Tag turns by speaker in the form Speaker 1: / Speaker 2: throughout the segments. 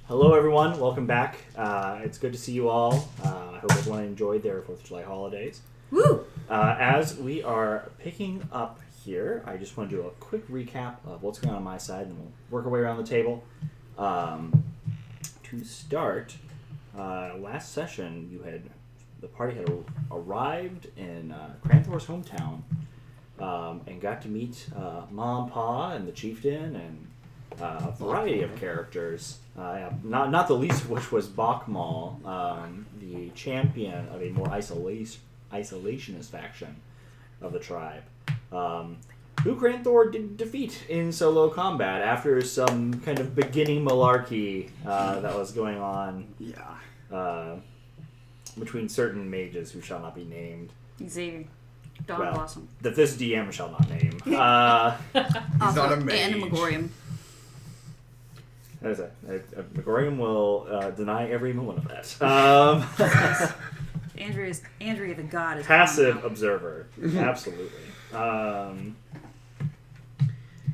Speaker 1: Hello, everyone. Welcome back. It's good to see you all. I hope everyone enjoyed their 4th of July holidays.
Speaker 2: Woo!
Speaker 1: As we are picking up here, I just want to do a quick recap of what's going on my side, and we'll work our way around the table. To start, last session, the party had arrived in Cranthor's hometown and got to meet Mom, Pa, and the chieftain, and a variety of characters. Not the least of which was Bachmal, the champion of a more isolationist faction of the tribe, who Cranthor did defeat in solo combat after some kind of beginning malarkey that was going on between certain mages who shall not be named.
Speaker 2: Xavier. Dog Blossom.
Speaker 1: That this DM shall not name.
Speaker 3: He's not a mage.
Speaker 2: And Megorium.
Speaker 1: That is Megorium will deny every moment of that.
Speaker 2: Andrea the God is
Speaker 1: Passive observer. Absolutely.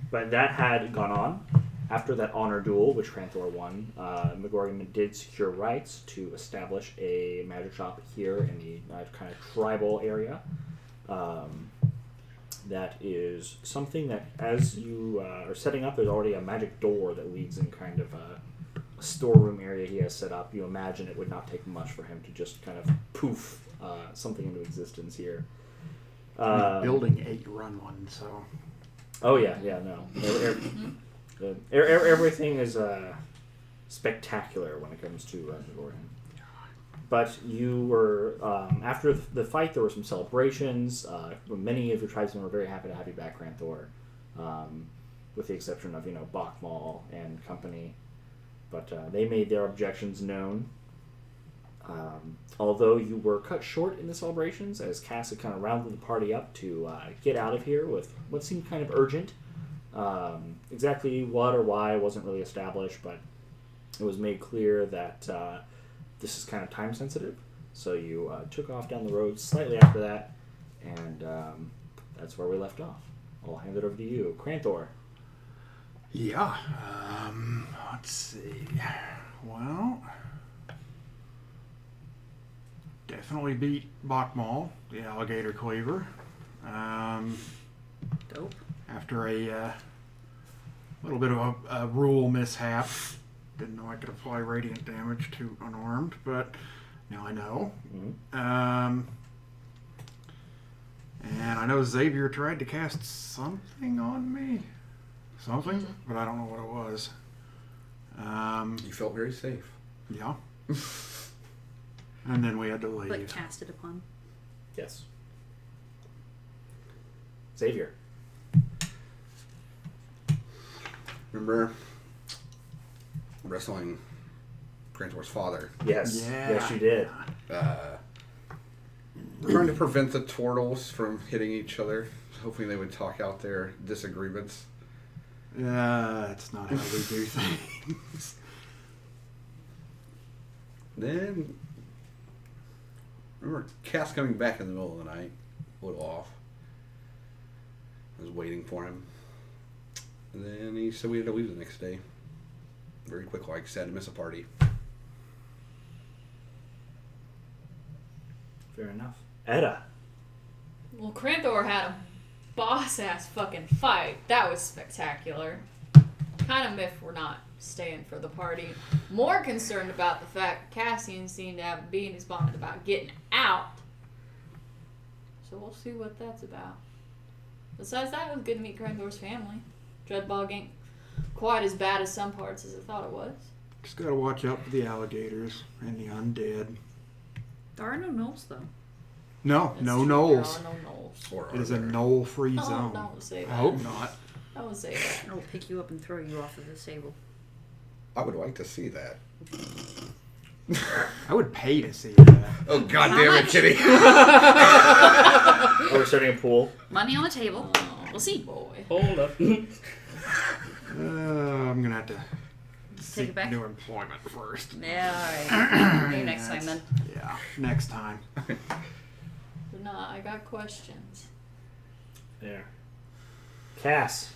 Speaker 1: But that had gone on. After that honor duel, which Cranthor won, Megorium did secure rights to establish a magic shop here in the kind of tribal area. That is something that, as you are setting up, there's already a magic door that leads in kind of a storeroom area he has set up. You imagine it would not take much for him to just kind of poof something into existence here.
Speaker 4: Building 8 run one, so.
Speaker 1: Oh yeah, no. Everything is spectacular when it comes to Megorium. But you were, after the fight, there were some celebrations. Many of your tribesmen were very happy to have you back, Cranthor, with the exception of, Bachmal and company. But they made their objections known. Although you were cut short in the celebrations, as Cass had kind of rounded the party up to get out of here with what seemed kind of urgent. Exactly what or why wasn't really established, but it was made clear that this is kind of time sensitive, so you took off down the road slightly after that, and that's where we left off. I'll hand it over to you, Cranthor.
Speaker 4: Yeah. Let's see. Well, definitely beat Bachmal, the alligator cleaver.
Speaker 2: Dope.
Speaker 4: After a little bit of a rule mishap. Didn't know I could apply radiant damage to unarmed, but now I know.
Speaker 1: Mm-hmm.
Speaker 4: And I know Xavier tried to cast something on me. Something, but I don't know what it was.
Speaker 3: You felt very safe.
Speaker 4: Yeah. And then we had to leave.
Speaker 2: But cast it upon.
Speaker 1: Yes. Xavier.
Speaker 3: Remember wrestling Cranthor's father?
Speaker 1: Yes.
Speaker 4: Yeah.
Speaker 1: Yes, you did.
Speaker 3: Trying to prevent the turtles from hitting each other, hoping they would talk out their disagreements.
Speaker 4: That's not how we do things.
Speaker 3: Then, remember Cass coming back in the middle of the night, a little off. I was waiting for him. And then he said we had to leave the next day. Very quick, like, sad to miss a party.
Speaker 1: Fair enough. Edda.
Speaker 5: Well, Cranthor had a boss-ass fucking fight. That was spectacular. Kind of miffed we're not staying for the party. More concerned about the fact Cassian seemed to have a bee in his bonnet about getting out. So we'll see what that's about. Besides that, it was good to meet Cranthor's family. Dreadbog ain't quite as bad as some parts as I thought it was.
Speaker 4: Just gotta watch out for the alligators and the undead.
Speaker 2: There are no gnolls, though.
Speaker 4: No,
Speaker 5: That's
Speaker 4: no
Speaker 5: true,
Speaker 4: knolls.
Speaker 5: There are no gnolls.
Speaker 3: Or
Speaker 4: It is a
Speaker 3: there.
Speaker 4: knoll-free
Speaker 5: No,
Speaker 4: zone.
Speaker 5: don't say that.
Speaker 4: I hope not.
Speaker 5: Don't say that.
Speaker 2: It'll pick you up and throw you off of this table.
Speaker 3: I would like to see that.
Speaker 4: I would pay to see that.
Speaker 3: Oh, God damn it, Kitty.
Speaker 1: Oh, we're starting a pool.
Speaker 2: Money on the table.
Speaker 5: Oh,
Speaker 2: We'll see.
Speaker 5: boy.
Speaker 1: Hold up.
Speaker 4: I'm gonna have to
Speaker 2: Take
Speaker 4: seek
Speaker 2: it back.
Speaker 4: new employment first.
Speaker 2: Yeah, alright. Maybe next time then.
Speaker 4: Yeah, next time.
Speaker 5: But nah, I got questions.
Speaker 1: There. Cass.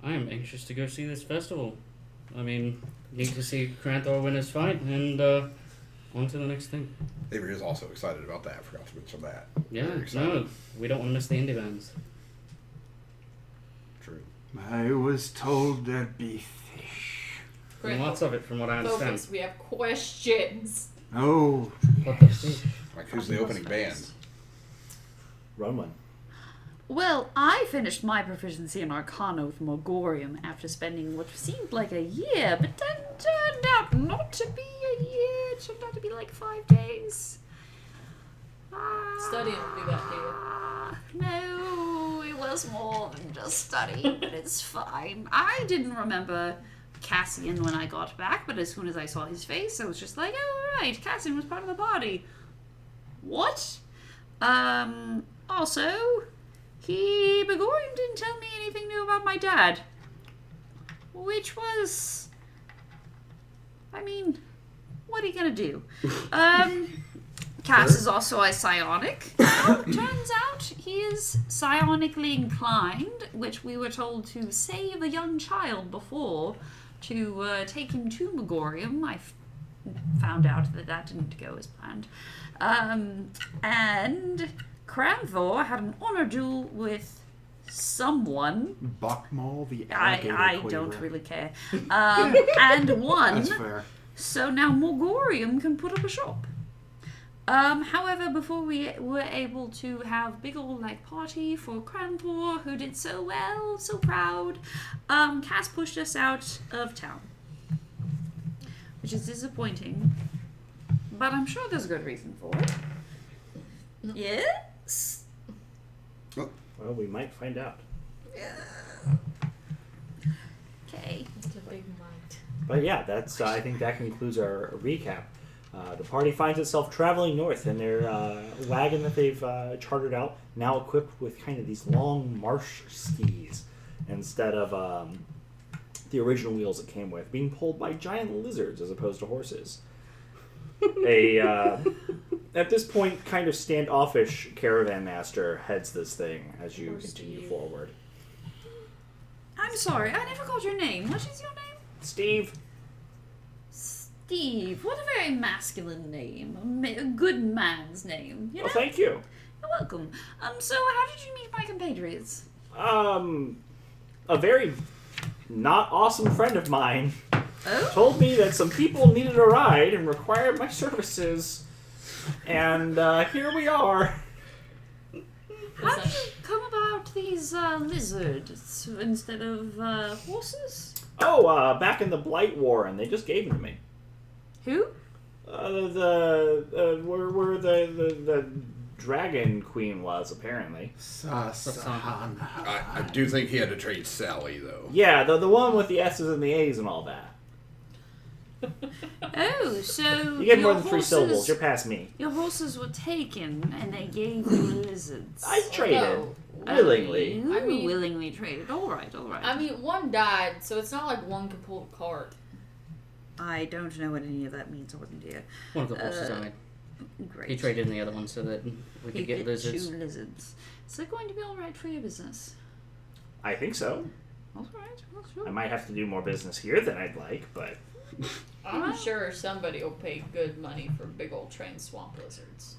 Speaker 6: I am anxious to go see this festival. I mean, need to see Cranthor win his fight, and on to the next thing.
Speaker 3: Avery is also excited about that. I forgot to mention that.
Speaker 6: Yeah,
Speaker 3: Very excited.
Speaker 6: no, we don't want to miss the indie bands.
Speaker 3: True.
Speaker 4: I was told there'd be fish.
Speaker 6: And lots of it, from what I understand.
Speaker 5: Focus. We have questions.
Speaker 4: Oh,
Speaker 6: What the fish?
Speaker 3: Like, who's the opening band?
Speaker 1: Run one.
Speaker 2: Well, I finished my proficiency in Arcana with Mogorium after spending what seemed like a year, but then turned out not to be a year. It turned out to be like 5 days.
Speaker 5: Studying will do that to you.
Speaker 2: No, it was more than just studying, but it's fine. I didn't remember Cassian when I got back, but as soon as I saw his face, I was just like, oh, right, Cassian was part of the party. What? Also, Begorium didn't tell me anything new about my dad. Which was... I mean, what are you gonna do? Cass is also a psionic. Turns out he is psionically inclined, which we were told to save a young child before to take him to Megorium. I found out that that didn't go as planned. And Cranthor had an honor duel with someone.
Speaker 4: Buckmaul the alligator
Speaker 2: I
Speaker 4: cleaver.
Speaker 2: don't really care. And won.
Speaker 4: That's fair.
Speaker 2: So now Mogorium can put up a shop. However, before we were able to have big old like party for Cranthor, who did so well, so proud, Cass pushed us out of town. Which is disappointing. But I'm sure there's a good reason for it. Yes?
Speaker 1: Well, we might find out.
Speaker 2: Okay.
Speaker 5: It's a big might.
Speaker 1: But yeah, that's. I think that concludes our recap. The party finds itself traveling north in their wagon that they've chartered out, now equipped with kind of these long marsh skis instead of the original wheels it came with, being pulled by giant lizards as opposed to horses. At this point, kind of standoffish caravan master heads this thing as you
Speaker 5: Poor
Speaker 1: continue
Speaker 5: Steve.
Speaker 1: forward.
Speaker 2: I'm sorry, I never called your name. What is your name?
Speaker 1: Steve,
Speaker 2: Steve. What a very masculine name. A good man's name. You know?
Speaker 1: well, thank you.
Speaker 2: You're welcome. So how did you meet my compatriots?
Speaker 1: A very not awesome friend of mine
Speaker 2: Oh?
Speaker 1: told me that some people needed a ride and required my services, and here we are.
Speaker 2: How did you come about these lizards instead of horses?
Speaker 1: Oh, back in the Blight War, and they just gave them to me.
Speaker 2: Who?
Speaker 1: Where the Dragon Queen was, apparently.
Speaker 4: Sasahana.
Speaker 3: I do think he had to trade Sally, though.
Speaker 1: Yeah, the one with the S's and the A's and all that.
Speaker 2: Oh, so
Speaker 1: You get more
Speaker 2: your
Speaker 1: than 3 syllables. You're past me.
Speaker 2: Your horses were taken, and they gave you lizards.
Speaker 1: I traded.
Speaker 5: no.
Speaker 1: Willingly.
Speaker 2: You
Speaker 5: I mean-
Speaker 2: willingly traded. All right, all right.
Speaker 5: I mean, one died, so it's not like one could pull the cart.
Speaker 2: I don't know what any of that means. I wasn't here.
Speaker 6: One of the horses died.
Speaker 2: Great.
Speaker 6: He traded in the other one so that we
Speaker 2: You
Speaker 6: could get lizards.
Speaker 2: 2 lizards. Is that going to be all right for your business?
Speaker 1: I think so.
Speaker 2: All right. Well, sure.
Speaker 1: I might have to do more business here than I'd like, but
Speaker 5: I'm sure somebody will pay good money for big old trained swamp lizards.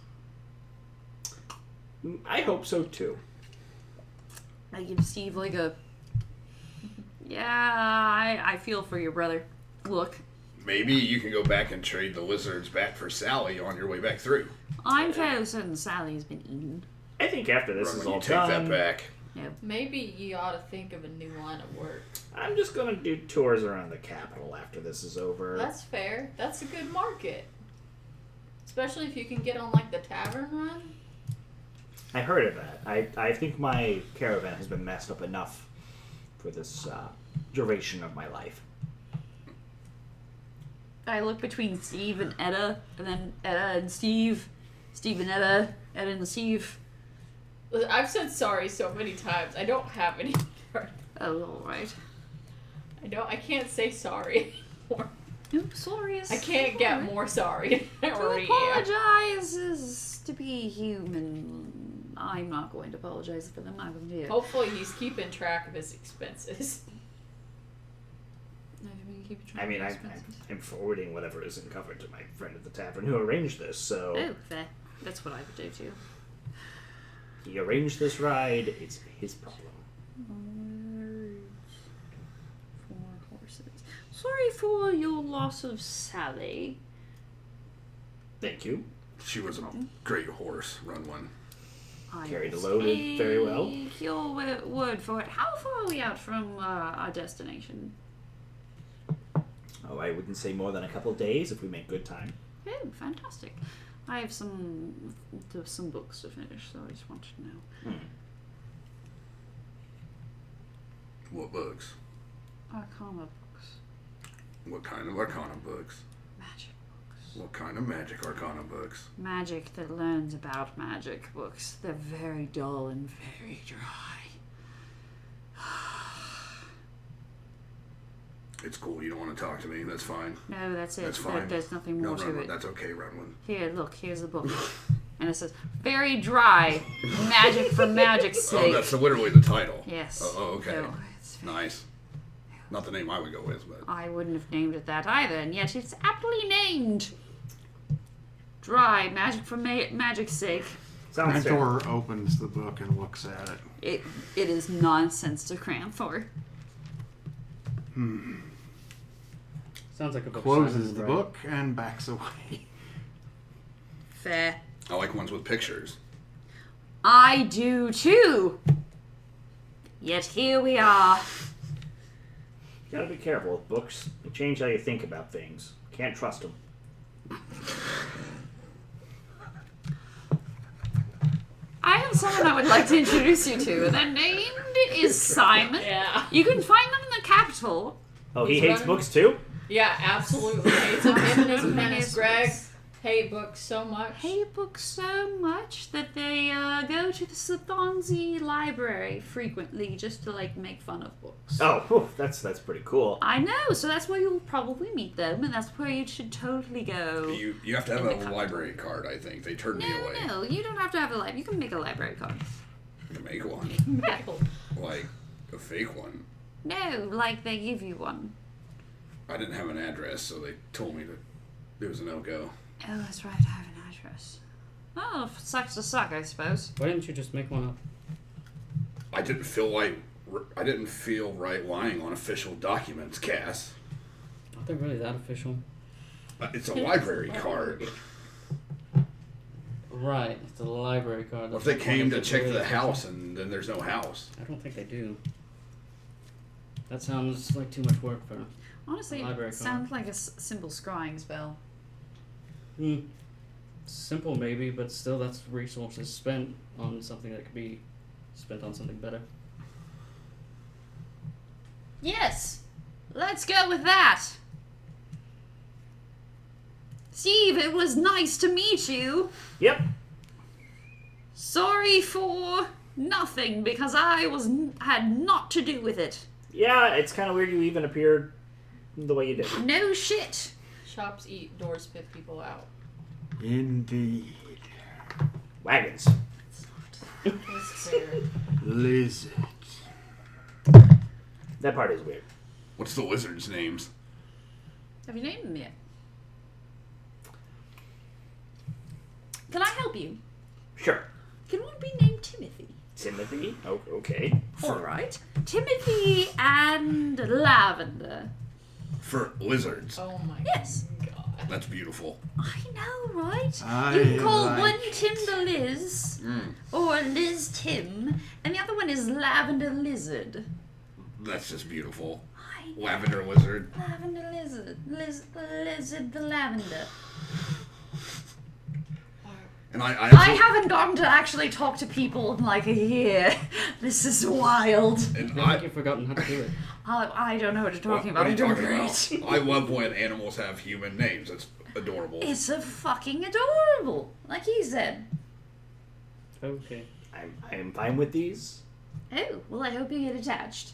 Speaker 1: I hope so too.
Speaker 2: I give Steve like a. Yeah, I feel for your brother. Look,
Speaker 3: Maybe you can go back and trade the lizards back for Sally on your way back through.
Speaker 2: I'm fairly certain Sally's been eaten.
Speaker 1: I think after this
Speaker 3: Right
Speaker 1: is
Speaker 3: when
Speaker 1: all
Speaker 3: you take
Speaker 1: done,
Speaker 3: that back.
Speaker 5: Maybe you ought to think of a new line of work.
Speaker 1: I'm just gonna do tours around the capital after this is over.
Speaker 5: That's fair. That's a good market. Especially if you can get on like the tavern run.
Speaker 1: I heard of that. I think my caravan has been messed up enough for this duration of my life.
Speaker 2: I look between Steve and Etta, and then Etta and Steve, Steve and Etta, Etta and Steve.
Speaker 5: Listen, I've said sorry so many times. I don't have any.
Speaker 2: Oh, all right.
Speaker 5: I can't say sorry anymore.
Speaker 2: Oops, sorry.
Speaker 5: I can't get more sorry.
Speaker 2: To
Speaker 5: Or yeah.
Speaker 2: apologize is to be human. I'm not going to apologize for them. I wasn't here.
Speaker 5: Hopefully he's keeping track of his expenses.
Speaker 2: I mean, keep track
Speaker 1: I mean,
Speaker 2: of
Speaker 1: I'm
Speaker 2: expenses.
Speaker 1: forwarding whatever isn't covered to my friend at the tavern who arranged this. So
Speaker 2: Oh, fair. That's what I would do too.
Speaker 1: he arranged this ride. It's his problem.
Speaker 2: For horses. Sorry for your loss of Sally.
Speaker 1: Thank you.
Speaker 3: She was a great horse. Run one.
Speaker 2: I
Speaker 1: Carried
Speaker 2: will
Speaker 1: the load very well.
Speaker 2: take your word for it. How far are we out from our destination?
Speaker 1: Oh, I wouldn't say more than a couple of days if we make good time.
Speaker 2: Oh, fantastic. I have some books to finish, so I just wanted to know.
Speaker 3: What books?
Speaker 2: Arcana books.
Speaker 3: What kind of Arcana books?
Speaker 2: Magic books.
Speaker 3: What kind of magic Arcana books?
Speaker 2: Magic that learns about magic books. They're very dull and very dry.
Speaker 3: It's cool. You don't want to talk to me. That's fine.
Speaker 2: No, that's it.
Speaker 3: That's fine.
Speaker 2: There's nothing more
Speaker 3: No,
Speaker 2: to
Speaker 3: run,
Speaker 2: it.
Speaker 3: that's okay. Run one.
Speaker 2: Here, look, here's the book. And it says, very dry. Magic for magic's sake.
Speaker 3: Oh, that's literally the title.
Speaker 2: Yes.
Speaker 3: Oh, okay.
Speaker 2: So, it's
Speaker 3: Nice. Not the name I would go with, but
Speaker 2: I wouldn't have named it that either, and yet it's aptly named. Dry. Magic for magic's sake.
Speaker 1: Sounds fair.
Speaker 4: Crantor opens the book and looks at it.
Speaker 2: It is nonsense to Cranthor.
Speaker 6: Sounds like a book.
Speaker 4: Closes
Speaker 6: Simon
Speaker 4: the
Speaker 6: would
Speaker 4: book and backs away.
Speaker 2: Fair.
Speaker 3: I like ones with pictures.
Speaker 2: I do too. Yet here we are.
Speaker 1: You gotta be careful with books. They change how you think about things. Can't trust them.
Speaker 2: I have someone I would like to introduce you to, and their name is Simon.
Speaker 5: Yeah.
Speaker 2: You can find them in the capital.
Speaker 1: Oh, he
Speaker 5: He's
Speaker 1: hates
Speaker 5: running-
Speaker 1: books too?
Speaker 5: Yeah, absolutely. It's him and his
Speaker 2: Many
Speaker 5: apprentice Greg
Speaker 2: books.
Speaker 5: hate books so much.
Speaker 2: Hate books so much that they go to the Swansea library frequently just to like make fun of books.
Speaker 1: Oh, whew, that's pretty cool.
Speaker 2: I know, so that's where you'll probably meet them, and that's where you should totally go.
Speaker 3: You have to have
Speaker 2: In the
Speaker 3: a
Speaker 2: capital.
Speaker 3: library card, I think. They turned me away.
Speaker 2: No, you don't have to have a library. You can make a library card.
Speaker 3: To make one.
Speaker 5: No.
Speaker 3: Like, a fake one.
Speaker 2: No, like they give you one.
Speaker 3: I didn't have an address, so they told me that it was a no-go.
Speaker 2: Oh, that's right, I have an address. Oh, sucks to suck, I suppose.
Speaker 6: Why didn't you just make one up?
Speaker 3: I didn't feel right lying on official documents, Cass.
Speaker 6: Are they really that official?
Speaker 3: It's a library card.
Speaker 6: Right, it's a library card.
Speaker 3: What if
Speaker 6: That's
Speaker 3: they
Speaker 6: not
Speaker 3: came
Speaker 6: one
Speaker 3: to
Speaker 6: that's
Speaker 3: check
Speaker 6: really
Speaker 3: the
Speaker 6: official.
Speaker 3: house and then there's no house?
Speaker 6: I don't think they do. That sounds like too much work for.
Speaker 2: Honestly,
Speaker 6: Library
Speaker 2: it
Speaker 6: card.
Speaker 2: sounds like a simple scrying spell.
Speaker 6: Simple maybe, but still, that's resources spent on something that could be spent on something better.
Speaker 2: Yes! Let's go with that! Steve, it was nice to meet you.
Speaker 1: Yep.
Speaker 2: Sorry for nothing, because I had naught to do with it.
Speaker 1: Yeah, it's kind of weird you even appeared the way you did.
Speaker 2: No shit.
Speaker 5: Shops eat, doors spit people out.
Speaker 4: Indeed.
Speaker 1: Wagons.
Speaker 5: It's fair.
Speaker 4: Lizards.
Speaker 1: That part is weird.
Speaker 3: What's the lizards' names?
Speaker 2: Have you named them yet? Can I help you?
Speaker 1: Sure.
Speaker 2: Can one be named Timothy?
Speaker 1: Timothy? Oh, okay.
Speaker 2: Alright. Timothy and Lavender.
Speaker 3: For lizards.
Speaker 5: Oh my
Speaker 2: Yes.
Speaker 5: god.
Speaker 3: That's beautiful.
Speaker 2: I know, right?
Speaker 4: I
Speaker 2: You can call
Speaker 4: like
Speaker 2: one Timber Liz, or Liz Tim, and the other one is Lavender Lizard.
Speaker 3: That's just beautiful.
Speaker 2: I know.
Speaker 3: Lavender lizard.
Speaker 2: Lavender Lizard. Lizard the Lavender.
Speaker 3: And I
Speaker 2: I haven't gotten to actually talk to people in like a year. This is wild.
Speaker 3: and
Speaker 6: I think you've forgotten how to do it.
Speaker 2: I don't know what you're talking
Speaker 3: what
Speaker 2: about.
Speaker 3: are you
Speaker 2: I'm
Speaker 3: talking
Speaker 2: doing
Speaker 3: about?
Speaker 2: great.
Speaker 3: I love when animals have human names. It's adorable.
Speaker 2: It's a fucking adorable. Like he said.
Speaker 6: Okay.
Speaker 1: I am fine with these.
Speaker 2: Oh, well, I hope you get attached.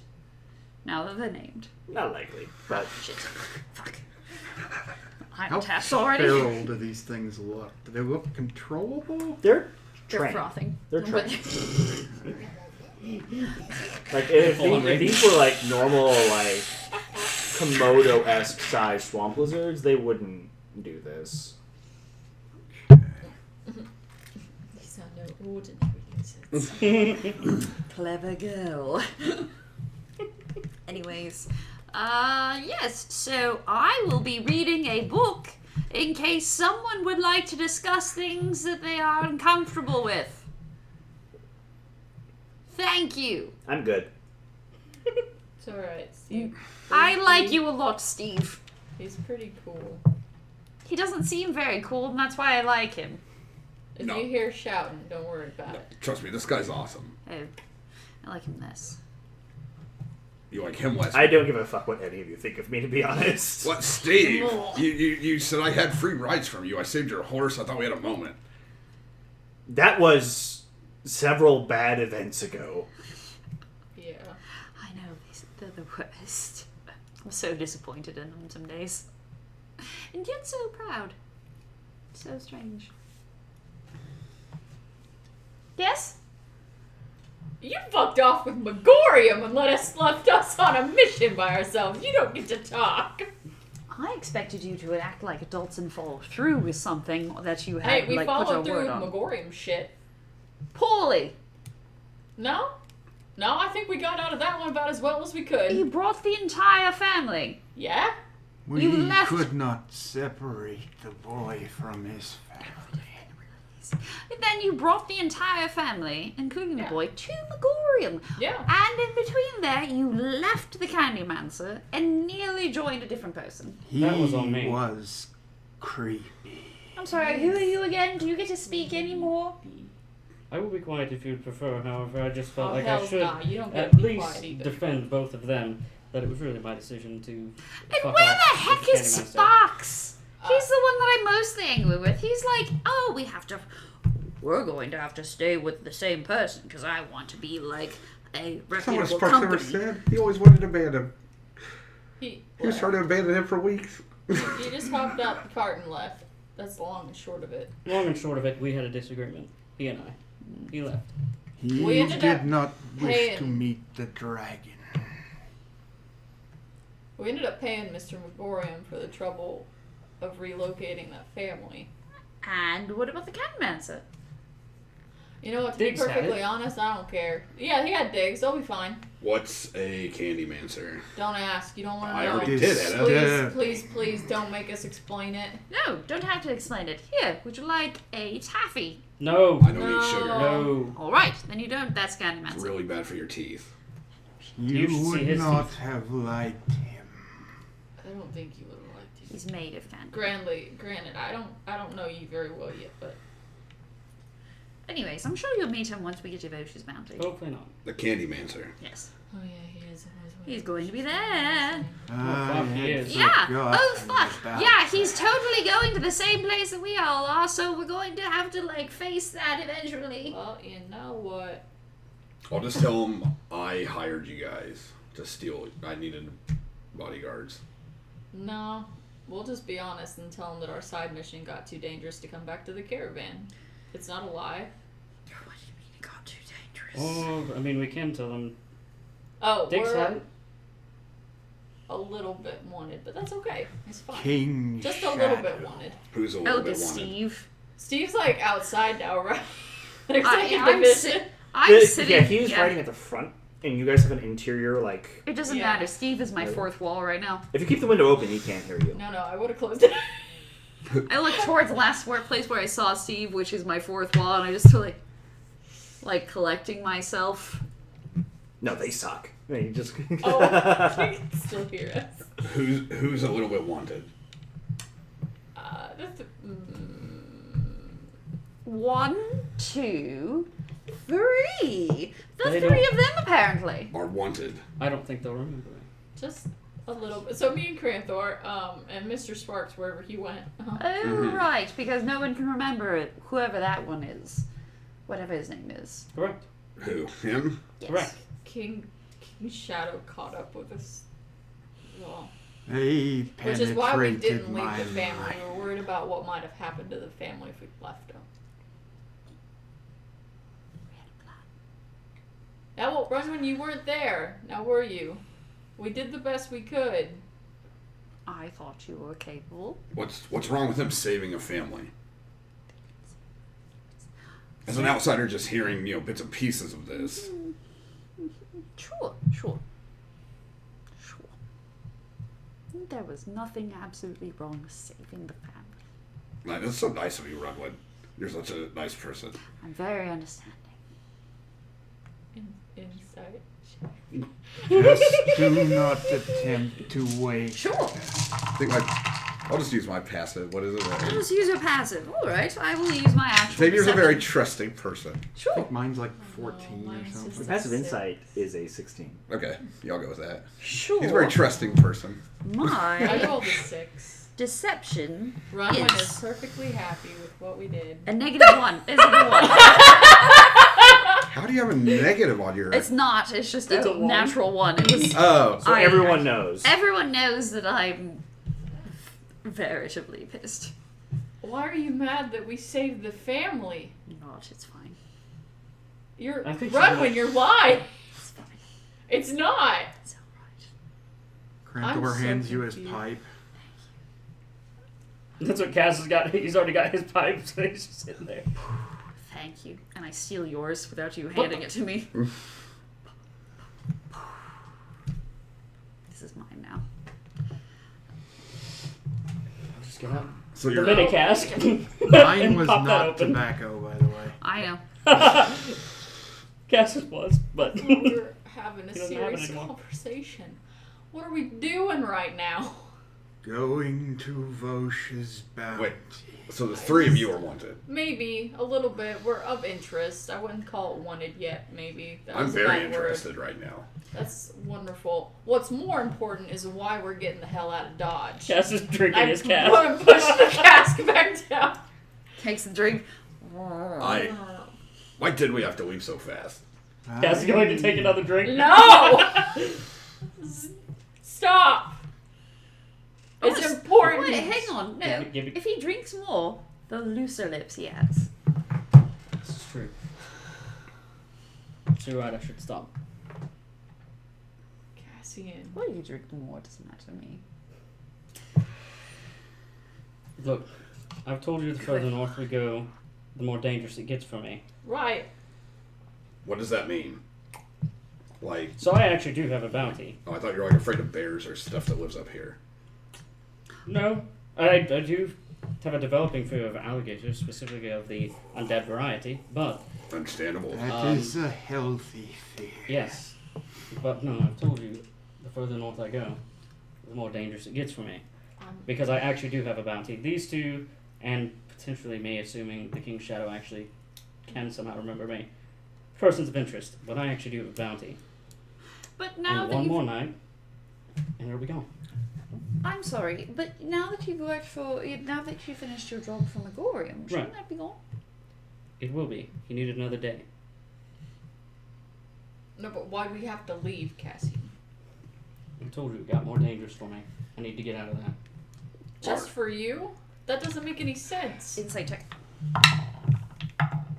Speaker 2: Now that they're named.
Speaker 1: Not likely, but
Speaker 2: Shit. Fuck. I'm
Speaker 4: How
Speaker 2: attached already.
Speaker 4: feral do these things look? Do they look controllable?
Speaker 1: they're
Speaker 2: They're
Speaker 1: trained.
Speaker 2: frothing.
Speaker 1: They're
Speaker 2: But-
Speaker 1: Like if these were like normal, like Komodo-esque size swamp lizards, they wouldn't do this.
Speaker 5: These are no ordinary lizards.
Speaker 2: Clever girl. Anyways, yes, so I will be reading a book in case someone would like to discuss things that they are uncomfortable with. Thank you.
Speaker 1: I'm good.
Speaker 5: It's alright, Steve.
Speaker 2: I like you a lot, Steve.
Speaker 5: He's pretty cool.
Speaker 2: He doesn't seem very cool, and that's why I like him.
Speaker 5: If
Speaker 3: No.
Speaker 5: you hear shouting, don't worry about it.
Speaker 3: Trust me, this guy's awesome.
Speaker 2: Oh, I like him less.
Speaker 3: You like him less.
Speaker 1: I don't give a fuck what any of you think of me, to be honest.
Speaker 3: What, Steve?
Speaker 5: No.
Speaker 3: You said I had free rides from you. I saved your horse. I thought we had a moment.
Speaker 1: That was several bad events ago.
Speaker 5: Yeah.
Speaker 2: I know, they're the worst. I'm so disappointed in them some days. And yet so proud. So strange. Yes?
Speaker 5: You fucked off with Megorium and left us on a mission by ourselves. You don't get to talk.
Speaker 2: I expected you to act like adults and follow through with something that you had
Speaker 5: Hey, we
Speaker 2: like put
Speaker 5: followed
Speaker 2: a
Speaker 5: through
Speaker 2: word
Speaker 5: with
Speaker 2: on.
Speaker 5: Megorium shit.
Speaker 2: Poorly.
Speaker 5: No? No, I think we got out of that one about as well as we could.
Speaker 2: You brought the entire family.
Speaker 5: Yeah?
Speaker 4: We
Speaker 2: You left-
Speaker 4: could not separate the boy from his family.
Speaker 2: And then you brought the entire family, including
Speaker 5: Yeah.
Speaker 2: the boy, to Megorium.
Speaker 5: Yeah.
Speaker 2: And in between there, you left the Candymancer and nearly joined a different person.
Speaker 4: He
Speaker 6: That was on me.
Speaker 4: was creepy.
Speaker 2: I'm sorry, who are you again? Do you get to speak anymore?
Speaker 6: I will be quiet if you'd prefer, however, I just felt
Speaker 5: Oh,
Speaker 6: like I
Speaker 5: hell
Speaker 6: should
Speaker 5: nah, you don't get
Speaker 6: at
Speaker 5: to be
Speaker 6: least
Speaker 5: quiet either.
Speaker 6: defend both of them, that it was really my decision to
Speaker 2: And
Speaker 6: fuck
Speaker 2: where
Speaker 6: off
Speaker 2: the heck
Speaker 6: with
Speaker 2: is
Speaker 6: Candymaster.
Speaker 2: Sparks? He's the one that I'm mostly angry with. He's like, oh, we're going to have to stay with the same person because I want to be like a
Speaker 3: That's not what
Speaker 2: reputable
Speaker 3: Sparks ever
Speaker 2: company.
Speaker 3: said. He always wanted to abandon him.
Speaker 5: He
Speaker 3: He was trying to abandon him for weeks.
Speaker 5: You just hopped out the cart and left. That's the long and short of it.
Speaker 6: Long and short of it, we had a disagreement. He and I. He left.
Speaker 4: He
Speaker 5: We ended up
Speaker 4: did not wish
Speaker 5: paying-
Speaker 4: to meet the dragon.
Speaker 5: We ended up paying Mr. Megorium for the trouble of relocating that family.
Speaker 2: And what about the Candymancer?
Speaker 5: You know what, to
Speaker 6: Diggs
Speaker 5: be
Speaker 6: had
Speaker 5: perfectly
Speaker 6: it.
Speaker 5: honest, I don't care. Yeah, he had digs. They'll be fine.
Speaker 3: What's a Candymancer?
Speaker 5: Don't ask. You don't want to
Speaker 3: I
Speaker 5: know.
Speaker 3: already
Speaker 4: This
Speaker 3: did it.
Speaker 5: Please,
Speaker 4: dead.
Speaker 5: please don't make us explain it.
Speaker 2: No, don't have to explain it. Here, would you like a taffy?
Speaker 6: No!
Speaker 3: I don't
Speaker 5: No.
Speaker 3: eat sugar.
Speaker 6: No!
Speaker 2: All right, then you don't. That's
Speaker 3: It's
Speaker 2: Candymancer.
Speaker 3: really bad for your teeth.
Speaker 6: You
Speaker 4: You
Speaker 6: should see
Speaker 4: would
Speaker 6: his
Speaker 4: not
Speaker 6: teeth.
Speaker 4: have liked him.
Speaker 5: I don't think you would have liked it.
Speaker 2: He's made of candy.
Speaker 5: Granted, I don't know you very well yet, but
Speaker 2: Anyways, I'm sure you'll meet him once we get to Vosh's bounty.
Speaker 6: Hopefully not.
Speaker 3: The Candymancer.
Speaker 2: Yes.
Speaker 5: oh yeah, he is.
Speaker 2: He's going to be there.
Speaker 6: fuck, he is.
Speaker 2: Yeah.
Speaker 4: forgot
Speaker 2: Oh fuck.
Speaker 4: about
Speaker 2: Yeah, he's totally going to the same place that we all are, so we're going to have to like face that eventually.
Speaker 5: Well, you know what?
Speaker 3: I'll just tell him I hired you guys to steal. I needed bodyguards.
Speaker 5: No, we'll just be honest and tell him that our side mission got too dangerous to come back to the caravan. It's not a lie.
Speaker 2: What do you mean it got too dangerous?
Speaker 6: Oh, I mean, we can tell them.
Speaker 5: Oh,
Speaker 6: Diggs
Speaker 5: we're
Speaker 6: had it.
Speaker 5: a little bit wanted, but that's okay. It's fine.
Speaker 4: King
Speaker 5: Just a little bit
Speaker 4: Shadow.
Speaker 5: wanted.
Speaker 3: Who's a little
Speaker 2: Oh,
Speaker 3: bit
Speaker 2: the
Speaker 3: wanted?
Speaker 2: Steve.
Speaker 5: Steve's like outside now, right? There's like a
Speaker 2: I'm
Speaker 5: division.
Speaker 2: sitting.
Speaker 1: Yeah, he's riding at the front, and you guys have an interior, like...
Speaker 2: It doesn't
Speaker 5: Yeah.
Speaker 2: matter. Steve is my fourth wall right now.
Speaker 1: If you keep the window open, he can't hear you.
Speaker 5: No, I would have closed it.
Speaker 2: I look towards the last place where I saw Steve, which is my fourth wall, and I just feel like collecting myself.
Speaker 1: No, they suck. No, you just...
Speaker 5: Oh, he can still hear us.
Speaker 3: Who's a little bit wanted?
Speaker 2: One, two, three. The
Speaker 6: They
Speaker 2: three
Speaker 6: don't-
Speaker 2: of them, apparently.
Speaker 3: Are wanted.
Speaker 6: I don't think they'll remember it.
Speaker 5: Just a little bit. So me and Cranthor, and Mr. Sparks, wherever he went.
Speaker 2: Oh, right, because no one can remember it, whoever that one is. Whatever his name is.
Speaker 6: Correct.
Speaker 3: Who? Him?
Speaker 2: Yes.
Speaker 6: Correct.
Speaker 5: King Shadow caught up with us. Well,
Speaker 4: They
Speaker 5: which is why we
Speaker 4: penetrated
Speaker 5: didn't leave
Speaker 4: my
Speaker 5: the family.
Speaker 4: mind.
Speaker 5: We were worried about what might have happened to the family if we left them. That won't run when you weren't there. Now were you? We did the best we could.
Speaker 2: I thought you were capable.
Speaker 3: What's wrong with him saving a family? As an outsider, just hearing bits and pieces of this.
Speaker 2: Sure. There was nothing absolutely wrong with saving the family.
Speaker 3: Man, that's so nice of you, Rudwin. You're such a nice person.
Speaker 2: I'm very understanding.
Speaker 5: Insight.
Speaker 4: Just do not attempt to wake.
Speaker 2: Sure.
Speaker 3: I think I'll just use my passive. What is it?
Speaker 2: Just use your passive. All right, I will use my actual.
Speaker 3: Xavier's a
Speaker 2: perception.
Speaker 3: very trusting person.
Speaker 4: I
Speaker 2: Sure.
Speaker 4: think mine's like 14 or
Speaker 5: mine's
Speaker 4: something.
Speaker 5: just-
Speaker 1: Passive insight is a 16.
Speaker 3: Okay, y'all go with that.
Speaker 2: Sure.
Speaker 3: He's a very trusting person.
Speaker 5: I
Speaker 2: My
Speaker 5: rolled a 6.
Speaker 2: deception
Speaker 5: Runwin
Speaker 2: is
Speaker 5: is perfectly happy with what we did.
Speaker 2: a -1. Is a 1.
Speaker 3: How do you have a negative on your...
Speaker 2: It's not. It's just
Speaker 6: It's
Speaker 2: a
Speaker 6: a 1.
Speaker 2: natural 1. It was.
Speaker 3: Oh.
Speaker 1: So
Speaker 2: I-
Speaker 1: everyone knows.
Speaker 2: Everyone knows that I'm veritably pissed.
Speaker 5: Why are you mad that we saved the family?
Speaker 2: Not. It's fine.
Speaker 5: You're
Speaker 6: I think
Speaker 5: Runwin,
Speaker 6: she's
Speaker 5: you're lying.
Speaker 2: It's fine.
Speaker 5: It's not.
Speaker 2: It's all right.
Speaker 4: Kranthor
Speaker 5: so
Speaker 4: hands you his
Speaker 5: confused.
Speaker 4: pipe.
Speaker 6: That's what Cass has got. He's already got his pipe, so he's just sitting there.
Speaker 2: Thank you. And I steal yours without you handing it to me. This is mine now.
Speaker 6: I'll just get out
Speaker 3: So
Speaker 6: the
Speaker 3: you're...
Speaker 6: mini cask.
Speaker 4: Mine
Speaker 6: and
Speaker 4: was
Speaker 6: pop that
Speaker 4: not
Speaker 6: open.
Speaker 4: tobacco, by the way.
Speaker 2: I know.
Speaker 6: Cass's was, but
Speaker 5: We're having a
Speaker 6: He doesn't have it
Speaker 5: serious
Speaker 6: anymore.
Speaker 5: conversation. What are we doing right now?
Speaker 4: Going to Vosh's bounty.
Speaker 3: Wait. So the three of you are wanted.
Speaker 5: Maybe a little bit. We're of interest. I wouldn't call it wanted yet. Maybe that
Speaker 3: I'm
Speaker 5: was a
Speaker 3: very
Speaker 5: bad
Speaker 3: interested
Speaker 5: word.
Speaker 3: right now.
Speaker 5: That's wonderful. What's more important is why we're getting the hell out of Dodge.
Speaker 6: Cass is drinking his cask.
Speaker 5: I'm pushing the cask back down.
Speaker 2: Takes the drink.
Speaker 3: Why did we have to leave so fast?
Speaker 6: Cass is going to take another drink.
Speaker 5: No! Stop!
Speaker 2: Oh,
Speaker 5: It's important.
Speaker 2: Wait, hang on. No.
Speaker 6: Give it-
Speaker 2: If he drinks more, the looser lips he has.
Speaker 6: This is true. So you're right, I should stop.
Speaker 5: Cassian.
Speaker 2: Well, you drink more, it doesn't matter to me.
Speaker 6: Look, I've told you the further north we go, the more dangerous it gets for me.
Speaker 5: Right.
Speaker 3: What does that mean? Like,
Speaker 6: So I actually do have a bounty.
Speaker 3: oh, I thought you were like afraid of bears or stuff that lives up here.
Speaker 6: No, I do have a developing fear of alligators, specifically of the undead variety, but
Speaker 3: Understandable.
Speaker 4: That is a healthy fear.
Speaker 6: yes. But no, I've told you, the further north I go, the more dangerous it gets for me. Because I actually do have a bounty. These two, and potentially me, assuming the King's Shadow actually can somehow remember me. Persons of interest, but I actually do have a bounty.
Speaker 2: But now
Speaker 6: And
Speaker 2: that
Speaker 6: one
Speaker 2: you've...
Speaker 6: more night, and there we go.
Speaker 2: I'm sorry, but now that you've worked for... Now that you finished your job for Megorium, shouldn't
Speaker 6: Right.
Speaker 2: that be gone?
Speaker 6: It will be. He needed another day.
Speaker 5: No, but why do we have to leave, Cassian?
Speaker 6: I told you it got more dangerous for me. I need to get out of that.
Speaker 5: Just for you? That doesn't make any sense.
Speaker 2: Insight check.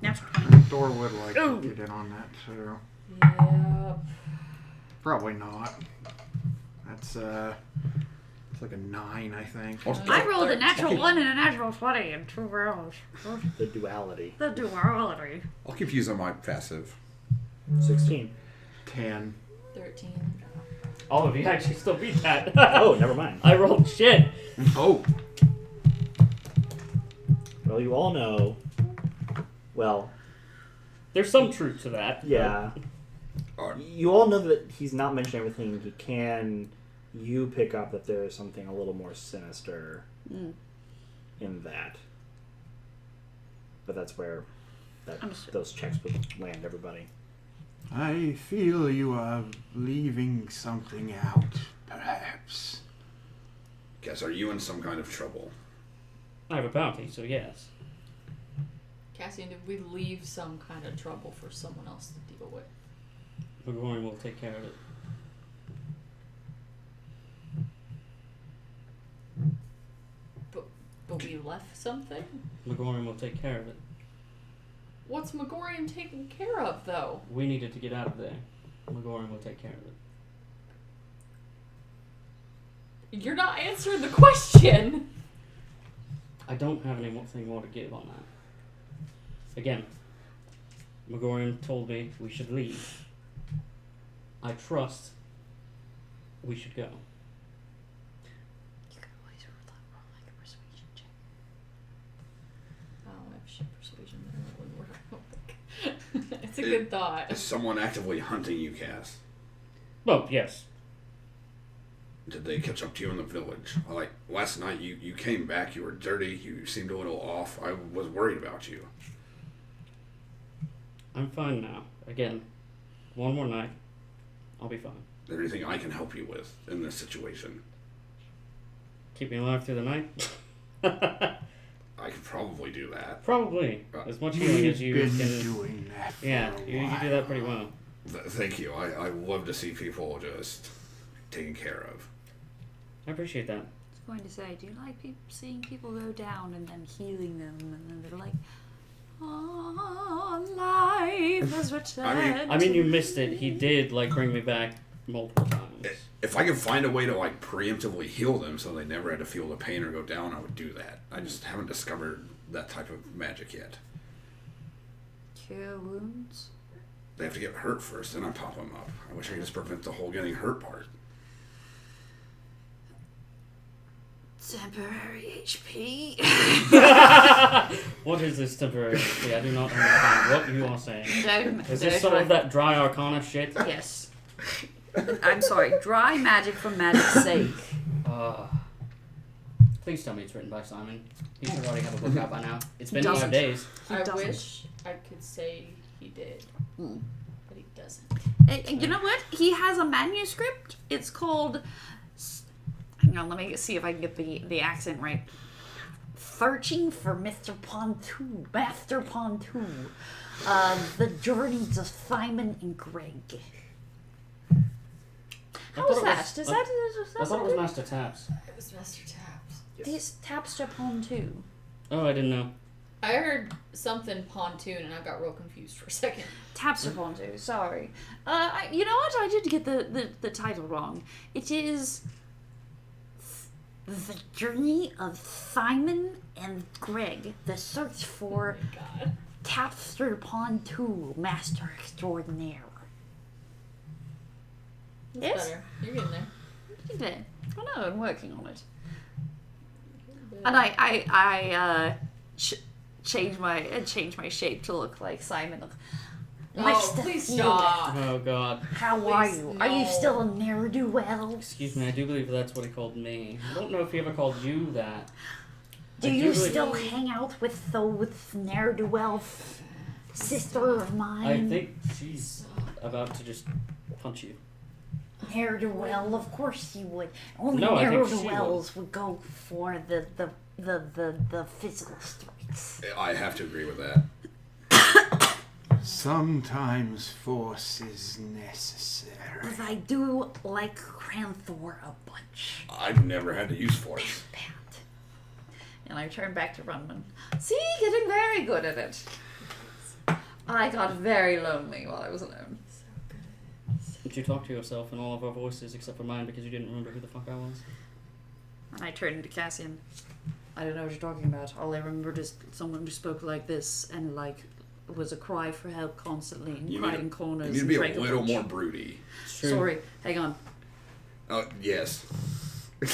Speaker 2: Natural 20.
Speaker 4: Thor would like
Speaker 2: Ooh.
Speaker 4: to get in on that too.
Speaker 5: Yeah.
Speaker 4: Probably not. That's it's like a 9, I think.
Speaker 2: I rolled a natural
Speaker 5: 13.
Speaker 2: 1 and a natural 20 in 2 rounds.
Speaker 1: The duality.
Speaker 2: The duality.
Speaker 3: I'll keep using my passive.
Speaker 1: 16.
Speaker 4: 10.
Speaker 5: 13.
Speaker 6: All of you actually still beat that.
Speaker 1: Oh, never mind.
Speaker 6: I rolled shit.
Speaker 3: Oh,
Speaker 1: Well, you all know. Well,
Speaker 6: There's some truth to that.
Speaker 1: yeah. You all know that he's not mentioned everything. He can. You pick up that there is something a little more sinister
Speaker 2: Mm.
Speaker 1: in that. But that's where
Speaker 2: Understood.
Speaker 1: those checks would land everybody.
Speaker 4: I feel you are leaving something out, perhaps.
Speaker 3: guess are you in some kind of trouble?
Speaker 6: I have a bounty, so yes.
Speaker 5: Cassian, did we leave some kind of trouble for someone else to deal with?
Speaker 6: Megorium will take care of it.
Speaker 5: But we left something?
Speaker 6: Megorium will take care of it.
Speaker 5: What's Megorium taking care of, though?
Speaker 6: We needed to get out of there. Megorium will take care of it.
Speaker 5: You're not answering the question.
Speaker 6: I don't have anything more to give on that. Again, Megorian told me we should leave. I trust we should go.
Speaker 2: You could always roll like a persuasion check.
Speaker 5: I don't have shit persuasion there. That wouldn't work. I don't think. It's a good thought.
Speaker 3: Is someone actively hunting you, Cass?
Speaker 6: Well, yes.
Speaker 3: Did they catch up to you in the village? Like, last night you came back, you were dirty, you seemed a little off. I was worried about you.
Speaker 6: I'm fine now. Again, one more night. I'll be fine.
Speaker 3: Is there anything I can help you with in this situation?
Speaker 6: Keep me alive through the night?
Speaker 3: I could probably do that.
Speaker 6: Probably. As much healing as you
Speaker 4: Been
Speaker 6: can.
Speaker 4: doing that for
Speaker 6: Yeah,
Speaker 4: a
Speaker 6: you do that pretty well.
Speaker 3: Thank you. I love to see people just taken care of.
Speaker 6: I appreciate that.
Speaker 2: I was going to say, do you like seeing people go down and then healing them, and then they're like, "Oh, life has returned."
Speaker 6: I mean, you missed it. He did bring me back multiple times.
Speaker 3: If I could find a way to preemptively heal them so they never had to feel the pain or go down, I would do that. I just haven't discovered that type of magic yet.
Speaker 2: Cure wounds.
Speaker 3: They have to get hurt first, then I pop them up. I wish I could just prevent the whole getting hurt part.
Speaker 2: Temporary HP.
Speaker 6: What is this temporary HP? I do not understand what you are saying. Is this some of that dry arcana shit?
Speaker 2: Yes. I'm sorry. Dry magic for magic's sake.
Speaker 6: Please tell me it's written by Simon. He should already have a book out by now. It's been
Speaker 2: Doesn't.
Speaker 6: 5 days.
Speaker 5: I
Speaker 2: doesn't.
Speaker 5: wish I could say he did,
Speaker 2: Mm.
Speaker 5: but he doesn't.
Speaker 2: You know what? He has a manuscript. It's called. Hang on, let me see if I can get the accent right. Searching for Mr. Pontoon, Master Pontoon. The Journeys of Simon and Greg. How was that? Does that?
Speaker 6: I thought it was Master Taps.
Speaker 5: It was Master Taps.
Speaker 2: These taps to Pontoon.
Speaker 6: Oh, I didn't know.
Speaker 5: I heard something pontoon and I got real confused for a second.
Speaker 2: Taps to Pontoon. Sorry. You know what? I did get the title wrong. It is The Journey of Simon and Greg. The search for
Speaker 5: Oh my god.
Speaker 2: Tapster Pontoon, Master Extraordinaire.
Speaker 5: That's
Speaker 2: Yes?
Speaker 5: better. You're getting there.
Speaker 2: I know, I'm working on it. And I changed my shape to look like Simon.
Speaker 5: Oh, please stop.
Speaker 6: Oh, God.
Speaker 2: How are
Speaker 5: Please,
Speaker 2: you? Are you
Speaker 5: no.
Speaker 2: still a ne'er-do-well?
Speaker 6: Excuse me, I do believe that's what he called me. I don't know if he ever called you that.
Speaker 2: Do
Speaker 6: I
Speaker 2: you
Speaker 6: believe-
Speaker 2: still hang out with the ne'er-do-well sister of
Speaker 6: I
Speaker 2: mine?
Speaker 6: think she's about to just punch you.
Speaker 2: Ne'er-do-well, of course you would. Only
Speaker 6: No, I think she
Speaker 2: ne'er-do-wells would go for the physical strikes.
Speaker 3: I have to agree with that.
Speaker 4: Sometimes force is necessary.
Speaker 2: But I do like Cranthor a bunch.
Speaker 3: I've never had to use force.
Speaker 2: That. And I turned back to Runman. See, getting very good at it. I got very lonely while I was alone.
Speaker 6: Did you talk to yourself in all of our voices except for mine because you didn't remember who the fuck I was?
Speaker 2: And I turned to Cassian. I don't know what you're talking about. All I remembered is someone who spoke like this and was a cry for help constantly and
Speaker 3: You
Speaker 2: cried
Speaker 3: need
Speaker 2: in
Speaker 3: to,
Speaker 2: corners.
Speaker 3: you need to
Speaker 2: and
Speaker 3: be a
Speaker 2: drank
Speaker 3: little
Speaker 2: bunch.
Speaker 3: more broody.
Speaker 6: It's true.
Speaker 2: Sorry, hang on.
Speaker 3: Oh, yes.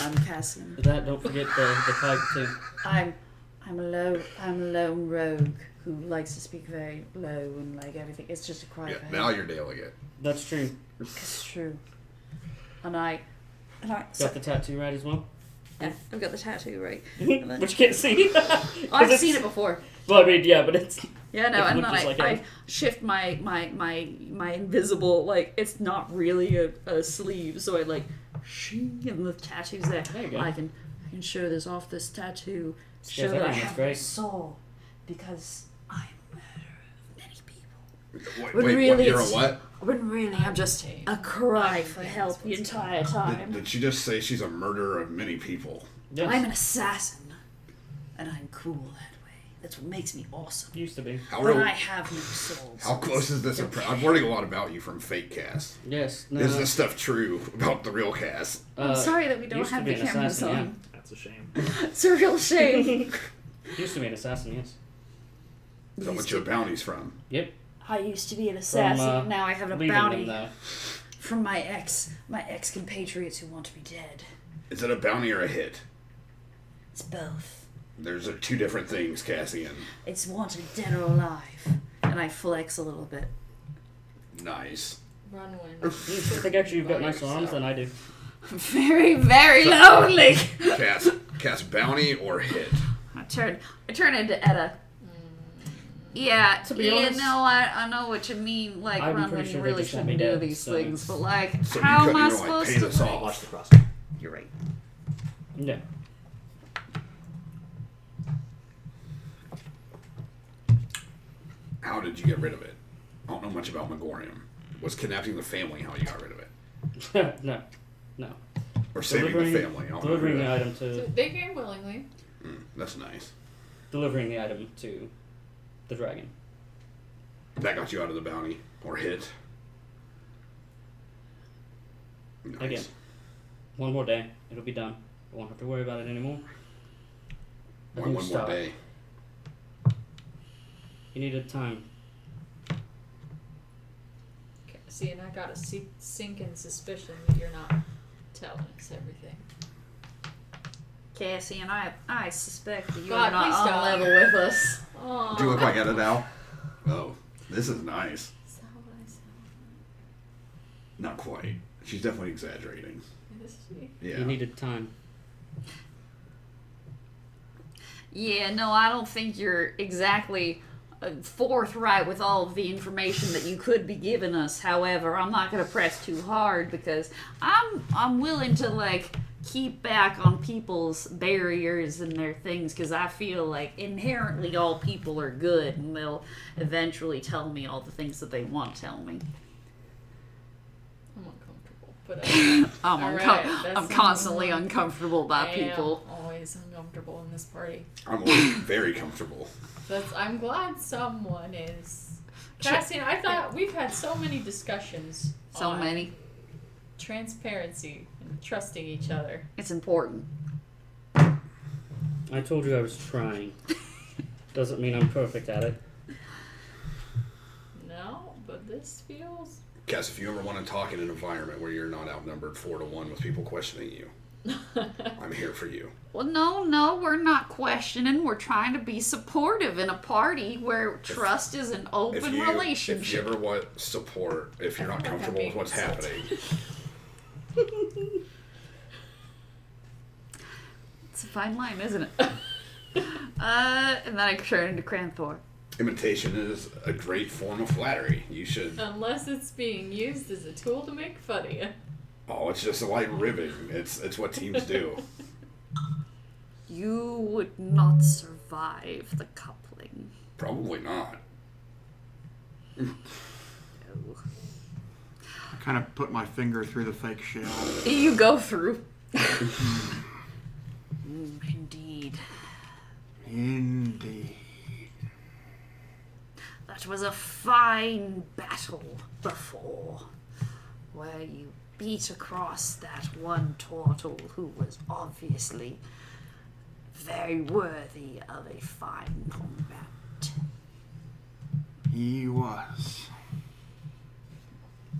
Speaker 2: I'm Cassian.
Speaker 6: With that, don't forget the pipe too.
Speaker 2: I'm a lone rogue who likes to speak very low and everything. It's just a cry
Speaker 3: Yeah,
Speaker 2: for
Speaker 3: now
Speaker 2: help.
Speaker 3: you're nailing it.
Speaker 6: That's true.
Speaker 2: It's true. And I
Speaker 6: Got the tattoo right as well?
Speaker 2: yeah, I've got the tattoo right.
Speaker 6: Which you can't see.
Speaker 2: I've seen it before.
Speaker 6: Well, I mean, yeah, but it's...
Speaker 2: Yeah, no,
Speaker 6: It
Speaker 2: and
Speaker 6: looked
Speaker 2: then
Speaker 6: just like
Speaker 2: I
Speaker 6: a-
Speaker 2: shift my invisible, it's not really a sleeve, so I and the tattoo's there.
Speaker 6: There you go.
Speaker 2: I can show this off this tattoo to
Speaker 6: Yeah,
Speaker 2: show that I
Speaker 6: that's
Speaker 2: have
Speaker 6: great.
Speaker 2: a soul, because I'm a murderer of many people.
Speaker 3: Wait,
Speaker 2: When
Speaker 3: what,
Speaker 2: really
Speaker 3: you're a
Speaker 2: it's-
Speaker 3: what?
Speaker 2: When really I'm just a cry for help the entire time.
Speaker 3: Did she just say she's a murderer of many people?
Speaker 6: Yes.
Speaker 2: I'm an assassin, and I'm cool that way. That's what makes me awesome.
Speaker 6: Used to be.
Speaker 2: But I have no soul.
Speaker 3: How close is this? I'm learning a lot about you from fake Cass.
Speaker 6: Yes. No,
Speaker 3: Is this stuff true about the real Cass?
Speaker 2: I'm sorry that we don't
Speaker 6: used to
Speaker 2: have
Speaker 6: be
Speaker 2: the
Speaker 6: an
Speaker 2: cameras
Speaker 6: assassin,
Speaker 2: on.
Speaker 1: That's a shame.
Speaker 2: It's a real shame.
Speaker 6: Used to be an assassin, yes.
Speaker 3: Is that what your bounty's from?
Speaker 6: Yep.
Speaker 2: I used to be an assassin, and now I have a bounty
Speaker 6: Them,
Speaker 2: from my ex-compatriots who want to be dead.
Speaker 3: Is it a bounty or a hit?
Speaker 2: It's both.
Speaker 3: There's two different things, Cassian.
Speaker 2: It's wanted dead or alive. And I flex a little bit.
Speaker 3: Nice.
Speaker 5: Run when.
Speaker 6: I think actually you've got nicer arms than I do.
Speaker 2: Very, very lonely.
Speaker 3: Cass bounty or hit?
Speaker 2: I turn into Etta. Yeah,
Speaker 6: To be honest,
Speaker 2: I know what you mean. Like,
Speaker 6: I'm
Speaker 2: run
Speaker 6: pretty
Speaker 2: when
Speaker 6: sure
Speaker 2: you
Speaker 6: they
Speaker 2: really
Speaker 6: just want
Speaker 2: shouldn't
Speaker 6: me
Speaker 2: do
Speaker 6: dead,
Speaker 2: these
Speaker 6: so-
Speaker 2: things. But like,
Speaker 3: So
Speaker 2: how
Speaker 3: you
Speaker 2: am I
Speaker 3: couldn't,
Speaker 2: supposed
Speaker 3: pay
Speaker 2: to?
Speaker 3: this off.
Speaker 1: Watch the cross.
Speaker 2: You're right.
Speaker 6: Yeah.
Speaker 3: How did you get rid of it? I don't know much about Megorium. Was kidnapping the family how you got rid of it?
Speaker 6: No.
Speaker 3: Or saving the family? I don't
Speaker 6: Delivering
Speaker 3: know.
Speaker 6: the item
Speaker 5: So
Speaker 6: to
Speaker 5: they came willingly.
Speaker 3: That's nice.
Speaker 6: delivering the item to the dragon.
Speaker 3: That got you out of the bounty or hit. Nice.
Speaker 6: Again. One more day, it'll be done. I won't have to worry about it anymore. A
Speaker 3: One
Speaker 6: new
Speaker 3: more
Speaker 6: start.
Speaker 3: day.
Speaker 6: You needed time.
Speaker 5: Okay, see, and I got a sinking suspicion that you're not telling us everything.
Speaker 2: Cassie and I suspect that you're
Speaker 5: God,
Speaker 2: not
Speaker 5: please
Speaker 2: on
Speaker 5: stop.
Speaker 2: level with us.
Speaker 5: Oh,
Speaker 3: Do you look like Etta now? Oh, this is nice.
Speaker 5: Is that what I sound
Speaker 3: Not quite. She's definitely exaggerating.
Speaker 5: like? Is she?
Speaker 3: Yeah.
Speaker 6: You needed time.
Speaker 2: Yeah, no, I don't think you're exactly forthright with all of the information that you could be giving us. However, I'm not going to press too hard because I'm willing to like keep back on people's barriers and their things because I feel like inherently all people are good and they'll eventually tell me all the things that they want to tell me.
Speaker 5: I'm uncomfortable, but
Speaker 2: I'm constantly uncomfortable by
Speaker 5: I am
Speaker 2: people.
Speaker 5: always uncomfortable in this party.
Speaker 3: I'm always very comfortable.
Speaker 5: I'm glad someone is. Cassian, I thought we've had so many discussions
Speaker 2: So
Speaker 5: on
Speaker 2: many.
Speaker 5: transparency and trusting each other.
Speaker 2: It's important.
Speaker 6: I told you I was trying. Doesn't mean I'm perfect at it.
Speaker 5: No, but this feels.
Speaker 3: Cass, if you ever want to talk in an environment where you're not outnumbered 4-1 with people questioning you, I'm here for you.
Speaker 2: Well, no, we're not questioning. We're trying to be supportive in a party where trust is an open
Speaker 3: If you
Speaker 2: relationship.
Speaker 3: ever want support, if you're not
Speaker 5: I feel like I'm
Speaker 3: comfortable with
Speaker 5: being
Speaker 3: what's
Speaker 5: insulted.
Speaker 3: happening,
Speaker 2: It's a fine line, isn't it? And then I turn into Cranthor.
Speaker 3: imitation is a great form of flattery. You should.
Speaker 5: Unless it's being used as a tool to make fun of you.
Speaker 3: Oh, it's just a light ribbing. It's what teams do.
Speaker 2: You would not survive the coupling.
Speaker 3: Probably not.
Speaker 2: No.
Speaker 4: I kind of put my finger through the fake shell.
Speaker 2: You go through. Indeed.
Speaker 4: Indeed.
Speaker 2: That was a fine battle before, where you beat across that one turtle who was obviously very worthy of a fine combat.
Speaker 4: He was.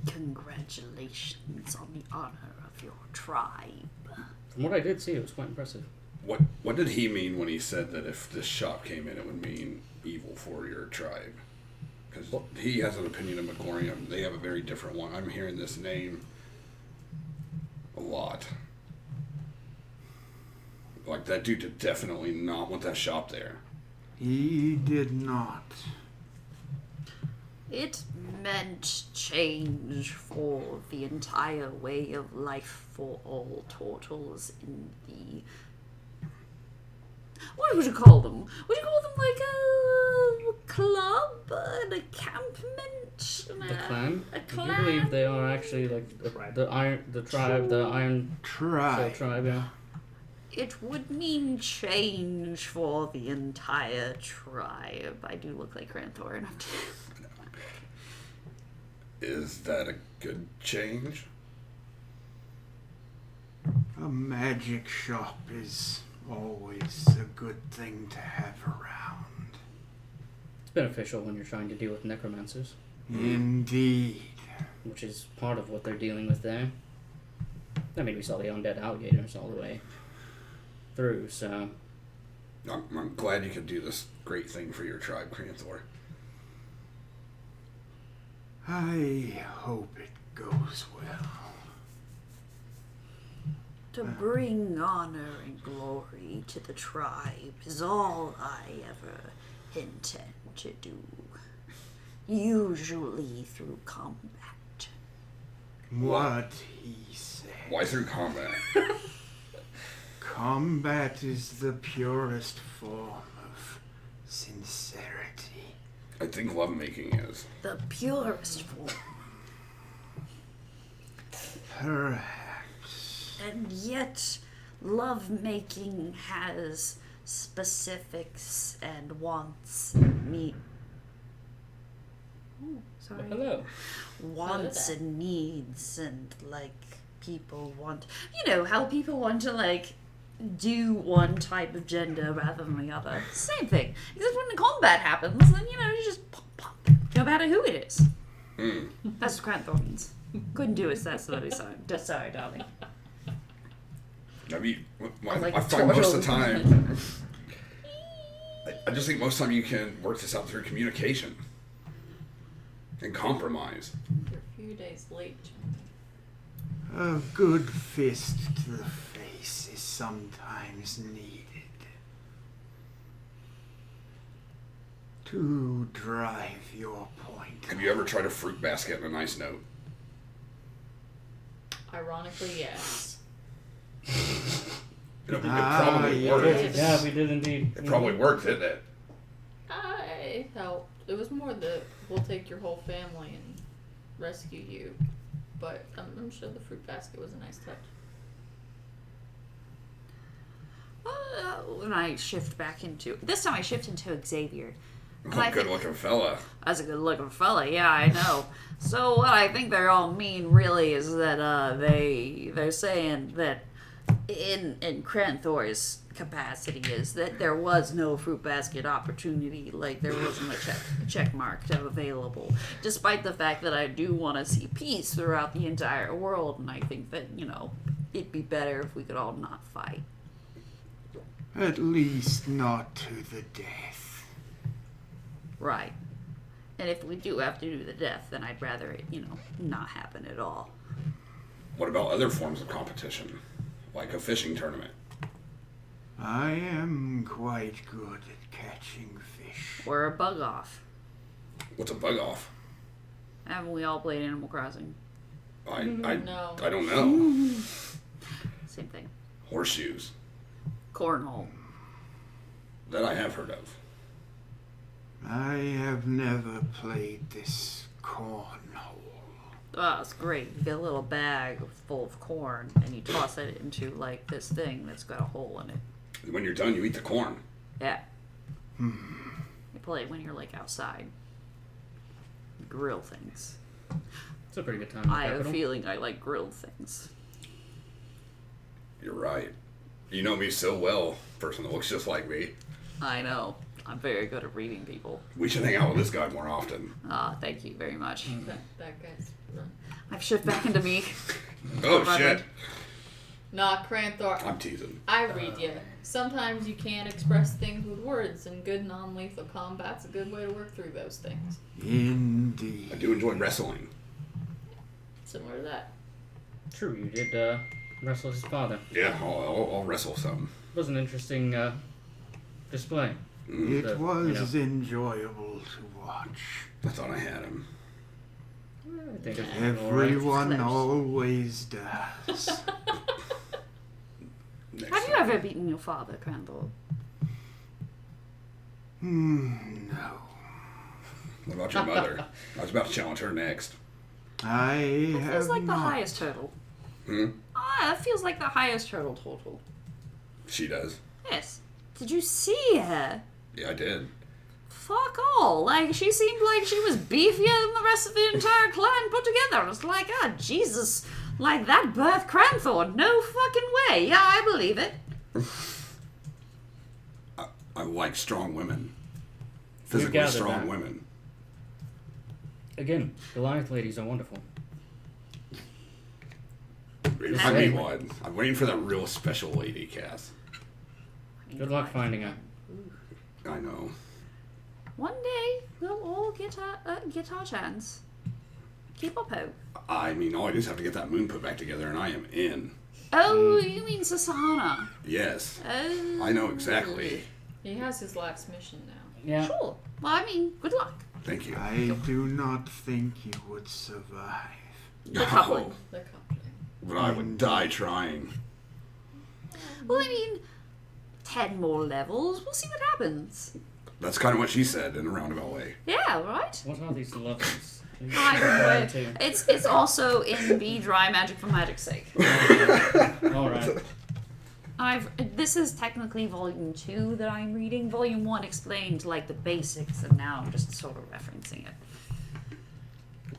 Speaker 2: Congratulations on the honor of your tribe.
Speaker 6: From what I did see, it was quite impressive.
Speaker 3: What did he mean when he said that if this shop came in, it would mean evil for your tribe? Because he has an opinion of Megorium. They have a very different one. I'm hearing this name a lot. Like, that dude did definitely not want that shop there.
Speaker 4: He did not.
Speaker 2: It meant change for the entire way of life for all turtles in the... What would you call them? Would you call them like a club? An encampment?
Speaker 6: The clan?
Speaker 2: A
Speaker 6: Do
Speaker 2: clan?
Speaker 6: you believe they are actually like the tribe, the Iron
Speaker 4: Tribe.
Speaker 6: Soul tribe? Yeah.
Speaker 2: it would mean change for the entire tribe. I do look like Granthor enough to...
Speaker 3: Is that a good change?
Speaker 4: A magic shop is always a good thing to have around.
Speaker 6: It's beneficial when you're trying to deal with necromancers,
Speaker 4: Indeed.
Speaker 6: which is part of what they're dealing with there. I mean, we saw the undead alligators all the way through, so...
Speaker 3: I'm glad you could do this great thing for your tribe, Cranthor.
Speaker 4: I hope it goes well.
Speaker 2: To bring honor and glory to the tribe is all I ever intend to do. Usually through combat.
Speaker 4: What he said.
Speaker 3: Why through combat?
Speaker 4: Combat is the purest form of sincerity.
Speaker 3: I think lovemaking is.
Speaker 2: The purest form.
Speaker 4: Perhaps.
Speaker 2: And yet, lovemaking has specifics and wants me. Oh, sorry.
Speaker 6: Hello.
Speaker 2: Wants and needs, and like people want. You know how people want to like do one type of gender rather than the other. Same thing. Except when the combat happens, then you just pop pop. No matter who it is. That's what Grant Thorntons. Couldn't do it. That's what he's saying. Just sorry, darling.
Speaker 3: I mean,
Speaker 2: Like
Speaker 3: I find most of the
Speaker 2: turtle.
Speaker 3: time... I just think most of the time you can work this out through communication. And compromise.
Speaker 5: You're a few days late.
Speaker 4: A good fist to the face is sometimes needed. To drive your point.
Speaker 3: Have you ever tried a fruit basket and a nice note?
Speaker 5: Ironically, yes.
Speaker 3: It probably worked.
Speaker 4: yes.
Speaker 6: Yeah, we did indeed.
Speaker 3: It probably worked, didn't it?
Speaker 5: I helped. It was more the we'll take your whole family and rescue you. But I'm sure the fruit basket was a nice touch.
Speaker 2: When I shift back into this time, I shift into Xavier. And
Speaker 3: Oh,
Speaker 2: I
Speaker 3: good
Speaker 2: think-
Speaker 3: looking fella.
Speaker 2: That's a good looking fella, yeah, I know. So what I think they're all mean really is that they're saying that in Cranthor's capacity is that there was no fruit basket opportunity, like there wasn't a check mark available. Despite the fact that I do want to see peace throughout the entire world, and I think that, it'd be better if we could all not fight.
Speaker 4: At least not to the death.
Speaker 2: Right. And if we do have to do the death, then I'd rather it, not happen at all.
Speaker 3: What about other forms of competition? Like a fishing tournament?
Speaker 4: I am quite good at catching fish.
Speaker 2: Or a bug off.
Speaker 3: What's a bug off?
Speaker 2: Haven't we all played Animal Crossing?
Speaker 3: I
Speaker 5: No.
Speaker 3: don't know.
Speaker 2: Same thing.
Speaker 3: Horseshoes.
Speaker 2: Cornhole.
Speaker 3: That I have heard of.
Speaker 4: I have never played this cornhole.
Speaker 2: Oh, it's great. You get a little bag full of corn, and you toss it into, like, this thing that's got a hole in it.
Speaker 3: When you're done, you eat the corn.
Speaker 2: Yeah. You play it when you're, like, outside. Grill things.
Speaker 6: It's a pretty good time. In the
Speaker 2: I have a
Speaker 6: capital.
Speaker 2: feeling I like grilled things.
Speaker 3: You're right. You know me so well, person that looks just like me.
Speaker 2: I know. I'm very good at reading people.
Speaker 3: We should hang out with this guy more often.
Speaker 2: Thank you very much.
Speaker 5: That guy's run.
Speaker 2: I've shift back into me.
Speaker 3: Oh,
Speaker 2: Right.
Speaker 3: shit.
Speaker 5: Nah, Cranthor.
Speaker 3: I'm teasing.
Speaker 5: I read you. Sometimes you can't express things with words, and good non-lethal combat's a good way to work through those things.
Speaker 4: Indeed.
Speaker 3: I do enjoy wrestling.
Speaker 5: Similar to that.
Speaker 6: True, you did wrestle his father.
Speaker 3: Yeah, I'll wrestle some.
Speaker 6: It was an interesting display.
Speaker 4: It
Speaker 6: The-
Speaker 4: was enjoyable to watch.
Speaker 3: I thought I had him.
Speaker 6: I think it's
Speaker 4: Everyone
Speaker 2: Clips.
Speaker 4: always does.
Speaker 3: Next
Speaker 2: Have you
Speaker 3: time.
Speaker 2: ever beaten your father, Crandall?
Speaker 4: No.
Speaker 3: What about your mother? I was about to challenge her next.
Speaker 4: I
Speaker 2: It
Speaker 4: have
Speaker 2: feels like the
Speaker 4: not.
Speaker 2: highest hurdle.
Speaker 3: Hmm?
Speaker 2: That feels like the highest hurdle total.
Speaker 3: She does.
Speaker 2: Yes. Did you see her?
Speaker 3: Yeah, I did.
Speaker 2: Fuck all. Like, she seemed like she was beefier than the rest of the entire clan put together. It's like, ah, Jesus. Like, that birthed Cranthorne. No fucking way. Yeah, I believe it.
Speaker 3: I like strong women.
Speaker 6: We've
Speaker 3: Physically
Speaker 6: gathered
Speaker 3: strong
Speaker 6: that.
Speaker 3: women.
Speaker 6: Again, Goliath ladies are wonderful.
Speaker 3: I mean, what? I'm waiting for that real special lady, Cass.
Speaker 6: Good luck finding her.
Speaker 3: I know.
Speaker 2: One day, we'll all get our chance. Keep up hope.
Speaker 3: I mean, all I do is have to get that moon put back together, and I am in.
Speaker 2: Oh, you mean Sasana?
Speaker 3: Yes.
Speaker 2: Oh.
Speaker 3: I know exactly.
Speaker 5: He has his last mission now.
Speaker 6: Yeah.
Speaker 2: Sure. Well, I mean, good luck.
Speaker 3: Thank you.
Speaker 4: I do not think you would survive.
Speaker 2: The coupling.
Speaker 5: The coupling.
Speaker 3: But I would die trying.
Speaker 2: Well, I mean, 10 more levels. We'll see what happens.
Speaker 3: That's kind of what she said in a roundabout way.
Speaker 2: Yeah, right?
Speaker 6: What are these levels?
Speaker 2: I don't know. It's also in B dry magic for magic's sake.
Speaker 6: Alright.
Speaker 2: This is technically volume 2 that I'm reading. Volume 1 explained like the basics, and now I'm just sort of referencing it.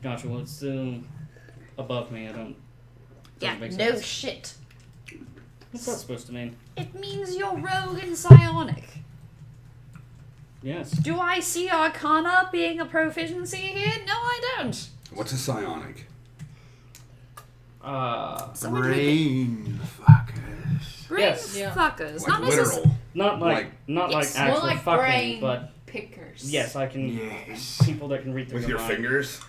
Speaker 6: Gotcha. Well, it's still above me. I don't.
Speaker 2: Yeah,
Speaker 6: Doesn't make
Speaker 2: no
Speaker 6: sense.
Speaker 2: shit.
Speaker 6: What's that supposed to mean?
Speaker 2: It means you're rogue and psionic.
Speaker 6: Yes.
Speaker 2: Do I see Arcana being a proficiency here? No, I don't.
Speaker 3: What's a psionic?
Speaker 2: Someone who
Speaker 4: Brain fuckers.
Speaker 2: brain
Speaker 6: Yes.
Speaker 5: Yeah.
Speaker 2: fuckers.
Speaker 3: Like
Speaker 2: not necessarily.
Speaker 3: literal.
Speaker 6: Not
Speaker 2: Yes.
Speaker 6: like
Speaker 2: More
Speaker 6: actual
Speaker 5: like
Speaker 6: fucking,
Speaker 5: brain
Speaker 6: but
Speaker 5: pickers.
Speaker 6: yes, I can.
Speaker 4: Yes.
Speaker 6: People that can read through
Speaker 3: With
Speaker 6: the
Speaker 3: your
Speaker 6: mind.
Speaker 3: fingers?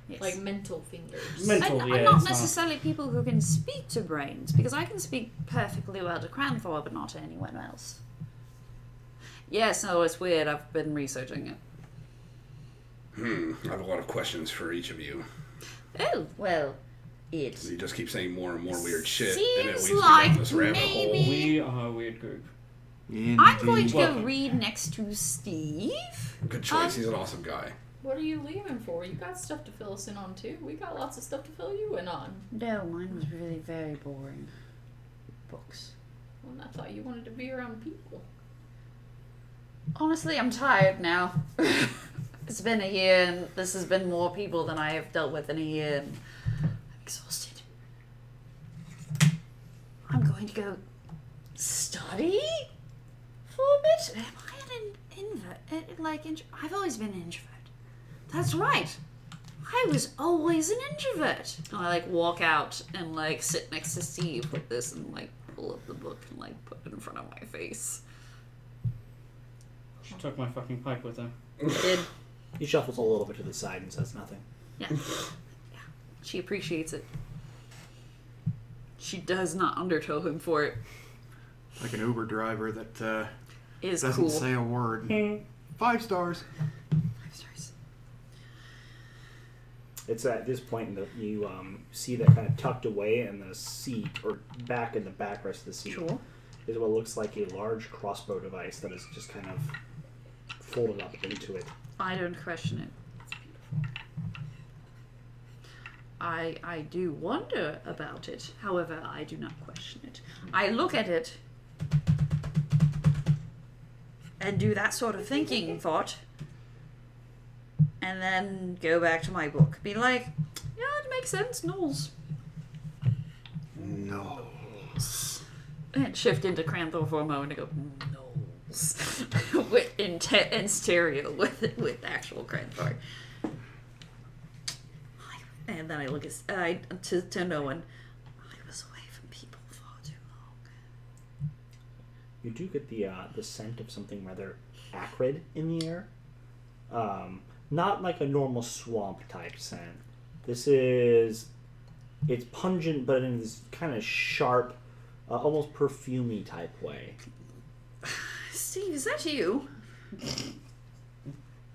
Speaker 2: Yes.
Speaker 5: Like mental fingers.
Speaker 6: Mental,
Speaker 2: I'm
Speaker 6: yeah.
Speaker 2: not
Speaker 6: it's
Speaker 2: necessarily people who can speak to brains, because I can speak perfectly well to Cranthor, but not to anyone else. Yes, no, it's weird. I've been researching it.
Speaker 3: I have a lot of questions for each of you.
Speaker 2: Oh, well, it
Speaker 3: You just keep saying more and more weird shit, and it
Speaker 2: seems
Speaker 3: leads me
Speaker 2: like
Speaker 3: down this rabbit
Speaker 2: maybe-
Speaker 3: hole.
Speaker 6: We are a weird group.
Speaker 2: I'm going to go
Speaker 6: Welcome.
Speaker 2: read next to Steve.
Speaker 3: Good choice. He's an awesome guy.
Speaker 5: What are you leaving for? You got stuff to fill us in on too. We got lots of stuff to fill you in on.
Speaker 2: No, mine was really very boring. Books.
Speaker 5: Well, I thought you wanted to be around people.
Speaker 2: Honestly, I'm tired now. It's been a year, and this has been more people than I have dealt with in a year, and I'm exhausted. I'm going to go study for a bit. Am I an introvert? I've always been an introvert. That's right. I was always an introvert. And I walk out and sit next to Steve with this and pull up the book and put it in front of my face.
Speaker 6: She took my fucking pipe with her.
Speaker 2: Did.
Speaker 1: He shuffles a little bit to the side and says nothing.
Speaker 2: Yeah. She appreciates it. She does not undertow him for it.
Speaker 4: Like an Uber driver that
Speaker 2: Is
Speaker 4: doesn't
Speaker 2: cool.
Speaker 4: say a word. 5 stars.
Speaker 2: 5 stars.
Speaker 1: It's at this point that you see that kind of tucked away in the seat, or back in the backrest of the seat,
Speaker 2: Sure.
Speaker 1: is what looks like a large crossbow device that is just kind of folded up into it.
Speaker 2: I don't question it. It's beautiful. I do wonder about it. However, I do not question it. I look at it and do that sort of thinking thought, and then go back to my book. Be like, yeah, it makes sense, Knowles.
Speaker 4: No.
Speaker 2: And shift into Cranthor for a moment and go, Knowles. in stereo with actual Cranthor. And then I look at to no one. I was away from people far too long.
Speaker 1: You do get the scent of something rather acrid in the air. Not like a normal swamp type scent. It's pungent, but in this kind of sharp, almost perfumey type way.
Speaker 2: Steve, is that you?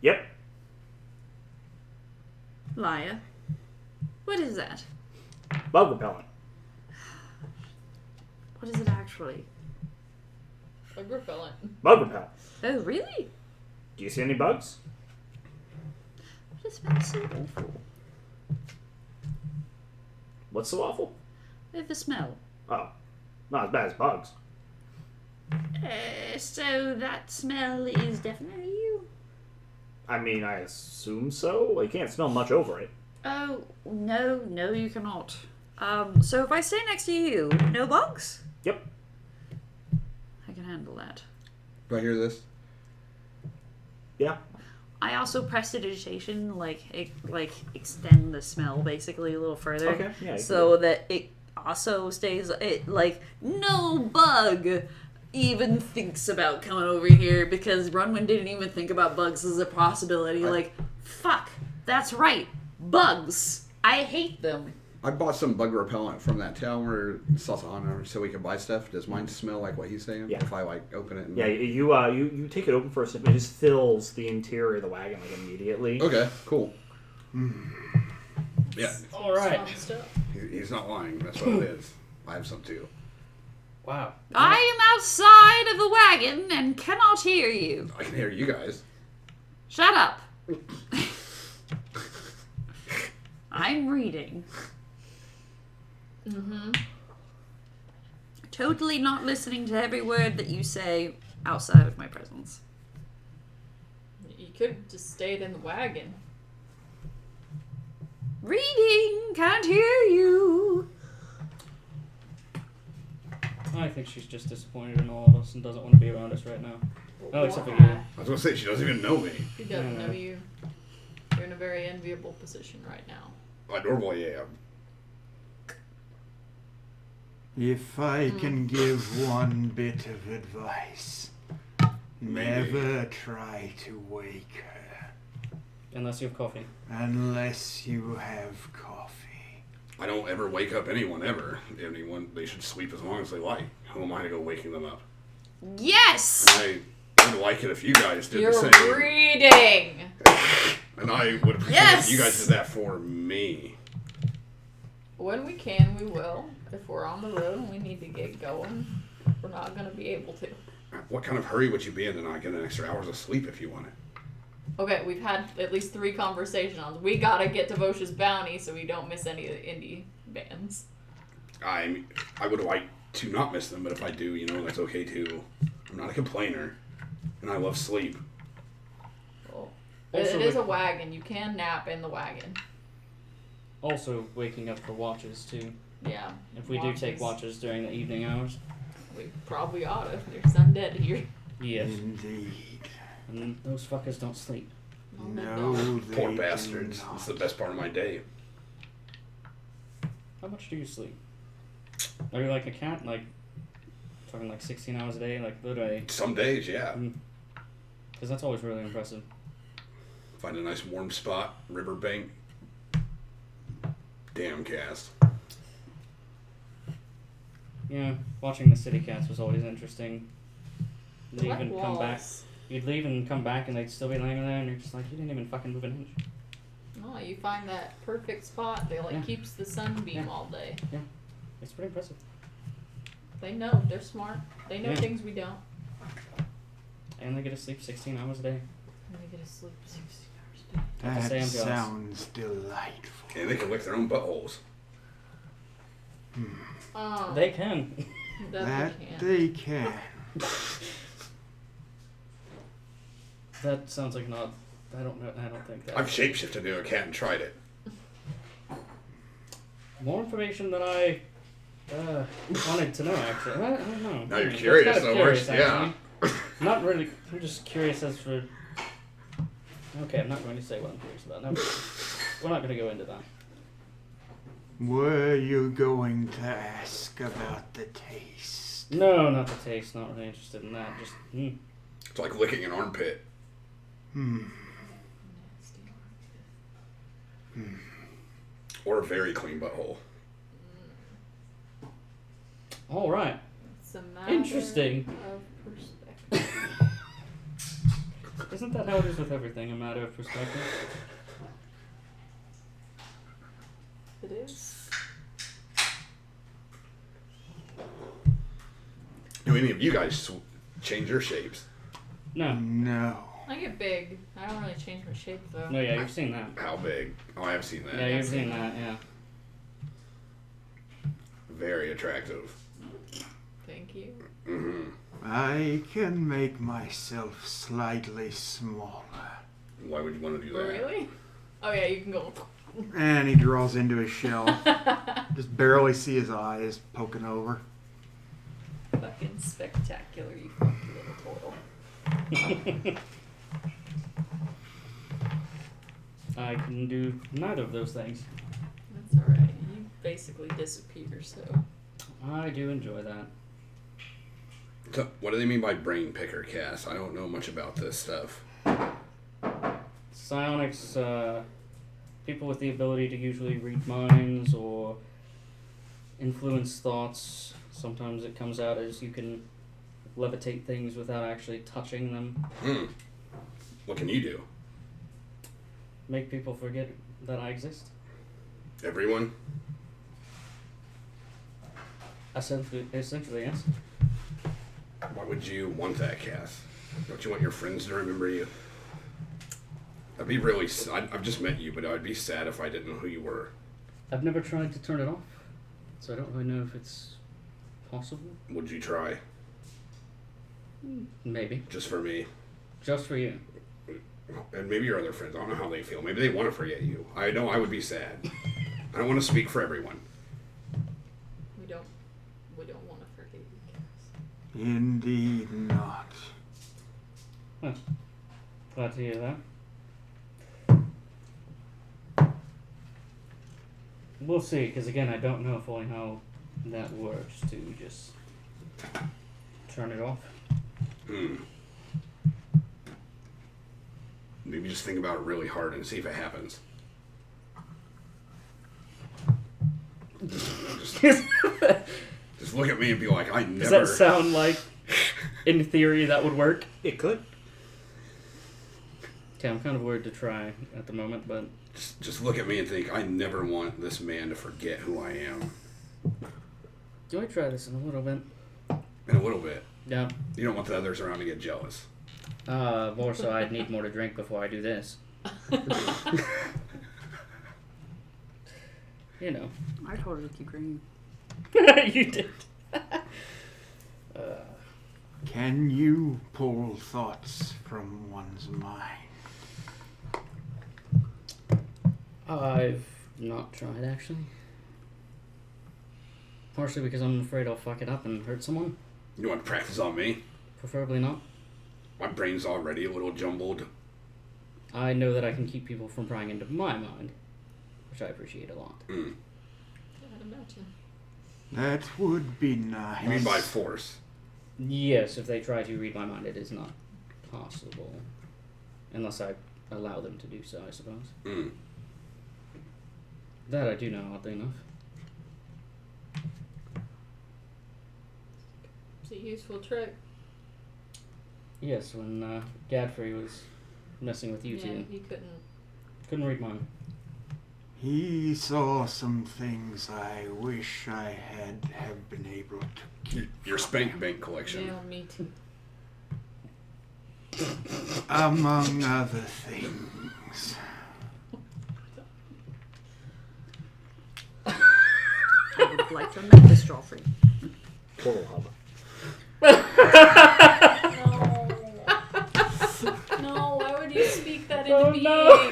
Speaker 1: Yep.
Speaker 2: Liar. What is that?
Speaker 1: Bug repellent.
Speaker 2: What is it actually?
Speaker 5: A repellent.
Speaker 1: Bug repellent.
Speaker 2: Oh, really?
Speaker 1: Do you see any bugs?
Speaker 2: What is that so awful?
Speaker 1: What's so awful?
Speaker 2: The smell.
Speaker 1: Oh, not as bad as bugs.
Speaker 2: So that smell is definitely you?
Speaker 1: I mean, I assume so. Well, you can't smell much over it.
Speaker 2: Oh, no, you cannot. So if I stay next to you, no bugs?
Speaker 1: Yep.
Speaker 2: I can handle that.
Speaker 3: Do I hear this?
Speaker 1: Yeah.
Speaker 2: I also prestidigitation, extend the smell basically a little further.
Speaker 1: Okay, yeah, you
Speaker 2: So that it also stays, no bug even thinks about coming over here because Runwin didn't even think about bugs as a possibility. Fuck, that's right, bugs. I hate them.
Speaker 3: I bought some bug repellent from that town where Sasahana so we can buy stuff. Does mine smell like what he's saying?
Speaker 1: Yeah.
Speaker 3: If I open it. And...
Speaker 1: Yeah, you take it open for a sip, and it just fills the interior of the wagon immediately.
Speaker 3: Okay, cool. Yeah,
Speaker 6: All right.
Speaker 5: Some stuff.
Speaker 3: he's not lying. That's what it is. I have some too.
Speaker 6: Wow.
Speaker 2: I am outside of the wagon and cannot hear you.
Speaker 3: I can hear you guys.
Speaker 2: Shut up. I'm reading.
Speaker 5: Mm-hmm.
Speaker 2: Totally not listening to every word that you say outside of my presence.
Speaker 5: You could have just stayed in the wagon.
Speaker 2: Reading, can't hear you.
Speaker 6: I think she's just disappointed in all of us and doesn't want to be around us right now. Oh, except for you.
Speaker 3: I was gonna say she doesn't even know me.
Speaker 5: He doesn't know you. You're in a very enviable position right now.
Speaker 3: I normally am.
Speaker 4: If I can give one bit of advice, never try to wake her
Speaker 6: Unless you have coffee.
Speaker 4: unless you have coffee.
Speaker 3: I don't ever wake up anyone ever. They should sleep as long as they like. Who am I to go waking them up?
Speaker 2: Yes!
Speaker 3: I would like it if you guys did
Speaker 5: You're
Speaker 3: the same.
Speaker 5: reading!
Speaker 3: And I would appreciate if you guys did that for me.
Speaker 5: When we can, we will. If we're on the road and we need to get going, we're not going to be able to.
Speaker 3: What kind of hurry would you be in to not get an extra hours of sleep if you wanted?
Speaker 5: Okay, we've had at least 3 conversations on we gotta get to Vosha's bounty so we don't miss any of the indie bands.
Speaker 3: I would like to not miss them, but if I do, that's okay too. I'm not a complainer, and I love sleep.
Speaker 5: Well,
Speaker 6: Also,
Speaker 5: it is a wagon. You can nap in the wagon.
Speaker 6: Also, waking up for watches, too.
Speaker 5: Yeah.
Speaker 6: If we do take watches during the evening hours.
Speaker 5: We probably ought to. There's undead here.
Speaker 6: Yes.
Speaker 4: Indeed.
Speaker 6: And those fuckers don't sleep.
Speaker 4: No, they
Speaker 3: Poor
Speaker 4: do
Speaker 3: bastards.
Speaker 4: not.
Speaker 3: It's the best part of my day.
Speaker 6: How much do you sleep? Are you like a cat? Talking 16 hours a day? Literally.
Speaker 3: Some days, yeah.
Speaker 6: Because that's always really impressive.
Speaker 3: Find a nice warm spot, riverbank. Damn cast.
Speaker 6: Yeah, watching the city cats was always interesting. You'd
Speaker 5: What
Speaker 6: even come back.
Speaker 5: walls?
Speaker 6: You'd leave and come back, and they'd still be laying there, and you're just like, you didn't even fucking move an inch.
Speaker 5: Oh, you find that perfect spot. They
Speaker 6: Yeah.
Speaker 5: keeps the sunbeam
Speaker 6: Yeah.
Speaker 5: all day.
Speaker 6: It's pretty impressive.
Speaker 5: They know. They're smart. They know
Speaker 6: Yeah.
Speaker 5: things we don't.
Speaker 6: And they get to sleep 16 hours a day.
Speaker 5: And they get to sleep 60 hours a day.
Speaker 6: Have to
Speaker 4: That
Speaker 6: say I'm jealous.
Speaker 4: sounds delightful.
Speaker 3: And they can lick their own buttholes.
Speaker 5: Oh,
Speaker 6: They can.
Speaker 5: that
Speaker 4: That
Speaker 5: they can.
Speaker 4: they can.
Speaker 6: That sounds like not. I don't know. I don't think that.
Speaker 3: I've shapeshifted into a cat and tried it.
Speaker 6: More information than I wanted to know, actually. I don't know.
Speaker 3: Now you're
Speaker 6: That's
Speaker 3: curious,
Speaker 6: kind of
Speaker 3: though, aren't you? Yeah.
Speaker 6: actually. Not really. I'm just curious as for. Okay, I'm not going to say what I'm curious about. No, we're not going to go into that.
Speaker 4: Were you going to ask about the taste?
Speaker 6: No, not the taste. Not really interested in that. Just.
Speaker 3: It's like licking an armpit. Or a very clean butthole.
Speaker 6: All right.
Speaker 5: It's a matter
Speaker 6: Interesting.
Speaker 5: of perspective.
Speaker 6: Isn't that how it is with everything? A matter of perspective.
Speaker 5: It is.
Speaker 3: Do any of you guys change your shapes?
Speaker 6: No.
Speaker 4: No.
Speaker 5: I get big. I don't really change my shape though.
Speaker 6: No. Yeah, you've seen that.
Speaker 3: How big? Oh, I have seen that.
Speaker 6: Yeah, you've seen that. Yeah.
Speaker 3: Very attractive.
Speaker 5: Thank you.
Speaker 3: Mm-hmm.
Speaker 4: I can make myself slightly smaller.
Speaker 3: Why would you want to do that?
Speaker 5: Really? Oh yeah, you can go.
Speaker 4: And he draws into his shell. Just barely see his eyes poking over.
Speaker 5: Fucking spectacular, you funky little turtle.
Speaker 6: I can do neither of those things.
Speaker 5: That's alright. You basically disappear, so.
Speaker 6: I do enjoy that.
Speaker 3: So, what do they mean by brain picker, Cass? I don't know much about this stuff.
Speaker 6: Psionics, people with the ability to usually read minds or influence thoughts. Sometimes it comes out as you can levitate things without actually touching them.
Speaker 3: What can you do?
Speaker 6: Make people forget that I exist.
Speaker 3: Everyone?
Speaker 6: Essentially, yes.
Speaker 3: Why would you want that, Cass? Don't you want your friends to remember you? I'd be really... I've just met you, but I'd be sad if I didn't know who you were.
Speaker 6: I've never tried to turn it off, so I don't really know if it's possible.
Speaker 3: Would you try?
Speaker 6: Maybe.
Speaker 3: Just for me?
Speaker 6: Just for you.
Speaker 3: And maybe your other friends. I don't know how they feel. Maybe they want to forget you. I know I would be sad. I don't want to speak for everyone.
Speaker 5: We don't want to forget you, Cass.
Speaker 4: Indeed not.
Speaker 6: Huh. Glad to hear that. We'll see, because again, I don't know fully how that works to just turn it off.
Speaker 3: Maybe just think about it really hard and see if it happens. Just look at me and be like, I never...
Speaker 6: Does that sound like, in theory, that would work?
Speaker 1: It could.
Speaker 6: Okay, I'm kind of worried to try at the moment, but...
Speaker 3: Just look at me and think, I never want this man to forget who I am.
Speaker 6: Do I try this in a little bit?
Speaker 3: In a little bit.
Speaker 6: Yeah.
Speaker 3: You don't want the others around to get jealous.
Speaker 6: More so I'd need more to drink before I do this. You know.
Speaker 2: I totally keep green.
Speaker 6: You did.
Speaker 4: Can you pull thoughts from one's mind?
Speaker 6: I've not tried, actually. Partially because I'm afraid I'll fuck it up and hurt someone.
Speaker 3: You want to practice on me?
Speaker 6: Preferably not.
Speaker 3: My brain's already a little jumbled.
Speaker 6: I know that I can keep people from prying into my mind, which I appreciate a lot.
Speaker 3: Mm.
Speaker 5: I'd imagine.
Speaker 4: That would be nice.
Speaker 3: You mean by force?
Speaker 6: Yes, if they try to read my mind, it is not possible. Unless I allow them to do so, I suppose.
Speaker 3: Mm.
Speaker 6: That I do know, oddly enough.
Speaker 5: It's a useful trick.
Speaker 6: Yes, when Godfrey was messing with you
Speaker 5: Yeah,
Speaker 6: two.
Speaker 5: he
Speaker 6: Couldn't read mine.
Speaker 4: He saw some things I wish I have been able to keep.
Speaker 3: Your spank bank collection.
Speaker 5: Yeah, me too.
Speaker 4: Among other things.
Speaker 2: I would like to make this Joffrey.
Speaker 1: Portal hub.
Speaker 5: No, why would you speak that into
Speaker 6: Oh,
Speaker 5: being?
Speaker 6: no.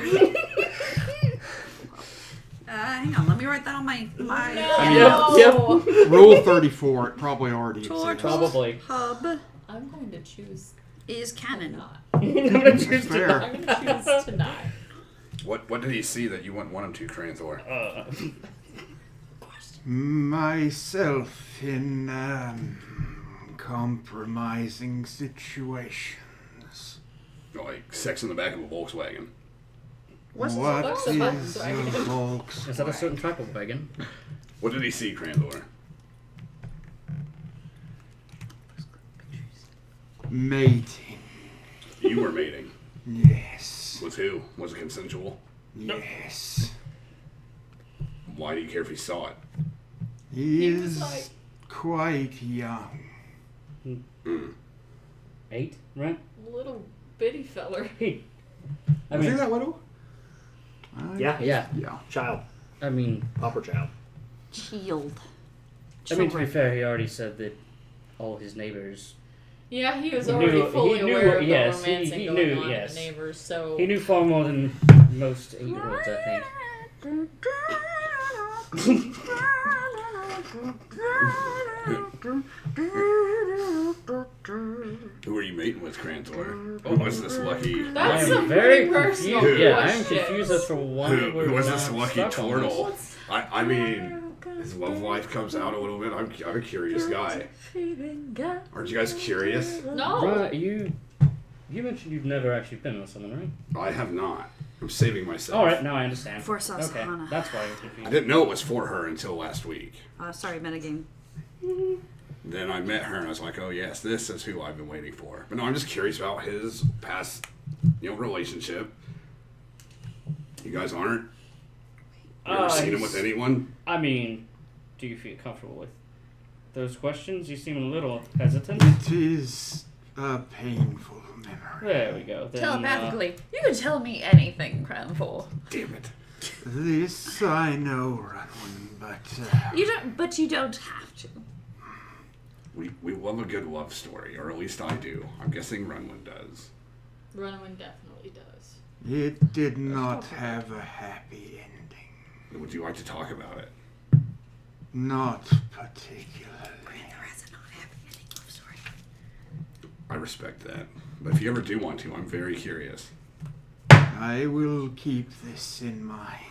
Speaker 2: Hang on, let me write that on my
Speaker 5: No.
Speaker 4: Rule 34, it probably already
Speaker 2: Torch.
Speaker 4: exists.
Speaker 6: Probably.
Speaker 2: hub
Speaker 5: I'm going to choose
Speaker 2: is canon.
Speaker 5: not.
Speaker 6: I'm gonna choose to
Speaker 4: Fair.
Speaker 5: I'm going to choose to not.
Speaker 3: What did he see that you wouldn't want him to, Tranthor?
Speaker 4: Myself in compromising situations.
Speaker 3: Like sex in the back of a Volkswagen.
Speaker 2: What's
Speaker 4: What
Speaker 5: What's
Speaker 4: is
Speaker 5: a
Speaker 4: a
Speaker 5: Volkswagen?
Speaker 4: Volkswagen?
Speaker 6: Is that a certain type of wagon?
Speaker 3: What did he see, Tranthor?
Speaker 4: Mating.
Speaker 3: You were mating.
Speaker 4: Yes.
Speaker 3: With who? Was it consensual?
Speaker 4: Yes.
Speaker 3: Why do you care if he saw it?
Speaker 4: He
Speaker 5: He was
Speaker 4: is
Speaker 5: like-
Speaker 4: quite young.
Speaker 6: 8, right?
Speaker 5: Little bitty feller.
Speaker 6: I mean,
Speaker 4: that little?
Speaker 1: Yeah.
Speaker 6: yeah.
Speaker 4: Yeah.
Speaker 1: Child.
Speaker 6: I mean,
Speaker 1: Pauper child.
Speaker 2: Shield.
Speaker 6: to be fair, he already said that all his neighbors
Speaker 5: Yeah, he was
Speaker 6: He
Speaker 5: already
Speaker 6: knew-
Speaker 5: fully
Speaker 6: he knew-
Speaker 5: aware of
Speaker 6: yes,
Speaker 5: the romancing
Speaker 6: he
Speaker 5: going
Speaker 6: knew,
Speaker 5: on
Speaker 6: yes.
Speaker 5: with the neighbors, so...
Speaker 6: He knew far more than most 8-year-olds, I think.
Speaker 3: Who are you mating with, Crantor? Who was this lucky?
Speaker 5: That's
Speaker 6: I am
Speaker 5: a
Speaker 6: very
Speaker 5: pretty personal
Speaker 6: confused. Yeah, I am
Speaker 5: question.
Speaker 6: confused as to why
Speaker 3: Who
Speaker 6: we're
Speaker 3: was
Speaker 6: now
Speaker 3: this lucky
Speaker 6: stuck on this.
Speaker 3: turtle? I mean, his love life comes out a little bit. I'm a curious guy. Aren't you guys curious?
Speaker 5: No.
Speaker 6: Right, you mentioned you've never actually been with someone, right?
Speaker 3: I have not. I'm saving myself.
Speaker 6: All right, now I understand.
Speaker 2: For
Speaker 6: Okay,
Speaker 2: Sasana.
Speaker 6: that's why you're
Speaker 3: I
Speaker 6: confused.
Speaker 3: didn't know it was for her until last week.
Speaker 2: Sorry, metagame.
Speaker 3: Then I met her and I was like, oh yes, this is who I've been waiting for. But no, I'm just curious about his past, relationship. You guys aren't? You ever seen him with anyone?
Speaker 6: I mean, do you feel comfortable with those questions? You seem a little hesitant.
Speaker 4: It is a painful memory.
Speaker 6: There we go. Then,
Speaker 2: Telepathically, you can tell me anything, Cranfor.
Speaker 3: Damn it.
Speaker 4: This I know, Runwin, but
Speaker 2: You don't have to.
Speaker 3: We love a good love story, or at least I do. I'm guessing Runwin does.
Speaker 5: Runwin definitely does.
Speaker 4: it did not have a happy ending.
Speaker 3: Would you like to talk about it?
Speaker 4: Not particularly.
Speaker 2: That's a not happy ending love story.
Speaker 3: I respect that. But if you ever do want to, I'm very curious.
Speaker 4: I will keep this in mind.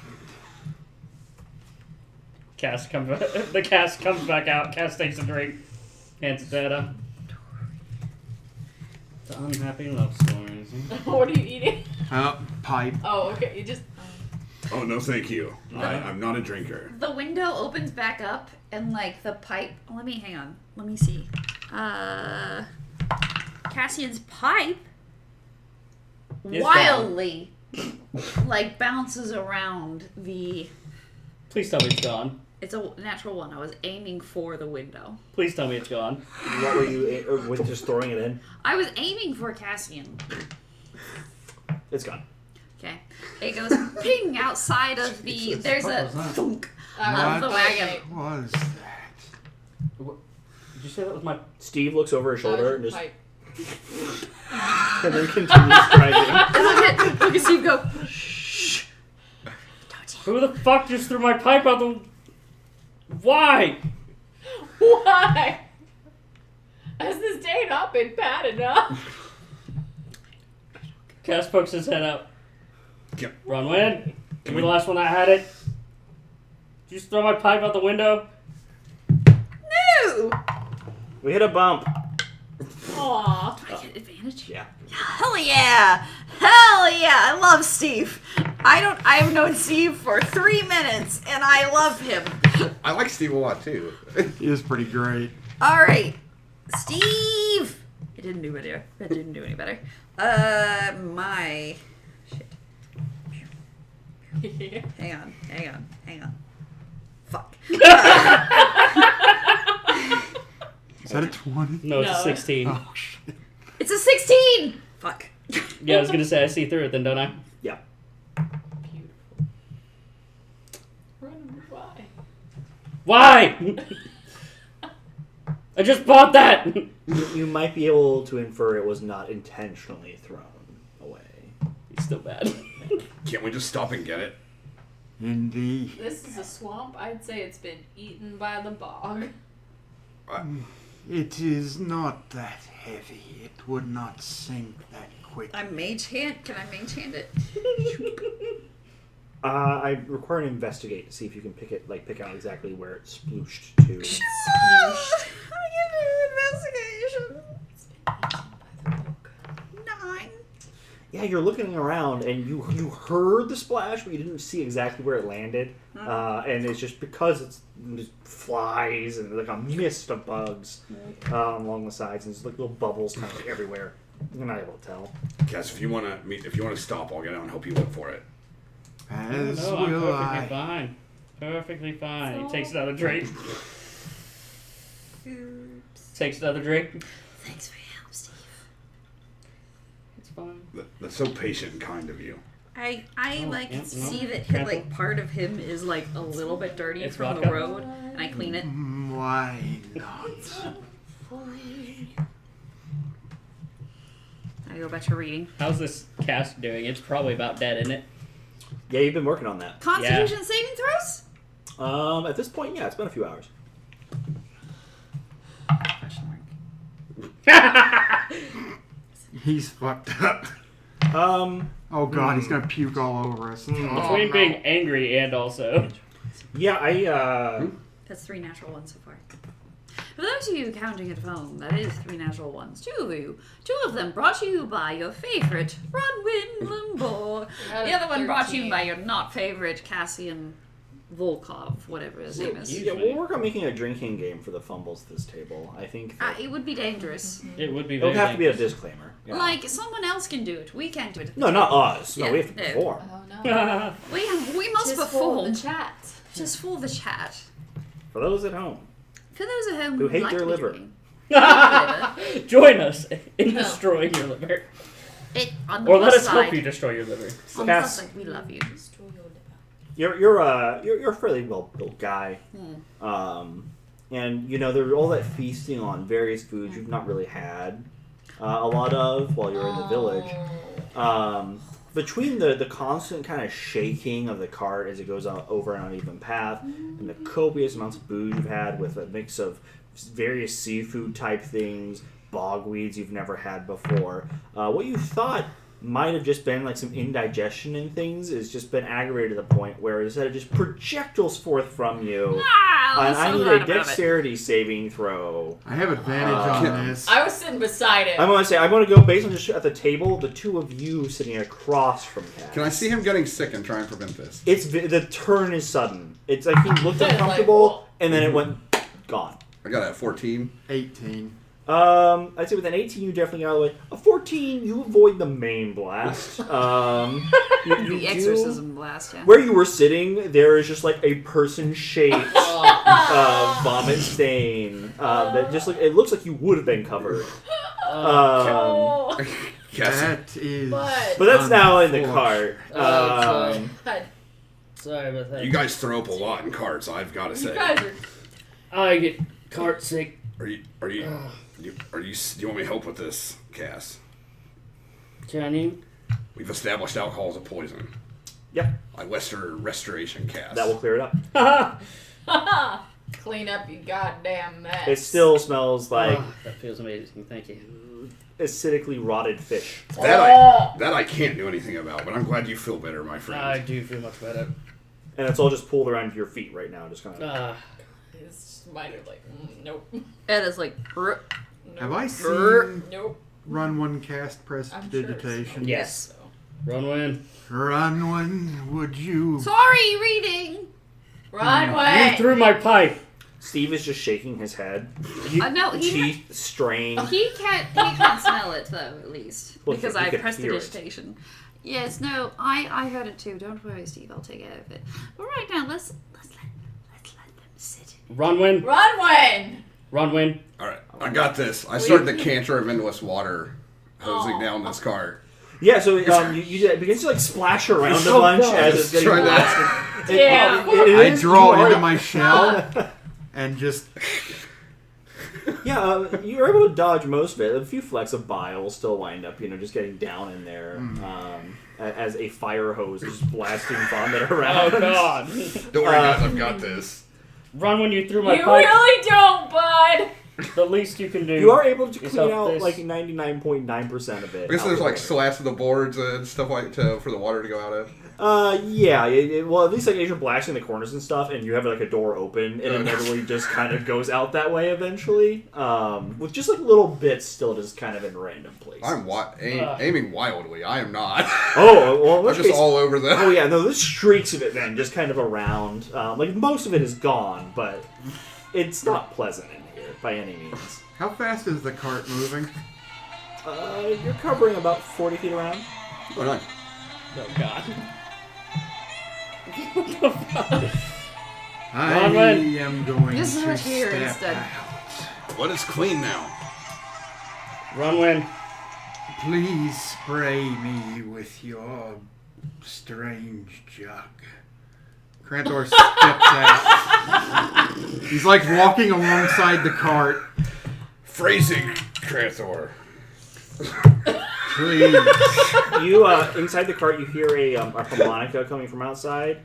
Speaker 6: the cast comes back out. Cass takes a drink. Hands it data. The unhappy love stories.
Speaker 5: What are you eating?
Speaker 4: Pipe.
Speaker 5: Oh, okay. You just...
Speaker 3: Oh, no thank you.
Speaker 2: No.
Speaker 3: I'm not a drinker.
Speaker 2: The window opens back up, and like the pipe. Hang on. Let me see. Cassian's pipe
Speaker 6: It's
Speaker 2: wildly like bounces around the.
Speaker 6: Please tell me it's gone.
Speaker 2: It's a natural one. I was aiming for the window.
Speaker 6: Please tell me it's gone.
Speaker 1: What were you with just throwing it in?
Speaker 2: I was aiming for Cassian.
Speaker 1: It's gone.
Speaker 2: Okay. It goes ping outside of the.
Speaker 4: Jesus,
Speaker 2: There's
Speaker 4: what
Speaker 2: a
Speaker 4: was that?
Speaker 2: thunk
Speaker 5: Uh,
Speaker 2: of the
Speaker 4: What
Speaker 2: wagon.
Speaker 4: was that?
Speaker 6: Did you say that was my...
Speaker 1: Steve looks over his shoulder and just
Speaker 5: pipe.
Speaker 1: and then continues driving.
Speaker 2: Look at Steve go. Shh.
Speaker 6: Who the fuck just threw my pipe out the... Why?
Speaker 5: Why? Has this day not been bad enough?
Speaker 6: Cass pokes his head up.
Speaker 3: Yep.
Speaker 6: Bronwyn, you were the last one that had it. Did you just throw my pipe out the window?
Speaker 2: No.
Speaker 1: We hit a bump.
Speaker 5: Aw.
Speaker 2: Do I get advantage?
Speaker 1: Yeah.
Speaker 2: Hell yeah! Hell yeah! I love Steve. I've known Steve for 3 minutes, and I love him.
Speaker 3: I like Steve a lot, too.
Speaker 4: He is pretty great.
Speaker 2: All right, Steve. It didn't do any better. It didn't do any better. My shit. Hang on. Fuck.
Speaker 4: Is that a 20?
Speaker 6: No, it's a
Speaker 5: No.
Speaker 6: 16.
Speaker 4: Oh, shit.
Speaker 2: It's a 16. Fuck.
Speaker 6: Yeah, I was gonna say I see through it then, don't I?
Speaker 1: Yeah.
Speaker 5: Beautiful. Run, why?
Speaker 6: Why? I just bought that!
Speaker 1: You might be able to infer it was not intentionally thrown away.
Speaker 6: He's still bad.
Speaker 3: Can't we just stop and get it?
Speaker 4: Indeed.
Speaker 5: This is a swamp. I'd say it's been eaten by the bog.
Speaker 4: It is not that heavy. It would not sink that quick.
Speaker 2: I'm mage hand. Can I mage hand it?
Speaker 1: I require an investigate to see if you can pick out exactly where it splooshed to.
Speaker 2: I can do investigation.
Speaker 5: It's been eaten by the bog.
Speaker 2: 9.
Speaker 1: Yeah, you're looking around and you heard the splash, but you didn't see exactly where it landed. And it's just because it's just flies and like a mist of bugs along the sides, and there's like little bubbles kind of everywhere. You're not able to tell.
Speaker 3: Guys, if you want to stop, I'll get out and help you look for it.
Speaker 4: As
Speaker 6: No, I'm
Speaker 4: will
Speaker 6: perfectly
Speaker 4: I.
Speaker 6: fine. Perfectly fine. He takes another drink. Takes another drink.
Speaker 2: Thanks for your help, Steve.
Speaker 6: It's fine.
Speaker 3: That's so patient and kind of you.
Speaker 2: I
Speaker 6: Oh,
Speaker 2: like
Speaker 6: yeah,
Speaker 2: see
Speaker 6: no.
Speaker 2: that
Speaker 6: Careful.
Speaker 2: like part of him is like a little bit dirty
Speaker 6: It's
Speaker 2: from the
Speaker 6: vodka.
Speaker 2: road, and I clean it.
Speaker 4: Why not?
Speaker 2: I go back to reading.
Speaker 6: How's this cast doing? It's probably about dead, isn't it?
Speaker 1: Yeah, you've been working on that.
Speaker 2: Constitution saving throws?
Speaker 1: At this point, yeah, it's been a few hours.
Speaker 2: Question mark.
Speaker 4: He's fucked up. Oh god, he's gonna puke all over us.
Speaker 6: Between being angry and also...
Speaker 1: Yeah,
Speaker 2: That's 3 natural ones so far. For those of you counting at home, that is 3 natural ones. 2 of you. 2 of them brought to you by your favorite, Rodwin Limbo. The other one brought to you by your not favorite, Cassian Volkov, whatever his name is.
Speaker 1: yeah, we'll work on making a drinking game for the fumbles at this table. I think that
Speaker 2: It would be dangerous.
Speaker 6: It would be
Speaker 1: it'll
Speaker 6: very
Speaker 1: have to be a
Speaker 6: dangerous.
Speaker 1: disclaimer. Yeah.
Speaker 2: Like, someone else can do it. We can't do it.
Speaker 1: No, not us. No,
Speaker 2: Yeah,
Speaker 1: we have to
Speaker 2: no.
Speaker 1: perform.
Speaker 5: Oh no.
Speaker 2: We must
Speaker 5: Just for
Speaker 2: perform.
Speaker 5: the chat.
Speaker 2: Just for the chat.
Speaker 1: For those at home.
Speaker 2: For those at home
Speaker 1: Who hate
Speaker 2: like
Speaker 1: their
Speaker 2: to be
Speaker 1: liver.
Speaker 2: drinking. Liver.
Speaker 6: Join us in
Speaker 5: No.
Speaker 6: destroying your liver.
Speaker 2: On the
Speaker 6: Or let
Speaker 2: plus
Speaker 6: us help
Speaker 2: side,
Speaker 6: you destroy your liver.
Speaker 2: on the plus
Speaker 1: Cass.
Speaker 2: side, we love you.
Speaker 1: You're a fairly well built guy. And there all that feasting on various foods you've not really had a lot of while you're in the village. Between the constant kind of shaking of the cart as it goes out over an uneven path, and the copious amounts of booze you've had with a mix of various seafood type things, bogweeds you've never had before, what you thought might have just been like some indigestion and things has just been aggravated to the point where instead of just projectiles forth from you, and I need a dexterity saving throw.
Speaker 4: I have advantage on this.
Speaker 5: I was sitting beside it.
Speaker 1: I'm going to go based on just at the table, the 2 of you sitting across from Cass.
Speaker 3: Can I see him getting sick and try and prevent this?
Speaker 1: The turn is sudden. It's like he looked uncomfortable, and then it went gone.
Speaker 3: I got a 14.
Speaker 4: 18.
Speaker 1: I'd say with an 18, you definitely get out of the way. A 14, you avoid the main blast. You
Speaker 2: The
Speaker 1: do-
Speaker 2: exorcism blast, yeah.
Speaker 1: Where you were sitting, there is just like a person-shaped vomit stain. That just it looks like you would have been covered.
Speaker 5: Oh.
Speaker 3: Yes.
Speaker 4: That is.
Speaker 5: But-
Speaker 1: But that's now in the cart.
Speaker 6: sorry.
Speaker 5: God,
Speaker 6: Sorry about that.
Speaker 3: You guys throw up a lot in carts, I've got to
Speaker 5: you
Speaker 3: say.
Speaker 5: guys are.
Speaker 6: I get cart sick.
Speaker 3: Do you want me to help with this, Cass?
Speaker 6: Can you?
Speaker 3: We've established alcohol as a poison.
Speaker 1: Yep,
Speaker 3: I restoration, Cass.
Speaker 1: that will clear it up.
Speaker 5: Clean up your goddamn mess.
Speaker 1: It still smells like
Speaker 6: That feels amazing. Thank you.
Speaker 1: acidically rotted fish.
Speaker 3: That I can't do anything about, but I'm glad you feel better, my friend.
Speaker 6: I do feel much better.
Speaker 1: And it's all just pulled around your feet right now. Just kind of.
Speaker 5: It's minor, like, nope.
Speaker 2: Ed is like,
Speaker 5: Nope.
Speaker 4: Have I seen
Speaker 5: Nope.
Speaker 4: Run One Cast
Speaker 5: I'm sure it's
Speaker 4: Prestidigitation?
Speaker 5: not.
Speaker 6: Yes.
Speaker 5: So.
Speaker 6: Run win.
Speaker 4: Run One, would you?
Speaker 2: sorry, reading.
Speaker 5: Run
Speaker 6: You
Speaker 5: away.
Speaker 6: threw my pipe.
Speaker 1: Steve is just shaking his head.
Speaker 2: No, he
Speaker 1: Teeth strained.
Speaker 2: He can't smell it though, at least
Speaker 1: Well,
Speaker 2: because
Speaker 1: he
Speaker 2: I
Speaker 1: could
Speaker 2: pressed the
Speaker 1: hear it.
Speaker 2: digitation. Yes, no, I heard it too. Don't worry, Steve. I'll take care of it. But right now, let's let them sit.
Speaker 6: Run win.
Speaker 5: Run when.
Speaker 6: Run win.
Speaker 3: All right, I got this. I started the canter of endless water hosing down this cart.
Speaker 1: Yeah, so it begins to like splash around a
Speaker 6: Oh,
Speaker 1: bunch
Speaker 6: God.
Speaker 1: as it's getting
Speaker 3: Try
Speaker 1: blasted.
Speaker 5: Damn.
Speaker 4: I draw
Speaker 1: you
Speaker 4: into
Speaker 1: are-
Speaker 4: my shell and just.
Speaker 1: Yeah, you're able to dodge most of it. A few flecks of bile still wind up, just getting down in there as a fire hose is blasting vomit around.
Speaker 6: Oh God.
Speaker 3: Don't worry, guys, I've got this.
Speaker 6: Run when you threw my
Speaker 5: You
Speaker 6: pipe.
Speaker 5: really don't, bud.
Speaker 6: The least you can do.
Speaker 1: You are able to
Speaker 6: is
Speaker 1: clean
Speaker 6: help
Speaker 1: out
Speaker 6: this.
Speaker 1: like 99.9% of it.
Speaker 3: I guess
Speaker 1: out
Speaker 3: there's
Speaker 1: the
Speaker 3: like
Speaker 1: way.
Speaker 3: slats of the boards and stuff like for the water to go out of.
Speaker 1: Yeah. Well, at least like as you're blasting the corners and stuff, and you have like a door open, it inevitably just kind of goes out that way eventually, with just like little bits still just kind of in random places.
Speaker 3: I'm aiming wildly. I am not.
Speaker 1: Oh, well, in
Speaker 3: I'm
Speaker 1: which
Speaker 3: just
Speaker 1: case,
Speaker 3: all over the.
Speaker 1: oh yeah, no, there's streaks of it then, just kind of around. Like most of it is gone, but it's not pleasant in here by any means.
Speaker 4: How fast is the cart moving?
Speaker 1: You're covering about 40 feet around.
Speaker 3: Oh, nice.
Speaker 6: Oh God.
Speaker 4: I
Speaker 6: Ronwin.
Speaker 4: am going
Speaker 2: Just
Speaker 4: to
Speaker 2: right here
Speaker 4: step
Speaker 2: instead.
Speaker 4: out.
Speaker 3: What is clean now?
Speaker 6: Run win.
Speaker 4: Please spray me with your strange jug. Krantor steps out. He's like walking alongside the cart.
Speaker 3: Phrasing, Krathor.
Speaker 4: Please.
Speaker 1: You inside the cart, you hear a harmonica coming from outside.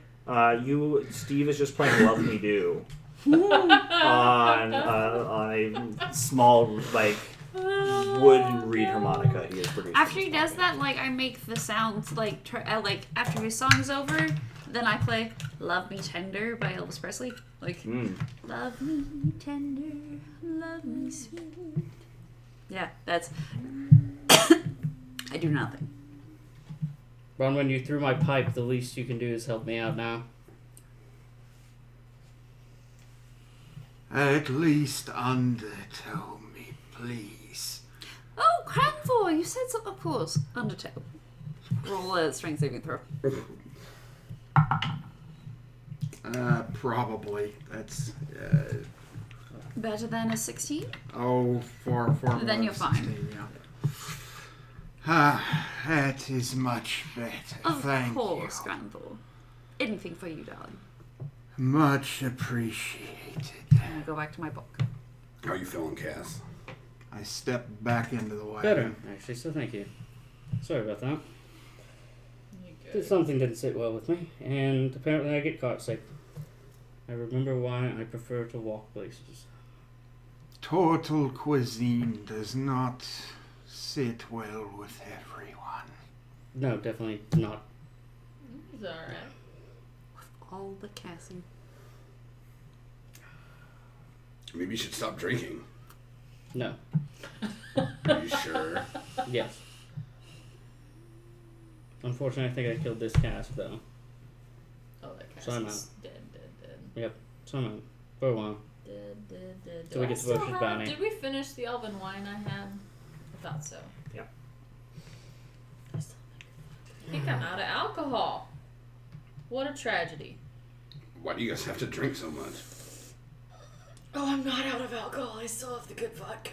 Speaker 1: Steve is just playing "Love Me Do" on a small wooden reed harmonica he is producing.
Speaker 2: After he does that, I make the sounds after his song's over, then I play "Love Me Tender" by Elvis Presley. Love me tender, love me sweet. Yeah, that's. I do nothing.
Speaker 6: Ron, when you threw my pipe, the least you can do is help me out now.
Speaker 4: At least undertow me, please.
Speaker 2: Oh, Cranfor, you said something, of course. Undertow. Roll a strength saving throw.
Speaker 4: Probably. That's,
Speaker 2: Better than a 16?
Speaker 4: far
Speaker 2: Then you're fine.
Speaker 4: 16, yeah. That is much better. Thank you.
Speaker 2: Of course, Cranfor. Anything for you, darling.
Speaker 4: Much appreciated.
Speaker 2: I'm gonna go back to my book.
Speaker 3: How are you feeling, Cass?
Speaker 4: I step back into the wagon.
Speaker 6: Better, actually, so thank you. Sorry about that. Something didn't sit well with me, and apparently I get caught sick. I remember why I prefer to walk places.
Speaker 4: Total cuisine does not sit well with everyone.
Speaker 6: No, definitely not.
Speaker 5: It's alright.
Speaker 2: All the Cassie.
Speaker 3: Maybe you should stop drinking.
Speaker 6: No.
Speaker 3: Are you sure?
Speaker 6: Yes. Unfortunately, I think I killed this cask, though.
Speaker 5: Oh, that
Speaker 6: So I'm
Speaker 5: cast is dead.
Speaker 6: Yep, so I'm out. For a while.
Speaker 5: Dead.
Speaker 6: So we get to vote for bounty.
Speaker 5: Did we finish the elven wine I had? I thought so.
Speaker 1: Yeah.
Speaker 5: I think I'm out of alcohol. What a tragedy.
Speaker 3: Why do you guys have to drink so much?
Speaker 5: Oh, I'm not out of alcohol. I still have the good vodka.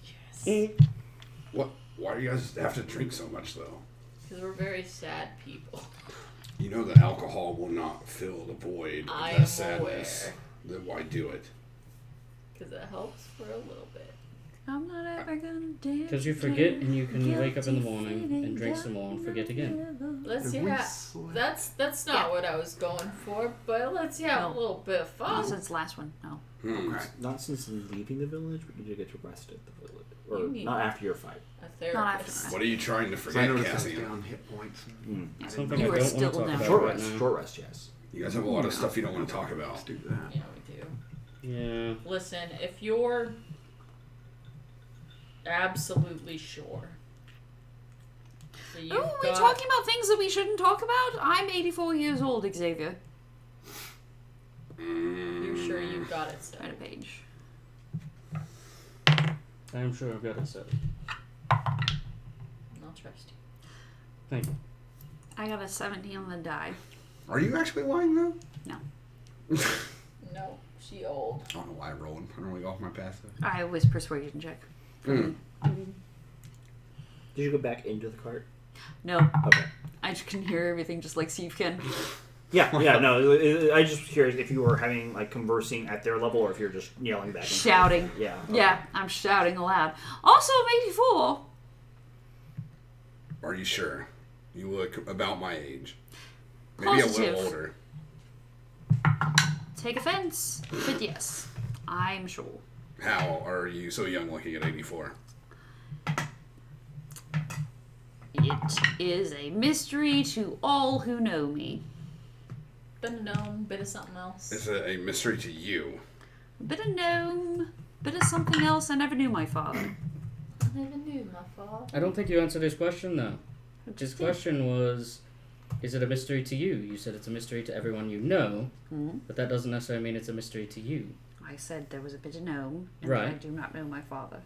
Speaker 5: Yes.
Speaker 6: Mm.
Speaker 3: What? Why do you guys have to drink so much, though?
Speaker 5: Because we're very sad people.
Speaker 3: You know that alcohol will not fill the void of
Speaker 5: I
Speaker 3: that
Speaker 5: am
Speaker 3: sadness.
Speaker 5: aware.
Speaker 3: Then why do it?
Speaker 5: Because it helps for a little bit.
Speaker 2: I'm not ever gonna dance.
Speaker 6: Because you forget and you can wake up in the morning and drink some more and forget again.
Speaker 5: Let's
Speaker 4: Did we
Speaker 5: yeah.
Speaker 4: slip?
Speaker 5: That's not what I was going for, but let's have a
Speaker 2: No.
Speaker 5: little bit of
Speaker 2: Not
Speaker 5: fun.
Speaker 2: since the last one, no.
Speaker 4: Okay.
Speaker 1: Not since leaving the village, but you did get to rest at the village. Or
Speaker 5: You need-
Speaker 1: not after your fight.
Speaker 5: A
Speaker 2: Not after
Speaker 5: therapist.
Speaker 2: that.
Speaker 3: What are you trying to
Speaker 4: 'Cause I
Speaker 3: forget,
Speaker 4: noticed I was
Speaker 3: Cassian?
Speaker 4: down hit points.
Speaker 1: Mm.
Speaker 6: Something
Speaker 2: You
Speaker 6: I
Speaker 2: were
Speaker 6: don't want
Speaker 2: still
Speaker 6: to talk
Speaker 2: down.
Speaker 6: about
Speaker 1: Short
Speaker 6: right
Speaker 1: rest.
Speaker 6: now.
Speaker 1: Short rest, yes.
Speaker 3: You guys have a lot of stuff you don't want to talk
Speaker 4: Let's
Speaker 3: about.
Speaker 4: do that.
Speaker 5: Yeah, we do.
Speaker 6: Yeah.
Speaker 5: Listen, if you're absolutely sure. So you've
Speaker 2: Oh, are we
Speaker 5: got-
Speaker 2: talking about things that we shouldn't talk about? I'm 84 years old, Xavier.
Speaker 5: You're sure you've got it
Speaker 2: Write a
Speaker 5: started.
Speaker 2: page.
Speaker 6: I'm sure I've got it set.
Speaker 5: I'll trust you.
Speaker 6: Thank you.
Speaker 2: I got a 17 on the die.
Speaker 3: Are you actually lying, though?
Speaker 5: No, she old.
Speaker 3: I don't know why I rolled. I don't really go off my passive.
Speaker 2: I was persuasion check.
Speaker 3: Mm.
Speaker 1: Did you go back into the cart?
Speaker 2: No,
Speaker 1: Okay.
Speaker 2: I just can hear everything just like Steve can.
Speaker 1: Yeah, no. I just curious if you were having conversing at their level or if you're just yelling back. And forth.
Speaker 2: Shouting.
Speaker 1: Yeah. okay.
Speaker 2: Yeah, I'm shouting aloud. Also, I'm 84.
Speaker 3: Are you sure? You look about my age. Maybe a
Speaker 2: Positive.
Speaker 3: little older.
Speaker 2: Take offense, but yes, I'm sure.
Speaker 3: How are you so young looking at 84?
Speaker 2: It is a mystery to all who know me.
Speaker 5: Bit of gnome, bit of something else.
Speaker 3: Is it a mystery to you?
Speaker 2: A bit of gnome, bit of something else. I never knew my father.
Speaker 5: I never knew my father.
Speaker 6: I don't think you answered his question, though. His question was, is it a mystery to you? You said it's a mystery to everyone you know, but that doesn't necessarily mean it's a mystery to you.
Speaker 2: I said there was a bit of gnome, and
Speaker 6: Right.
Speaker 2: I do not know my father.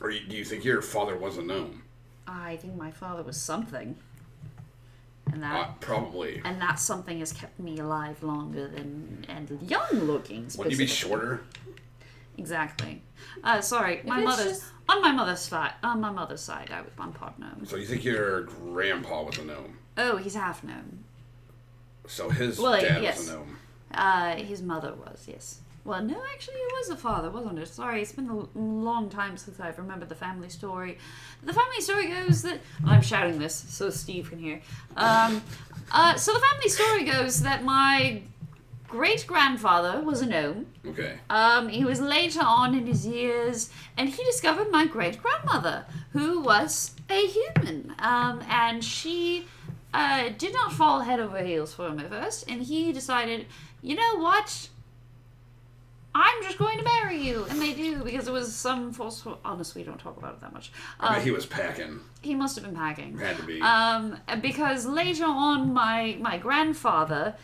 Speaker 3: Or do you think your father was a gnome?
Speaker 2: I think my father was something, and
Speaker 3: Probably.
Speaker 2: and that something has kept me alive longer than and young looking.
Speaker 3: Wouldn't you be
Speaker 2: specifically.
Speaker 3: shorter?
Speaker 2: Exactly. Sorry, my
Speaker 5: it's
Speaker 2: mother's
Speaker 5: just-
Speaker 2: on my mother's side. On my mother's side, I'm part gnome.
Speaker 3: So you think your grandpa was a gnome?
Speaker 2: Oh, he's half gnome.
Speaker 3: So his
Speaker 2: Well,
Speaker 3: dad
Speaker 2: yes.
Speaker 3: was a gnome.
Speaker 2: His mother was, yes. Well, no, actually, it was the father, wasn't it? Sorry, it's been a long time since I've remembered the family story. The family story goes that... I'm shouting this so Steve can hear. So the family story goes that my great-grandfather was a gnome.
Speaker 3: Okay.
Speaker 2: He was later on in his years, and he discovered my great-grandmother, who was a human. And she did not fall head over heels for him at first, and he decided, you know what? I'm just going to marry you. And they do, because it was some forceful... Honestly, we don't talk about it that much.
Speaker 3: I bet he was packing.
Speaker 2: He must have been packing.
Speaker 3: Had to be.
Speaker 2: Because later on, my grandfather...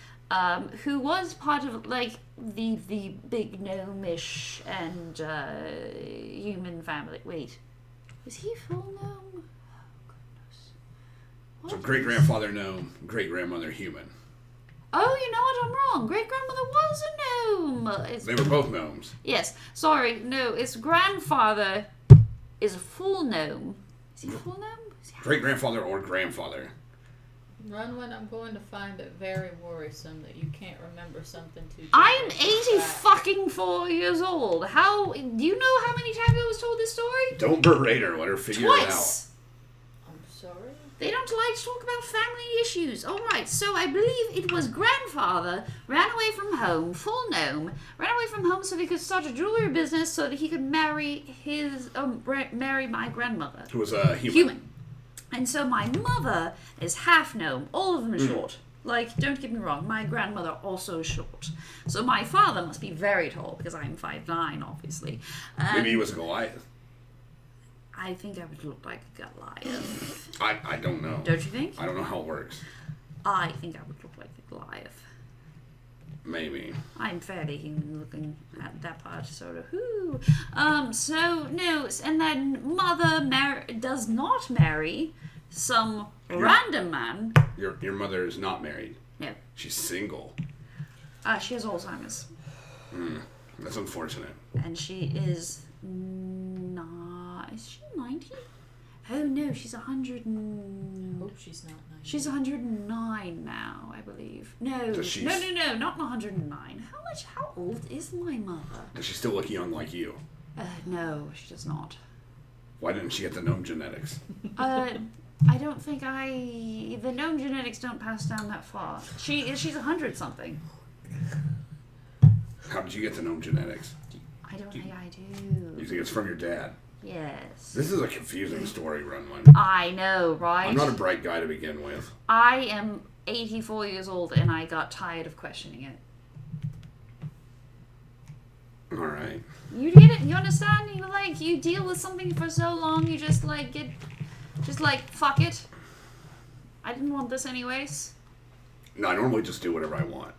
Speaker 2: who was part of, like, the big gnomish and human family. Wait, was he full gnome? Oh, goodness.
Speaker 3: So great-grandfather gnome, great-grandmother human.
Speaker 2: Oh, you know what? I'm wrong. Great-grandmother was a gnome.
Speaker 3: They were both gnomes.
Speaker 2: Yes. Sorry. No, its grandfather is a full gnome. Is he a full gnome?
Speaker 3: Great-grandfather or grandfather.
Speaker 5: Runwin, I'm going to find it very worrisome that you can't remember something too.
Speaker 2: I am 84 years old. How do you know how many times I was told this story?
Speaker 3: Don't berate her. Let her figure
Speaker 2: Twice.
Speaker 5: I'm sorry.
Speaker 2: They don't like to talk about family issues. All right, so I believe it was grandfather ran away from home, full gnome, ran away from home so he could start a jewelry business so that he could marry marry my grandmother.
Speaker 3: Who was
Speaker 2: Human. And so my mother is half gnome. All of them are short. Like, don't get me wrong, my grandmother also is short. So my father must be very tall, because I'm 5'9", obviously.
Speaker 3: Maybe he was a Goliath.
Speaker 2: I think I would look like a Goliath.
Speaker 3: I don't know.
Speaker 2: Don't you think?
Speaker 3: I don't know how it works.
Speaker 2: I think I would look like a Goliath.
Speaker 3: Maybe.
Speaker 2: I'm fairly human looking at that part, sort of. Whoo. So, no, and then mother does not marry some random man.
Speaker 3: Your mother is not married.
Speaker 2: No.
Speaker 3: She's single.
Speaker 2: She has Alzheimer's.
Speaker 3: That's unfortunate.
Speaker 2: And she is not... Is she 90? Oh, no, she's 100 and...
Speaker 5: Hope she's not 90.
Speaker 2: She's 109 now, I believe. No,
Speaker 3: Does she-
Speaker 2: no, not 109. How old is my mother?
Speaker 3: Does she still look young like you?
Speaker 2: No, she does not.
Speaker 3: Why didn't she get the gnome genetics?
Speaker 2: I don't think the gnome genetics don't pass down that far. She's 100 something.
Speaker 3: How did you get the gnome genetics?
Speaker 2: I don't think I
Speaker 3: You
Speaker 2: do.
Speaker 3: think it's from your dad?
Speaker 2: Yes.
Speaker 3: This is a confusing story, Runwin.
Speaker 2: I know, right?
Speaker 3: I'm not a bright guy to begin with.
Speaker 2: I am 84 years old and I got tired of questioning it.
Speaker 3: All right.
Speaker 2: You get it? You understand? You deal with something for so long, you just fuck it. I didn't want this anyways.
Speaker 3: No, I normally just do whatever I want.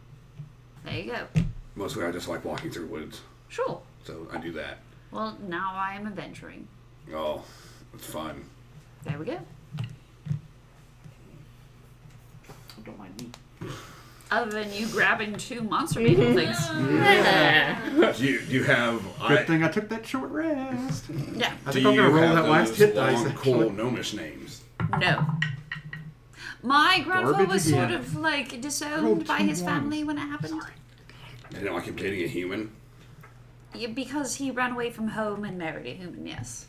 Speaker 2: There you go.
Speaker 3: Mostly I just like walking through woods.
Speaker 2: Sure.
Speaker 3: So I do that.
Speaker 2: Well, now I am adventuring.
Speaker 3: Oh, it's fun.
Speaker 2: There we go.
Speaker 1: Don't mind me.
Speaker 2: Other than you grabbing 2 monster people things.
Speaker 3: Do you have...
Speaker 4: Good thing I took that short rest.
Speaker 2: Yeah.
Speaker 4: I
Speaker 3: Do
Speaker 4: think I'm
Speaker 3: you
Speaker 4: gonna roll
Speaker 3: have
Speaker 4: that last
Speaker 3: those
Speaker 4: hit dice.
Speaker 3: long,
Speaker 4: actually.
Speaker 3: cool gnomish names?
Speaker 2: No. My grandfather
Speaker 4: Garbage
Speaker 2: was
Speaker 4: again.
Speaker 2: sort of
Speaker 4: Rolled
Speaker 2: disowned by
Speaker 4: 2
Speaker 2: his
Speaker 4: ones.
Speaker 2: family when it happened.
Speaker 3: They didn't like him dating a human?
Speaker 2: Yeah, because he ran away from home and married a human, yes.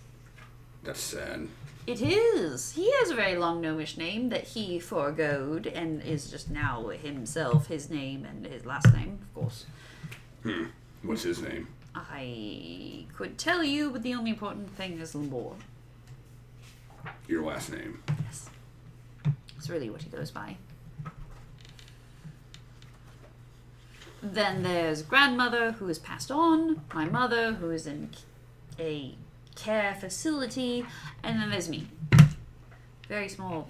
Speaker 3: That's sad.
Speaker 2: It is. He has a very long gnomish name that he foregoed and is just now himself, his name and his last name, of course.
Speaker 3: What's his name?
Speaker 2: I could tell you, but the only important thing is lore.
Speaker 3: Your last name.
Speaker 2: Yes. It's really what he goes by. Then there's grandmother, who has passed on, my mother, who is in a care facility, and then there's me. Very small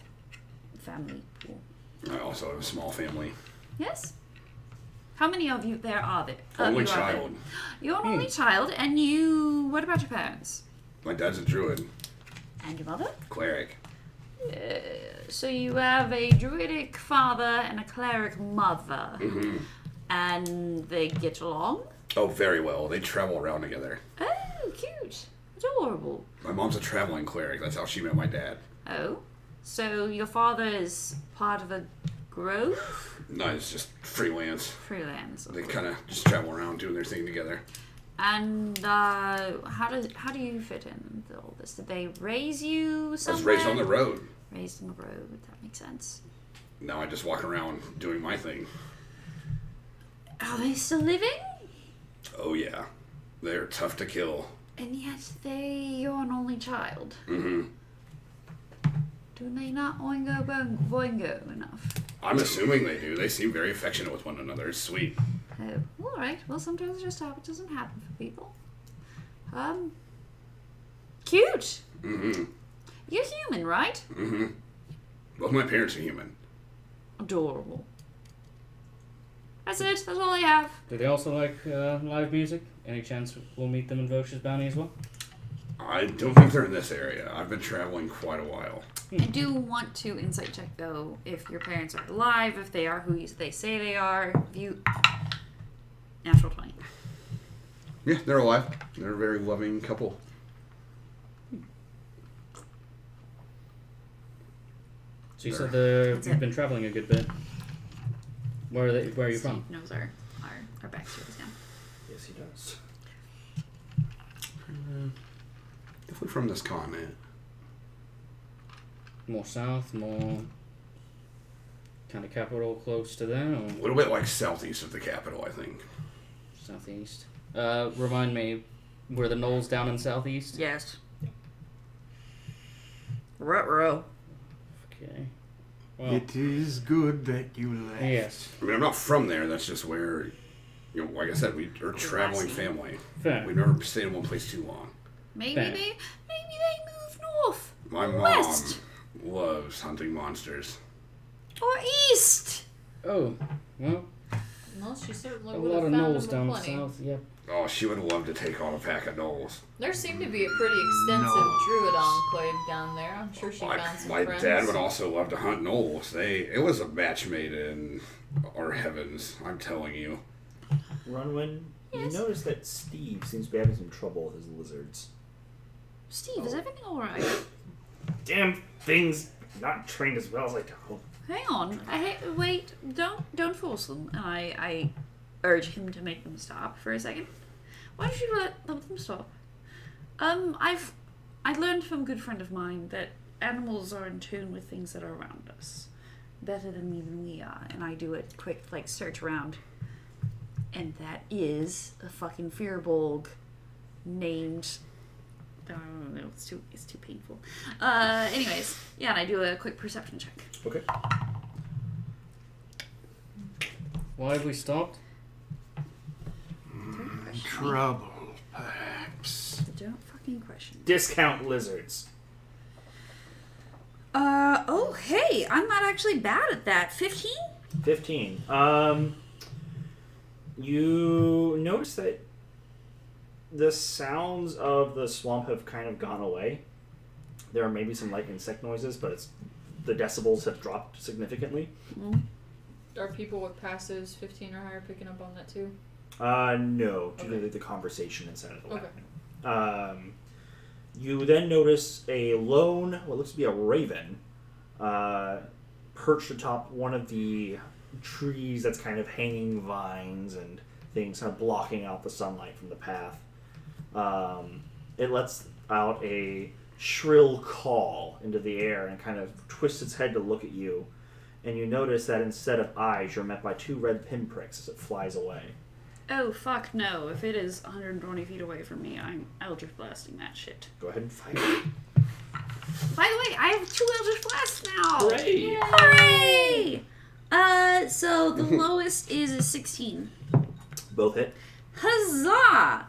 Speaker 2: family pool.
Speaker 3: I also have a small family.
Speaker 2: Yes? How many of you there are there?
Speaker 3: Only
Speaker 2: you are there?
Speaker 3: child.
Speaker 2: You're an only child, and you... What about your parents?
Speaker 3: My dad's a druid.
Speaker 2: And your mother?
Speaker 3: Cleric.
Speaker 2: So you have a druidic father and a cleric mother.
Speaker 3: Mm-hmm.
Speaker 2: And they get along?
Speaker 3: Oh, very well. They travel around together.
Speaker 2: Oh, cute. Adorable.
Speaker 3: My mom's a traveling cleric. That's how she met my dad.
Speaker 2: Oh? So your father is part of a Grove?
Speaker 3: No, it's just freelance.
Speaker 2: Freelance.
Speaker 3: They kind of just travel around doing their thing together.
Speaker 2: And how do you fit in with all this? Did they raise you somewhere?
Speaker 3: I was raised on the road.
Speaker 2: Raised on the road. That makes sense.
Speaker 3: Now I just walk around doing my thing.
Speaker 2: Are they still living?
Speaker 3: Oh yeah, they're tough to kill.
Speaker 2: And yet you're an only child.
Speaker 3: Mm-hmm.
Speaker 2: Do they not oingo boingo enough?
Speaker 3: I'm assuming they do. They seem very affectionate with one another. It's sweet.
Speaker 2: Oh, alright. Well, sometimes it doesn't happen for people. Cute.
Speaker 3: Mm-hmm.
Speaker 2: You're human, right?
Speaker 3: Mm-hmm. Both my parents are human.
Speaker 2: Adorable. That's it. That's all I have.
Speaker 6: Do they also like live music? Any chance we'll meet them in Vosh's Bounty as well?
Speaker 3: I don't think they're in this area. I've been traveling quite a while.
Speaker 2: I do want to insight check, though, if your parents are alive, if they are who they say they are. Natural 20.
Speaker 3: Yeah, they're alive. They're a very loving couple.
Speaker 6: So you
Speaker 3: Sure.
Speaker 6: said you've been traveling a good bit. Where are you from?
Speaker 2: Steve knows our backstory is down.
Speaker 1: Yes, he does.
Speaker 3: Definitely from this continent.
Speaker 6: More south, more kind of capital close to there, or
Speaker 3: A little bit like southeast of the capital, I think.
Speaker 6: southeast? Remind me, were the knolls down in southeast?
Speaker 2: Yes. Ruh-roh.
Speaker 6: Okay. Well,
Speaker 4: It is good that you left.
Speaker 6: yes.
Speaker 3: I mean, I'm not from there. That's just where, like I said, we are a traveling
Speaker 2: Classy.
Speaker 3: family.
Speaker 6: Fair.
Speaker 3: We've never stayed in one place too long.
Speaker 2: Maybe
Speaker 6: Fair.
Speaker 2: they moved north.
Speaker 3: My
Speaker 2: or
Speaker 3: mom
Speaker 2: west.
Speaker 3: loves hunting monsters.
Speaker 2: Or east.
Speaker 6: Oh, well,
Speaker 5: Well, she certainly
Speaker 6: a
Speaker 5: would
Speaker 6: lot
Speaker 5: have
Speaker 6: of
Speaker 5: found
Speaker 6: knolls
Speaker 5: them
Speaker 6: down
Speaker 5: plenty.
Speaker 6: south, yep.
Speaker 3: Oh, she would love to take on a pack of gnolls.
Speaker 5: There seemed to be a pretty extensive
Speaker 4: No.
Speaker 5: druid enclave down there. I'm sure she found some
Speaker 3: My
Speaker 5: friends.
Speaker 3: dad would also love to hunt gnolls. It was a match made in our heavens, I'm telling you.
Speaker 1: Runwin,
Speaker 2: Yes?
Speaker 1: you notice that Steve seems to be having some trouble with his lizards.
Speaker 2: Steve, is everything alright?
Speaker 1: Damn things not trained as well as I hope.
Speaker 2: Hang on. Wait. Don't force them. And I urge him to make them stop for a second. Why don't you let them stop? I learned from a good friend of mine that animals are in tune with things that are around us better than even we are. And I do a quick search around, and that is a fucking Fearbolg named. No, it's too painful. Anyways, yeah, and I do a quick perception check.
Speaker 1: Okay.
Speaker 6: Why have we stopped?
Speaker 4: Trouble, perhaps.
Speaker 2: Don't fucking question.
Speaker 1: Discount lizards.
Speaker 2: Oh, hey, I'm not actually bad at that. 15?
Speaker 1: 15. You notice that the sounds of the swamp have kind of gone away. There are maybe some light insect noises, but the decibels have dropped significantly.
Speaker 5: Are people with passes 15 or higher picking up on that too?
Speaker 1: No, due
Speaker 5: Okay.
Speaker 1: to the conversation inside of the
Speaker 5: Okay.
Speaker 1: wagon. You then notice a lone, what looks to be a raven, perched atop one of the trees that's kind of hanging vines and things, kind of blocking out the sunlight from the path. It lets out a shrill call into the air and kind of twists its head to look at you. And you notice that instead of eyes, you're met by 2 red pinpricks as it flies away.
Speaker 2: Oh, fuck no. If it is 120 feet away from me, I'm Eldritch Blasting that shit.
Speaker 1: Go ahead and fire.
Speaker 2: By the way, I have 2 Eldritch Blasts now!
Speaker 1: Hooray!
Speaker 2: Hooray! So the lowest is a 16.
Speaker 1: Both hit.
Speaker 2: Huzzah!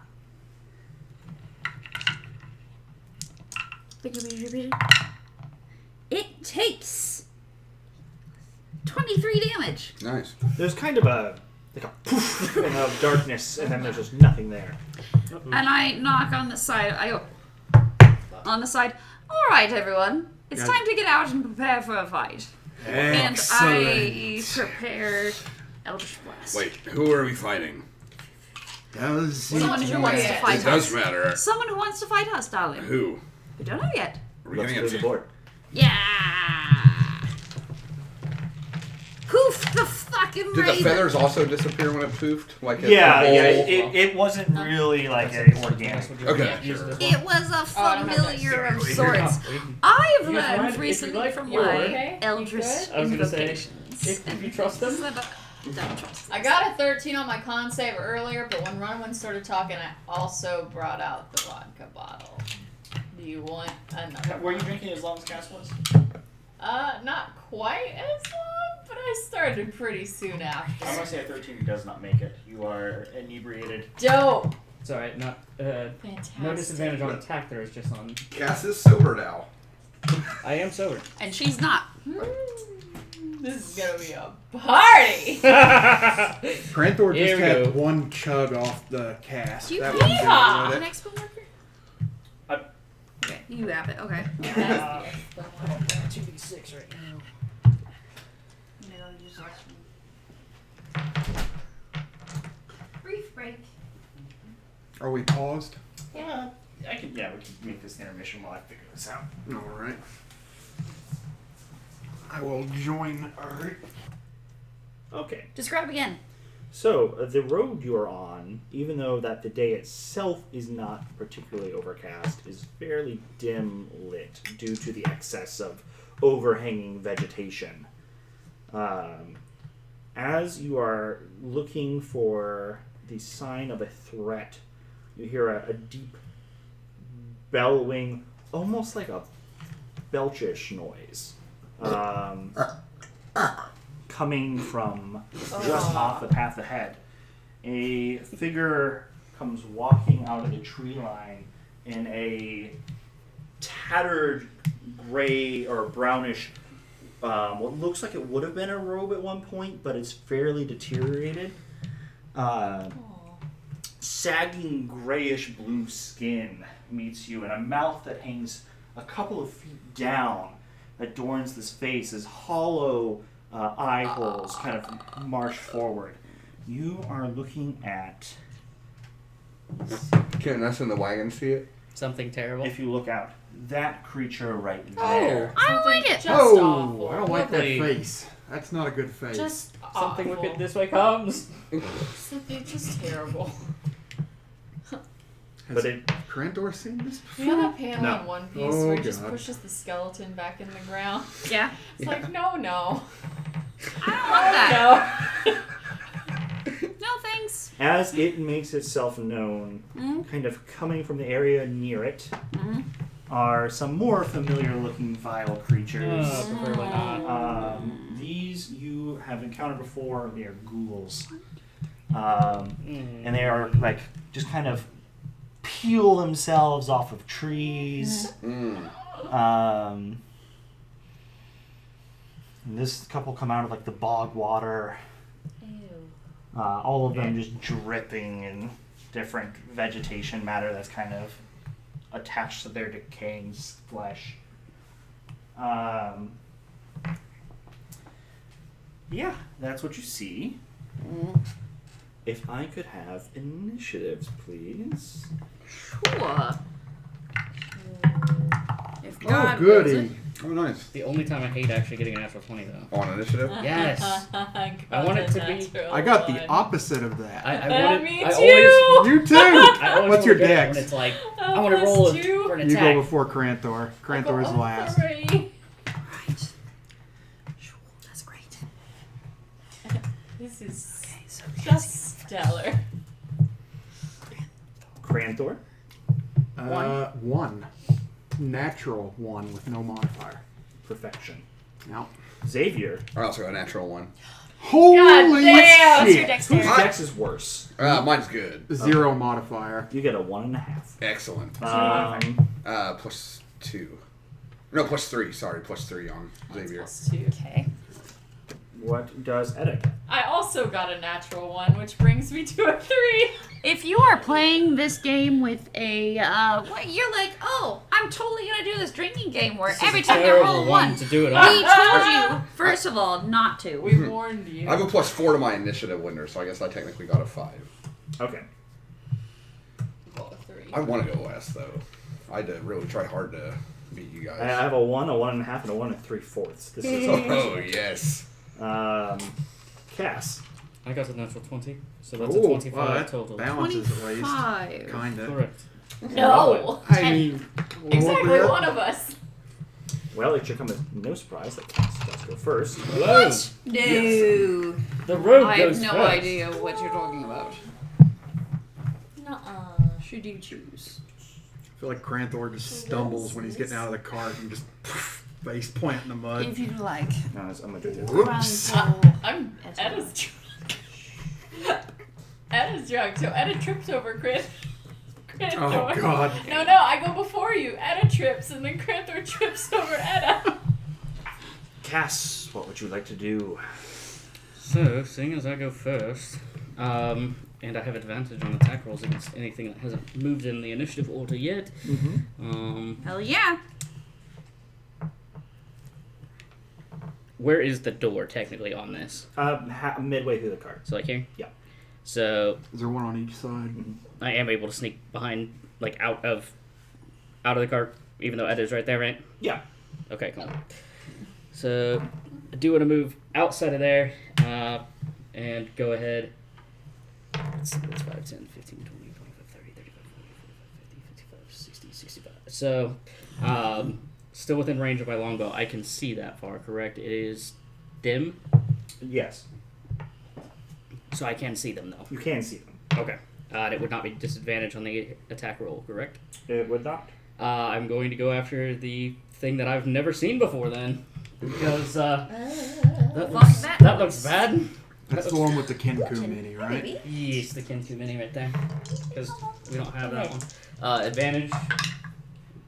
Speaker 2: It takes 23 damage.
Speaker 3: Nice.
Speaker 1: There's kind of a poof and of darkness, and then there's just nothing there.
Speaker 2: And I knock on the side. I go on the side. All right, everyone. It's
Speaker 4: Yeah.
Speaker 2: time to get out and prepare for a fight. And I prepare Eldritch Blast.
Speaker 3: Wait, who are we fighting?
Speaker 4: Does
Speaker 2: Someone
Speaker 4: it
Speaker 2: who wants to
Speaker 5: matter?
Speaker 2: fight
Speaker 3: It does
Speaker 2: us.
Speaker 3: matter.
Speaker 2: Someone who wants to fight us, darling.
Speaker 3: Who?
Speaker 2: We don't know yet.
Speaker 3: Are we
Speaker 1: Let's
Speaker 3: getting
Speaker 1: clear
Speaker 3: a
Speaker 1: the board.
Speaker 2: Yeah. Who fucking
Speaker 3: Did the
Speaker 2: raven.
Speaker 3: feathers also disappear when it poofed? Like a
Speaker 1: Yeah,
Speaker 3: whole-
Speaker 1: it wasn't really like
Speaker 6: That's
Speaker 1: a organic.
Speaker 3: Okay,
Speaker 6: Use
Speaker 3: sure.
Speaker 6: this one.
Speaker 2: It was a
Speaker 5: Oh, I don't have that.
Speaker 2: familiar of
Speaker 6: Yeah,
Speaker 2: sorts.
Speaker 6: we can-
Speaker 2: I've
Speaker 6: Use mine
Speaker 2: learned
Speaker 6: if you
Speaker 2: recently
Speaker 6: like.
Speaker 2: from
Speaker 6: You're
Speaker 2: my
Speaker 5: okay. You
Speaker 2: eldritch
Speaker 5: good?
Speaker 6: I was gonna say,
Speaker 2: invocations.
Speaker 6: if you trust them.
Speaker 2: Don't trust
Speaker 5: I got a 13 on my con save earlier, but when Runaway started talking, I also brought out the vodka bottle. Do you want another?
Speaker 1: Were you drinking as long as Cass was?
Speaker 5: Not quite as long, but I started pretty soon
Speaker 1: I'm
Speaker 5: after.
Speaker 1: gonna say a 13 does not make it. You are inebriated.
Speaker 5: Dope.
Speaker 6: It's alright, not
Speaker 5: Fantastic.
Speaker 6: no disadvantage on attack, there is just on
Speaker 3: Cass is sober now.
Speaker 6: I am sober.
Speaker 2: And she's not.
Speaker 5: This is gonna be a party.
Speaker 4: Cranthor
Speaker 6: Here
Speaker 4: just
Speaker 6: we
Speaker 4: had
Speaker 6: go.
Speaker 4: one chug off the cast.
Speaker 2: Do you
Speaker 4: That
Speaker 2: have
Speaker 4: one did
Speaker 5: Yeehaw!
Speaker 4: it.
Speaker 2: an expo marker?
Speaker 1: I-
Speaker 2: Okay, you have it. Okay.
Speaker 6: 2d6 right now.
Speaker 2: Brief break.
Speaker 4: Are we paused?
Speaker 1: Yeah, we can make this intermission while I figure this out.
Speaker 4: All right. I will join.
Speaker 1: Okay.
Speaker 2: Describe again.
Speaker 1: So, the road you are on, even though that the day itself is not particularly overcast, is fairly dim lit due to the excess of overhanging vegetation. As you are looking for the sign of a threat, you hear a deep bellowing, almost like a belchish noise. Coming from just off the path ahead. A figure comes walking out of the tree line in a tattered gray or brownish, what looks like it would have been a robe at one point, but it's fairly deteriorated. Sagging grayish blue skin meets you, and a mouth that hangs a couple of feet down adorns this face as hollow eye holes kind of march forward. You are looking at,
Speaker 3: Can us in the wagon see it?
Speaker 6: Something terrible.
Speaker 1: if you look out, that creature right
Speaker 6: Oh.
Speaker 1: there.
Speaker 2: I don't like it.
Speaker 5: Just
Speaker 4: Oh,
Speaker 5: awful.
Speaker 4: I don't like that
Speaker 6: Lovely.
Speaker 4: face. That's not a good face.
Speaker 5: Just
Speaker 6: Something
Speaker 5: awful.
Speaker 6: wicked this way comes.
Speaker 5: Something just terrible.
Speaker 4: Has
Speaker 1: But it,
Speaker 4: Cranthor seen this?
Speaker 5: You know that panel
Speaker 1: No.
Speaker 5: in One Piece
Speaker 4: Oh,
Speaker 5: where he just
Speaker 4: God.
Speaker 5: pushes the skeleton back in the ground?
Speaker 2: Yeah.
Speaker 5: It's like, no.
Speaker 2: I don't want that.
Speaker 5: No.
Speaker 2: No thanks.
Speaker 1: as it makes itself known, kind of coming from the area near it, are some more familiar looking vile creatures.
Speaker 6: Preferably not.
Speaker 1: These you have encountered before. They are ghouls. And they are like just kind of peel themselves off of trees. And this couple come out of like the bog water. All of them just dripping in different vegetation matter that's kind of attached to their decaying flesh. Yeah, that's what you see. If I could have initiatives, please.
Speaker 2: Sure. If
Speaker 4: Oh,
Speaker 2: God wills it.
Speaker 4: goody.
Speaker 3: Oh, nice.
Speaker 6: The only time I hate actually getting a natural 20 though.
Speaker 3: On initiative?
Speaker 6: Yes. I want it to be-
Speaker 4: I got the opposite of that.
Speaker 6: I want it.
Speaker 5: Me
Speaker 6: I
Speaker 5: too.
Speaker 6: always.
Speaker 4: You too.
Speaker 6: I always
Speaker 4: What's your
Speaker 6: wanna get it
Speaker 4: dex?
Speaker 6: When it's like
Speaker 5: Oh,
Speaker 6: I want to
Speaker 5: plus
Speaker 6: roll
Speaker 5: two.
Speaker 6: for an
Speaker 4: You
Speaker 6: attack.
Speaker 4: go before Cranthor. Cranthor's
Speaker 5: Oh,
Speaker 4: last.
Speaker 5: alright.
Speaker 2: Right. Sure, that's great.
Speaker 5: This is
Speaker 2: Okay, so
Speaker 5: just stellar.
Speaker 1: Cranthor.
Speaker 4: One. Natural one with no modifier.
Speaker 1: Perfection.
Speaker 4: Now.
Speaker 1: Xavier.
Speaker 3: I also got a natural one.
Speaker 4: Holy
Speaker 5: God damn! What's your
Speaker 4: shit!
Speaker 5: dex?
Speaker 1: Whose dex is worse?
Speaker 3: Mine's good.
Speaker 4: Zero modifier.
Speaker 1: You get a 1.5.
Speaker 3: Excellent.
Speaker 1: Um,
Speaker 3: +2. No, +3. Sorry, +3 on Xavier.
Speaker 5: +2.
Speaker 2: Okay.
Speaker 1: what does Edda get?
Speaker 5: I also got a natural one, which brings me to a 3.
Speaker 2: If you are playing this game with a, you're like, oh, I'm totally gonna do this drinking game where every time you
Speaker 6: Terrible
Speaker 2: roll
Speaker 6: one
Speaker 2: one,
Speaker 6: to do it
Speaker 2: we
Speaker 6: on.
Speaker 2: told you, first of all, not to.
Speaker 5: We warned you.
Speaker 3: I have a +4 to my initiative winner, so I guess I technically got a 5.
Speaker 1: Okay.
Speaker 5: Well, a 3.
Speaker 3: I want to go west, though. I had to really try hard to beat you
Speaker 1: I
Speaker 3: guys.
Speaker 1: have a 1, a 1.5, and a 1 3/4. This is
Speaker 3: Oh, yes.
Speaker 1: Cass.
Speaker 6: I got a natural 20, so that's a
Speaker 4: Ooh,
Speaker 6: 25
Speaker 4: well, that
Speaker 6: total.
Speaker 4: balances at least.
Speaker 2: 25.
Speaker 4: Kinda.
Speaker 6: Correct.
Speaker 5: No.
Speaker 4: I mean,
Speaker 5: Exactly one of us.
Speaker 1: Well, it should come as no surprise that Cass does go first.
Speaker 6: Hello.
Speaker 2: No.
Speaker 6: The road
Speaker 2: I
Speaker 6: goes
Speaker 2: have no
Speaker 6: first.
Speaker 2: idea what you're talking about.
Speaker 5: Nuh-uh.
Speaker 2: Should you choose?
Speaker 4: I feel like Cranthor just stumbles when he's getting out of the cart and just face plant in the mud.
Speaker 2: If you like.
Speaker 1: No, I'm gonna do this.
Speaker 4: Whoops.
Speaker 5: I'm Edda's drunk. Edda's drunk, so Edda trips over Cranthor.
Speaker 4: Oh God.
Speaker 5: No, I go before you. Edda trips, and then Cranthor trips over Edda.
Speaker 1: Cass, what would you like to do?
Speaker 6: So, seeing as I go first, and I have advantage on attack rolls against anything that hasn't moved in the initiative order yet,
Speaker 2: Hell yeah.
Speaker 6: where is the door technically on this?
Speaker 1: Midway through the cart.
Speaker 6: So, like here?
Speaker 1: Yeah.
Speaker 6: So,
Speaker 4: Is there one on each side?
Speaker 6: I am able to sneak behind, like, out of the cart, even though Edda's right there, right?
Speaker 1: Yeah.
Speaker 6: Okay, cool. So, I do want to move outside of there, and go ahead. That's 5, 10, 15, 20, 25, 30, 35, 40, 45, 50, 55, 60, 65. So, still within range of my longbow. I can see that far, correct? It is dim,
Speaker 1: Yes.
Speaker 6: so I can see them, though.
Speaker 1: You can see them.
Speaker 6: Okay. And it would not be disadvantage on the attack roll, correct?
Speaker 1: It would not.
Speaker 6: I'm going to go after the thing that I've never seen before then. Because that looks bad.
Speaker 4: That's the one with the Kenku mini, right?
Speaker 6: Yes, the Kenku mini right there. Because we don't have that one. Advantage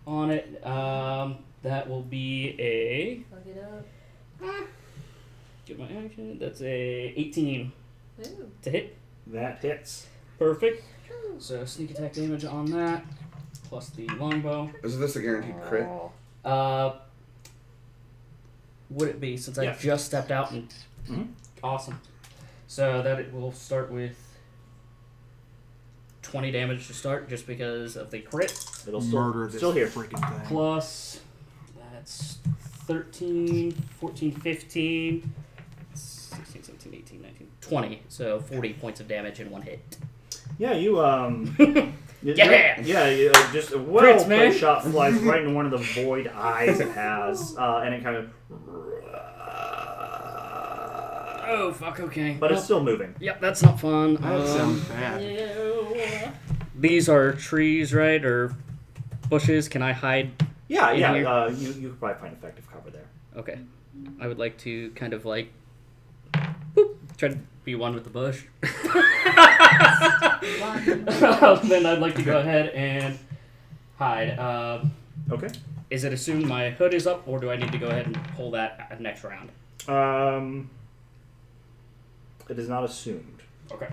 Speaker 6: on it. That will be a...
Speaker 5: Look it up.
Speaker 6: Get my action. That's a 18
Speaker 5: Ooh.
Speaker 6: to hit.
Speaker 1: That hits.
Speaker 6: Perfect. So sneak attack damage on that. Plus the longbow.
Speaker 3: Is this a guaranteed crit?
Speaker 6: Would it be since I
Speaker 1: Yeah.
Speaker 6: just stepped out and awesome. So that it will start with 20 damage to start just because of the crit.
Speaker 1: It'll
Speaker 4: Murder this
Speaker 1: still here.
Speaker 4: freaking thing.
Speaker 6: Plus that's 13, 14, 15, 16, 17, 18, 19, 20. So 40 points of damage in one hit.
Speaker 1: Yeah, you
Speaker 6: Yeah!
Speaker 1: you, just a
Speaker 6: Crits,
Speaker 1: well
Speaker 6: man.
Speaker 1: placed shot flies right in one of the void eyes it has, and it kind of.
Speaker 6: Oh, fuck, okay.
Speaker 1: But it's still moving.
Speaker 6: Yep, that's not fun.
Speaker 4: That sounds bad.
Speaker 5: Ew.
Speaker 6: These are trees, right? Or bushes. Can I hide?
Speaker 1: Yeah,
Speaker 6: In
Speaker 1: yeah.
Speaker 6: here?
Speaker 1: You could probably find effective cover there.
Speaker 6: Okay. I would like to kind of like boop, try to be one with the bush. Then I'd like to go ahead and hide.
Speaker 1: Okay.
Speaker 6: Is it assumed my hood is up, or do I need to go ahead and pull that next round?
Speaker 1: It is not assumed.
Speaker 6: Okay.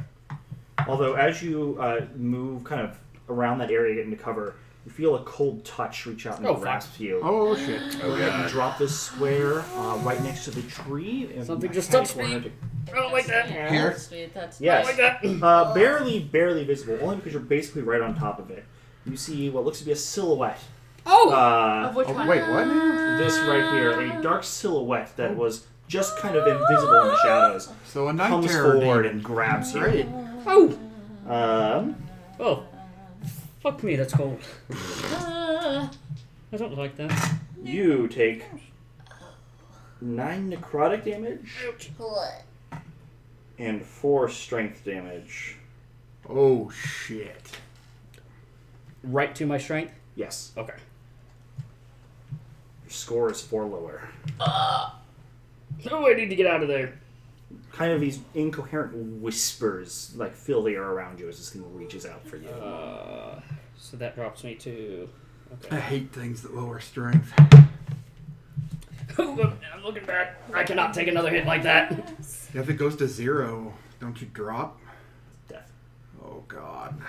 Speaker 1: Although, as you move kind of around that area, get into cover, you feel a cold touch reach out and
Speaker 6: Oh,
Speaker 1: grasp you.
Speaker 4: Oh shit.
Speaker 1: Go ahead and drop this square right next to the tree. And
Speaker 6: Something just
Speaker 1: kinda
Speaker 6: touched me.
Speaker 1: cornered it.
Speaker 6: I don't like that.
Speaker 5: Yeah,
Speaker 3: Here?
Speaker 5: that's
Speaker 1: Yes.
Speaker 6: Like that.
Speaker 1: Barely visible, only because you're basically right on top of it. You see what looks to be a silhouette.
Speaker 6: Oh!
Speaker 5: Of which one?
Speaker 4: Wait, what?
Speaker 1: This right here, a dark silhouette that was just kind of invisible in the shadows,
Speaker 4: So a night
Speaker 1: comes
Speaker 4: terror
Speaker 1: forward
Speaker 4: demon.
Speaker 1: and grabs you.
Speaker 4: Great.
Speaker 6: Oh!
Speaker 1: Um,
Speaker 6: Oh. Fuck me, that's cold.
Speaker 5: Uh,
Speaker 6: I don't like that.
Speaker 1: you take 9 necrotic damage and 4 strength damage.
Speaker 4: Oh shit.
Speaker 6: Right to my strength?
Speaker 1: Yes,
Speaker 6: Okay.
Speaker 1: your score is 4 lower.
Speaker 6: Oh, I need to get out of there.
Speaker 1: Kind of these incoherent whispers like fill the air around you as this thing reaches out for you.
Speaker 6: So that drops me to...
Speaker 4: I
Speaker 6: Okay.
Speaker 4: hate things that lower strength.
Speaker 6: I'm looking bad. I cannot take another hit like that.
Speaker 4: If it goes to 0, don't you drop?
Speaker 1: Death.
Speaker 4: Oh god.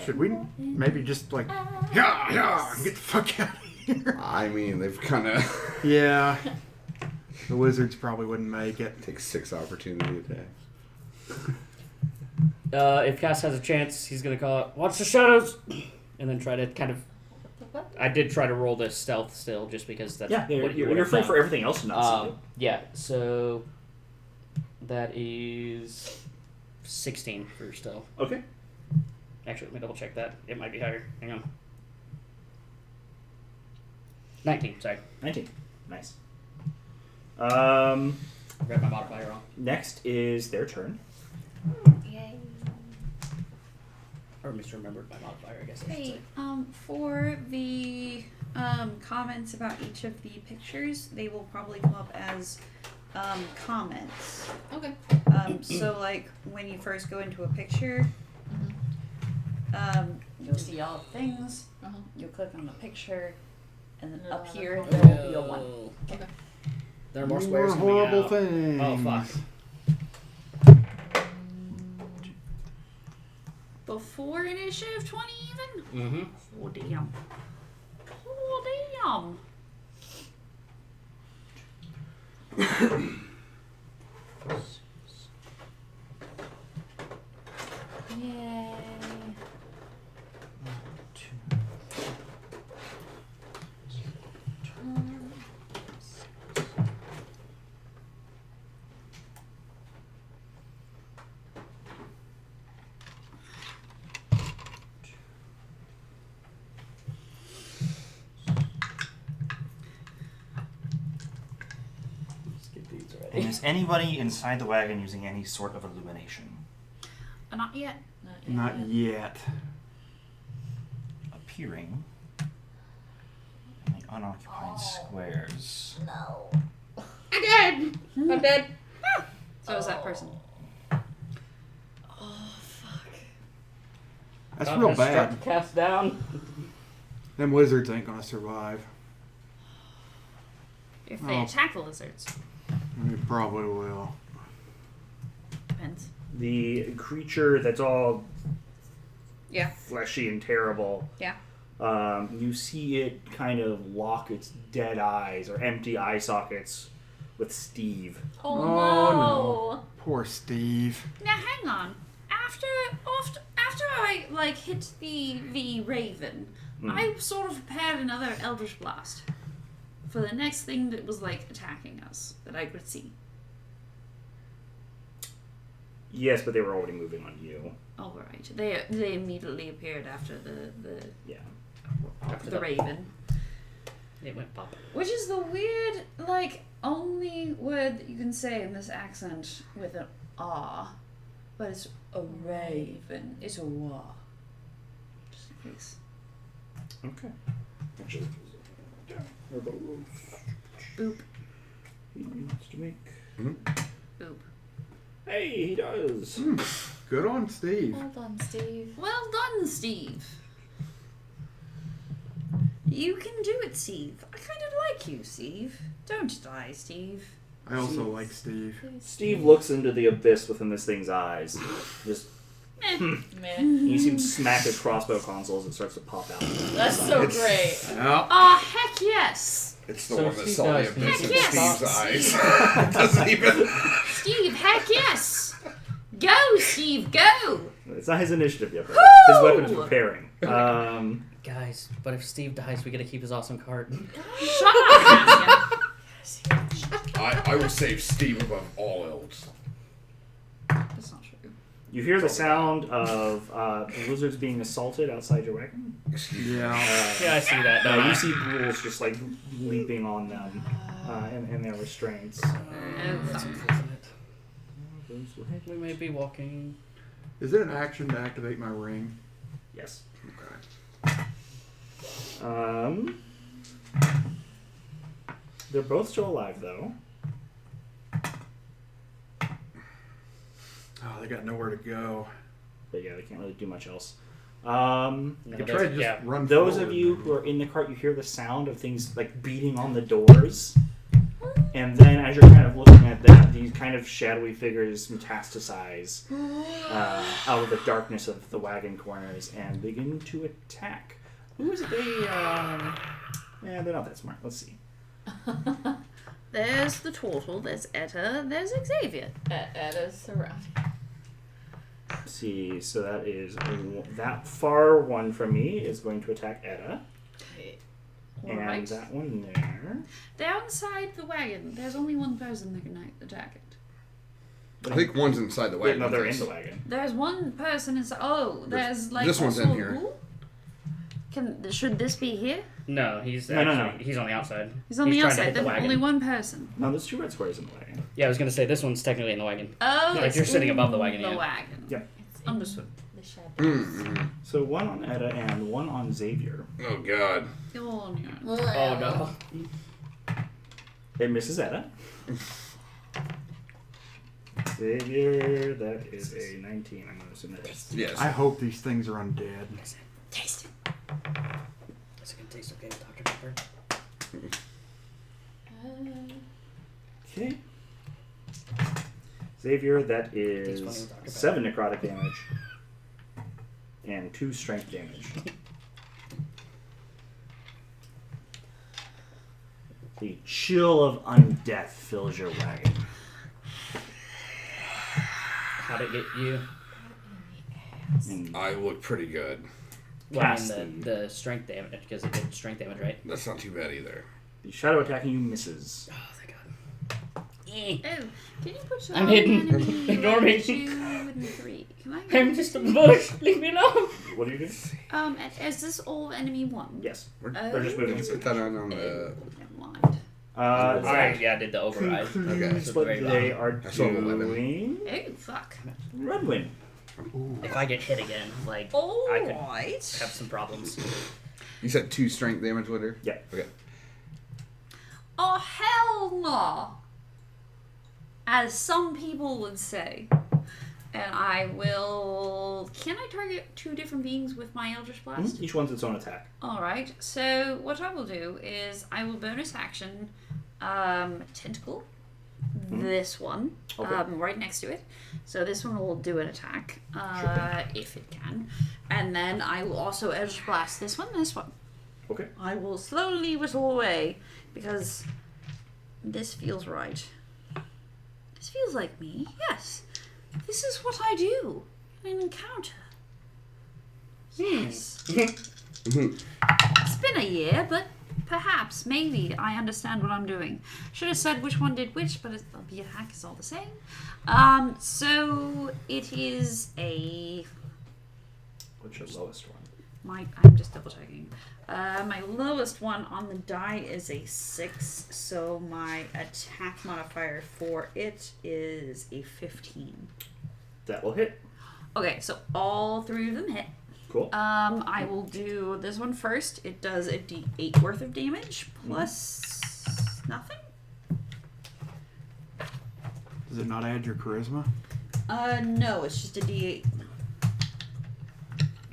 Speaker 4: Should we maybe just like yeah, get the fuck out of here?
Speaker 3: I mean, they've kind of
Speaker 4: Yeah. The wizards probably wouldn't make it.
Speaker 3: take 6 opportunity attacks.
Speaker 6: If Cass has a chance, he's going to call it, watch the shadows! And then try to kind of... I did try to roll this stealth still, just because that's
Speaker 1: Yeah,
Speaker 6: what you
Speaker 1: you're
Speaker 6: would have
Speaker 1: free
Speaker 6: done.
Speaker 1: for everything else to not see you.
Speaker 6: Yeah, so That is 16 for stealth.
Speaker 1: Okay.
Speaker 6: Actually, let me double check that. It might be higher. Hang on. 19, sorry.
Speaker 1: 19. Nice.
Speaker 6: Read my modifier wrong.
Speaker 1: Next is their turn.
Speaker 2: Yay.
Speaker 6: Or misremembered my modifier, I guess I should
Speaker 2: Hey,
Speaker 6: say.
Speaker 2: for the comments about each of the pictures, they will probably come up as comments.
Speaker 5: Okay.
Speaker 2: So like when you first go into a picture, you'll see all the things. You'll click on the picture, and then up here there will be a one.
Speaker 5: Okay.
Speaker 6: There are more
Speaker 4: More
Speaker 6: squares coming
Speaker 4: horrible
Speaker 6: out.
Speaker 4: things.
Speaker 6: Oh, fuck.
Speaker 2: Before initiative 20 even?
Speaker 6: Mm-hmm.
Speaker 2: Oh damn. Oh damn. Yay.
Speaker 6: Let's get these
Speaker 1: And
Speaker 6: ready.
Speaker 1: is anybody inside the wagon using any sort of illumination?
Speaker 2: Not yet.
Speaker 4: Not yet.
Speaker 1: Appearing in the unoccupied squares.
Speaker 5: I'm dead. I'm dead.
Speaker 2: So is that person.
Speaker 5: Oh fuck.
Speaker 4: That's real bad.
Speaker 6: Cast down.
Speaker 4: Them lizards ain't gonna survive.
Speaker 2: If they
Speaker 4: Oh.
Speaker 2: attack the lizards.
Speaker 4: They probably will.
Speaker 2: Depends.
Speaker 1: The creature that's all
Speaker 2: Yeah.
Speaker 1: fleshy and terrible.
Speaker 2: Yeah.
Speaker 1: You see it kind of lock its dead eyes or empty eye sockets with Steve.
Speaker 5: Oh,
Speaker 4: Oh,
Speaker 5: no.
Speaker 4: Poor Steve.
Speaker 2: Now hang on. After I like hit the raven, I sort of prepared another Eldritch Blast for the next thing that was like attacking us that I could see.
Speaker 1: Yes, but they were already moving on you.
Speaker 2: All right. They immediately appeared after the
Speaker 1: Yeah.
Speaker 6: After
Speaker 2: the
Speaker 6: the-
Speaker 2: raven,
Speaker 6: It went pop.
Speaker 2: which is the weird like only word that you can say in this accent with an ah, but it's a raven. It's a wah. Just in case.
Speaker 1: Okay. Actually,
Speaker 2: Boop.
Speaker 1: he wants to make.
Speaker 2: Boop.
Speaker 1: Hey, he does.
Speaker 4: Good on Steve.
Speaker 5: Well done, Steve.
Speaker 2: Well done, Steve. You can do it, Steve. I kind of like you, Steve. Don't die, Steve.
Speaker 4: I also like Steve.
Speaker 1: Steve looks into the abyss within this thing's eyes. Just
Speaker 5: Meh.
Speaker 1: you see him smack his crossbow console as it starts to pop out.
Speaker 5: That's so great.
Speaker 4: Yeah.
Speaker 2: Ah, heck yes.
Speaker 3: It's the
Speaker 6: So
Speaker 3: one that
Speaker 6: Steve
Speaker 3: saw the
Speaker 6: does
Speaker 3: abyss
Speaker 2: Heck
Speaker 3: in
Speaker 2: yes.
Speaker 3: Steve's eyes. Doesn't even.
Speaker 2: Steve, heck yes. Go, Steve, go.
Speaker 1: It's not his initiative yet. Though. His weapon is
Speaker 2: Woo!
Speaker 1: preparing.
Speaker 6: Guys, but if Steve dies, we gotta keep his awesome card.
Speaker 2: Shut up,
Speaker 3: I will save Steve above all else.
Speaker 2: That's not true.
Speaker 1: You hear the sound of the lizards being assaulted outside your wagon.
Speaker 4: Yeah.
Speaker 6: Yeah, I see that. don't I?
Speaker 1: You see ghouls just like leaping on them in their restraints.
Speaker 6: That's unfortunate. We may be walking.
Speaker 4: Is it an action to activate my ring?
Speaker 1: Yes.
Speaker 4: Okay.
Speaker 1: They're both still alive though.
Speaker 4: Oh, they got nowhere to go.
Speaker 1: But yeah, they can't really do much else.
Speaker 6: No,
Speaker 4: You could
Speaker 6: that's-
Speaker 4: try to just
Speaker 6: yeah.
Speaker 4: run
Speaker 1: Those
Speaker 4: forward,
Speaker 1: of you
Speaker 4: maybe.
Speaker 1: who are in the cart, you hear the sound of things like beating on the doors. And then as you're kind of looking at that, these kind of shadowy figures metastasize out of the darkness of the wagon corners and begin to attack. Who is it they... yeah, they're not that smart. Let's see.
Speaker 2: There's the turtle, there's Etta, there's Xavier.
Speaker 5: Edda's surrounded.
Speaker 1: Let's see, so that is... that far one from me is going to attack Etta. And
Speaker 2: Alright.
Speaker 1: that one there...
Speaker 2: Downside the wagon, there's only one person that can attack it.
Speaker 3: I think one's inside the wagon.
Speaker 1: No, they're in the wagon.
Speaker 2: There's one person inside. Oh, there's like
Speaker 3: this one's
Speaker 2: also
Speaker 3: in here.
Speaker 2: a ghoul? Should this be here?
Speaker 6: No, he's
Speaker 1: No.
Speaker 6: he's on the outside.
Speaker 2: He's on the
Speaker 6: trying to
Speaker 2: outside.
Speaker 6: hit the
Speaker 2: Then
Speaker 6: wagon.
Speaker 2: only one person.
Speaker 1: No, there's 2 red squares in the wagon.
Speaker 6: Yeah, I was gonna say this one's technically in the wagon.
Speaker 2: Oh,
Speaker 6: Like
Speaker 2: it's
Speaker 6: you're sitting above the
Speaker 2: in
Speaker 6: wagon,
Speaker 2: The
Speaker 6: yeah.
Speaker 2: wagon.
Speaker 1: Yeah.
Speaker 5: It's in
Speaker 2: Understood.
Speaker 5: the shadows.
Speaker 1: So 1 on Etta and 1 on Xavier.
Speaker 3: Oh God.
Speaker 2: Oh, yeah.
Speaker 6: Oh no.
Speaker 1: It misses Etta. Xavier, that is a 19. I'm going to assume that is.
Speaker 3: Yes.
Speaker 4: I hope these things are undead.
Speaker 2: Taste it.
Speaker 6: Is it gonna taste okay with Dr. Pepper?
Speaker 1: Okay. Xavier, that
Speaker 6: Tastes funny
Speaker 1: is
Speaker 6: with Dr.
Speaker 1: 7 necrotic damage and 2 strength damage. The chill of undeath fills your wagon.
Speaker 6: How'd it get you?
Speaker 1: And
Speaker 3: I look pretty good.
Speaker 6: Well, I
Speaker 1: Cast
Speaker 6: mean the strength damage, because it did strength damage, right?
Speaker 3: That's not too bad either.
Speaker 1: the shadow attacking you misses.
Speaker 6: Oh, thank God.
Speaker 2: Oh, can you put
Speaker 6: I'm hidden.
Speaker 2: enemy
Speaker 6: Ignore me.
Speaker 2: 2 and 3? Can I?
Speaker 6: I'm just a bush. Leave me alone.
Speaker 1: What do you do?
Speaker 2: Is this all enemy 1?
Speaker 1: Yes.
Speaker 2: Oh.
Speaker 1: They're just moving.
Speaker 3: Put that on the.
Speaker 2: Never mind.
Speaker 6: I did the override.
Speaker 3: Okay.
Speaker 1: What they are
Speaker 3: I saw 11.
Speaker 1: doing.
Speaker 2: Oh, fuck.
Speaker 1: Redwin.
Speaker 6: If I get hit again, like I could have some problems.
Speaker 3: You said 2 strength damage with her?
Speaker 1: Yeah.
Speaker 3: Okay.
Speaker 2: Oh, hell no! As some people would say. And I will... Can I target 2 different beings with my Eldritch Blast?
Speaker 1: Each one's its own attack.
Speaker 2: Alright, so what I will do is I will bonus action Tentacle. This one.
Speaker 1: Okay.
Speaker 2: Right next to it. So this one will do an attack. If it can. And then I will also Eldritch Blast this one.
Speaker 1: Okay.
Speaker 2: I will slowly whistle away because this feels right. This feels like me, yes. This is what I do in an encounter. Yes. It's been a year, but perhaps, maybe, I understand what I'm doing. Should have said which one did which, but the attack is all the same. So it is a...
Speaker 1: What's your lowest one?
Speaker 2: I'm just double checking. My lowest one on the die is a 6, so my attack modifier for it is a 15.
Speaker 1: That will hit.
Speaker 2: Okay, so all 3 of them hit.
Speaker 1: Cool.
Speaker 2: I will do this one first. It does a d8 worth of damage plus nothing.
Speaker 4: Does it not add your charisma?
Speaker 2: No, it's just a d8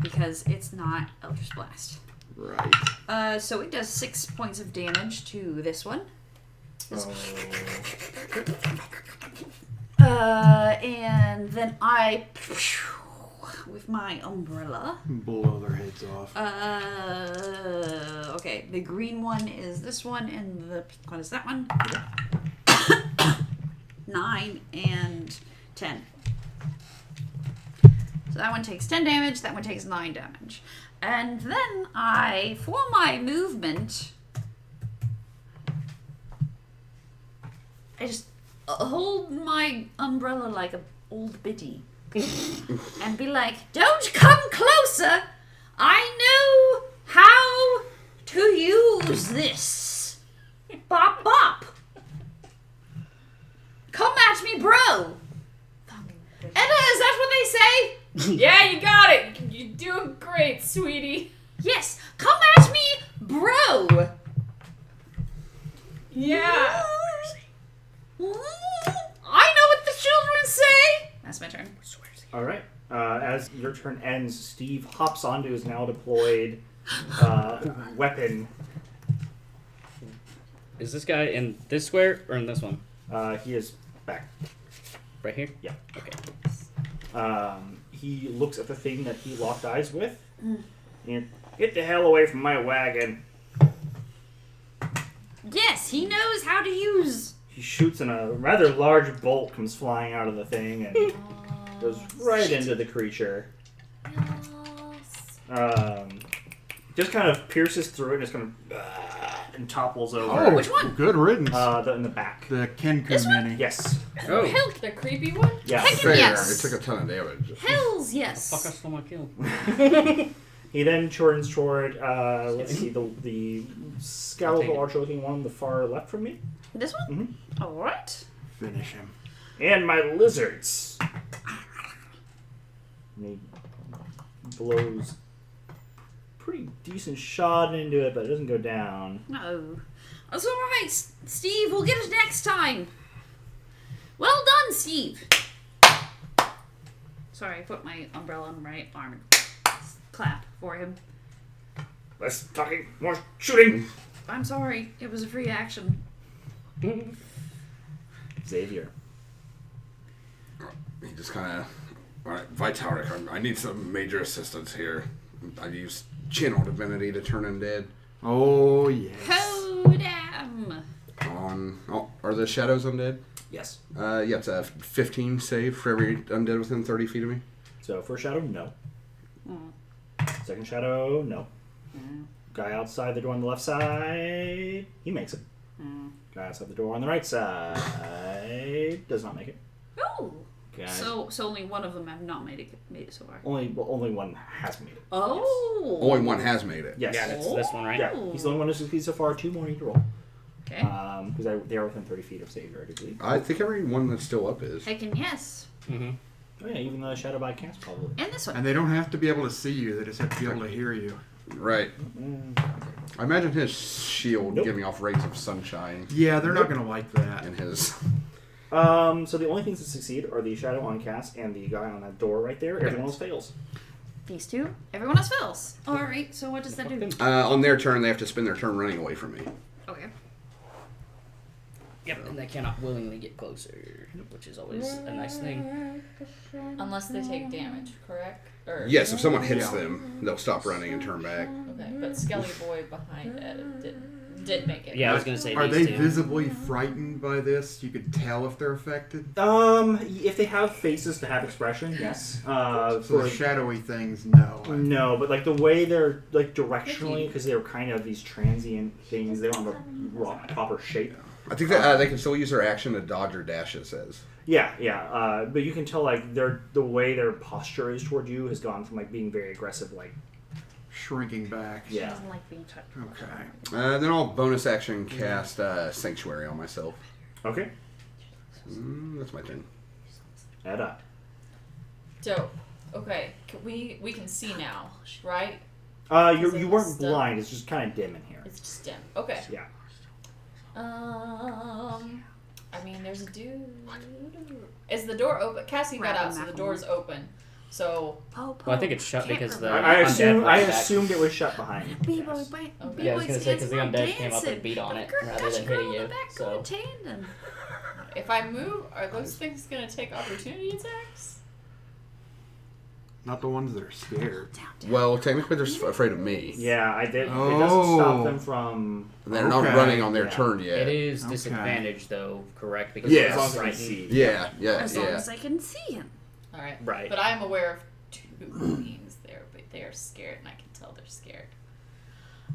Speaker 2: because it's not Eldritch Blast.
Speaker 4: Right.
Speaker 2: So it does 6 points of damage to this one. And then I, with my umbrella.
Speaker 4: Blow their heads off.
Speaker 2: Okay, the green one is this one, and the pink one is that one. 9 and 10. So that one takes 10 damage, that one takes 9 damage. And then I, for my movement, I just hold my umbrella like an old biddy and be like, "Don't come closer! I know how to use this! Bop bop! Come at me, bro!" Edda, is that what they say?
Speaker 5: Yeah, you got it. You're doing great, sweetie.
Speaker 2: Yes, come at me, bro!
Speaker 5: Yeah.
Speaker 2: I know what the children say! That's my turn.
Speaker 1: All right. As your turn ends, Steve hops onto his now deployed weapon.
Speaker 6: Is this guy in this square or in this one?
Speaker 1: He is back.
Speaker 6: Right here?
Speaker 1: Yeah.
Speaker 6: Okay.
Speaker 1: He looks at the thing that he locked eyes with. And, "Get the hell away from my wagon."
Speaker 2: Yes, he knows how to use.
Speaker 1: He shoots and a rather large bolt comes flying out of the thing and goes right into the creature. Just kind of pierces through it and just kind of and topples over.
Speaker 2: Which one?
Speaker 4: Good riddance.
Speaker 1: In the back.
Speaker 4: The Kenku
Speaker 2: This one?
Speaker 4: Mini.
Speaker 1: Yes.
Speaker 3: Oh,
Speaker 2: Hell,
Speaker 5: The creepy one?
Speaker 1: Yes.
Speaker 3: fair.
Speaker 2: yes.
Speaker 3: It took a ton of damage.
Speaker 2: hells
Speaker 6: Fuck, I
Speaker 2: yes.
Speaker 6: stole my kill.
Speaker 1: He then turns toward, let's see, the skeletal archer-looking one on the far left from me.
Speaker 2: This one? Alright.
Speaker 4: Finish him.
Speaker 1: And my lizards. And he blows pretty decent shot into it, but it doesn't go down.
Speaker 2: No. That's alright, Steve. We'll get it next time. Well done, Steve. Sorry, I put my umbrella on my arm and clap for him.
Speaker 1: Less talking, more shooting.
Speaker 2: I'm sorry. It was a free action.
Speaker 1: Xavier.
Speaker 3: He just kind of, all right, Vitalik, I need some major assistance here. I use channel divinity to turn undead.
Speaker 4: Oh, yes.
Speaker 2: Oh, damn.
Speaker 3: Are the shadows undead?
Speaker 1: Yes.
Speaker 3: Yeah, it's a 15 save for every undead within 30 feet of me.
Speaker 1: So first shadow, no. Second shadow, no. Guy outside the door on the left side, he makes it. Guy outside the door on the right side does not make it.
Speaker 2: Oh.
Speaker 1: Guy,
Speaker 2: So only one of them have not made it so far.
Speaker 1: only one has made it.
Speaker 2: Oh.
Speaker 3: Only one has made it.
Speaker 1: Yes.
Speaker 6: Yeah, that's this one, right?
Speaker 1: Yeah, he's the only one who's succeeded so far. 2 more need to roll.
Speaker 2: Okay.
Speaker 1: Because they are within 30 feet of Xavier, I believe.
Speaker 3: I think every one that's still up is.
Speaker 2: Heckin' yes.
Speaker 6: Mm-hmm.
Speaker 1: Oh yeah, even the shadow by cast probably.
Speaker 2: And this one.
Speaker 4: And they don't have to be able to see you. They just have to be able to hear you.
Speaker 3: Right. I imagine his shield
Speaker 1: Nope.
Speaker 3: giving off rays of sunshine
Speaker 4: Yeah, they're not going to like that.
Speaker 3: in his...
Speaker 1: So the only things that succeed are the shadow on cast and the guy on that door right there. Everyone else fails.
Speaker 2: These two. Everyone else fails. Alright, so what does that do?
Speaker 3: on their turn, they have to spend their turn running away from me.
Speaker 2: Okay.
Speaker 6: Yep, and they cannot willingly get closer, which is always a nice thing.
Speaker 5: Unless they take damage, correct? Or,
Speaker 3: Yes, if someone hits them, they'll stop running and turn back.
Speaker 5: Okay, but Skelly Boy behind it did make it.
Speaker 6: Yeah, I was gonna say
Speaker 4: Are
Speaker 6: these
Speaker 4: they
Speaker 6: two.
Speaker 4: visibly frightened by this? You could tell if they're affected?
Speaker 1: If they have faces to have expression, yes.
Speaker 4: So
Speaker 1: For
Speaker 4: the shadowy things, no.
Speaker 1: no, but like the way they're like directionally, because they're kind of these transient things, they don't have a proper shape.
Speaker 3: I think that they can still use their action to dodge or dash, it says.
Speaker 1: Yeah. But you can tell like the way their posture is toward you has gone from like being very aggressive, like
Speaker 4: Shrinking back.
Speaker 2: She
Speaker 1: yeah.
Speaker 2: doesn't like being touched.
Speaker 4: Okay.
Speaker 3: Then I'll bonus action cast Sanctuary on myself.
Speaker 1: Okay.
Speaker 3: That's my turn.
Speaker 1: Add up.
Speaker 5: Dope. Okay, we can see now, right?
Speaker 1: You weren't blind. It's just kind of dim in here.
Speaker 5: It's just dim. Okay.
Speaker 1: Yeah.
Speaker 5: I mean, there's a dude. Is the door open? Cassie got out, so the door's open. So.
Speaker 6: Well, I think it's shut because the
Speaker 1: I
Speaker 6: undead
Speaker 1: assumed it was shut behind you.
Speaker 2: B-boy,
Speaker 1: Yes.
Speaker 6: Yeah, I was gonna say because the undead came up and beat on it rather than hitting you. So
Speaker 5: If I move, are those things gonna take opportunity attacks?
Speaker 4: Not the ones that are scared.
Speaker 3: Well, technically they're afraid of me.
Speaker 1: Yeah, I did. It doesn't stop
Speaker 4: Oh.
Speaker 1: them from.
Speaker 3: They're not
Speaker 4: Okay.
Speaker 3: running on their
Speaker 1: Yeah.
Speaker 3: turn yet.
Speaker 6: it is
Speaker 4: Okay.
Speaker 6: disadvantage though, correct? Because
Speaker 3: Yes.
Speaker 6: it's
Speaker 1: As long as I
Speaker 6: frightened.
Speaker 1: see.
Speaker 3: Yeah.
Speaker 2: As long as I can see him.
Speaker 5: All right.
Speaker 6: Right.
Speaker 5: But I am aware of two beings there, but they are scared, and I can tell they're scared.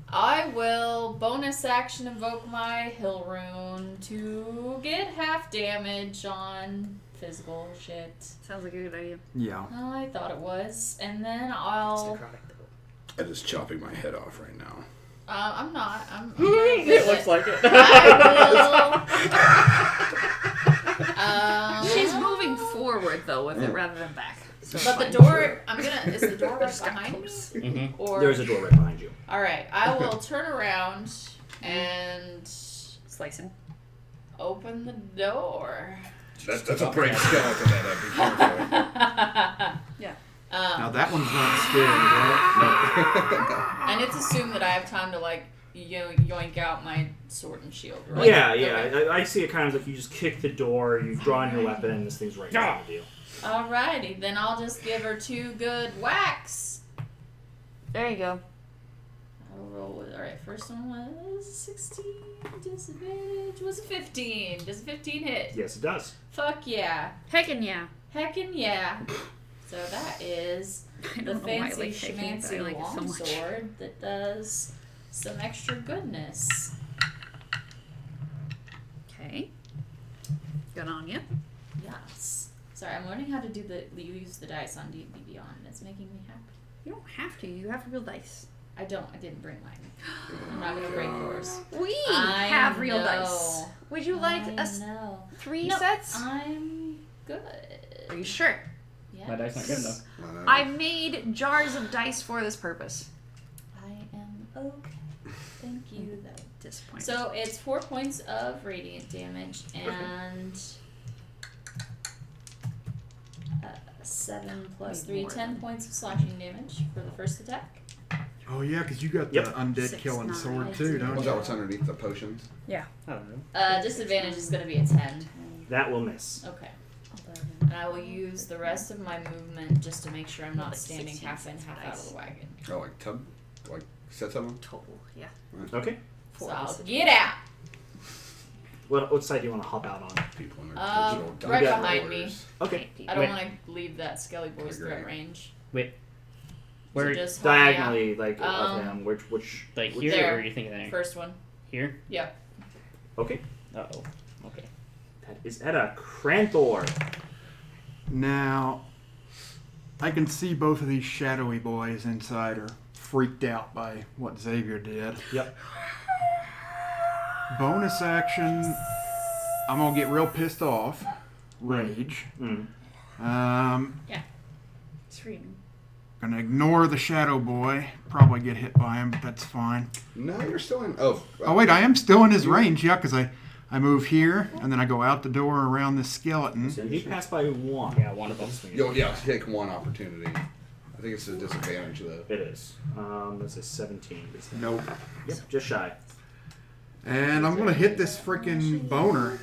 Speaker 5: I will bonus action invoke my Hill Rune to get half damage on physical shit.
Speaker 2: Sounds like a good idea.
Speaker 4: Yeah.
Speaker 5: I thought it was, and then I'll.
Speaker 3: It is chopping my head off right now.
Speaker 5: I'm not. I'm
Speaker 6: It looks like it.
Speaker 2: She's moving forward though with it rather than back. So
Speaker 5: But the
Speaker 2: fine.
Speaker 5: door, is the door right
Speaker 2: Just got
Speaker 5: behind me?
Speaker 2: close.
Speaker 6: Mhm.
Speaker 5: Or
Speaker 1: There's a door right behind you.
Speaker 5: all right, I will turn around and
Speaker 2: Slice him.
Speaker 5: open the door.
Speaker 3: That's a brave skeleton, that I'd be careful.
Speaker 2: Yeah.
Speaker 4: Now that one's not scared, right?
Speaker 5: And it's assumed that I have time to like yoink out my sword and shield, right?
Speaker 1: Yeah.
Speaker 5: Okay.
Speaker 1: I see it kind of like you just kick the door, you've drawn your weapon, and this thing's right in front of you.
Speaker 5: Alrighty, then I'll just give her 2 good whacks.
Speaker 2: There you go.
Speaker 5: I'll roll with. Alright, first one was 16. Disadvantage was a 15. Does a 15 hit?
Speaker 1: Yes, it does.
Speaker 5: Fuck yeah.
Speaker 2: Heckin' yeah.
Speaker 5: Heckin' yeah. So that is
Speaker 2: I
Speaker 5: the
Speaker 2: don't know why I
Speaker 5: fancy
Speaker 2: like heckin', but I
Speaker 5: schmancy
Speaker 2: like it so much.
Speaker 5: longsword that does some extra goodness.
Speaker 2: Okay. Good on you.
Speaker 5: Yes. Sorry, I'm learning how to you use the dice on D&D Beyond, and it's making me happy.
Speaker 2: You don't have to. You have real dice.
Speaker 5: I didn't bring mine. I'm not gonna break yours.
Speaker 2: We
Speaker 5: I
Speaker 2: have real
Speaker 5: know.
Speaker 2: dice. Would you like
Speaker 5: No.
Speaker 2: 3
Speaker 5: No,
Speaker 2: sets?
Speaker 5: I'm good.
Speaker 2: Are you sure?
Speaker 5: Yes.
Speaker 6: My dice not good enough.
Speaker 2: I made jars of dice for this purpose.
Speaker 5: I am okay. Thank you, though.
Speaker 2: Disappointed.
Speaker 5: So it's 4 points of radiant damage and 7 plus 3, 10 points of slashing damage for the first attack.
Speaker 4: Oh yeah, because you got
Speaker 1: Yep.
Speaker 4: the undead
Speaker 2: 6,
Speaker 4: killing
Speaker 2: 9.
Speaker 4: sword too, don't
Speaker 3: Was
Speaker 4: you?
Speaker 3: that what's underneath the potions?
Speaker 6: I don't know.
Speaker 5: Disadvantage is going to be a 10.
Speaker 1: That will miss.
Speaker 5: Okay. And I will use the rest of my movement just to make sure I'm not
Speaker 2: Like
Speaker 5: standing
Speaker 2: 16
Speaker 5: half in, half out of the wagon.
Speaker 3: Oh, like set something?
Speaker 2: total, yeah.
Speaker 1: Okay.
Speaker 5: So I'll get out.
Speaker 1: What side do you want to hop out on?
Speaker 3: People in
Speaker 5: Right
Speaker 1: got
Speaker 5: behind me.
Speaker 1: Okay.
Speaker 5: I don't
Speaker 6: Wait.
Speaker 5: want to leave that Skelly Boy's threat range.
Speaker 6: Where,
Speaker 5: So just hop me out.
Speaker 1: Diagonally, like of him. Which?
Speaker 6: like
Speaker 1: which-
Speaker 6: here,
Speaker 5: There.
Speaker 6: or are you thinking there?
Speaker 5: First one.
Speaker 6: Here?
Speaker 5: Yeah.
Speaker 1: Okay.
Speaker 6: Uh-oh. Okay.
Speaker 1: That is Etta Cranthor.
Speaker 4: Now, I can see both of these shadowy boys inside are freaked out by what Xavier did.
Speaker 1: Yep.
Speaker 4: Bonus action, I'm gonna get real pissed off. Rage.
Speaker 1: Mm.
Speaker 2: Screaming.
Speaker 4: Gonna ignore the shadow boy. Probably get hit by him, but that's fine.
Speaker 3: No, you're still in. Oh.
Speaker 4: Oh wait, I am still in his range, yeah, because I move here and then I go out the door around this skeleton.
Speaker 1: So he passed by one.
Speaker 6: Yeah, one of them.
Speaker 3: Yeah, take one opportunity. I think it's a disadvantage though.
Speaker 1: It is. That's a 17.
Speaker 4: Nope.
Speaker 1: Yep, just shy.
Speaker 4: And I'm gonna hit this freaking boner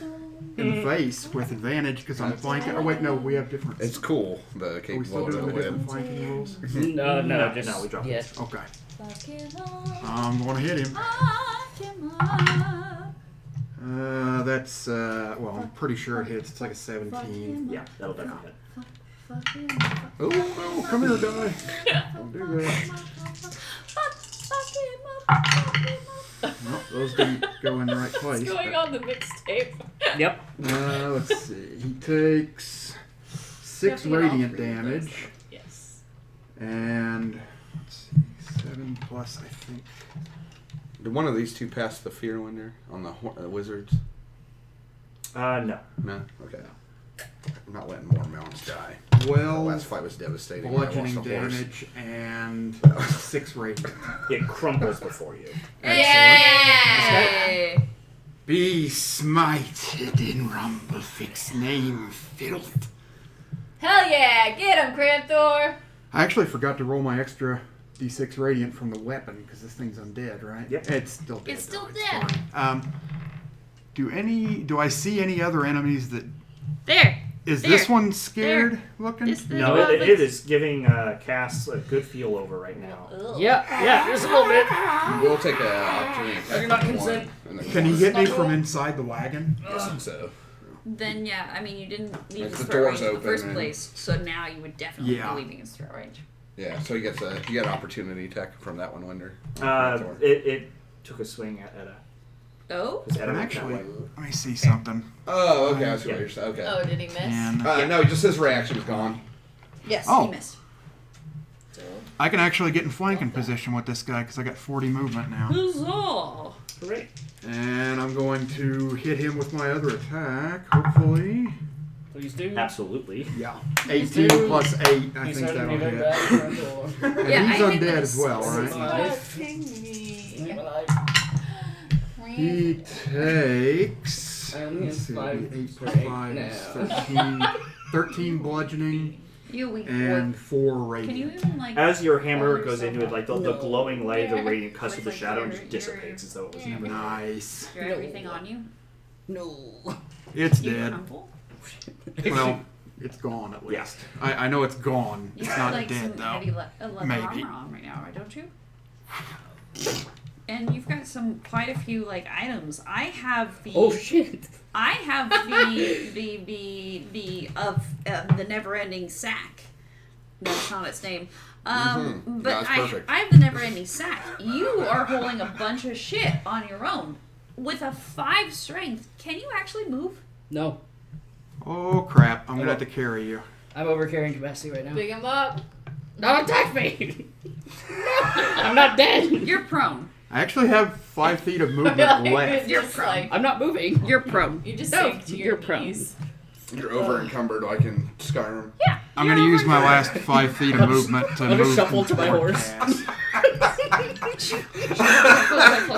Speaker 4: in the face with advantage because I'm flanking. Oh wait, no, we have different.
Speaker 3: It's cool. The
Speaker 4: Are we still
Speaker 3: capable
Speaker 4: doing
Speaker 3: of
Speaker 4: the
Speaker 3: the
Speaker 4: different
Speaker 3: win.
Speaker 4: flanking rules?
Speaker 6: No,
Speaker 1: No,
Speaker 6: just
Speaker 1: no, we dropped
Speaker 6: yes.
Speaker 4: Okay.
Speaker 5: Fucking
Speaker 4: I'm gonna hit him.
Speaker 5: on.
Speaker 4: That's well, I'm pretty sure it hits. It's like a 17.
Speaker 1: Yeah, that'll definitely hit.
Speaker 4: Oh, no, come here, guy. Don't do that. Well, those didn't go in the right place.
Speaker 5: What's going on the mixtape?
Speaker 6: Yep.
Speaker 4: Let's see. He takes 6
Speaker 5: You have to get all
Speaker 4: radiant
Speaker 5: 3 of those,
Speaker 4: damage.
Speaker 5: though. Yes.
Speaker 4: And let's see, 7 plus, I think.
Speaker 3: Did one of these two pass the fear winner on the wizards?
Speaker 1: No.
Speaker 3: No. Okay. I'm not letting more mounts die. The
Speaker 4: 12
Speaker 3: last fight was devastating. I lost
Speaker 4: bludgeoning
Speaker 3: a horse.
Speaker 4: damage and 6 radiant.
Speaker 1: It crumples before you.
Speaker 5: Yay!
Speaker 4: Be smited in Rumblefix name, filth.
Speaker 5: Hell yeah! Get him, Cranthor!
Speaker 4: I actually forgot to roll my extra d6 radiant from the weapon because this thing's undead, right?
Speaker 1: Yep.
Speaker 4: It's still dead.
Speaker 5: It's still
Speaker 4: though.
Speaker 5: dead.
Speaker 4: Fine. Do I see any other enemies that?
Speaker 2: There.
Speaker 4: Is
Speaker 2: There.
Speaker 4: this one scared looking?
Speaker 2: This thing.
Speaker 1: No,
Speaker 2: Well,
Speaker 1: it
Speaker 2: it's-
Speaker 1: is giving Cass a good feel over right now.
Speaker 5: Ugh.
Speaker 6: Yeah, just a little bit.
Speaker 3: We'll take an opportunity attack.
Speaker 6: You're not
Speaker 3: on one,
Speaker 6: consent.
Speaker 3: and then
Speaker 4: Can he
Speaker 3: one.
Speaker 4: hit me from inside the wagon?
Speaker 3: Guessing so.
Speaker 2: Then yeah, I mean you didn't leave
Speaker 3: If
Speaker 2: his
Speaker 3: the
Speaker 2: throw
Speaker 3: door's
Speaker 2: range in the
Speaker 3: open
Speaker 2: first
Speaker 3: and-
Speaker 2: place, so now you would definitely
Speaker 4: Yeah.
Speaker 2: be leaving his throw range.
Speaker 3: Yeah, so he gets you get an opportunity attack from that one, Winder.
Speaker 1: It took a swing at Etta.
Speaker 2: Oh?
Speaker 1: Because Etta
Speaker 4: And
Speaker 1: went that
Speaker 4: actually,
Speaker 1: way.
Speaker 4: let me see something.
Speaker 3: Oh, okay. I see
Speaker 1: Yeah.
Speaker 3: what you're saying. Okay.
Speaker 5: Oh, did he miss?
Speaker 4: And
Speaker 3: No, just his reaction's gone.
Speaker 2: Yes,
Speaker 4: Oh.
Speaker 2: he missed.
Speaker 5: So,
Speaker 4: I can actually get in flanking position with this guy because I got 40 movement now.
Speaker 2: Huzzah!
Speaker 1: Hooray.
Speaker 4: And I'm going to hit him with my other attack, hopefully.
Speaker 6: Please do.
Speaker 1: Absolutely.
Speaker 4: Yeah. 18 plus 8, I think that'll hit. And
Speaker 2: Yeah,
Speaker 4: he's
Speaker 2: I think
Speaker 4: undead
Speaker 2: that's-
Speaker 4: as well, right?
Speaker 5: fucking me.
Speaker 4: He takes.
Speaker 6: And
Speaker 4: Let's see,
Speaker 6: five
Speaker 4: 8 plus
Speaker 6: for eight
Speaker 4: 5 is
Speaker 6: now.
Speaker 4: 13 bludgeoning
Speaker 2: You weak
Speaker 4: and
Speaker 2: boy.
Speaker 4: 4
Speaker 2: Can you
Speaker 4: radiant.
Speaker 2: even like
Speaker 1: As your hammer
Speaker 2: Roll
Speaker 1: goes into it, like the
Speaker 6: yourself
Speaker 1: glowing light of the
Speaker 5: Yeah.
Speaker 1: radiant cuts through the
Speaker 2: Like
Speaker 1: shadow and
Speaker 2: your-
Speaker 1: just dissipates as though it was
Speaker 2: your-
Speaker 1: never.
Speaker 4: Nice.
Speaker 2: your everything on you?
Speaker 6: No.
Speaker 4: It's
Speaker 2: You
Speaker 4: dead.
Speaker 2: crumple?
Speaker 4: Well, it's gone at
Speaker 1: Yeah.
Speaker 4: least. I know it's gone.
Speaker 2: You
Speaker 4: It's
Speaker 2: have
Speaker 4: not
Speaker 2: like
Speaker 4: dead
Speaker 2: some
Speaker 4: though.
Speaker 2: heavy leather
Speaker 4: Maybe.
Speaker 2: armor on right now, right? Don't you? And you've got quite a few like items. I have the
Speaker 6: Oh shit.
Speaker 2: I have the never-ending sack. That's not its name. But
Speaker 3: That's perfect.
Speaker 2: I have the never-ending sack. You are holding a bunch of shit on your own. with a 5 strength, can you actually move?
Speaker 6: No.
Speaker 4: Oh crap! I'm gonna have to carry you.
Speaker 6: I'm over carrying capacity right now.
Speaker 5: Pick him up.
Speaker 6: Don't attack me! I'm not dead!
Speaker 2: You're prone.
Speaker 4: I actually have 5 feet of movement left.
Speaker 2: You're
Speaker 5: Just
Speaker 2: prone.
Speaker 5: like,
Speaker 6: I'm not moving.
Speaker 2: You're prone.
Speaker 5: you just
Speaker 6: No,
Speaker 5: sink to
Speaker 6: you're
Speaker 5: your
Speaker 6: prone.
Speaker 5: knees.
Speaker 3: You're over encumbered like in Skyrim.
Speaker 2: Yeah.
Speaker 4: I'm gonna use my last 5 feet of movement to
Speaker 6: I'll just
Speaker 4: move
Speaker 6: shuffle to my
Speaker 4: toward
Speaker 6: horse.
Speaker 4: Cass.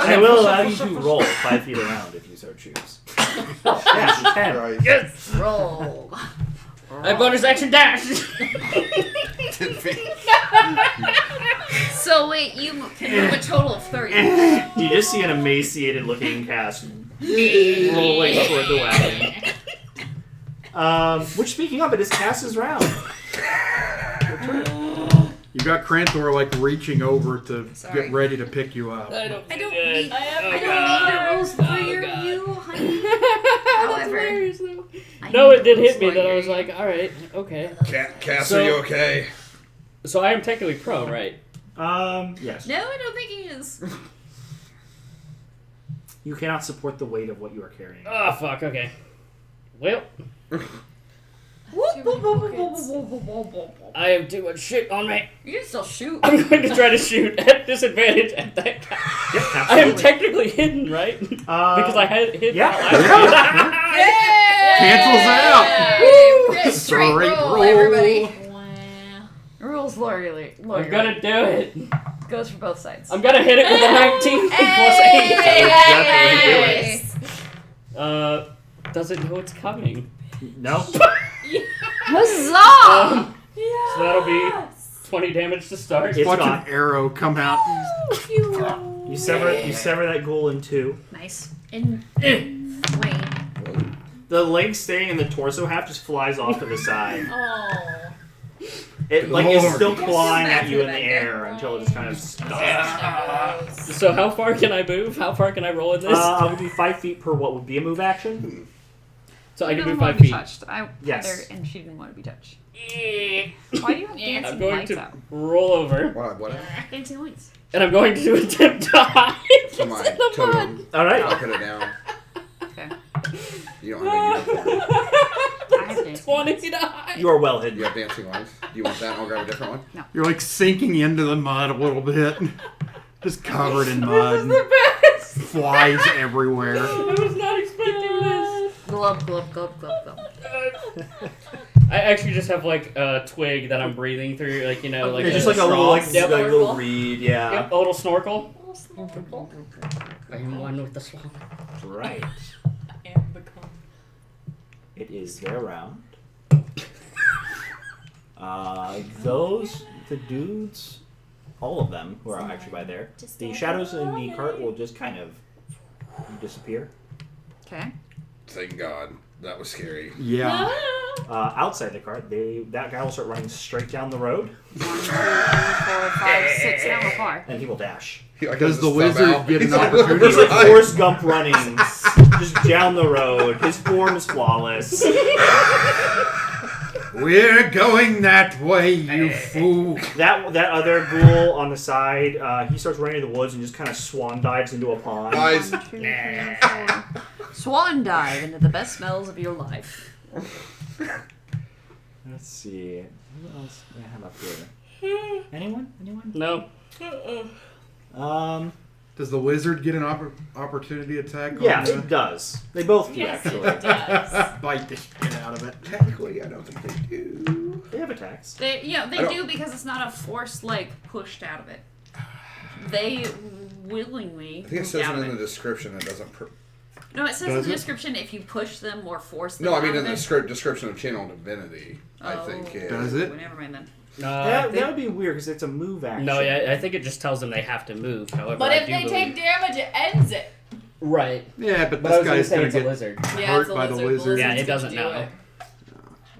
Speaker 1: I will allow you to roll 5 feet around if you so choose. Yes, you can.
Speaker 3: Right.
Speaker 6: Yes!
Speaker 2: Roll.
Speaker 6: I bonus action dash!
Speaker 3: 10 feet.
Speaker 2: So wait, you can move a total of 30.
Speaker 1: You just see an emaciated looking Cass rolling toward the wagon. Which, speaking of, it is Cass's round.
Speaker 4: You got Cranthor like reaching over to
Speaker 2: Sorry.
Speaker 4: get ready to pick you up.
Speaker 6: I don't
Speaker 2: I don't
Speaker 6: good.
Speaker 2: need.
Speaker 5: I
Speaker 2: I don't need the rules for you, honey. However, I
Speaker 6: No,
Speaker 2: need
Speaker 6: it did
Speaker 2: the
Speaker 6: hit me
Speaker 2: rules
Speaker 6: that I
Speaker 2: for
Speaker 6: was
Speaker 2: you.
Speaker 6: like, alright, okay.
Speaker 3: Cass,
Speaker 6: So-
Speaker 3: are you okay?
Speaker 6: So I am technically prone, right?
Speaker 1: Yes.
Speaker 2: No, I don't think he is.
Speaker 1: You cannot support the weight of what you are carrying.
Speaker 6: Oh, fuck, okay. Well, I have too much shit on me.
Speaker 2: You can still shoot.
Speaker 6: I'm going to try to shoot at disadvantage at that guy.
Speaker 1: Yep,
Speaker 6: I am
Speaker 1: absolutely.
Speaker 6: technically hidden, right? Because I had hit
Speaker 1: yeah.
Speaker 4: Cancels out.
Speaker 2: Woo! Straight
Speaker 4: Straight
Speaker 2: roll,
Speaker 4: roll.
Speaker 2: everybody.
Speaker 5: Wow.
Speaker 2: Rules lawyerly.
Speaker 6: I'm gonna do it.
Speaker 2: Goes for both sides.
Speaker 6: I'm gonna hit it with a 19
Speaker 1: Hey!
Speaker 6: plus 8. Does it know it's coming?
Speaker 1: No.
Speaker 2: Huzzah!
Speaker 6: So that'll be 20 damage to start.
Speaker 1: It's
Speaker 4: Watch
Speaker 1: gone.
Speaker 4: an arrow come out.
Speaker 1: You sever that ghoul in 2.
Speaker 2: Nice. And Wayne.
Speaker 1: The leg staying in the torso half just flies off to the side.
Speaker 5: Oh.
Speaker 1: It like is
Speaker 4: Lord.
Speaker 1: still clawing
Speaker 2: Back
Speaker 1: at
Speaker 2: to
Speaker 1: you
Speaker 2: the
Speaker 1: in the
Speaker 2: back
Speaker 1: air until it just kind of stops.
Speaker 6: So how far can I move? How far can I roll in this?
Speaker 1: I'll give you 5 feet per what would be a move action.
Speaker 6: So I can
Speaker 2: Didn't
Speaker 6: move
Speaker 2: want
Speaker 6: 5
Speaker 2: to be
Speaker 6: feet.
Speaker 2: touched.
Speaker 1: Yes.
Speaker 2: And she didn't want to be touched.
Speaker 6: Yeah.
Speaker 2: Why do you have dancing
Speaker 6: I'm going
Speaker 2: lights
Speaker 6: to
Speaker 2: out?
Speaker 6: roll over,
Speaker 3: What?
Speaker 2: Dancing lights.
Speaker 6: and I'm going to attempt to hide
Speaker 3: To
Speaker 6: in
Speaker 3: my
Speaker 6: the mud.
Speaker 3: totem.
Speaker 1: All right.
Speaker 3: I'll put it down.
Speaker 2: Okay.
Speaker 3: You don't have a uniform.
Speaker 2: I have dancing
Speaker 6: 20
Speaker 2: lights.
Speaker 6: to hide.
Speaker 1: You are well
Speaker 3: You
Speaker 1: hidden.
Speaker 3: have dancing lights? Do you want that? I'll grab a different one.
Speaker 4: You're like sinking into the mud a little bit. Just covered in
Speaker 6: This
Speaker 4: mud.
Speaker 6: is the best.
Speaker 4: Flies everywhere.
Speaker 6: I was not expecting this.
Speaker 2: Glub, glub, glub, glub, glub.
Speaker 6: I actually just have like a twig that I'm breathing through, like like
Speaker 1: It's just
Speaker 6: a
Speaker 1: like a little like,
Speaker 6: Yep.
Speaker 1: like a little reed, yeah.
Speaker 6: Yep, a little snorkel.
Speaker 5: Little snorkel.
Speaker 6: I am one with the swamp.
Speaker 1: Right.
Speaker 5: And become.
Speaker 1: It is their round. The dudes, all of them who are actually by there, the shadows in the cart will just kind of disappear.
Speaker 2: Okay.
Speaker 3: Thank God. That was scary.
Speaker 4: Yeah.
Speaker 1: Outside the cart, that guy will start running straight down the road,
Speaker 2: 1, 2, 3, 4, 5, 6. How far?
Speaker 1: and he will dash.
Speaker 4: Does the wizard get an opportunity?
Speaker 1: He's like Forrest Gump running just down the road. His form is flawless.
Speaker 4: We're going that way, you fool.
Speaker 1: That other ghoul on the side, he starts running into the woods and just kind of swan dives into a pond.
Speaker 3: Guys,
Speaker 2: 1, 2, 3, 4. Swan dive into the best smells of your life.
Speaker 1: Let's see. Who else do I have up here? Anyone?
Speaker 6: No.
Speaker 4: Does the wizard get an opportunity attack?
Speaker 1: Yeah,
Speaker 4: On
Speaker 1: it does. They both do,
Speaker 5: Yes,
Speaker 1: actually.
Speaker 5: it does.
Speaker 4: bite the shit out of it.
Speaker 3: technically, I don't think they do.
Speaker 1: They have attacks.
Speaker 2: They
Speaker 3: I don't-
Speaker 2: do because it's not a force pushed out of it. They willingly.
Speaker 3: I think it
Speaker 2: move
Speaker 3: says
Speaker 2: out
Speaker 3: it
Speaker 2: of
Speaker 3: in
Speaker 2: it.
Speaker 3: the description. It doesn't.
Speaker 4: Does
Speaker 2: No, it says in the
Speaker 4: it?
Speaker 2: description if you push them or force them.
Speaker 3: No, I mean
Speaker 2: out
Speaker 3: in
Speaker 2: of
Speaker 3: the
Speaker 2: it.
Speaker 3: description of Channel Divinity. I think. Yeah.
Speaker 4: Does it?
Speaker 2: Oh, never mind then.
Speaker 1: That would be weird because it's a move action.
Speaker 6: No, yeah, I think it just tells them they have to move. However,
Speaker 5: But
Speaker 6: I
Speaker 5: if
Speaker 6: do
Speaker 5: they
Speaker 6: believe...
Speaker 5: take damage, it ends it.
Speaker 6: Right.
Speaker 4: Yeah, but
Speaker 6: But I
Speaker 4: this
Speaker 6: was
Speaker 4: guy's
Speaker 6: say
Speaker 4: gonna
Speaker 6: it's a
Speaker 4: get
Speaker 6: lizard.
Speaker 5: Yeah,
Speaker 4: hurt
Speaker 5: it's a
Speaker 4: by the
Speaker 5: lizard.
Speaker 4: wizard.
Speaker 6: Yeah, it
Speaker 5: lizards
Speaker 6: doesn't
Speaker 5: get to do
Speaker 6: know.
Speaker 5: it.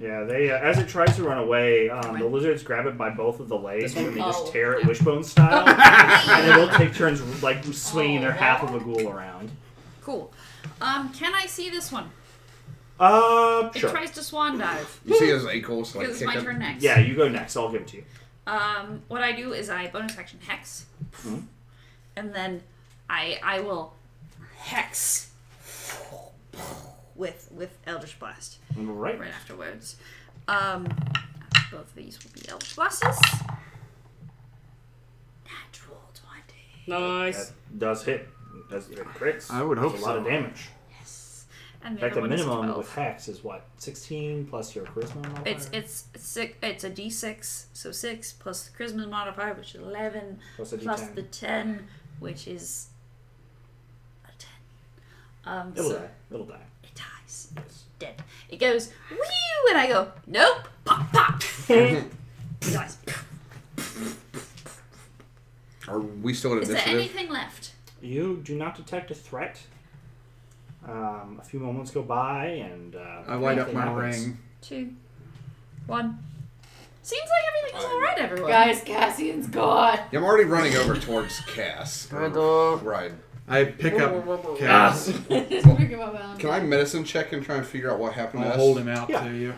Speaker 1: Yeah, they as it tries to run away, the lizards grab it by both of the legs
Speaker 6: This one?
Speaker 1: and they just
Speaker 5: Oh.
Speaker 1: tear it wishbone style, and then they'll take turns like swinging their half of a ghoul around.
Speaker 2: Cool. Can I see this one? It
Speaker 1: Sure.
Speaker 2: tries to swan dive.
Speaker 3: You see his ankles like
Speaker 2: Because it's my
Speaker 3: kicking.
Speaker 2: turn next.
Speaker 1: Yeah, you go next. I'll give it to you.
Speaker 2: What I do is I bonus action hex,
Speaker 1: Mhm.
Speaker 2: and then I will hex with Eldritch Blast
Speaker 1: Right.
Speaker 2: right afterwards. Both of these will be Eldritch Blasts. Natural 20.
Speaker 6: Nice.
Speaker 1: That does hit. It crits.
Speaker 4: I would hope
Speaker 1: That's a lot of
Speaker 4: so.
Speaker 1: damage.
Speaker 2: Yes. And
Speaker 1: In
Speaker 2: the
Speaker 1: fact,
Speaker 2: other
Speaker 1: the
Speaker 2: one is
Speaker 1: minimum
Speaker 2: 12.
Speaker 1: with Hex is what? 16 plus your charisma modifier?
Speaker 2: It's a d6, so 6 plus the charisma modifier, which is 11,
Speaker 1: Plus a
Speaker 2: plus
Speaker 1: D10.
Speaker 2: the 10, which is a 10.
Speaker 1: It'll
Speaker 2: So
Speaker 1: die. It'll die.
Speaker 2: it dies.
Speaker 1: Yes.
Speaker 2: Dead. It goes, whew, and I go, nope, pop, pop. It dies.
Speaker 3: Are we still at
Speaker 2: Is there
Speaker 3: initiative?
Speaker 2: anything left?
Speaker 1: You do not detect a threat. A few moments go by, and
Speaker 4: I light up
Speaker 1: nothing
Speaker 4: my
Speaker 1: happens.
Speaker 4: ring.
Speaker 2: 2, 1. Seems like everything's alright, everyone.
Speaker 5: Guys, Cassian's gone.
Speaker 3: Yeah, I'm already running over towards Cass. Right.
Speaker 4: I pick up Cass.
Speaker 5: Just pick him up, Alan.
Speaker 3: Can I medicine check and try and figure out what happened to
Speaker 4: I'll
Speaker 3: us?
Speaker 4: hold him out
Speaker 1: Yeah.
Speaker 4: to you.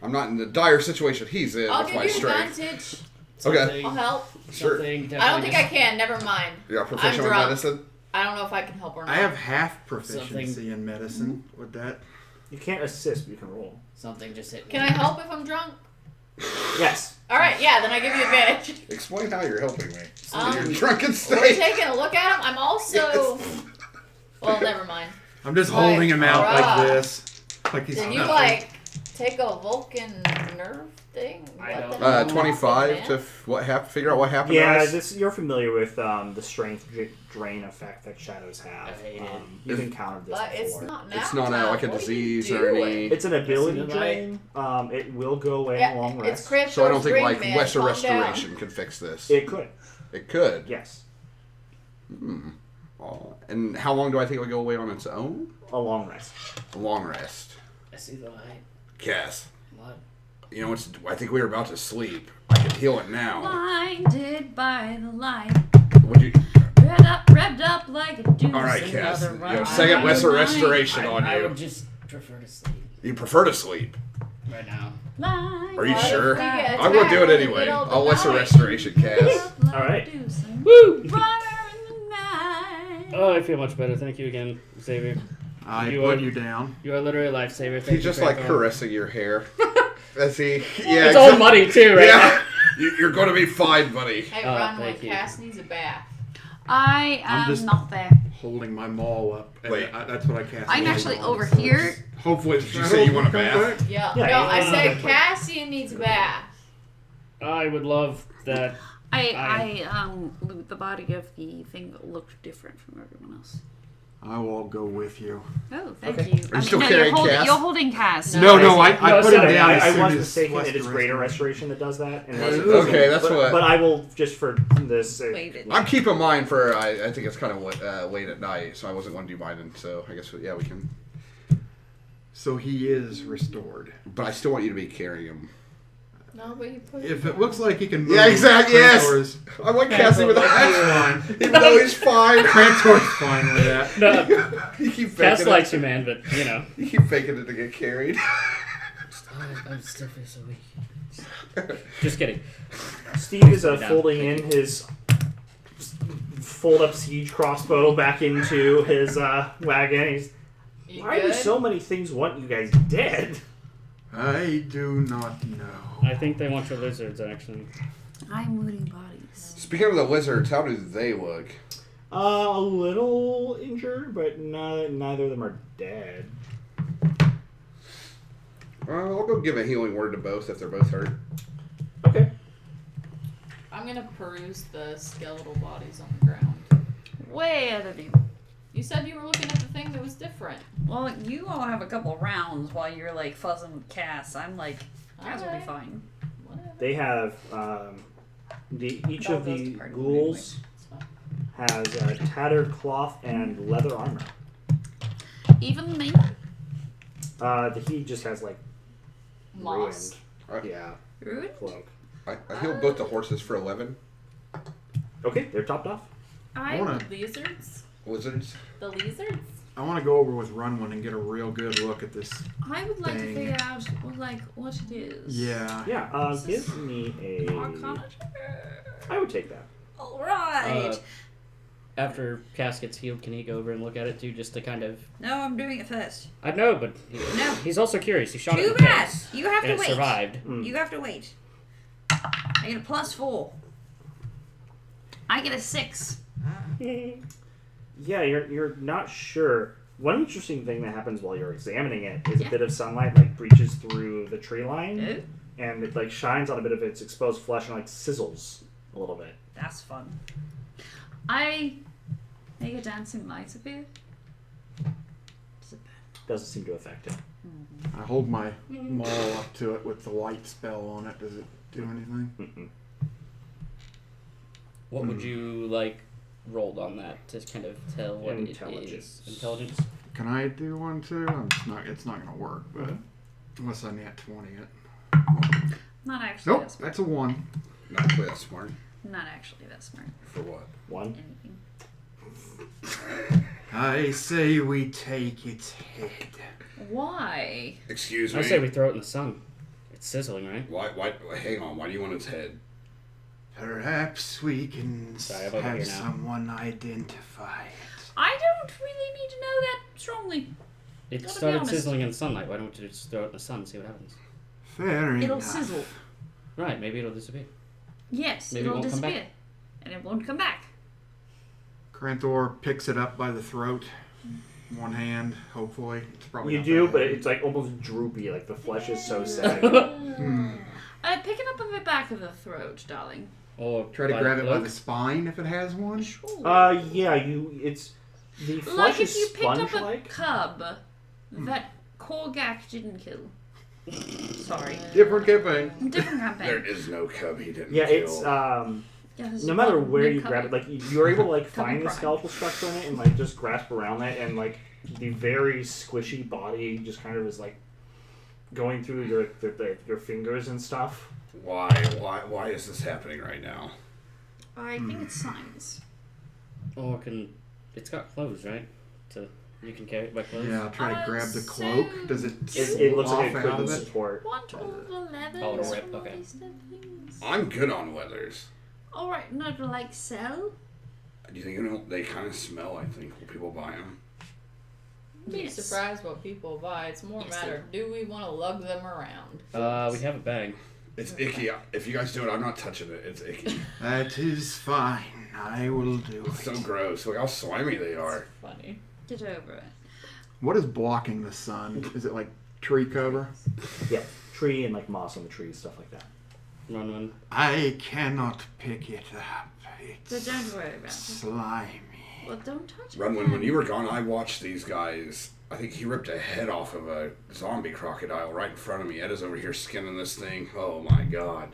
Speaker 3: I'm not in the dire situation he's in
Speaker 5: I'll
Speaker 3: with
Speaker 5: give
Speaker 3: my
Speaker 5: you
Speaker 3: strength.
Speaker 5: advantage.
Speaker 3: Okay.
Speaker 5: I'll help.
Speaker 3: Sure.
Speaker 6: Something
Speaker 5: I don't think I
Speaker 6: definitely
Speaker 5: can. Never mind.
Speaker 3: You're proficient with
Speaker 5: drunk.
Speaker 3: medicine?
Speaker 5: I don't know if I can help or not.
Speaker 4: I have half proficiency in medicine. Would that?
Speaker 1: You can't assist, but you can roll.
Speaker 6: Something just hit me.
Speaker 5: Can I help if I'm drunk?
Speaker 1: Yes.
Speaker 5: All right, yeah, then I give you advantage.
Speaker 3: Explain how you're helping me.
Speaker 5: Um,
Speaker 3: You're drunken
Speaker 5: We're
Speaker 3: state.
Speaker 5: taking a look at him. I'm also. Well, never mind.
Speaker 4: I'm just
Speaker 5: Like,
Speaker 4: holding him out
Speaker 5: bruh.
Speaker 4: like this, like he's
Speaker 5: Did you
Speaker 4: nothing.
Speaker 5: like take a Vulcan nerve thing?
Speaker 6: I
Speaker 5: What
Speaker 6: don't
Speaker 5: the hell
Speaker 3: 25
Speaker 5: happened,
Speaker 3: to
Speaker 5: man?
Speaker 3: what happened? Figure out what happened.
Speaker 1: Yeah,
Speaker 3: to us?
Speaker 1: you're familiar with the strength drain effect that shadows have.
Speaker 6: I hate it.
Speaker 1: You've encountered this
Speaker 5: But it's
Speaker 1: before.
Speaker 5: not now.
Speaker 3: It's not like a
Speaker 5: What are you
Speaker 3: disease or
Speaker 5: doing?
Speaker 3: any.
Speaker 1: It's an ability
Speaker 6: Isn't it
Speaker 1: drain. It will go away in a long
Speaker 5: Yeah, it's
Speaker 1: rest.
Speaker 5: crypto
Speaker 3: So I don't think
Speaker 5: ring,
Speaker 3: like
Speaker 5: man.
Speaker 3: lesser
Speaker 5: Calm down.
Speaker 3: restoration could fix this.
Speaker 1: It could.
Speaker 3: It could.
Speaker 1: Yes.
Speaker 3: And how long do I think it would go away on its own?
Speaker 1: A long rest.
Speaker 3: A long rest.
Speaker 6: I see the light.
Speaker 3: Cass,
Speaker 6: What?
Speaker 3: you know, I think we were about to sleep. I can heal it now.
Speaker 2: Blinded by the light.
Speaker 3: Would you?
Speaker 2: Revved up like a deuce.
Speaker 3: All right, Cass.
Speaker 2: another
Speaker 3: You
Speaker 2: run.
Speaker 3: have second lesser restoration on
Speaker 6: I
Speaker 3: you.
Speaker 6: would just prefer to sleep
Speaker 3: You prefer to sleep.
Speaker 6: right now.
Speaker 2: Blind
Speaker 3: Are you
Speaker 5: What if
Speaker 3: sure?
Speaker 5: we get
Speaker 3: I'm gonna do it
Speaker 5: attacked in the
Speaker 3: anyway.
Speaker 5: middle of the
Speaker 3: I'll lesser
Speaker 5: night?
Speaker 3: restoration, Cass.
Speaker 2: like
Speaker 1: All right.
Speaker 2: a deuce and
Speaker 6: Woo!
Speaker 2: fire in the night.
Speaker 6: Oh, I feel much better. Thank you again, Xavier.
Speaker 4: I
Speaker 6: You
Speaker 4: put
Speaker 6: are-
Speaker 4: you down.
Speaker 6: You are literally a lifesaver. Thank
Speaker 3: He's
Speaker 6: you,
Speaker 3: just like
Speaker 6: Crathorn.
Speaker 3: caressing your hair. That's he. Yeah.
Speaker 6: It's
Speaker 3: exactly.
Speaker 6: all muddy too, right
Speaker 3: Yeah. You're going to be fine, buddy.
Speaker 5: Hey,
Speaker 6: Oh,
Speaker 5: run when
Speaker 6: thank you.
Speaker 5: Cass needs a bath.
Speaker 2: I
Speaker 4: I'm
Speaker 2: am
Speaker 4: just-
Speaker 2: not there.
Speaker 4: Holding my maul up. and
Speaker 3: Wait.
Speaker 4: that's what I cast.
Speaker 2: I'm
Speaker 4: my
Speaker 2: actually
Speaker 4: maul on,
Speaker 2: over
Speaker 4: so
Speaker 2: here.
Speaker 4: it's- Hopefully,
Speaker 3: Did you say you want a bath?
Speaker 5: Yeah.
Speaker 1: Yeah,
Speaker 5: No, I
Speaker 1: yeah.
Speaker 5: said Cassian needs a bath.
Speaker 6: I would love that.
Speaker 2: I loot the body of the thing that looked different from everyone else.
Speaker 4: I will go with you.
Speaker 2: Oh, thank
Speaker 1: Okay.
Speaker 2: you.
Speaker 3: Are you still
Speaker 2: no,
Speaker 3: carrying Cass?
Speaker 2: You're holding Cass.
Speaker 4: No, I
Speaker 6: No,
Speaker 4: put him
Speaker 6: sorry,
Speaker 4: down. as
Speaker 1: I
Speaker 4: soon
Speaker 1: was
Speaker 4: as
Speaker 1: mistaken.
Speaker 4: Lesser
Speaker 1: It is greater
Speaker 4: restoration.
Speaker 1: restoration that does that. And
Speaker 3: Okay, that's
Speaker 1: but,
Speaker 3: what-
Speaker 1: But I will just for this.
Speaker 2: Wait.
Speaker 3: I'm keeping mine for, I think it's kind of late at night, so I wasn't going to do mine, and so I guess, yeah, we can.
Speaker 4: So he is restored.
Speaker 3: But I still want you to be carrying him.
Speaker 5: No, but he put
Speaker 4: If it looks like he can move,
Speaker 3: Yeah, exactly, yes.
Speaker 4: Crantor's-
Speaker 3: I want Cassie with
Speaker 4: That's
Speaker 3: that.
Speaker 4: fine.
Speaker 3: Even though he's fine.
Speaker 4: Crantor's fine with that.
Speaker 6: No,
Speaker 3: You keep
Speaker 6: Cass
Speaker 3: faking
Speaker 6: likes
Speaker 3: it.
Speaker 6: you, man, but you know.
Speaker 3: You keep faking it to get carried.
Speaker 6: I still feel so weak. Just kidding.
Speaker 1: Steve is
Speaker 6: Down.
Speaker 1: folding in his fold-up siege crossbow back into his wagon. He's,
Speaker 5: You
Speaker 1: why do
Speaker 5: good?
Speaker 1: so many things want you guys dead?
Speaker 4: I do not know.
Speaker 6: I think they want your lizards, actually.
Speaker 2: I'm looting bodies.
Speaker 3: Speaking of the lizards, how do they look?
Speaker 1: A little injured, but neither of them are dead.
Speaker 3: I'll go give a healing word to both if they're both hurt.
Speaker 1: Okay.
Speaker 5: I'm gonna peruse the skeletal bodies on the ground.
Speaker 2: Way ahead of you.
Speaker 5: You said you were looking at the thing that was different.
Speaker 2: Well, you all have a couple rounds while you're like fuzzing with Cass. I'm like, Cass will be
Speaker 5: Alright.
Speaker 2: fine.
Speaker 5: Whatever.
Speaker 1: They have each
Speaker 2: It all
Speaker 1: of
Speaker 2: goes
Speaker 1: the
Speaker 2: to party
Speaker 1: ghouls
Speaker 5: It's fine.
Speaker 1: has tattered cloth and leather armor.
Speaker 2: Even me.
Speaker 1: He just has like
Speaker 5: Moss.
Speaker 1: ruined, yeah,
Speaker 2: Rude.
Speaker 1: cloak.
Speaker 3: I healed both the horses for 11.
Speaker 1: Okay, they're topped off.
Speaker 4: I wanna-
Speaker 5: The lizards?
Speaker 3: Lizards.
Speaker 5: The lizards?
Speaker 4: I want to go over with Runwin and get a real good look at this.
Speaker 2: I would like to
Speaker 4: Dang.
Speaker 2: figure out like what it is.
Speaker 4: Yeah.
Speaker 1: Yeah, give me a.
Speaker 2: Arcana check.
Speaker 1: I would take that.
Speaker 2: All right.
Speaker 6: after Cass gets healed, can he go over and look at it too, just to kind of...
Speaker 2: No, I'm doing it first.
Speaker 6: I know, but
Speaker 2: No.
Speaker 6: he's also curious. He shot it
Speaker 2: Too
Speaker 6: in the
Speaker 2: bad.
Speaker 6: face,
Speaker 2: You have
Speaker 6: and
Speaker 2: to
Speaker 6: it
Speaker 2: wait.
Speaker 6: survived.
Speaker 2: You have to wait. I get a +4. I get a 6.
Speaker 1: Yeah, you're not sure. One interesting thing that happens while you're examining it is
Speaker 2: Yeah.
Speaker 1: a bit of sunlight like breaches through the tree line,
Speaker 2: Oh,
Speaker 1: and it like shines on a bit of its exposed flesh and like sizzles a little bit.
Speaker 2: that's fun. I make a dancing light appear. Does it burn?
Speaker 1: Doesn't seem to affect it.
Speaker 4: I hold my maul up to it with the light spell on it. Does it do anything?
Speaker 1: Mm-mm.
Speaker 6: What would you like rolled on that to kind of tell what it
Speaker 1: Intelligence.
Speaker 6: is? Intelligence.
Speaker 4: Can I do one too? It's not gonna work, but unless I net 20 it.
Speaker 2: Not actually
Speaker 4: Nope,
Speaker 2: that smart.
Speaker 4: that's a 1.
Speaker 3: Not actually that smart.
Speaker 2: Not actually that smart.
Speaker 3: For what?
Speaker 1: One.
Speaker 2: Anything.
Speaker 4: I say we take its head.
Speaker 5: Why?
Speaker 3: Excuse me.
Speaker 6: I say we throw it in the sun. It's sizzling, right?
Speaker 3: Why? Hang on. Why do you want its head?
Speaker 4: Perhaps we can
Speaker 6: Sorry, I'm over
Speaker 4: have
Speaker 6: here now.
Speaker 4: someone identify it.
Speaker 2: I don't really need to know that strongly.
Speaker 6: It
Speaker 2: Gotta be
Speaker 6: started
Speaker 2: honest.
Speaker 6: sizzling in sunlight. Why don't you just throw it in the sun and see what happens?
Speaker 4: Fair
Speaker 2: It'll
Speaker 4: enough.
Speaker 2: sizzle.
Speaker 6: Right, maybe it'll disappear.
Speaker 2: Yes,
Speaker 6: Maybe it
Speaker 2: it'll
Speaker 6: won't come back.
Speaker 2: disappear. And it won't come back.
Speaker 4: Kranthor picks it up by the throat. One hand, hopefully. It's probably
Speaker 1: You
Speaker 4: not
Speaker 1: do,
Speaker 4: that
Speaker 1: but
Speaker 4: heavy.
Speaker 1: it's like almost droopy. Like the flesh is so sad.
Speaker 2: I pick it up on the back of the throat, darling.
Speaker 6: Or
Speaker 4: Try to
Speaker 6: by
Speaker 4: grab
Speaker 6: the
Speaker 4: it by
Speaker 6: cloak.
Speaker 4: the spine if it has one.
Speaker 2: Sure.
Speaker 1: Yeah. It's the flesh
Speaker 2: Like
Speaker 1: is
Speaker 2: if you picked up a
Speaker 1: sponge-like.
Speaker 2: cub that Korgak didn't kill. Sorry.
Speaker 4: Different campaign.
Speaker 2: Different campaign.
Speaker 3: There is no cub he didn't
Speaker 1: Yeah,
Speaker 3: kill.
Speaker 1: it's
Speaker 2: Yeah, there's
Speaker 1: no matter
Speaker 2: one
Speaker 1: where you
Speaker 2: cub.
Speaker 1: grab it, like you're able to like
Speaker 2: Cubby
Speaker 1: find the
Speaker 2: prime.
Speaker 1: skeletal structure in it and like just grasp around it, and like the very squishy body just kind of is like going through your fingers and stuff.
Speaker 3: Why is this happening right now?
Speaker 2: I think it's signs.
Speaker 6: Or it's got clothes, right? You can carry it by clothes.
Speaker 4: Yeah, I'll try to grab the
Speaker 2: So
Speaker 4: cloak. Does it?
Speaker 1: It looks like it
Speaker 4: off out
Speaker 1: couldn't
Speaker 4: of it?
Speaker 1: support.
Speaker 2: Want all the leathers
Speaker 6: Oh, it'll rip,
Speaker 2: from all
Speaker 6: okay.
Speaker 2: these dead things?
Speaker 3: I'm good on weathers.
Speaker 2: Alright, no, to like sell?
Speaker 3: Do you think they kind of smell? I think when people buy them.
Speaker 5: Be
Speaker 2: Yes.
Speaker 5: surprised what people buy. It's more a
Speaker 2: Yes,
Speaker 5: matter of do we want to lug them around?
Speaker 6: We have a bag.
Speaker 3: It's icky. If you guys do it, I'm not touching it. It's icky.
Speaker 4: That is fine. I will do
Speaker 3: It's so
Speaker 4: it.
Speaker 3: gross. Look how slimy they are.
Speaker 5: Funny.
Speaker 2: Get over it.
Speaker 4: What is blocking the sun? Is it like tree cover?
Speaker 1: Yeah, tree and like moss on the trees, stuff like that.
Speaker 6: Run.
Speaker 4: I cannot pick it up.
Speaker 2: So
Speaker 4: It's
Speaker 2: don't worry about it.
Speaker 4: slimy.
Speaker 2: Well, don't touch it.
Speaker 3: Runwin, when you were gone, I watched these guys. I think he ripped a head off of a zombie crocodile right in front of me. Ed is over here skinning this thing. Oh my god.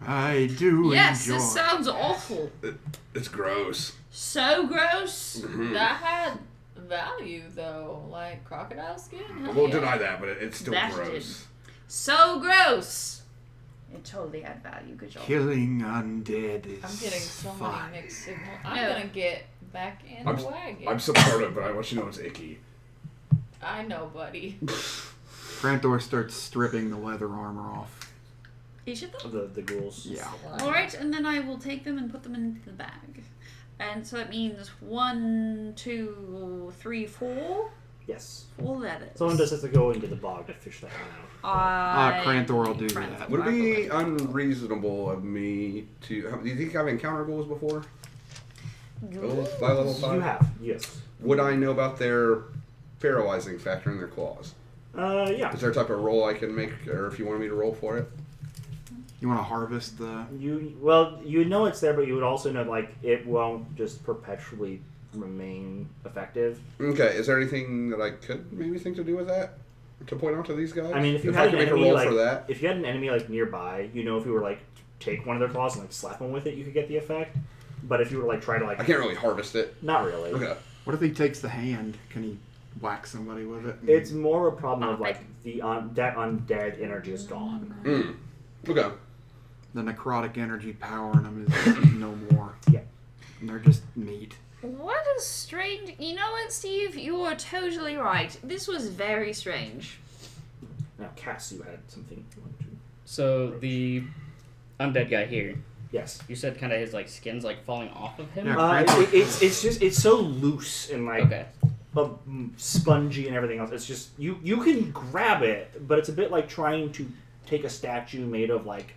Speaker 4: I do
Speaker 2: Yes,
Speaker 4: enjoy.
Speaker 2: this sounds awful.
Speaker 3: It's gross.
Speaker 2: So gross.
Speaker 3: Mhm.
Speaker 5: That had value though, like crocodile skin.
Speaker 3: I
Speaker 5: Hell
Speaker 3: won't
Speaker 5: yeah.
Speaker 3: deny that, but it's still
Speaker 2: That
Speaker 3: gross.
Speaker 2: So gross. It totally had value. Good job.
Speaker 4: Killing undead is
Speaker 5: I'm getting so
Speaker 4: fun.
Speaker 5: many mixed signals. I'm
Speaker 2: No.
Speaker 5: gonna get back in
Speaker 3: I'm-
Speaker 5: the wagon.
Speaker 3: I'm supportive, but I want you to know it's icky.
Speaker 5: I know, buddy.
Speaker 4: Kranthor starts stripping the leather armor off.
Speaker 2: Each of them?
Speaker 1: The ghouls.
Speaker 4: Yeah.
Speaker 2: Alright, and then I will take them and put them into the bag. And so that means 1, 2, 3, 4.
Speaker 1: Yes.
Speaker 2: 4 letters.
Speaker 1: Someone just has to go into the bog to fish that one out.
Speaker 4: Kranthor will do
Speaker 2: Kranthor,
Speaker 4: that.
Speaker 3: Would it
Speaker 2: I
Speaker 3: be
Speaker 2: believe.
Speaker 3: unreasonable of me to... Do you think I've encountered ghouls before? Ghouls by level 5?
Speaker 1: You have, yes.
Speaker 3: Would I know about their paralyzing factor in their claws?
Speaker 1: Yeah.
Speaker 3: Is there a type of roll I can make, or if you wanted me to roll for it?
Speaker 4: You want to harvest the?
Speaker 1: You know it's there, but you would also know like it won't just perpetually remain effective.
Speaker 3: Okay, is there anything that I could maybe think to do with that? To point out to these guys?
Speaker 1: I mean, if you
Speaker 3: I
Speaker 1: had
Speaker 3: could
Speaker 1: an
Speaker 3: make a
Speaker 1: enemy
Speaker 3: roll
Speaker 1: like
Speaker 3: for that.
Speaker 1: if you had an enemy like nearby, you know, if you were like take one of their claws and like slap them with it, you could get the effect. But if you were like try to like
Speaker 3: I can't really harvest it.
Speaker 1: not really.
Speaker 3: Okay.
Speaker 4: What if he takes the hand? Can he whack somebody with it?
Speaker 1: It's more a problem of like that undead energy is gone.
Speaker 3: Mm. Okay.
Speaker 4: The necrotic energy power in them is no more.
Speaker 1: Yeah.
Speaker 4: And they're just meat.
Speaker 2: What a strange... You know what, Steve? You are totally right. This was very strange.
Speaker 1: Now, Cass, you had something you wanted to.
Speaker 6: So the undead guy here,
Speaker 1: Yes.
Speaker 6: You said kind of his like skin's like falling off of him.
Speaker 4: Yeah.
Speaker 1: It's so loose and like
Speaker 6: Okay.
Speaker 1: spongy and everything else. It's just you can grab it, but it's a bit like trying to take a statue made of like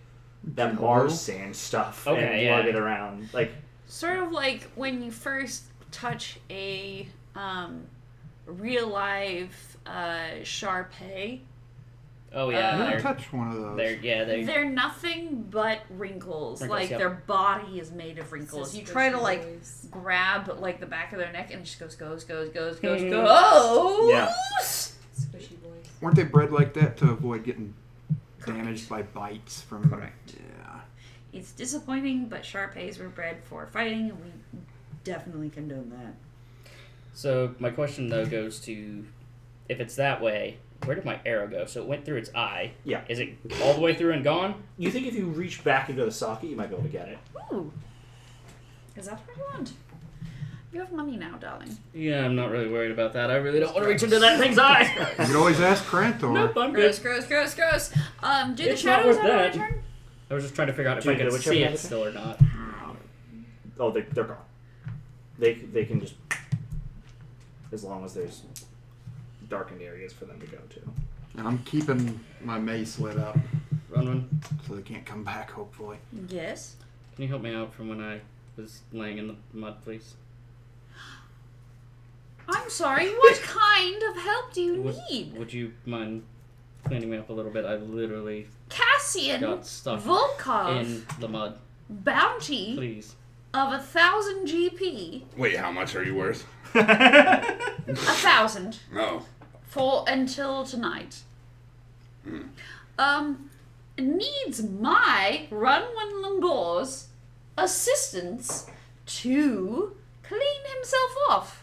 Speaker 1: that Mars sand stuff and lug it around. Like
Speaker 2: Sort of like when you first touch a real live Shar-Pei.
Speaker 6: Oh yeah.
Speaker 4: I touched one of those.
Speaker 2: They're nothing but wrinkles. Like
Speaker 6: yep.
Speaker 2: their body is made of wrinkles. You try to like grab like the back of their neck and it just goes.
Speaker 1: Yeah.
Speaker 5: Squishy boys.
Speaker 4: Weren't they bred like that to avoid getting damaged by bites from?
Speaker 2: Correct.
Speaker 4: Yeah.
Speaker 2: It's disappointing, but Shar-Peis were bred for fighting, and we definitely condone that.
Speaker 6: So my question though goes to, if it's that way, where did my arrow go? So it went through its eye.
Speaker 1: Yeah.
Speaker 6: Is it all the way through and gone?
Speaker 1: You think if you reach back into the socket, you might be able to get it.
Speaker 2: Ooh. Is that what you want? You have money now, darling.
Speaker 6: Yeah, I'm not really worried about that. I really don't want to reach into that thing's eye.
Speaker 4: You could always ask Krantor.
Speaker 6: Nope, I'm good.
Speaker 2: Gross. Do
Speaker 6: It's
Speaker 2: the
Speaker 6: not
Speaker 2: shadows
Speaker 6: worth
Speaker 2: have a
Speaker 6: that.
Speaker 2: return?
Speaker 6: I was just trying to figure out if
Speaker 1: Do
Speaker 6: I
Speaker 1: you
Speaker 6: could
Speaker 1: know whichever
Speaker 6: see
Speaker 1: one
Speaker 6: it
Speaker 1: is it?
Speaker 6: still or not.
Speaker 1: Oh, they're gone. They can just, as long as there's darkened areas for them to go to.
Speaker 4: And I'm keeping my mace lit up
Speaker 6: Run.
Speaker 4: so they can't come back, hopefully.
Speaker 2: Yes.
Speaker 6: Can you help me out from when I was laying in the mud, please?
Speaker 2: I'm sorry, what kind of help do you need?
Speaker 6: Would you mind cleaning me up a little bit? I literally
Speaker 2: Cassian
Speaker 6: got stuck
Speaker 2: Volkov
Speaker 6: in the mud.
Speaker 2: bounty
Speaker 6: Please.
Speaker 2: of 1,000 GP.
Speaker 3: Wait, how much are you worth?
Speaker 2: 1,000
Speaker 3: Oh.
Speaker 2: for until tonight. Needs my Runwin Lambor's assistance to clean himself off.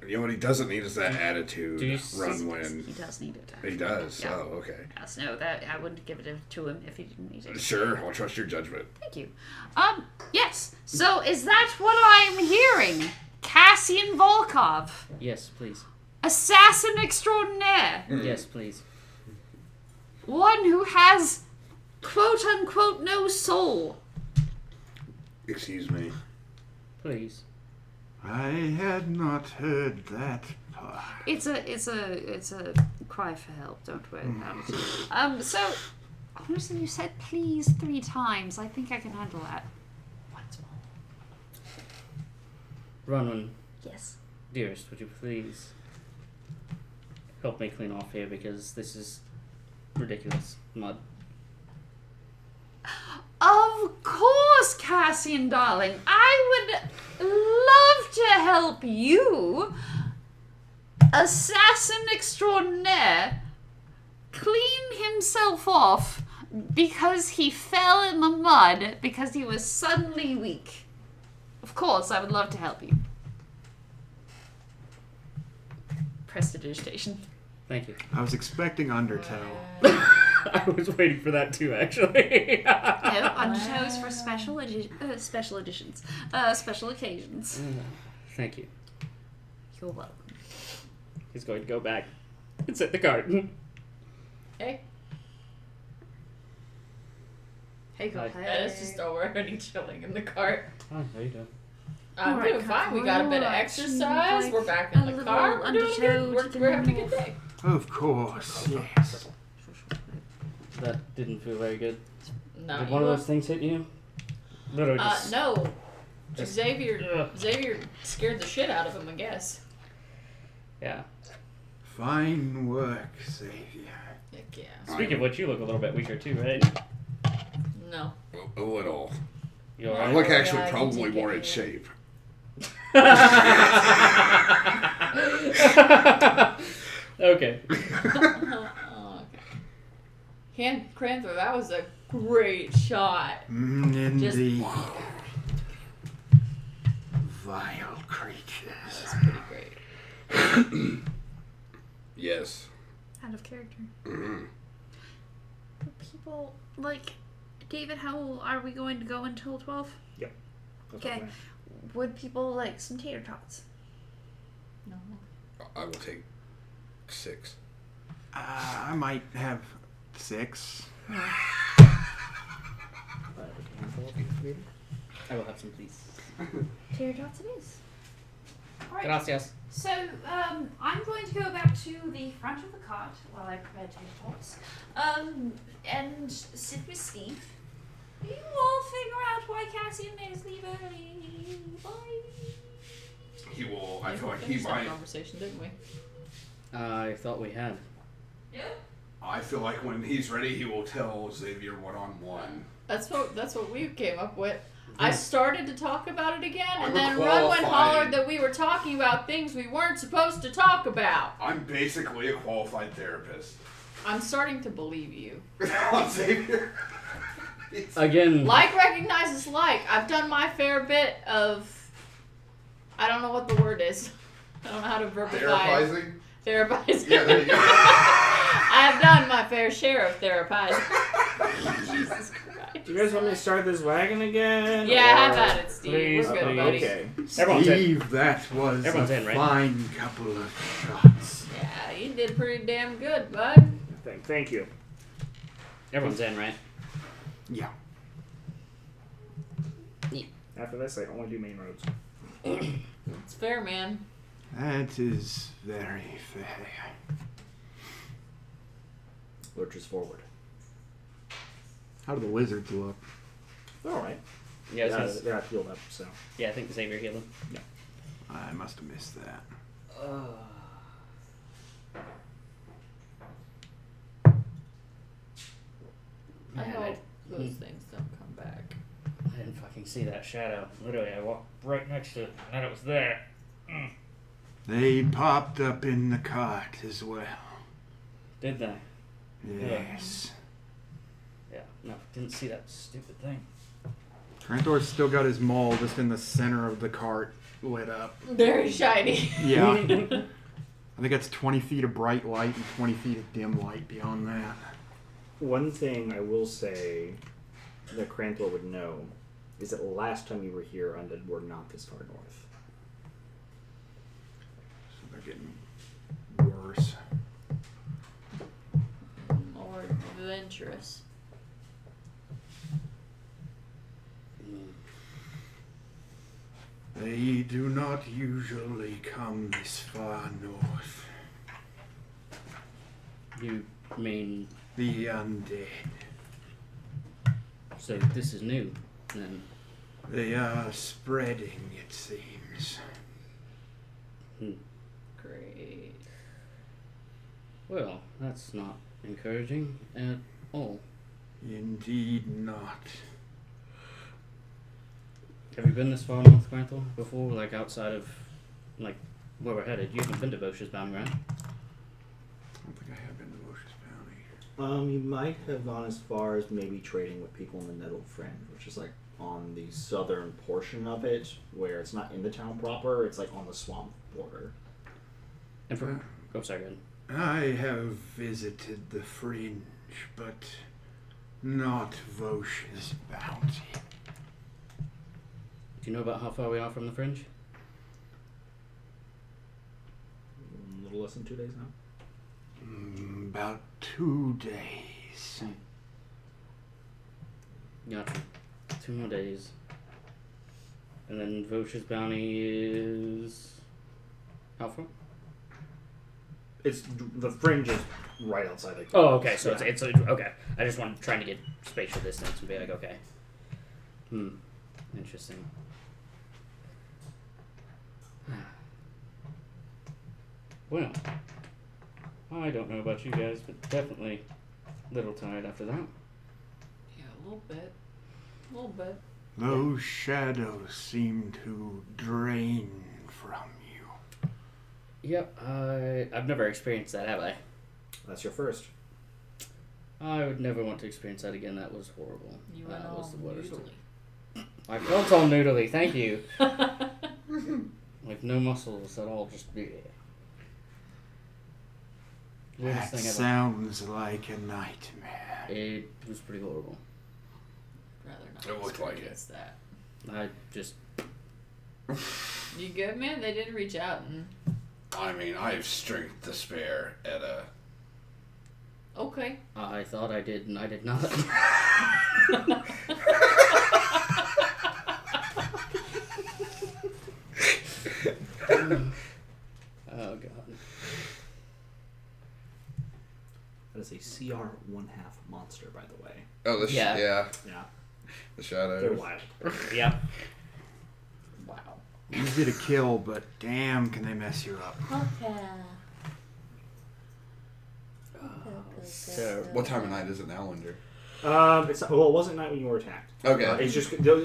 Speaker 3: You know what he doesn't need is that attitude.
Speaker 6: Do you
Speaker 3: Run when.
Speaker 2: He does need it.
Speaker 3: He does?
Speaker 2: Yeah.
Speaker 3: Oh, okay.
Speaker 2: Yes, no, that I wouldn't give it to him if he didn't need it.
Speaker 3: Sure, I'll trust your judgment.
Speaker 2: Thank you. Yes. So is that what I'm hearing? Cassian Volkov,
Speaker 6: Yes, please.
Speaker 2: assassin extraordinaire,
Speaker 6: Yes, please.
Speaker 2: one who has quote unquote no soul.
Speaker 3: Excuse me.
Speaker 6: Please.
Speaker 4: I had not heard that part.
Speaker 2: It's a cry for help. Don't worry about it. So honestly, you said please 3 times. I think I can handle that. Once more.
Speaker 6: Runwin,
Speaker 2: Yes.
Speaker 6: dearest, would you please help me clean off here because this is ridiculous mud.
Speaker 2: Of course, Cassian, darling. I would love to help you, assassin extraordinaire, clean himself off because he fell in the mud because he was suddenly weak. Of course, I would love to help you. Prestidigitation.
Speaker 6: Thank you.
Speaker 4: I was expecting Undertow.
Speaker 6: I was waiting for that too, actually.
Speaker 2: No, undertows for special editions, special occasions.
Speaker 6: Thank you.
Speaker 2: You're welcome.
Speaker 6: He's going to go back and set the cart.
Speaker 5: Hey.
Speaker 2: Hey, go
Speaker 6: Hi.
Speaker 2: ahead.
Speaker 5: It's just already chilling in the cart.
Speaker 6: Hi, how you doing?
Speaker 5: I'm
Speaker 2: Alright,
Speaker 5: doing fine. We got a bit of
Speaker 2: Alright,
Speaker 5: exercise.
Speaker 2: like
Speaker 5: We're back in
Speaker 2: a
Speaker 5: the
Speaker 2: little
Speaker 5: car. We're doing good.
Speaker 2: undertow
Speaker 5: We're having a good day.
Speaker 4: Of course, yes.
Speaker 6: That didn't feel very good.
Speaker 5: No,
Speaker 6: Did
Speaker 5: you
Speaker 6: one of
Speaker 5: were-
Speaker 6: those things hit you? Literally just...
Speaker 5: no.
Speaker 6: just-
Speaker 5: Xavier scared the shit out of him, I guess.
Speaker 6: Yeah.
Speaker 4: Fine work, Xavier.
Speaker 5: Heck yeah.
Speaker 6: Speaking of which, you look a little bit weaker too, right?
Speaker 5: No.
Speaker 3: A little.
Speaker 6: You
Speaker 3: I
Speaker 6: alright?
Speaker 3: look
Speaker 5: Yeah,
Speaker 3: actually
Speaker 5: I can
Speaker 3: probably
Speaker 5: take
Speaker 3: more
Speaker 5: it,
Speaker 3: in
Speaker 5: yeah.
Speaker 3: shape.
Speaker 6: Okay.
Speaker 5: Oh, okay. Cranther, that was a great shot. Just-
Speaker 4: Indeed. Vile creatures.
Speaker 5: That's pretty great.
Speaker 3: Yes.
Speaker 2: Out of character.
Speaker 3: Mhm.
Speaker 2: People, like, David, how are we going to go until 12?
Speaker 1: That's
Speaker 2: Okay.
Speaker 1: what
Speaker 2: Would people like some tater tots?
Speaker 5: No.
Speaker 3: I will take 6.
Speaker 4: I might have 6.
Speaker 1: I maybe?
Speaker 6: I will have some, please.
Speaker 2: Tear dots it is. All right.
Speaker 6: Gracias.
Speaker 2: So, I'm going to go back to the front of the cart while I prepare tater-tots, and sit with Steve. You all figure out why Cassian made us leave early. Bye.
Speaker 3: He will. I
Speaker 5: We
Speaker 3: feel like he
Speaker 5: finished that
Speaker 3: might.
Speaker 5: conversation, didn't we?
Speaker 6: I thought we had.
Speaker 2: Yep.
Speaker 3: I feel like when he's ready, he will tell Xavier one-on-one.
Speaker 5: That's what we came up with. I started to talk about it again,
Speaker 3: I'm
Speaker 5: and then Run went
Speaker 3: qualified.
Speaker 5: hollered that we were talking about things we weren't supposed to talk about.
Speaker 3: I'm basically a qualified therapist.
Speaker 5: I'm starting to believe you.
Speaker 3: On Xavier.
Speaker 6: Again.
Speaker 5: Like recognizes like. I've done my fair bit of. I don't know what the word is. I don't know how to verbalize.
Speaker 3: Therapizing?
Speaker 5: Therapizing.
Speaker 3: Yeah, there you go.
Speaker 5: I've done my fair share of therapizing. Jesus Christ.
Speaker 1: Do you guys want me to start this wagon again?
Speaker 5: Yeah,
Speaker 1: or-
Speaker 5: have at it, Steve.
Speaker 6: Please,
Speaker 5: We're good,
Speaker 6: please.
Speaker 5: buddy.
Speaker 1: Okay.
Speaker 6: Everyone's in.
Speaker 4: Steve, that was
Speaker 6: Everyone's
Speaker 4: a
Speaker 6: in, right?
Speaker 4: fine couple of shots.
Speaker 5: Yeah, you did pretty damn good, bud.
Speaker 1: Thank you.
Speaker 6: Everyone's in, right?
Speaker 4: Yeah.
Speaker 1: After this, I only do main roads.
Speaker 5: It's fair, man.
Speaker 4: That is very fair.
Speaker 1: Lurches forward.
Speaker 4: How do the wizards look?
Speaker 1: They're alright.
Speaker 6: Yeah,
Speaker 1: Yeah,
Speaker 6: since-
Speaker 1: they're not healed up, so.
Speaker 6: yeah, I think Xavier healed him.
Speaker 4: I must have missed that.
Speaker 5: I
Speaker 6: Man,
Speaker 5: hope those things don't come back.
Speaker 6: I didn't fucking see that shadow. Literally, I walked right next to it, and then it was there.
Speaker 4: They popped up in the cart as well.
Speaker 6: Did they?
Speaker 4: Yes.
Speaker 6: Yeah, no, didn't see that stupid thing.
Speaker 4: Trantor's still got his maul just in the center of the cart lit up.
Speaker 5: Very shiny.
Speaker 4: Yeah. I think that's 20 feet of bright light and 20 feet of dim light beyond that.
Speaker 1: One thing I will say that Cranthor would know is that last time you were here, Undead were not this far north.
Speaker 4: So they're getting worse.
Speaker 5: More adventurous.
Speaker 4: They do not usually come this far north.
Speaker 6: You mean,
Speaker 4: The undead.
Speaker 6: so this is new, then?
Speaker 4: They are spreading, it seems.
Speaker 5: Great.
Speaker 6: Well, that's not encouraging at all.
Speaker 4: Indeed not.
Speaker 6: Have you been this far north, Granthal, before? Like, outside of, like, where we're headed? You haven't been to Bosch's Boundary, right?
Speaker 4: I don't think I have been to Bosch's Bounty.
Speaker 1: You might have gone as far as maybe trading with people in the Nettle Friend, which is like on the southern portion of it, where it's not in the town proper, it's like on the swamp border.
Speaker 6: And for... Oh, sorry, go ahead.
Speaker 4: I have visited the Fringe, but not Vosh's Bounty.
Speaker 6: Do you know about how far we are from the Fringe?
Speaker 1: A little less than 2 days now.
Speaker 4: About 2 days.
Speaker 6: Gotcha. 2 more days. And then Vosh's Bounty is... how far?
Speaker 1: It's the Fringe is right outside the.
Speaker 6: Oh, okay. So
Speaker 1: Yeah.
Speaker 6: it's okay. I just wanted trying to get spatial distance and be like, okay. Interesting. Well, I don't know about you guys, but definitely a little tired after that.
Speaker 5: Yeah, a little bit. A little bit.
Speaker 4: Those shadows seem to drain from you.
Speaker 6: Yep, I've never experienced that, have I?
Speaker 1: That's your first.
Speaker 6: I would never want to experience that again. That was horrible.
Speaker 5: You
Speaker 6: that
Speaker 5: went
Speaker 6: was
Speaker 5: all
Speaker 6: the worst.
Speaker 5: noodly.
Speaker 6: I felt all noodly, thank you. Like no muscles at all, just yeah. Weirdest
Speaker 4: That
Speaker 6: thing ever.
Speaker 4: sounds like a nightmare.
Speaker 6: It was pretty horrible.
Speaker 5: Rather not.
Speaker 3: It looked like it.
Speaker 5: experience that.
Speaker 6: I just
Speaker 5: You good, man? They did reach out and.
Speaker 3: I mean, I have strength to spare at a.
Speaker 5: Okay.
Speaker 6: I thought I did and I did not. Oh god.
Speaker 1: That is a CR 1/2 monster, by the way.
Speaker 3: Oh,
Speaker 6: Yeah.
Speaker 3: yeah.
Speaker 1: Yeah.
Speaker 3: The shadows.
Speaker 1: They're wild.
Speaker 6: Yep.
Speaker 5: Wow.
Speaker 4: Easy to kill, but damn, can they mess you up?
Speaker 5: Okay.
Speaker 6: So
Speaker 3: What time of night is it now, Linder?
Speaker 1: It's not, well, it wasn't night when you were attacked.
Speaker 3: Okay.
Speaker 1: It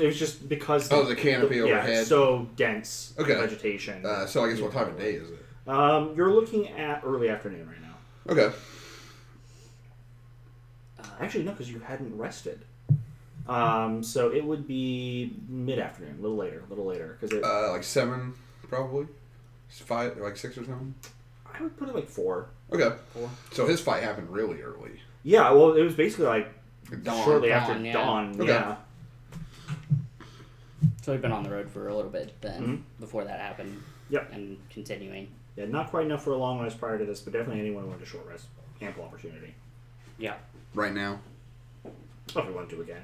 Speaker 1: was just because
Speaker 3: the canopy overhead.
Speaker 1: Yeah, it's so dense.
Speaker 3: Okay.
Speaker 1: Vegetation.
Speaker 3: So I guess what time of day is it?
Speaker 1: You're looking at early afternoon right now.
Speaker 3: Okay.
Speaker 1: Actually, no, because you hadn't rested. So it would be mid-afternoon, a little later, because it.
Speaker 3: Like 7, probably. 5, like 6 or something.
Speaker 1: I would put it like 4.
Speaker 3: Okay.
Speaker 1: 4.
Speaker 3: So his fight happened really early.
Speaker 1: Yeah, well, it was basically like
Speaker 3: Dawn.
Speaker 1: shortly after
Speaker 6: yeah.
Speaker 1: dawn.
Speaker 3: Okay.
Speaker 1: Yeah.
Speaker 6: So we've been on the road for a little bit then,
Speaker 1: Mhm.
Speaker 6: before that happened.
Speaker 1: Yep.
Speaker 6: And continuing.
Speaker 1: Yeah, not quite enough for a long rest prior to this, but definitely anyone who wanted a short rest, ample opportunity.
Speaker 6: Yeah.
Speaker 3: Right now.
Speaker 1: If we want to again.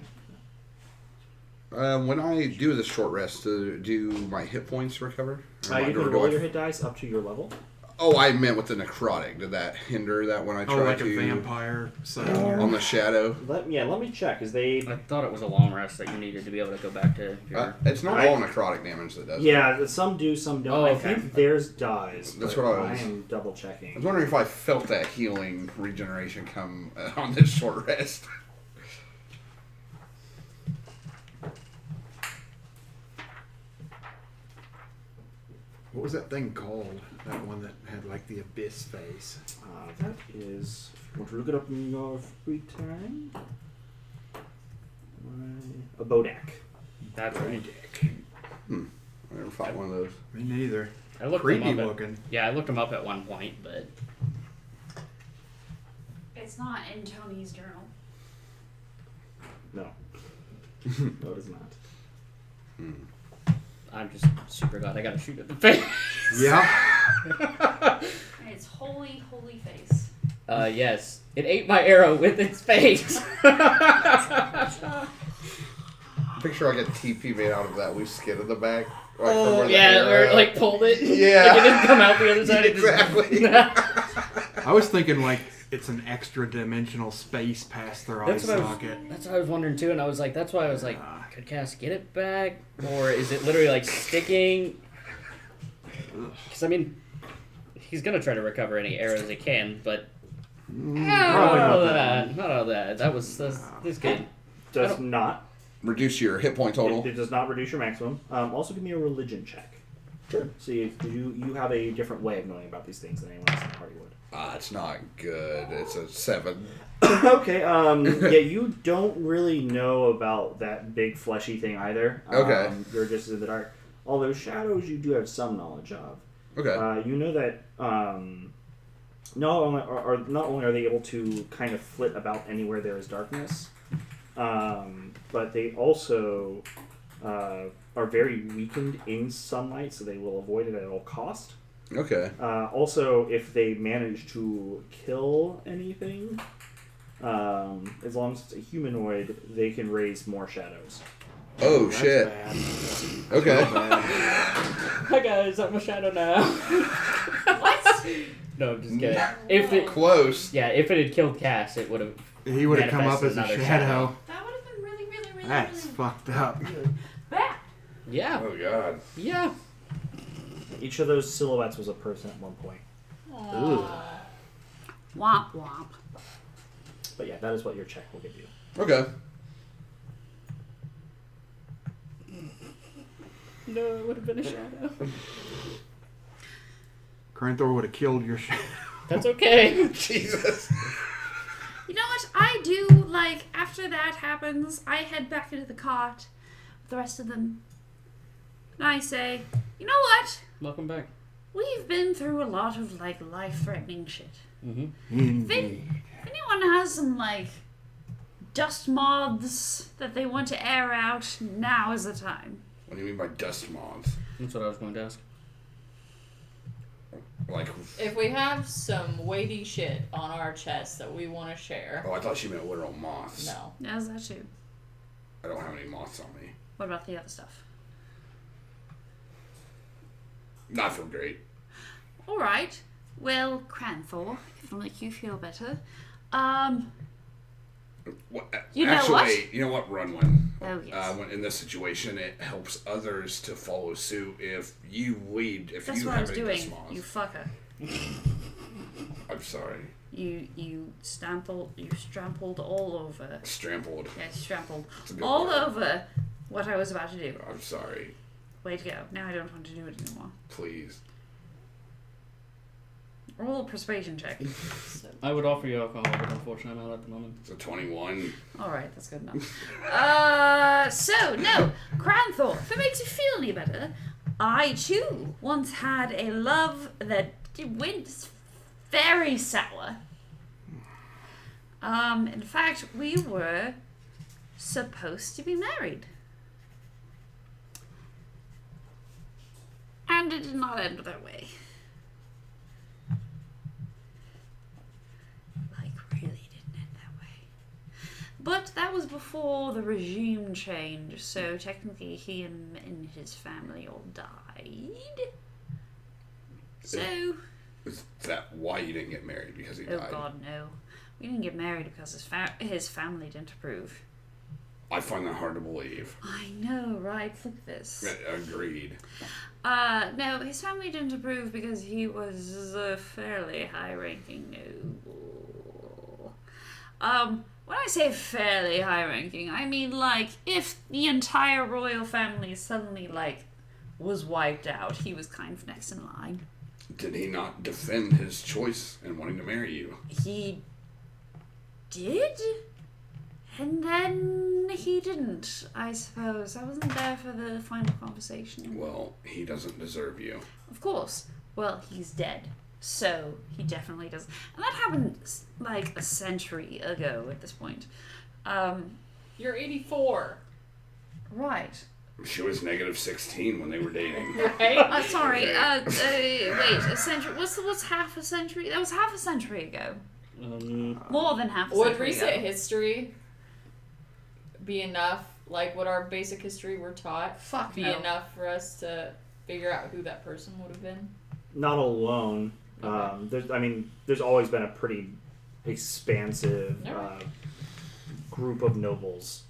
Speaker 3: When I do this short rest, do my hit points recover? Or
Speaker 1: You
Speaker 3: do
Speaker 1: can
Speaker 3: I-
Speaker 1: roll your hit dice up to your level.
Speaker 3: Oh, I meant with the necrotic. Did that hinder that when I tried
Speaker 4: like
Speaker 3: to
Speaker 4: a vampire. So
Speaker 3: on the shadow?
Speaker 1: Let me check, because they.
Speaker 6: I thought it was a long rest that you needed to be able to go back to your...
Speaker 3: It's not all necrotic damage that does it.
Speaker 1: Yeah, some do, some don't.
Speaker 6: Oh,
Speaker 1: I
Speaker 6: okay.
Speaker 1: think theirs dies.
Speaker 3: That's
Speaker 1: but
Speaker 3: what I was-
Speaker 1: am double
Speaker 3: I
Speaker 1: checking.
Speaker 3: was wondering if I felt that healing regeneration come on this short rest.
Speaker 4: what was that thing called? That one that had like the abyss face.
Speaker 1: That is. If you want to look it up in your free time. A Bodak.
Speaker 6: That's right.
Speaker 3: I never fought one of those.
Speaker 4: Me neither.
Speaker 6: I looked
Speaker 4: Creepy
Speaker 6: them up
Speaker 4: looking.
Speaker 6: Yeah, I looked them up at one point, but...
Speaker 2: It's not in Tony's journal.
Speaker 1: No. No, it is not.
Speaker 6: I'm just super glad I got to shoot at the face.
Speaker 4: Yeah.
Speaker 2: And it's holy, holy face.
Speaker 6: Yes. It ate my arrow with its face.
Speaker 3: I'm pretty sure I get TP made out of that loose skin in the back. Like from where the
Speaker 6: Yeah,
Speaker 3: arrow-
Speaker 6: where it like pulled it.
Speaker 3: Yeah.
Speaker 6: Like it didn't come out the other side. It
Speaker 3: Exactly.
Speaker 6: Just...
Speaker 4: I was thinking like it's an extra dimensional space past their eye
Speaker 6: That's what I was-
Speaker 4: socket.
Speaker 6: That's what I was wondering too, and I was like, that's why I was like, could Cass get it back, or is it literally like sticking? Because I mean, he's gonna try to recover any arrows he can, but
Speaker 4: Probably
Speaker 6: not
Speaker 4: not
Speaker 6: all
Speaker 4: that.
Speaker 6: that. Not all that. That's good.
Speaker 1: Does not.
Speaker 3: Reduce your hit point total.
Speaker 1: It does not reduce your maximum. Also, give me a religion check.
Speaker 3: Sure.
Speaker 1: See if you have a different way of knowing about these things than anyone else in the party would.
Speaker 3: It's not good. It's a 7.
Speaker 1: Okay. Yeah, you don't really know about that big fleshy thing either.
Speaker 3: Okay.
Speaker 1: You're just in the dark. Although shadows, you do have some knowledge of.
Speaker 3: Okay.
Speaker 1: You know that not only are they able to kind of flit about anywhere there is darkness, but they also are very weakened in sunlight, so they will avoid it at all cost.
Speaker 3: Okay.
Speaker 1: Also, if they manage to kill anything, as long as it's a humanoid, they can raise more shadows.
Speaker 3: Oh,
Speaker 4: That's
Speaker 3: shit.
Speaker 4: bad.
Speaker 3: Okay.
Speaker 6: Hi guys, I'm a shadow now.
Speaker 2: What?
Speaker 6: No, I'm just kidding. If it,
Speaker 3: Close.
Speaker 6: yeah, if it had killed Cass, it would have.
Speaker 4: He would have come up as a
Speaker 6: Manifested
Speaker 4: shadow.
Speaker 6: another
Speaker 2: That would have been really, really, really,
Speaker 4: That's
Speaker 2: really
Speaker 4: fucked up.
Speaker 2: bad.
Speaker 6: Yeah,
Speaker 3: Oh, God.
Speaker 6: yeah.
Speaker 1: Each of those silhouettes was a person at one point.
Speaker 2: Womp womp.
Speaker 1: But yeah, that is what your check will give you.
Speaker 3: Okay.
Speaker 6: No, it would have been a shadow.
Speaker 4: Cranthor would have killed your shadow.
Speaker 6: That's okay.
Speaker 3: Jesus.
Speaker 2: You know what? I do, like, after that happens, I head back into the cart with the rest of them. And I say, you know what?
Speaker 6: Welcome back.
Speaker 2: We've been through a lot of, like, life-threatening shit.
Speaker 6: Mm-hmm.
Speaker 4: Indeed.
Speaker 2: If anyone has some, like, dust moths that they want to air out, now is the time.
Speaker 3: What do you mean by dust moths?
Speaker 6: That's what I was going to ask.
Speaker 3: Like,
Speaker 5: If we have some weighty shit on our chest that we want to share,
Speaker 3: oh, I thought she meant literal moths.
Speaker 5: no.
Speaker 2: How's that too?
Speaker 3: I don't have any moths on me.
Speaker 2: What about the other stuff?
Speaker 3: I feel great.
Speaker 2: All right. Well, Cranthor, if it'll make you feel better. You know
Speaker 3: Actually,
Speaker 2: what?
Speaker 3: you know what? Run one.
Speaker 2: Oh, yes.
Speaker 3: When in this situation, it helps others to follow suit. If you lead, if
Speaker 2: That's
Speaker 3: you
Speaker 2: what I
Speaker 3: have
Speaker 2: was
Speaker 3: any
Speaker 2: doing,
Speaker 3: dismons.
Speaker 2: you fucker.
Speaker 3: I'm sorry.
Speaker 2: You strampled all over.
Speaker 3: Strampled.
Speaker 2: Yeah, strampled
Speaker 3: That's a good
Speaker 2: all
Speaker 3: word.
Speaker 2: over what I was about to do.
Speaker 3: I'm sorry.
Speaker 2: Way to go. Now I don't want to do it anymore.
Speaker 3: Please.
Speaker 2: Roll a persuasion check.
Speaker 6: I would offer you alcohol, but unfortunately I'm not at the moment.
Speaker 3: It's a 21.
Speaker 2: Alright, that's good enough. No, Cranthor, if it makes you feel any better, I too once had a love that went very sour. In fact, we were supposed to be married. And it did not end that way. Really didn't end that way. But that was before the regime changed, so technically he and his family all died. So...
Speaker 3: Is that why you didn't get married? Because he
Speaker 2: Oh
Speaker 3: died?
Speaker 2: god, no. We didn't get married because his family didn't approve.
Speaker 3: I find that hard to believe.
Speaker 2: I know, right? Look at this.
Speaker 3: Agreed.
Speaker 2: No, his family didn't approve because he was a fairly high-ranking noble. When I say fairly high-ranking, I mean, like, if the entire royal family suddenly, like, was wiped out, he was kind of next in line.
Speaker 3: Did he not defend his choice in wanting to marry you?
Speaker 2: He did? And then he didn't, I suppose. I wasn't there for the final conversation.
Speaker 3: Well, he doesn't deserve you.
Speaker 2: Of course. Well, he's dead. So, he definitely doesn't. And that happened, like, a century ago at this point.
Speaker 5: You're 84.
Speaker 2: Right.
Speaker 3: She was negative 16 when they were dating.
Speaker 5: Right?
Speaker 2: Sorry. Wait, a century. What's half a century? That was half a century ago. More than half a
Speaker 5: Would
Speaker 2: century
Speaker 5: recent
Speaker 2: ago.
Speaker 5: history be enough, like what our basic history we're taught,
Speaker 2: Fuck
Speaker 5: be
Speaker 2: no.
Speaker 5: enough for us to figure out who that person would have been?
Speaker 1: Not alone.
Speaker 5: Okay.
Speaker 1: There's always been a pretty expansive
Speaker 5: Alright.
Speaker 1: group of nobles.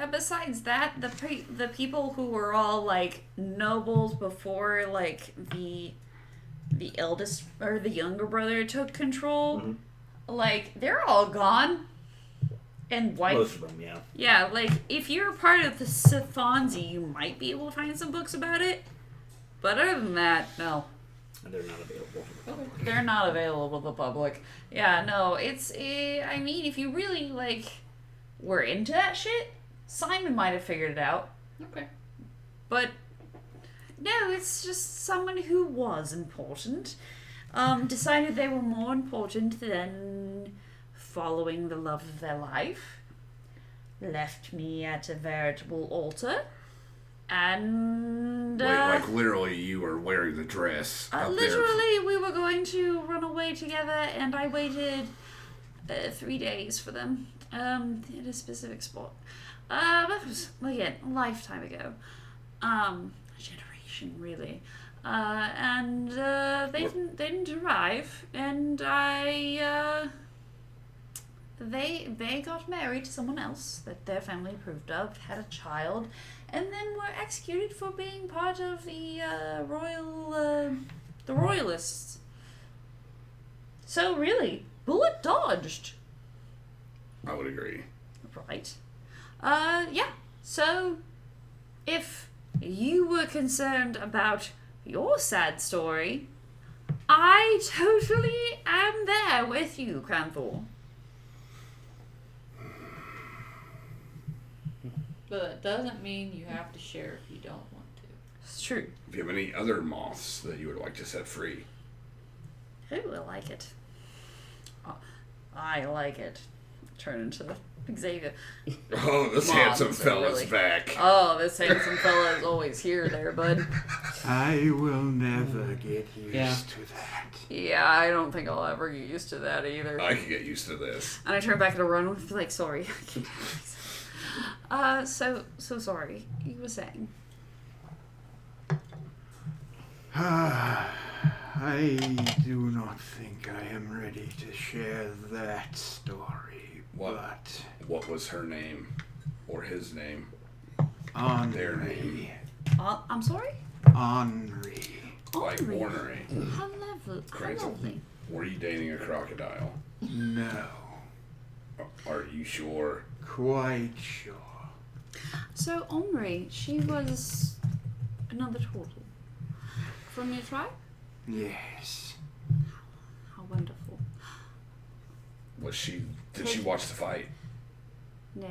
Speaker 2: Besides that, the people who were all like nobles before like the eldest or the younger brother took control,
Speaker 1: Mhm.
Speaker 2: like they're all gone and wiped.
Speaker 1: Most of them, yeah.
Speaker 2: Yeah, like if you're part of the Sifonzi, you might be able to find some books about it, but other than that, no.
Speaker 1: And they're not available to the public.
Speaker 2: They're not available to the public. Yeah, no, it's. I mean, if you really like were into that shit, Simon might have figured it out.
Speaker 5: Okay.
Speaker 2: But no, it's just someone who was important. Decided they were more important than following the love of their life. Left me at a veritable altar. And
Speaker 3: Wait, like literally you were wearing the dress up
Speaker 2: literally, we were going to run away together, and I waited 3 days for them at a specific spot. That was, again, a lifetime ago. A generation, really. And they didn't arrive, and they got married to someone else that their family approved of, had a child, and then were executed for being part of the the royalists. So really, bullet dodged.
Speaker 3: I would agree.
Speaker 2: Right. Yeah. So, if you were concerned about your sad story, I totally am there with you, Cranthor.
Speaker 5: But that doesn't mean you have to share if you don't want to.
Speaker 2: It's true.
Speaker 3: If you have any other moths that you would like to set free.
Speaker 2: Who will like it? Oh, I like it. Turn into Xavier.
Speaker 3: Oh, this
Speaker 2: Moths
Speaker 3: handsome
Speaker 2: are
Speaker 3: fella's
Speaker 2: really-
Speaker 3: back.
Speaker 2: Oh, this handsome fella is always here there, bud.
Speaker 4: I will never get used
Speaker 6: Yeah.
Speaker 4: to that.
Speaker 2: Yeah, I don't think I'll ever get used to that either.
Speaker 3: I can get used to this.
Speaker 2: And I turn back at a run and be like, sorry. So sorry. You were saying.
Speaker 4: I do not think I am ready to share that story, but...
Speaker 3: What was her name? Or his name?
Speaker 4: Henri.
Speaker 3: Their name.
Speaker 2: I'm sorry?
Speaker 4: Henri.
Speaker 3: Like
Speaker 2: Henri.
Speaker 3: ornery.
Speaker 2: How lovely.
Speaker 3: Were you dating a crocodile?
Speaker 4: No.
Speaker 3: Are you sure?
Speaker 4: Quite sure.
Speaker 2: So, Omri, she was another turtle. From your tribe?
Speaker 4: Yes.
Speaker 2: How wonderful.
Speaker 3: Did she watch the fight?
Speaker 2: No,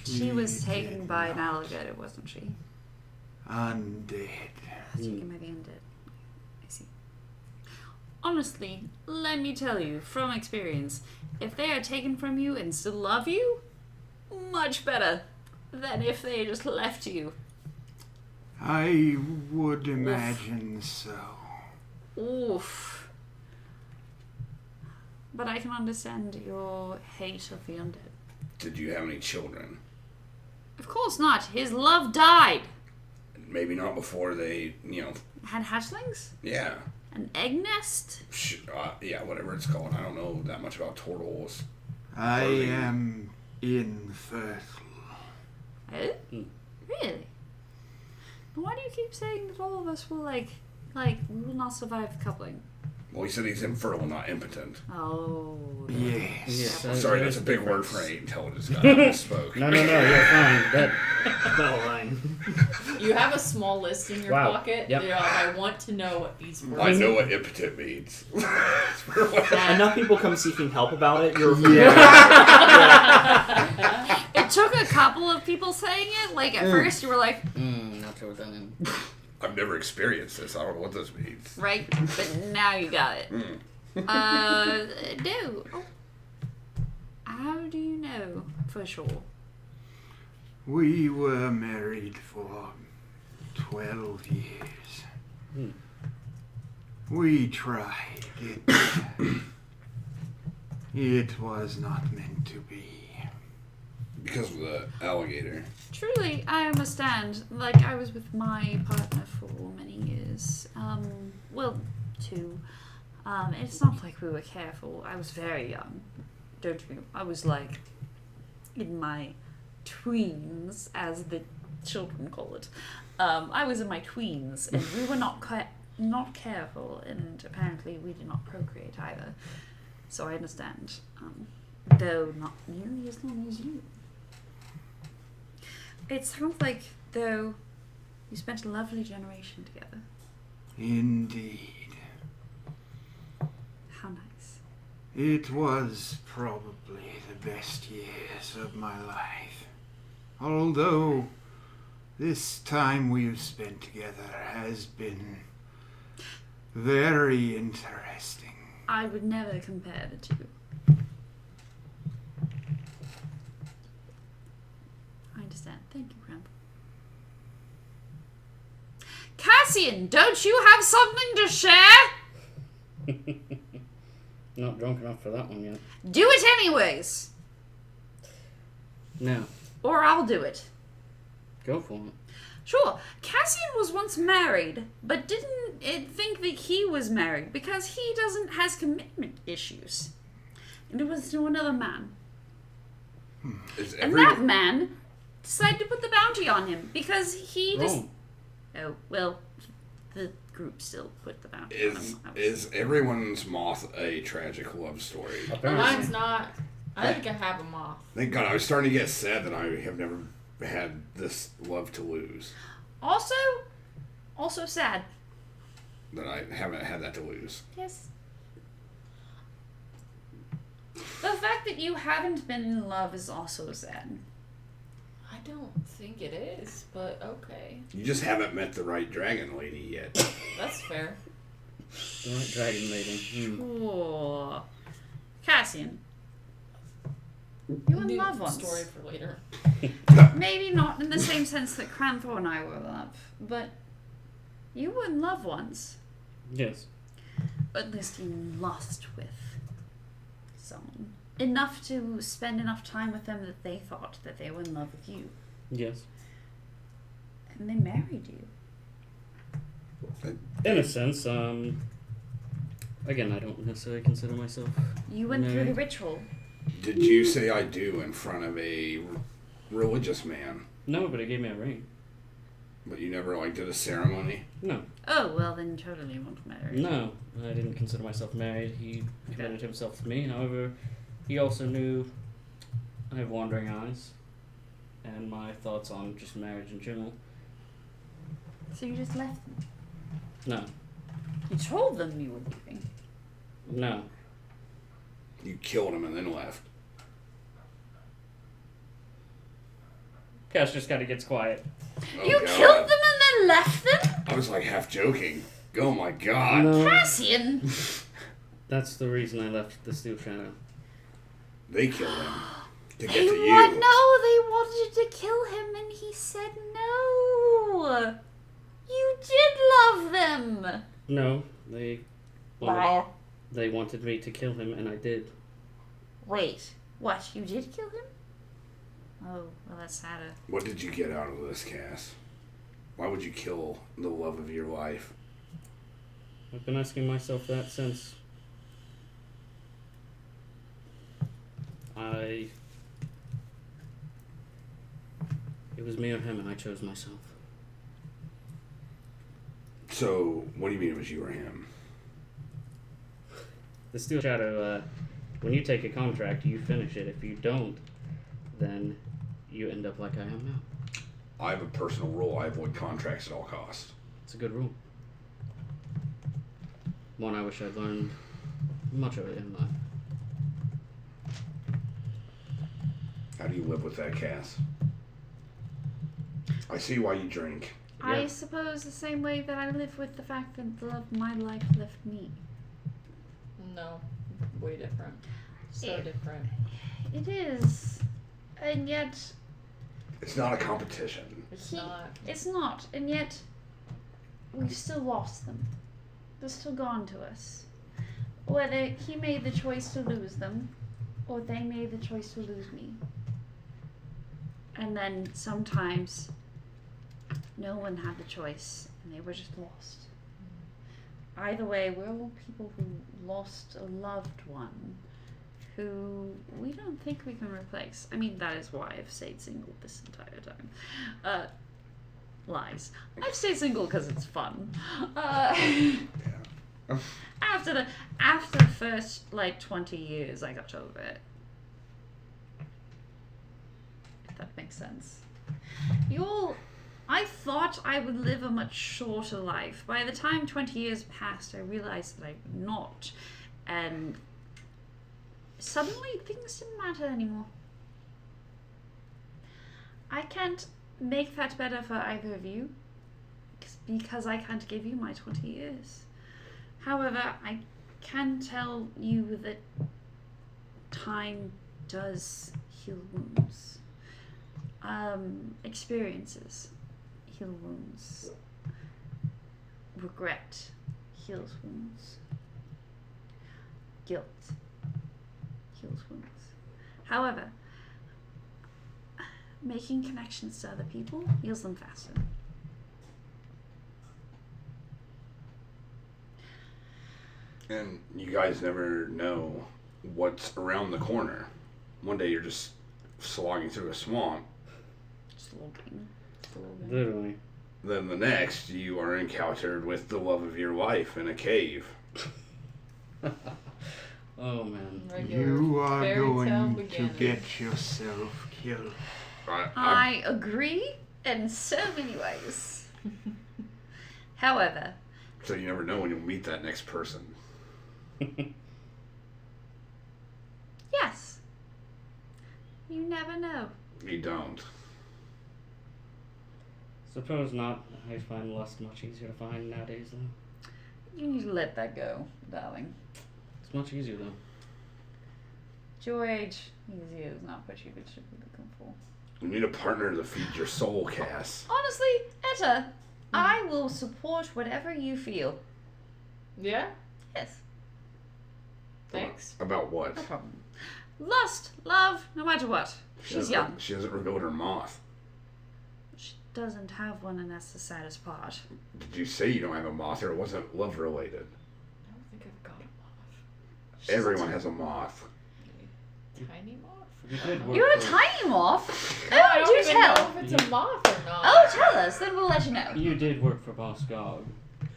Speaker 2: she was
Speaker 4: She
Speaker 2: taken
Speaker 4: did
Speaker 2: by an
Speaker 4: not.
Speaker 2: alligator, wasn't she?
Speaker 4: Undead.
Speaker 2: Taken by the undead. I see. Honestly, let me tell you, from experience, if they are taken from you and still love you, much better than if they just left you.
Speaker 4: I would imagine so.
Speaker 2: Oof. But I can understand your hate of the undead.
Speaker 3: Did you have any children?
Speaker 2: Of course not. His love died.
Speaker 3: Maybe not before they,
Speaker 2: Had hatchlings?
Speaker 3: yeah.
Speaker 2: An egg nest?
Speaker 3: Yeah, whatever it's called. I don't know that much about turtles.
Speaker 4: I
Speaker 3: Are they-
Speaker 4: am infertile.
Speaker 2: Oh? Really? But why do you keep saying that all of us will, like, we will not survive the coupling?
Speaker 3: Well, he said he's infertile, not impotent.
Speaker 2: Oh.
Speaker 4: Yes.
Speaker 6: Yes,
Speaker 3: Sorry, that's a big word for an intelligence guy. I misspoke.
Speaker 6: No, you're fine. That
Speaker 1: Not a line.
Speaker 5: You have a small list in your
Speaker 6: Wow.
Speaker 5: pocket.
Speaker 6: Yep.
Speaker 5: You're like, I want to know what these words
Speaker 3: I know what impotent means.
Speaker 1: Enough people come seeking help about it. You're
Speaker 2: It took a couple of people saying it. Like, at first you were like,
Speaker 6: not sure what that means.
Speaker 3: I've never experienced this. I don't know what this means.
Speaker 2: right? But now you got it. No. Oh. How do you know for sure?
Speaker 4: We were married for 12 years. We tried it. It was not meant to be.
Speaker 3: Because of the alligator.
Speaker 2: Truly, I understand. Like, I was with my partner for many years. Well, 2. It's not like we were careful. I was very young. Don't you? I was like in my tweens, as the children call it. I was in my tweens, and we were not careful, and apparently we did not procreate either. So I understand. Though not nearly as long as you. It sounds like, though, you spent a lovely generation together.
Speaker 4: Indeed.
Speaker 2: How nice.
Speaker 4: It was probably the best years of my life. Although, this time we've spent together has been very interesting.
Speaker 2: I would never compare the two. I understand. Thank you, Grandpa. Cassian, don't you have something to share?
Speaker 6: Not drunk enough for that one yet.
Speaker 2: Do it anyways.
Speaker 6: No.
Speaker 2: Or I'll do it.
Speaker 6: Go for it.
Speaker 2: Sure, Cassian was once married, but didn't think that he was married because he has commitment issues. And it was to another man. And that man decided to put the bounty on him because he just...
Speaker 6: Wrong.
Speaker 2: Oh, well, the group still put the bounty on him.
Speaker 3: Is everyone's moth a tragic love story?
Speaker 6: Apparently.
Speaker 5: Mine's not. I think I have a moth.
Speaker 3: Thank God. I was starting to get sad that I have never had this love to lose.
Speaker 2: Also sad.
Speaker 3: That I haven't had that to lose.
Speaker 2: Yes. The fact that you haven't been in love is also sad.
Speaker 5: I don't think it is, but okay.
Speaker 3: You just haven't met the right dragon lady yet.
Speaker 5: That's fair.
Speaker 6: The right dragon lady.
Speaker 2: Sure. Cassian. You were in
Speaker 5: New
Speaker 2: love once.
Speaker 5: Story for later.
Speaker 2: Maybe not in the same sense that Cranthor and I were in love, but you were in love once.
Speaker 6: Yes.
Speaker 2: At least you lost with someone. Enough to spend enough time with them that they thought that they were in love with you.
Speaker 6: Yes.
Speaker 2: And they married you.
Speaker 6: In a sense, again, I don't necessarily consider myself.
Speaker 2: You went through the
Speaker 6: married.
Speaker 2: ritual.
Speaker 3: Did you say I do in front of a religious man?
Speaker 6: No, but he gave me a ring.
Speaker 3: But you never, like, did a ceremony?
Speaker 6: No.
Speaker 2: Oh, well, then totally won't matter.
Speaker 6: No, I didn't consider myself married. He committed himself to me. However, he also knew I have wandering eyes and my thoughts on just marriage in general.
Speaker 2: So you just left them?
Speaker 6: No.
Speaker 2: You told them you were leaving.
Speaker 6: No.
Speaker 3: You killed him and then left.
Speaker 6: Cash just kind of gets quiet.
Speaker 3: Oh,
Speaker 2: You
Speaker 3: God.
Speaker 2: killed them and then left them?
Speaker 3: I was like half joking. Oh my God.
Speaker 6: No.
Speaker 2: Cassian!
Speaker 6: That's the reason I left the Steel Shadow.
Speaker 3: They killed him to get
Speaker 2: They
Speaker 3: to you.
Speaker 2: No, they wanted to kill him and he said no. You did love them.
Speaker 6: No, they
Speaker 2: Liar.
Speaker 6: they wanted me to kill him, and I did.
Speaker 2: Wait, what? You did kill him? Oh, well, that's sadder.
Speaker 3: What did you get out of this, Cass? Why would you kill the love of your life?
Speaker 6: I've been asking myself that since it was me or him, and I chose myself.
Speaker 3: So, what do you mean it was you or him?
Speaker 6: The Steel Shadow, when you take a contract, you finish it. If you don't, then you end up like I am now.
Speaker 3: I have a personal rule. I avoid contracts at all costs.
Speaker 6: It's a good rule. One I wish I'd learned much of it in life.
Speaker 3: How do you live with that, Cass? I see why you drink.
Speaker 2: I suppose the same way that I live with the fact that the love of my life left me.
Speaker 5: No, way different. So
Speaker 2: It-
Speaker 5: different.
Speaker 2: It is. And yet,
Speaker 3: It's not a competition.
Speaker 5: It's
Speaker 2: He-
Speaker 5: not.
Speaker 2: it's not. And yet, we've still lost them. They're still gone to us. Whether he made the choice to lose them, or they made the choice to lose me. And then sometimes, no one had the choice, and they were just lost. Either way, we're all people who lost a loved one who we don't think we can replace. I mean, that is why I've stayed single this entire time. Lies. I've stayed single because it's fun. After the first, 20 years, I got over it. If that makes sense. I thought I would live a much shorter life. By the time 20 years passed, I realized that I would not. And suddenly things didn't matter anymore. I can't make that better for either of you because I can't give you my 20 years. However, I can tell you that time does heal wounds. Experiences heal wounds. Regret heals wounds. Guilt heals wounds. However, making connections to other people heals them faster.
Speaker 3: And you guys never know what's around the corner. One day you're just slogging through a swamp.
Speaker 2: Slogging.
Speaker 6: Literally.
Speaker 3: Then the next, you are encountered with the love of your life in a cave.
Speaker 6: Oh man.
Speaker 5: Regular
Speaker 4: You are
Speaker 5: fairy tale
Speaker 4: going to
Speaker 5: beginning.
Speaker 4: get yourself killed.
Speaker 2: I agree in so many ways. However,
Speaker 3: So you never know when you'll meet that next person.
Speaker 2: yes, you never know.
Speaker 3: You don't.
Speaker 6: Suppose not. I find lust much easier to find nowadays, though.
Speaker 2: You need to let that go, darling.
Speaker 6: It's much easier, though.
Speaker 2: George, easy is not what you should be looking for.
Speaker 3: You need a partner to feed your soul, Cass.
Speaker 2: Honestly, Etta, I will support whatever you feel.
Speaker 5: Yeah?
Speaker 2: Yes,
Speaker 5: Thanks.
Speaker 3: About what?
Speaker 2: no problem. Lust, love, no matter what. She's young.
Speaker 3: She hasn't revealed her moth.
Speaker 2: She doesn't have one, and that's the saddest part.
Speaker 3: Did you say you don't have a moth, or it wasn't love related?
Speaker 5: I don't think I've got a moth.
Speaker 3: Everyone has a moth.
Speaker 5: Tiny moth?
Speaker 6: You did work
Speaker 2: You're a
Speaker 6: for-
Speaker 2: tiny moth?
Speaker 5: I
Speaker 2: Oh,
Speaker 5: don't
Speaker 2: do
Speaker 5: even
Speaker 2: tell.
Speaker 5: know if it's a moth or not.
Speaker 2: Oh, tell us, then we'll let you know.
Speaker 6: You did work for Boss Gog.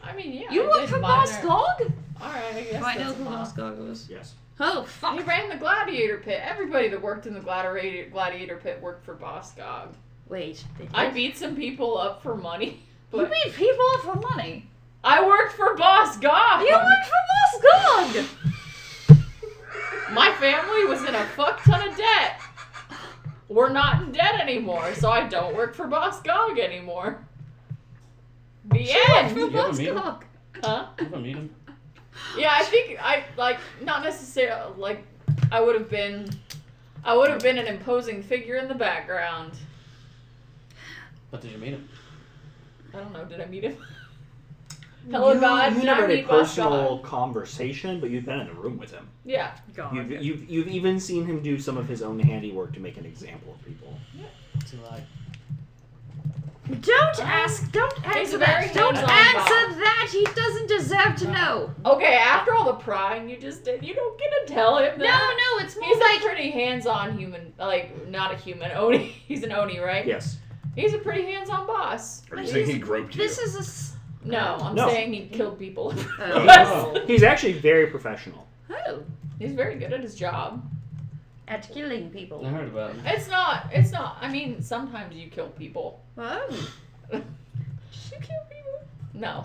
Speaker 5: I mean, yeah.
Speaker 2: You
Speaker 5: I
Speaker 2: work
Speaker 5: did
Speaker 2: for
Speaker 5: minor-
Speaker 2: Boss Gog?
Speaker 5: Alright, I guess
Speaker 2: Do I know
Speaker 5: that's
Speaker 2: who
Speaker 5: a
Speaker 2: Boss
Speaker 5: moth.
Speaker 2: Gog was?
Speaker 1: Yes.
Speaker 2: Oh, fuck.
Speaker 5: He ran the gladiator pit. Everybody that worked in the gladiator pit worked for Boss Gog.
Speaker 2: Wait. They
Speaker 5: I
Speaker 2: did?
Speaker 5: beat some people up for money.
Speaker 2: You
Speaker 5: But
Speaker 2: beat people up for money?
Speaker 5: I worked for Boss Gog!
Speaker 2: You work for Boss Gog!
Speaker 5: My family was in a fuck ton of debt. We're not in debt anymore, so I don't work for Boss Gog anymore. The
Speaker 2: She worked
Speaker 5: end!
Speaker 2: for
Speaker 6: You ever
Speaker 2: Boss
Speaker 6: meet him?
Speaker 2: Gog.
Speaker 5: Huh?
Speaker 6: You ever meet him?
Speaker 5: Yeah, I think not necessarily, I would have been an imposing figure in the background.
Speaker 6: But did you meet him?
Speaker 5: I don't know, did I meet him? Hello, God,
Speaker 1: You
Speaker 5: did
Speaker 1: never
Speaker 5: I
Speaker 1: had a
Speaker 5: meet Boss
Speaker 1: personal
Speaker 5: God?
Speaker 1: conversation, but you've been in the room with him.
Speaker 5: Yeah.
Speaker 2: God.
Speaker 1: You've even seen him do some of his own handiwork to make an example of people.
Speaker 6: What's he like?
Speaker 2: Don't ask. Don't
Speaker 5: He's
Speaker 2: answer
Speaker 5: a very
Speaker 2: that. Don't
Speaker 5: hands-on
Speaker 2: answer
Speaker 5: Bob.
Speaker 2: that. He doesn't deserve to know.
Speaker 5: Okay, after all the prying you just did, you don't get to tell him
Speaker 2: No,
Speaker 5: that.
Speaker 2: no, it's more
Speaker 5: He's
Speaker 2: like
Speaker 5: a pretty hands-on human, not a human, Oni. He's an Oni, right?
Speaker 1: Yes.
Speaker 5: He's a pretty hands-on boss.
Speaker 3: Are you saying he groped you?
Speaker 2: this is a.
Speaker 5: No, I'm
Speaker 1: No.
Speaker 5: saying he killed people.
Speaker 2: Oh.
Speaker 1: He's actually very professional.
Speaker 2: Oh,
Speaker 5: He's very good at his job.
Speaker 2: at killing people.
Speaker 6: I heard about him.
Speaker 5: It's not, I mean, sometimes you kill people.
Speaker 2: Oh,
Speaker 5: Did you kill people? No.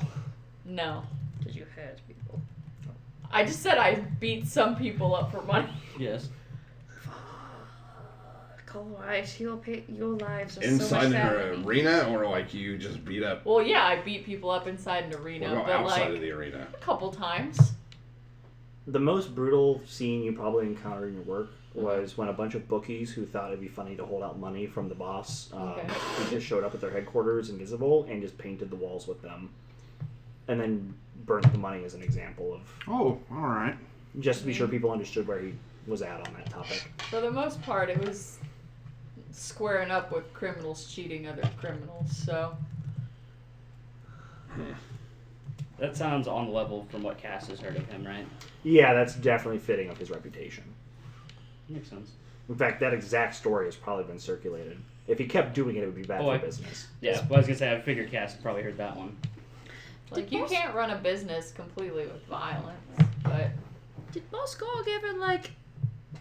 Speaker 5: No.
Speaker 2: did you hurt people?
Speaker 5: I just said I beat some people up for money.
Speaker 6: Yes.
Speaker 2: Alright, your lives are so
Speaker 3: Inside
Speaker 2: much
Speaker 3: an
Speaker 2: better than me.
Speaker 3: arena, or like you just beat up?
Speaker 5: Well, yeah, I beat people up inside an arena,
Speaker 3: What about
Speaker 5: but
Speaker 3: outside
Speaker 5: like
Speaker 3: of the arena?
Speaker 5: a couple times.
Speaker 1: The most brutal scene you probably encountered in your work was when a bunch of bookies who thought it'd be funny to hold out money from the boss,
Speaker 5: Okay.
Speaker 1: he just showed up at their headquarters invisible and just painted the walls with them, and then burnt the money as an example of
Speaker 4: Oh, all right.
Speaker 1: just to be sure people understood where he was at on that topic.
Speaker 5: For the most part, it was squaring up with criminals cheating other criminals. So
Speaker 6: That sounds on level from what Cass has heard of him, right?
Speaker 1: Yeah, that's definitely fitting of his reputation.
Speaker 6: Makes sense.
Speaker 1: In fact, that exact story has probably been circulated. If he kept doing it, it would be bad for business.
Speaker 6: Yeah, well, I was gonna say I figured Cass had probably heard that one.
Speaker 5: like you can't run a business completely with violence, but
Speaker 2: Did Boss Gog ever, like,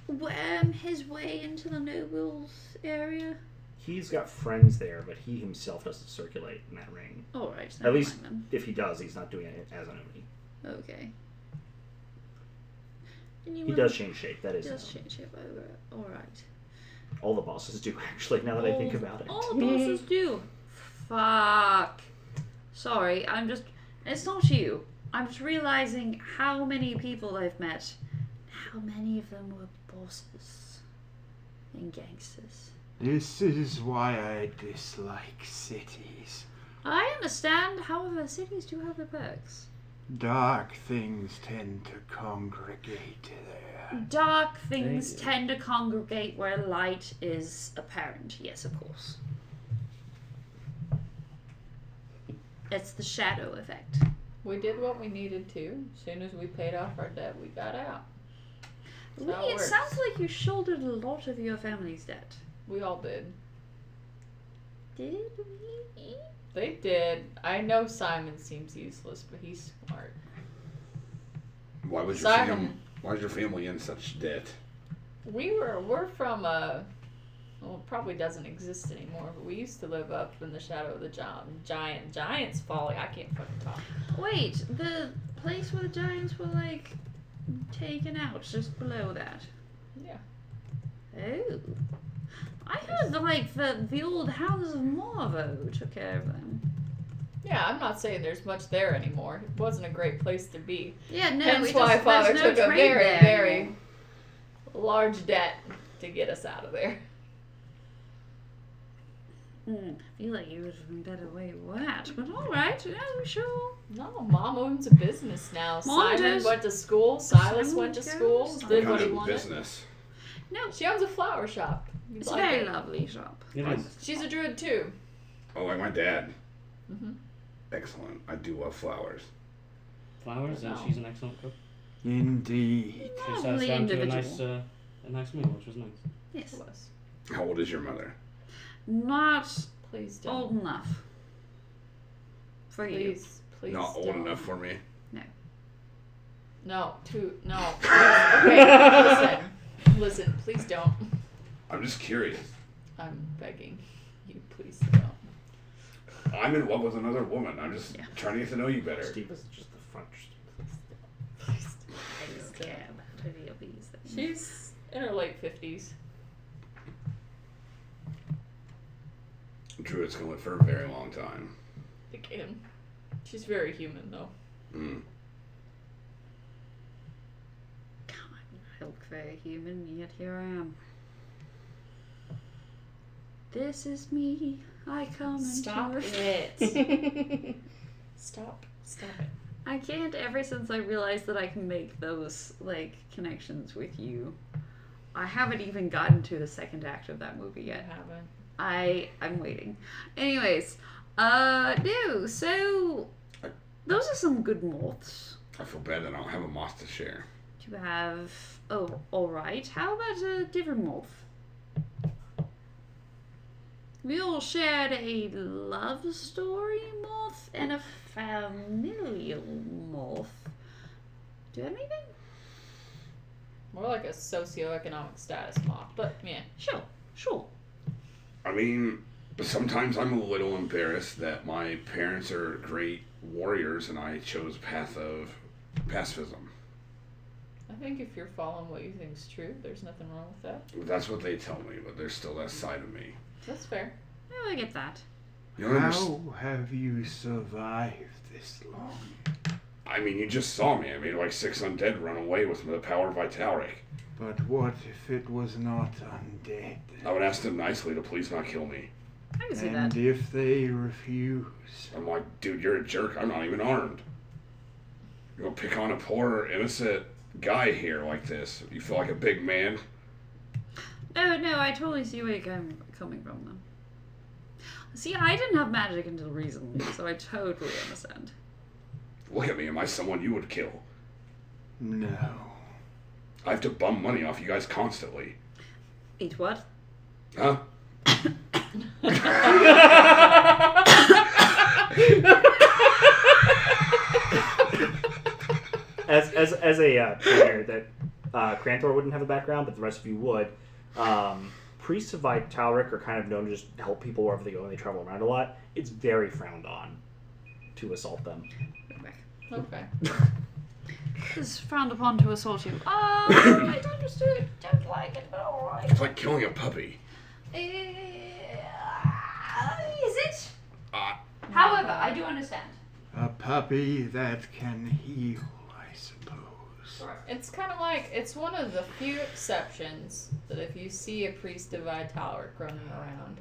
Speaker 2: worm his way into the nobles area?
Speaker 1: He's got friends there, but he himself doesn't circulate in that ring.
Speaker 2: Alright,
Speaker 1: At least, if he does, he's not doing it as an Oni.
Speaker 2: Okay. And
Speaker 1: He does change shape, that is.
Speaker 2: Does change shape over. Alright.
Speaker 1: All the bosses do, actually, now that I think about it.
Speaker 2: All the bosses do. Fuck. Sorry, it's not you. I'm just realizing how many people I've met. How many of them were bosses and gangsters.
Speaker 4: This is why I dislike cities.
Speaker 2: I understand, however, cities do have their perks.
Speaker 4: Dark things tend to congregate there.
Speaker 2: Dark things
Speaker 6: Thank you.
Speaker 2: tend to congregate where light is apparent. Yes, of course. It's the shadow effect.
Speaker 5: we did what we needed to. As soon as we paid off our debt, we got out. That's how it
Speaker 2: It
Speaker 5: works.
Speaker 2: sounds like you shouldered a lot of your family's debt.
Speaker 5: We all did.
Speaker 2: Did we?
Speaker 5: They did. I know Simon seems useless, but he's smart.
Speaker 3: Why was
Speaker 5: Simon.
Speaker 3: Why is your family in such debt?
Speaker 5: We're from a, well, it probably doesn't exist anymore, but we used to live up in the shadow of the giants falling. I can't fucking talk.
Speaker 2: Wait, the place where the giants were, like, taken out, just below that.
Speaker 5: Yeah.
Speaker 2: Oh. I heard, like, the old houses of Morvo took care of them.
Speaker 5: Yeah, I'm not saying there's much there anymore. It wasn't a great place to be.
Speaker 2: Yeah, no,
Speaker 5: Hence
Speaker 2: it
Speaker 5: why
Speaker 2: just,
Speaker 5: Father
Speaker 2: there's no
Speaker 5: took a
Speaker 2: trade
Speaker 5: very,
Speaker 2: there
Speaker 5: very
Speaker 2: anymore.
Speaker 5: large debt to get us out of there.
Speaker 2: I feel like you would have been better where you were at, but alright, yeah, sure.
Speaker 5: No, Mom owns a business now.
Speaker 2: Mom
Speaker 5: Simon
Speaker 2: does.
Speaker 5: went to school. Silas
Speaker 2: Simon
Speaker 5: went to
Speaker 2: goes.
Speaker 5: school.
Speaker 2: What
Speaker 5: Did
Speaker 3: What
Speaker 5: what
Speaker 3: kind
Speaker 5: he
Speaker 3: of
Speaker 5: wanted.
Speaker 3: business?
Speaker 2: No,
Speaker 5: She owns a flower shop. You'd
Speaker 2: it's a
Speaker 5: like
Speaker 2: very
Speaker 5: it.
Speaker 2: lovely shop.
Speaker 6: It is.
Speaker 5: She's a druid too.
Speaker 3: Oh, like my dad.
Speaker 5: Mm-hmm.
Speaker 3: Excellent. I do love flowers.
Speaker 6: Flowers, and
Speaker 5: No.
Speaker 6: she's an excellent cook.
Speaker 4: Indeed.
Speaker 6: She sat us
Speaker 2: Lovely
Speaker 6: down to
Speaker 2: individual.
Speaker 6: a nice meal, which was nice.
Speaker 2: Yes.
Speaker 5: Was.
Speaker 3: How old is your mother?
Speaker 2: Not
Speaker 5: Please don't.
Speaker 2: old enough. For you.
Speaker 5: Please.
Speaker 3: Not old
Speaker 5: don't.
Speaker 3: enough for me.
Speaker 5: No. No. Okay. Listen. Please don't.
Speaker 3: I'm just curious.
Speaker 5: I'm begging you. Please don't.
Speaker 3: I'm in love with another woman. I'm just
Speaker 2: Yeah.
Speaker 3: trying to get to know you better.
Speaker 1: Steve is just the front.
Speaker 2: I don't care about any of these things.
Speaker 5: She's in her late 50s.
Speaker 3: Druid's gonna live for a very long time.
Speaker 5: Again. She's very human, though.
Speaker 3: Mm.
Speaker 2: God, I look very human, yet here I am. This is me. I come
Speaker 5: Stop
Speaker 2: into
Speaker 5: it. Stop it.
Speaker 2: I can't ever since I realized that I can make those, like, connections with you. I haven't even gotten to the second act of that movie
Speaker 5: You
Speaker 2: yet.
Speaker 5: haven't.
Speaker 2: I'm waiting. Anyways, no, so those are some good moths.
Speaker 3: I feel bad that I don't have a moth to share.
Speaker 2: You have, oh, alright. How about a different moth? We all shared a love story moth and a familial moth. Do you have anything?
Speaker 5: More like a socioeconomic status moth, but yeah.
Speaker 2: Sure.
Speaker 3: I mean, sometimes I'm a little embarrassed that my parents are great warriors and I chose a path of pacifism.
Speaker 5: I think if you're following what you think's true, there's nothing wrong with that.
Speaker 3: That's what they tell me, but there's still that side of me.
Speaker 5: That's fair.
Speaker 2: Oh, I get that.
Speaker 3: You don't
Speaker 4: How have you survived this long?
Speaker 3: I mean, you just saw me. I made like 6 undead run away with the power of Vitalic.
Speaker 4: But what if it was not undead?
Speaker 3: I would ask them nicely to please not kill me.
Speaker 2: I can see
Speaker 4: And
Speaker 2: that.
Speaker 4: if they refuse?
Speaker 3: I'm like, dude, you're a jerk. I'm not even armed. You're gonna pick on a poor, innocent guy here like this. You feel like a big man?
Speaker 2: No, I totally see where you're coming from, though. See, I didn't have magic until recently, so I totally understand.
Speaker 3: Look at me. Am I someone you would kill?
Speaker 4: No.
Speaker 3: I have to bum money off you guys constantly.
Speaker 2: Eat what?
Speaker 3: Huh?
Speaker 1: As a trainer that Cranthor wouldn't have a background, but the rest of you would. Priests of Vitalic are kind of known to just help people wherever they go and they travel around a lot. It's very frowned on to assault them.
Speaker 5: Okay.
Speaker 2: It's frowned upon to assault you. I don't understand. Don't like it, but alright.
Speaker 3: It's like killing a puppy.
Speaker 2: Is it?
Speaker 3: Uh,
Speaker 2: However, I do understand.
Speaker 4: A puppy that can heal, I suppose.
Speaker 5: It's kind of like, it's one of the few exceptions that if you see a priest of Vitalic running around,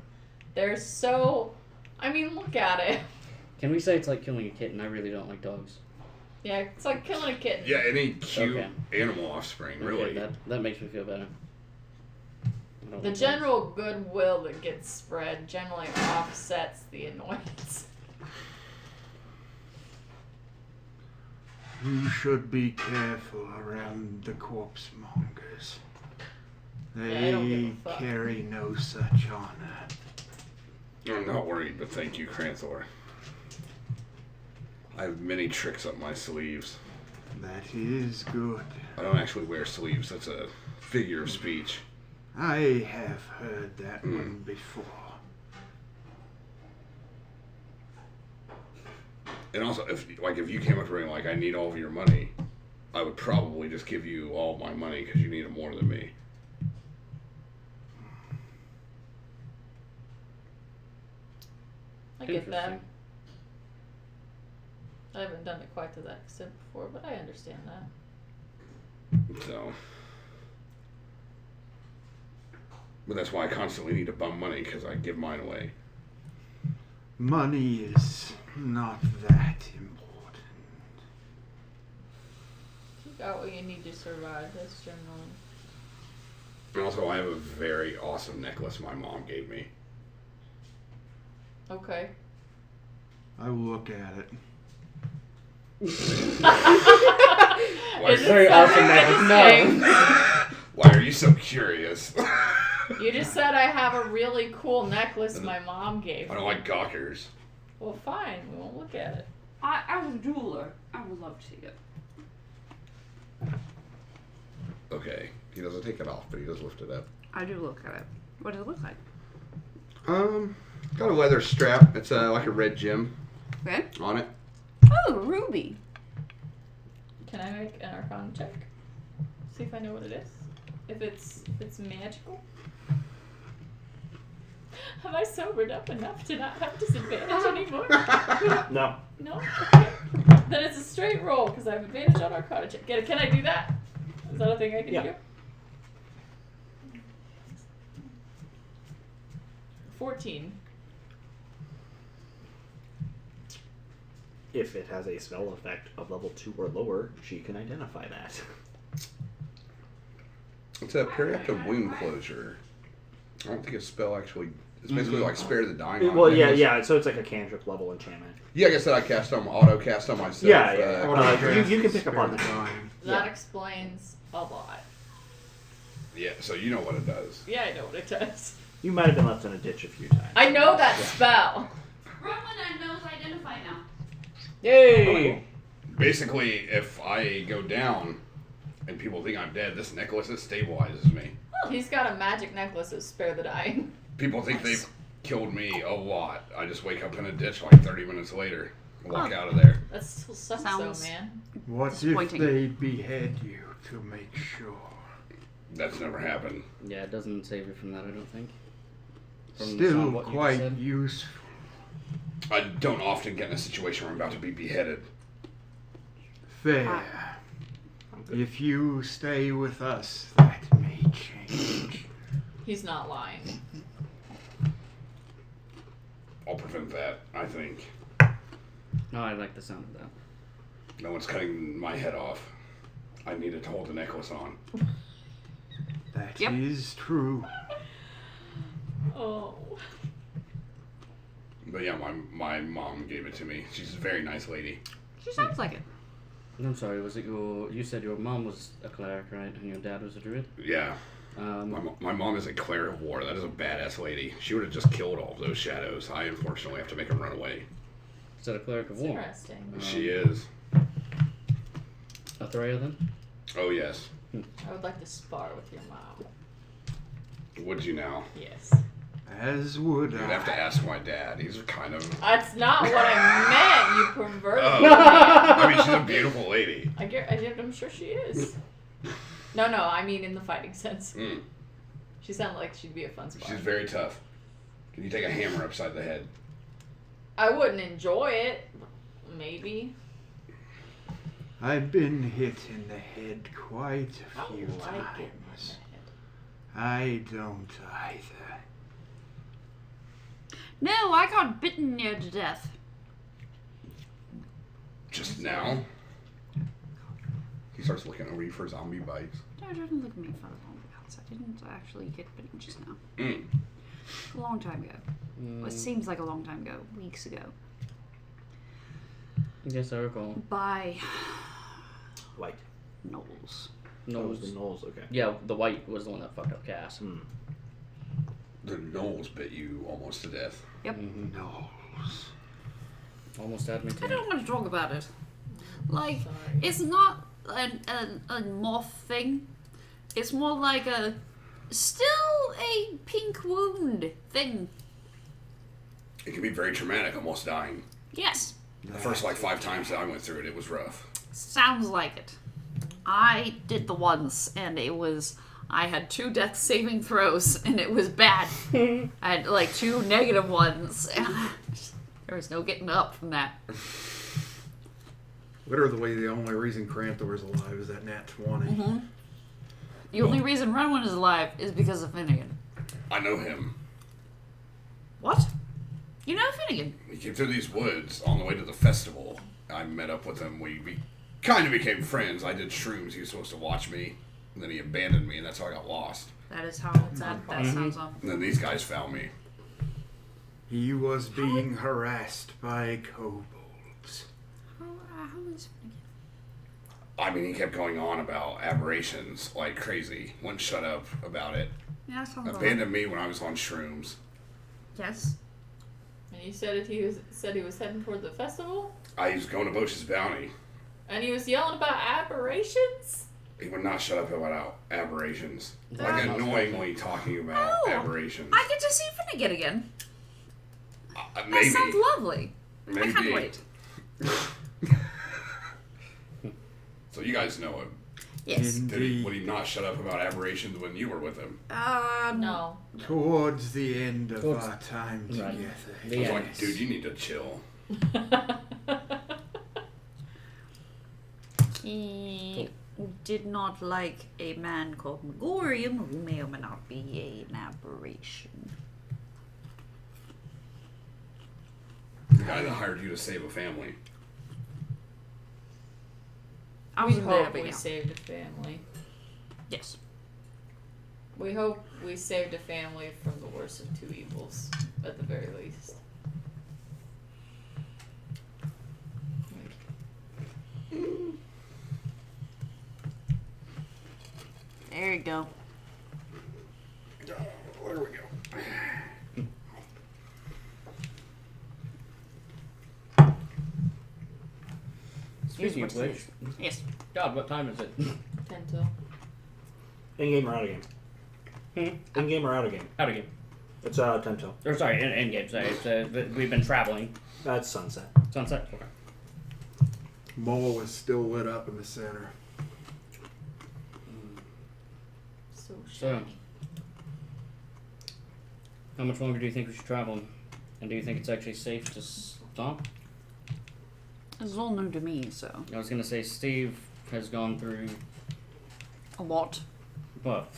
Speaker 5: they're so, I mean, look at it.
Speaker 6: Can we say it's like killing a kitten? I really don't like dogs.
Speaker 5: Yeah, it's like killing a kitten.
Speaker 3: yeah, any cute
Speaker 6: Okay.
Speaker 3: animal offspring, really.
Speaker 6: Okay, that makes me feel better. I don't
Speaker 5: The
Speaker 6: like
Speaker 5: general goodwill that gets spread generally offsets the annoyance.
Speaker 4: You should be careful around the corpse mongers.
Speaker 5: I don't give
Speaker 4: They
Speaker 5: a fuck.
Speaker 4: carry no such honor.
Speaker 3: I'm not worried, but thank you, Cranthor. I have many tricks up my sleeves.
Speaker 4: That is good.
Speaker 3: I don't actually wear sleeves. That's a figure of speech.
Speaker 4: I have heard that one before.
Speaker 3: And also, if you came up to me like, I need all of your money, I would probably just give you all my money because you need it more than me.
Speaker 5: I get that.
Speaker 6: Interesting.
Speaker 5: I haven't done it quite to that extent before, but I understand that.
Speaker 3: So, but that's why I constantly need to bum money because I give mine away.
Speaker 4: Money is not that important.
Speaker 5: You got what you need to survive, that's generally.
Speaker 3: And also, I have a very awesome necklace my mom gave me.
Speaker 5: Okay.
Speaker 4: I will look at it.
Speaker 5: It's
Speaker 6: very awesome that
Speaker 5: interesting.
Speaker 3: Why are you so curious?
Speaker 5: You just said I have a really cool necklace my mom gave
Speaker 3: I
Speaker 5: me.
Speaker 3: don't like gawkers.
Speaker 5: Well, fine. We won't look at it.
Speaker 2: As a jeweler, I would love to see it.
Speaker 3: Okay. He doesn't take it off, but he does lift it up.
Speaker 2: I do look at it. What does it look like?
Speaker 3: Got a leather strap. It's like a red gem
Speaker 2: Okay.
Speaker 3: on it.
Speaker 2: Oh, ruby.
Speaker 5: Can I make an Arcana check? See if I know what it is. If it's magical. Have I sobered up enough to not have disadvantage anymore?
Speaker 1: No.
Speaker 5: No? Okay. Then it's a straight roll because I have advantage on Arcana check. Can I do that? Is that a thing I can do? 14.
Speaker 1: If it has a spell effect of level 2 or lower, she can identify that.
Speaker 3: It's a periaptic wound closure. I don't think a spell actually. It's basically like spare the dying.
Speaker 1: Well, yeah. So it's like a cantrip level enchantment.
Speaker 3: Yeah, I guess that I cast on auto cast on myself.
Speaker 1: You can pick up on that.
Speaker 5: That explains a lot.
Speaker 3: Yeah, so you know what it does.
Speaker 5: Yeah, I know what it does.
Speaker 1: You might have been left in a ditch a few times.
Speaker 5: I know that spell.
Speaker 2: Rowan knows identify now.
Speaker 5: Yay!
Speaker 3: Basically, if I go down and people think I'm dead, this necklace it stabilizes me.
Speaker 5: He's got a magic necklace of spare the dying.
Speaker 3: People think they've killed me a lot. I just wake up in a ditch like 30 minutes later and walk out of there.
Speaker 5: That still sucks
Speaker 2: Sounds-
Speaker 5: though, man.
Speaker 4: What if
Speaker 2: Disappointing.
Speaker 4: they behead you to make sure?
Speaker 3: That's never happened.
Speaker 6: Yeah, it doesn't save you from that, I don't think. From
Speaker 4: Still
Speaker 6: what you just
Speaker 4: quite
Speaker 6: said.
Speaker 4: useful.
Speaker 3: I don't often get in a situation where I'm about to be beheaded.
Speaker 4: Fair. If you stay with us, that may change.
Speaker 5: He's not lying.
Speaker 3: I'll prevent that, I think.
Speaker 6: No, I like the sound of that.
Speaker 3: No one's cutting my head off. I needed to hold the necklace on.
Speaker 4: That
Speaker 2: Yep.
Speaker 4: is true.
Speaker 5: Oh.
Speaker 3: But yeah, my mom gave it to me. She's a very nice lady.
Speaker 2: She sounds like it.
Speaker 6: I'm sorry, was it you said your mom was a cleric, right? And your dad was a druid?
Speaker 3: Yeah. My mom is a cleric of war. That is a badass lady. She would have just killed all of those shadows. I unfortunately have to make them run away.
Speaker 6: Is that a cleric of
Speaker 5: It's
Speaker 6: war?
Speaker 5: interesting.
Speaker 3: She is.
Speaker 6: A Thrail then?
Speaker 3: Oh yes.
Speaker 5: I would like to spar with your mom.
Speaker 3: Would you now?
Speaker 5: Yes.
Speaker 4: As would
Speaker 3: You'd
Speaker 4: I.
Speaker 3: have to ask my dad. He's kind of.
Speaker 5: That's not what I meant, you perverted.
Speaker 3: Oh.
Speaker 5: man.
Speaker 3: I mean, she's a beautiful lady.
Speaker 5: I'm sure she is. No, I mean in the fighting sense.
Speaker 3: Mm.
Speaker 5: She sounded like she'd be a fun spar.
Speaker 3: She's very tough. Can you take a hammer upside the head?
Speaker 5: I wouldn't enjoy it. Maybe.
Speaker 4: I've been hit in the head quite a
Speaker 5: I
Speaker 4: few
Speaker 5: don't like it.
Speaker 4: times. I don't either.
Speaker 2: No, I got bitten near to death.
Speaker 3: Just now? He starts looking over you for zombie bites.
Speaker 2: No, don't look at me for a long because I didn't actually get bitten just now.
Speaker 3: Mm.
Speaker 2: A long time ago. Well, it seems like a long time ago. Weeks ago.
Speaker 6: Yes, I recall.
Speaker 2: By
Speaker 1: White.
Speaker 2: Knowles.
Speaker 1: That was
Speaker 6: Knowles.
Speaker 1: the Knowles, okay.
Speaker 6: Yeah, the white was the one that fucked up Cass.
Speaker 1: Hmm.
Speaker 3: The gnolls bit you almost to death.
Speaker 2: Yep.
Speaker 4: No.
Speaker 6: Almost had me
Speaker 2: I
Speaker 6: too.
Speaker 2: don't want to talk about it. Like,
Speaker 5: Sorry.
Speaker 2: it's not a moth thing. It's more like still a pink wound thing.
Speaker 3: It can be very traumatic, almost dying.
Speaker 2: Yes.
Speaker 3: The first 5 times that I went through it, it was rough.
Speaker 2: Sounds like it. I did the once, and it was... I had 2 death saving throws, and it was bad. I had 2 negative ones. There was no getting up from that.
Speaker 7: Literally, the only reason Cranthor is alive is that nat 20.
Speaker 2: Mm-hmm. The only reason Renwin is alive is because of Finnegan.
Speaker 3: I know him.
Speaker 2: What? You know Finnegan?
Speaker 3: He came through these woods on the way to the festival. I met up with him. We kind of became friends. I did shrooms. He was supposed to watch me. And then he abandoned me, and that's how I got lost.
Speaker 2: That is how that
Speaker 5: Mm-hmm.
Speaker 2: sounds off.
Speaker 3: And then these guys found me.
Speaker 4: He was being harassed by kobolds.
Speaker 2: How is
Speaker 3: I mean, he kept going on about aberrations like crazy. Wouldn't shut up about it.
Speaker 2: Yeah, sounds
Speaker 3: Abandoned me when I was on shrooms.
Speaker 2: Yes.
Speaker 5: And you said he was heading toward the festival?
Speaker 3: I was going to Bosch's bounty.
Speaker 5: And he was yelling about aberrations?
Speaker 3: He would not shut up about aberrations.
Speaker 6: That's
Speaker 3: Like
Speaker 6: not
Speaker 3: annoyingly talking about
Speaker 2: Oh,
Speaker 3: aberrations.
Speaker 2: I get to see Finnegan again. That
Speaker 3: Maybe.
Speaker 2: sounds lovely.
Speaker 3: Maybe.
Speaker 2: I can't wait.
Speaker 3: So you guys know him.
Speaker 2: Yes.
Speaker 3: Would he not shut up about aberrations when you were with him?
Speaker 5: No.
Speaker 4: Towards the end of
Speaker 6: Towards-
Speaker 4: our time
Speaker 6: right.
Speaker 4: together.
Speaker 3: I
Speaker 6: The
Speaker 3: was
Speaker 6: end.
Speaker 3: like, dude, you need to chill.
Speaker 2: He did not like a man called Megorium, who may or may not be an aberration.
Speaker 3: The guy that hired you to save a family.
Speaker 2: I
Speaker 5: We
Speaker 2: was there,
Speaker 5: hope
Speaker 2: but
Speaker 5: we
Speaker 2: yeah.
Speaker 5: saved a family.
Speaker 2: Yes.
Speaker 5: We hope we saved a family from the worst of two evils, at the very least.
Speaker 2: There you go.
Speaker 3: Where do we go?
Speaker 6: Speaking of which,
Speaker 2: Yes.
Speaker 6: God, what time is it?
Speaker 5: 10 till.
Speaker 1: In game or out of game? In game or out of game?
Speaker 6: Out of game.
Speaker 1: It's 10 till.
Speaker 6: Or sorry, in game. Sorry, we've been traveling.
Speaker 1: That's sunset.
Speaker 6: Sunset. Okay.
Speaker 7: Mole is still lit up in the center.
Speaker 5: So
Speaker 6: So,
Speaker 5: shiny.
Speaker 6: how much longer do you think we should travel? And do you think it's actually safe to stop?
Speaker 2: It's all new to me, so.
Speaker 6: I was gonna say Steve has gone through,
Speaker 2: A lot.
Speaker 6: but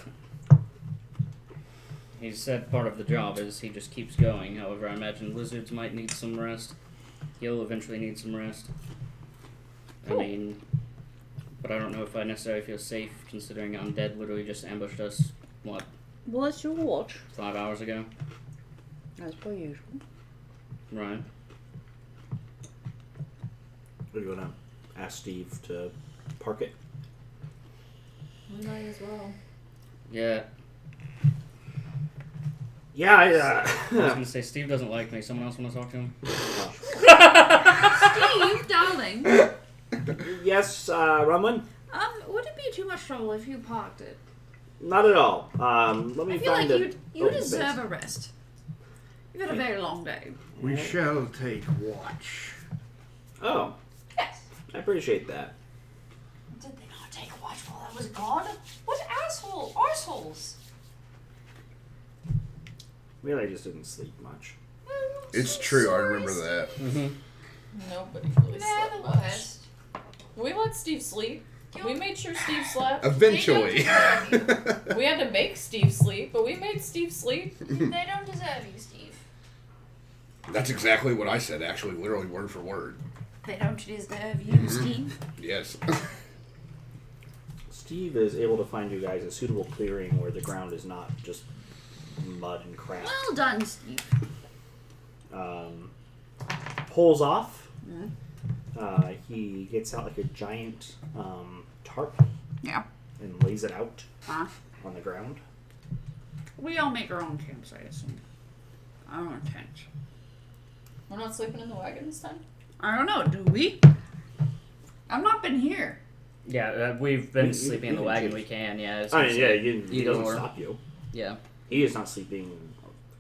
Speaker 6: he said part of the job is he just keeps going. However, I imagine lizards might need some rest. He'll eventually need some rest. I mean, but I don't know if I necessarily feel safe considering undead literally just ambushed us, what,
Speaker 2: Well, it's your watch.
Speaker 6: 5 hours ago?
Speaker 2: As per usual.
Speaker 6: Right.
Speaker 1: Are you gonna ask Steve to park it?
Speaker 5: We might as well.
Speaker 6: Yeah.
Speaker 1: Yeah,
Speaker 6: I was gonna say Steve doesn't like me. Someone else want to talk to him?
Speaker 2: Steve, darling.
Speaker 1: Yes, Rumlin?
Speaker 2: Would it be too much trouble if you parked it?
Speaker 1: Not at all. Let me
Speaker 2: I feel
Speaker 1: find
Speaker 2: like
Speaker 1: a
Speaker 2: you
Speaker 1: open
Speaker 2: deserve
Speaker 1: space.
Speaker 2: a rest. You've had a very long day.
Speaker 4: We shall take watch.
Speaker 1: Oh,
Speaker 2: Yes.
Speaker 1: I appreciate that.
Speaker 2: Did they not take watch while I was gone? What assholes?
Speaker 1: Really, I just didn't sleep much.
Speaker 3: It's true, I remember that.
Speaker 6: Mm-hmm.
Speaker 5: Nobody really slept much.
Speaker 2: Nevertheless.
Speaker 5: We let Steve sleep. We made sure Steve slept.
Speaker 3: Eventually.
Speaker 5: We had to make Steve sleep, but we made Steve sleep.
Speaker 2: They don't deserve you, Steve.
Speaker 3: That's exactly what I said, actually, literally word for word.
Speaker 2: They don't deserve you, Steve.
Speaker 3: Yes.
Speaker 1: Steve is able to find you guys a suitable clearing where the ground is not just mud and crap.
Speaker 2: Well done, Steve.
Speaker 1: Pulls off.
Speaker 2: Mm.
Speaker 1: He gets out like a giant tarp
Speaker 2: Yeah.
Speaker 1: and lays it out
Speaker 2: Huh?
Speaker 1: on the ground.
Speaker 2: We all make our own campsites and our own tents.
Speaker 5: We're not sleeping in the wagon this time?
Speaker 2: I don't know, do we? I've not been here.
Speaker 6: Yeah, we've been
Speaker 1: You-
Speaker 6: sleeping in the
Speaker 1: you can
Speaker 6: wagon.
Speaker 1: choose.
Speaker 6: We can, yeah. it's
Speaker 1: I
Speaker 6: gonna
Speaker 1: mean, yeah,
Speaker 6: say
Speaker 1: he
Speaker 6: either
Speaker 1: doesn't
Speaker 6: or.
Speaker 1: stop you.
Speaker 6: Yeah.
Speaker 1: He is not sleeping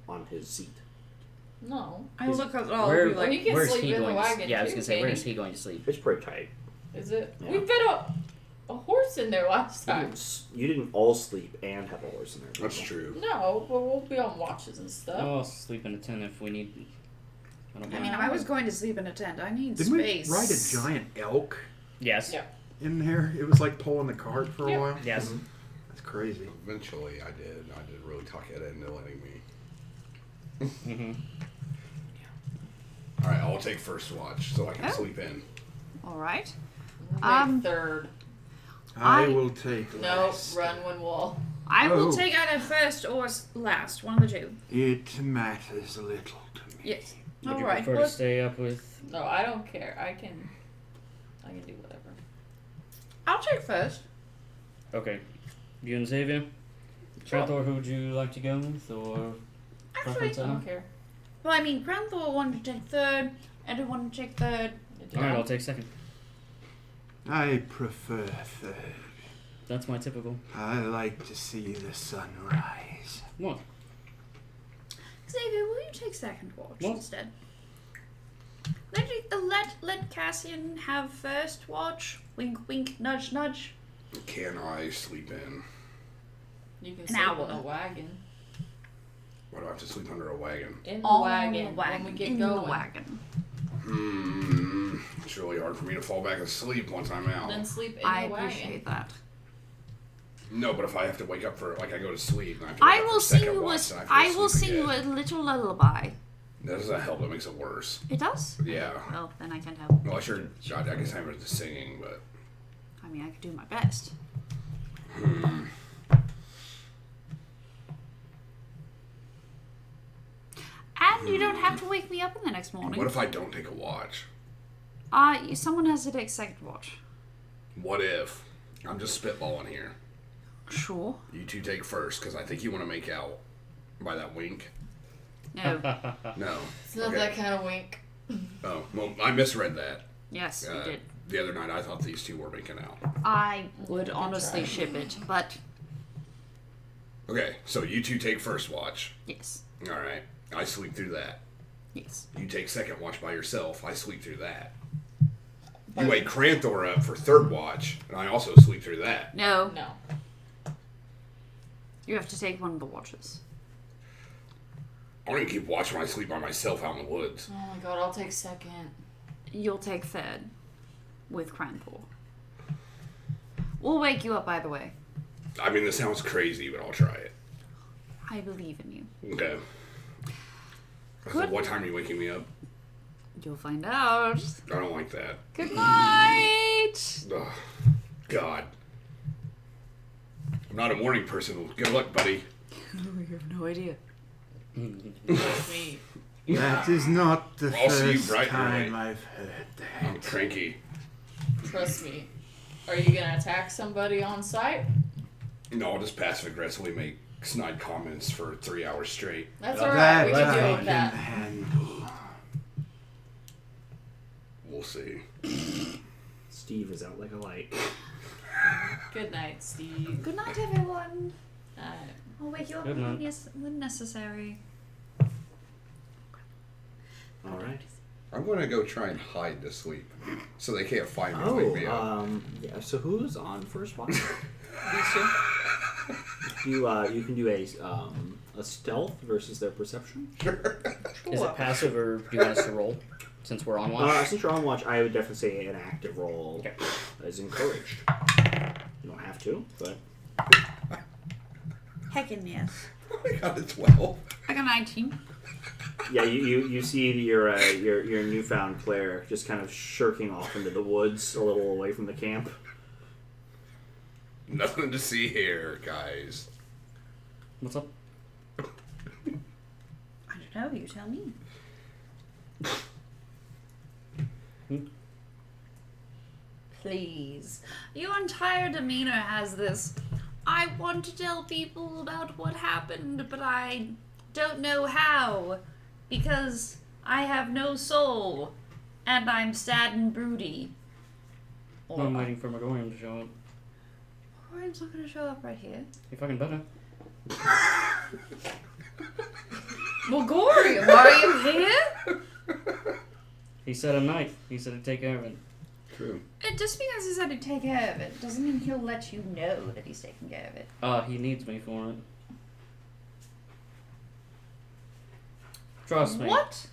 Speaker 1: on his seat.
Speaker 5: No.
Speaker 2: I look at all
Speaker 6: Where-
Speaker 2: of you
Speaker 5: Well, he
Speaker 2: like,
Speaker 5: can
Speaker 6: Where's
Speaker 5: sleep
Speaker 6: he
Speaker 5: in the
Speaker 6: going?
Speaker 5: wagon
Speaker 6: Yeah, I was
Speaker 5: too,
Speaker 6: gonna say,
Speaker 5: can't
Speaker 6: where's
Speaker 5: he?
Speaker 6: he going to sleep?
Speaker 1: It's pretty tight.
Speaker 5: Is it?
Speaker 1: Yeah.
Speaker 5: We fed a horse in there last time.
Speaker 1: You didn't all sleep and have a horse in there.
Speaker 3: That's true.
Speaker 5: No, but we'll be on watches and stuff.
Speaker 6: I'll sleep in a tent if we need. I don't
Speaker 2: I
Speaker 6: mind.
Speaker 2: mean, I was going to sleep in a tent. I need
Speaker 7: Didn't
Speaker 2: space.
Speaker 7: we ride a giant elk
Speaker 6: Yes.
Speaker 5: Yeah.
Speaker 7: in there? It was like pulling the cart for a
Speaker 5: Yeah.
Speaker 7: while.
Speaker 6: Yes.
Speaker 7: That's crazy.
Speaker 3: Eventually, I did. I did really talk it into letting me.
Speaker 6: Mm-hmm.
Speaker 3: All right, I'll take first watch so I can
Speaker 2: Oh.
Speaker 3: sleep in.
Speaker 2: All right.
Speaker 5: We'll make third.
Speaker 4: I will take
Speaker 5: No,
Speaker 4: last.
Speaker 5: run when wall.
Speaker 2: I will
Speaker 4: Oh.
Speaker 2: take either first or last, one of the two.
Speaker 4: It matters little to me.
Speaker 2: Yes.
Speaker 6: Would
Speaker 2: All
Speaker 6: you
Speaker 2: right.
Speaker 6: prefer to stay up with?
Speaker 5: No, I don't care. I can do whatever.
Speaker 2: I'll take first.
Speaker 6: Okay, you and Xavier. Trantor, who would you like to go with, or
Speaker 2: Actually,
Speaker 6: preference?
Speaker 5: I
Speaker 6: Anna?
Speaker 5: don't care.
Speaker 2: well, I mean, Granthor wanted to take third. Ed wanted to take third.
Speaker 6: All right, I'll take second.
Speaker 4: I prefer third.
Speaker 6: That's my typical.
Speaker 4: I like to see the sun rise.
Speaker 6: What?
Speaker 2: Xavier, will you take second watch
Speaker 6: What?
Speaker 2: instead? Let Cassian have first watch. Wink, wink, nudge, nudge.
Speaker 3: Can I sleep in?
Speaker 5: You can
Speaker 2: An
Speaker 5: sleep
Speaker 2: hour.
Speaker 5: in a wagon.
Speaker 3: Why do I have to sleep under a wagon?
Speaker 5: In the
Speaker 2: On
Speaker 5: wagon.
Speaker 2: the wagon.
Speaker 5: When we get
Speaker 2: in
Speaker 5: going.
Speaker 2: the wagon.
Speaker 3: It's really hard for me to fall back asleep once I'm out.
Speaker 5: Then sleep in
Speaker 2: I
Speaker 5: the wagon.
Speaker 2: appreciate that.
Speaker 3: No, but if I have to wake up for, like, I go to sleep and I have to
Speaker 2: I
Speaker 3: wake up
Speaker 2: will
Speaker 3: for
Speaker 2: sing
Speaker 3: second
Speaker 2: you
Speaker 3: watch,
Speaker 2: a.
Speaker 3: then
Speaker 2: I
Speaker 3: have to
Speaker 2: will
Speaker 3: sleep
Speaker 2: sing you
Speaker 3: again.
Speaker 2: a little lullaby.
Speaker 3: That doesn't help. That makes it worse.
Speaker 2: It does.
Speaker 3: Yeah.
Speaker 2: Well, then I can't help.
Speaker 3: Well, I guess I'm into singing, but
Speaker 2: I mean, I could do my best. And you don't have to wake me up in the next morning.
Speaker 3: what if I don't take a watch?
Speaker 2: Someone has to take second watch.
Speaker 3: What if? I'm just spitballing here.
Speaker 2: Sure.
Speaker 3: You two take first, because I think you want to make out by that wink.
Speaker 2: No.
Speaker 3: No.
Speaker 5: It's not
Speaker 3: Okay.
Speaker 5: that kind of wink.
Speaker 3: Oh, well, I misread that.
Speaker 2: Yes, you did.
Speaker 3: The other night, I thought these two were making out.
Speaker 2: I would honestly ship it, but
Speaker 3: Okay, so you two take first watch.
Speaker 2: yes.
Speaker 3: All right. I sleep through that.
Speaker 2: Yes.
Speaker 3: You take second watch by yourself. I sleep through that. You wake Cranthor up for third watch, and I also sleep through that.
Speaker 2: No.
Speaker 5: No.
Speaker 2: You have to take one of the watches.
Speaker 3: I don't even keep watch when I sleep by myself out in the woods.
Speaker 5: Oh my god, I'll take second.
Speaker 2: You'll take third with Cranthor. We'll wake you up, by the way.
Speaker 3: I mean, this sounds crazy, but I'll try it.
Speaker 2: I believe in you.
Speaker 3: Okay. So
Speaker 2: Good.
Speaker 3: what time are you waking me up?
Speaker 2: You'll find out.
Speaker 3: I don't like that.
Speaker 2: Good night.
Speaker 3: Ugh. God. I'm not a morning person. Good luck, buddy.
Speaker 2: You have no idea.
Speaker 5: Trust me.
Speaker 4: That is not the
Speaker 3: I'll see you
Speaker 4: first
Speaker 3: bright and
Speaker 4: time
Speaker 3: early.
Speaker 4: I've heard
Speaker 3: I'm
Speaker 4: that.
Speaker 3: cranky.
Speaker 5: Trust me. Are you gonna attack somebody on sight?
Speaker 3: No, I'll just passive aggressively make snide comments for 3 hours straight.
Speaker 5: That's
Speaker 6: That
Speaker 5: alright, we
Speaker 4: That
Speaker 5: can deal
Speaker 4: I
Speaker 5: with
Speaker 4: can
Speaker 5: that.
Speaker 4: handle.
Speaker 3: We'll see.
Speaker 1: Steve is out like a light.
Speaker 5: Good night, Steve.
Speaker 2: Good night, everyone. I'll wake you up
Speaker 6: Good night.
Speaker 2: when necessary.
Speaker 1: All right.
Speaker 3: I'm going to go try and hide to sleep so they can't find me and
Speaker 1: Oh,
Speaker 3: wake me up.
Speaker 1: yeah. So who's on first watch? These two. You can do a stealth versus their perception.
Speaker 6: Is it passive, or do you want us to roll? Since we're on watch.
Speaker 1: Since you're on watch, I would definitely say an active roll
Speaker 6: Okay.
Speaker 1: is encouraged. You don't have to, but
Speaker 2: Heckin' yes.
Speaker 3: I got a 12.
Speaker 2: I got 19.
Speaker 1: yeah, you see your newfound Claire just kind of shirking off into the woods a little away from the camp.
Speaker 3: Nothing to see here, guys.
Speaker 6: What's up?
Speaker 2: I don't know. You tell me. Please. Your entire demeanor has this. I want to tell people about what happened, but I don't know how. Because I have no soul. And I'm sad and broody.
Speaker 6: I'm waiting for Megorium to show up.
Speaker 2: Orion's not going to show up right here.
Speaker 6: You fucking better.
Speaker 2: Mogorium, are you here?
Speaker 6: He said a knife. He said to take care of it.
Speaker 3: True.
Speaker 2: Just because he said to take care of it doesn't mean he'll let you know that he's taking care of it.
Speaker 6: He needs me for it. Trust me.
Speaker 2: What?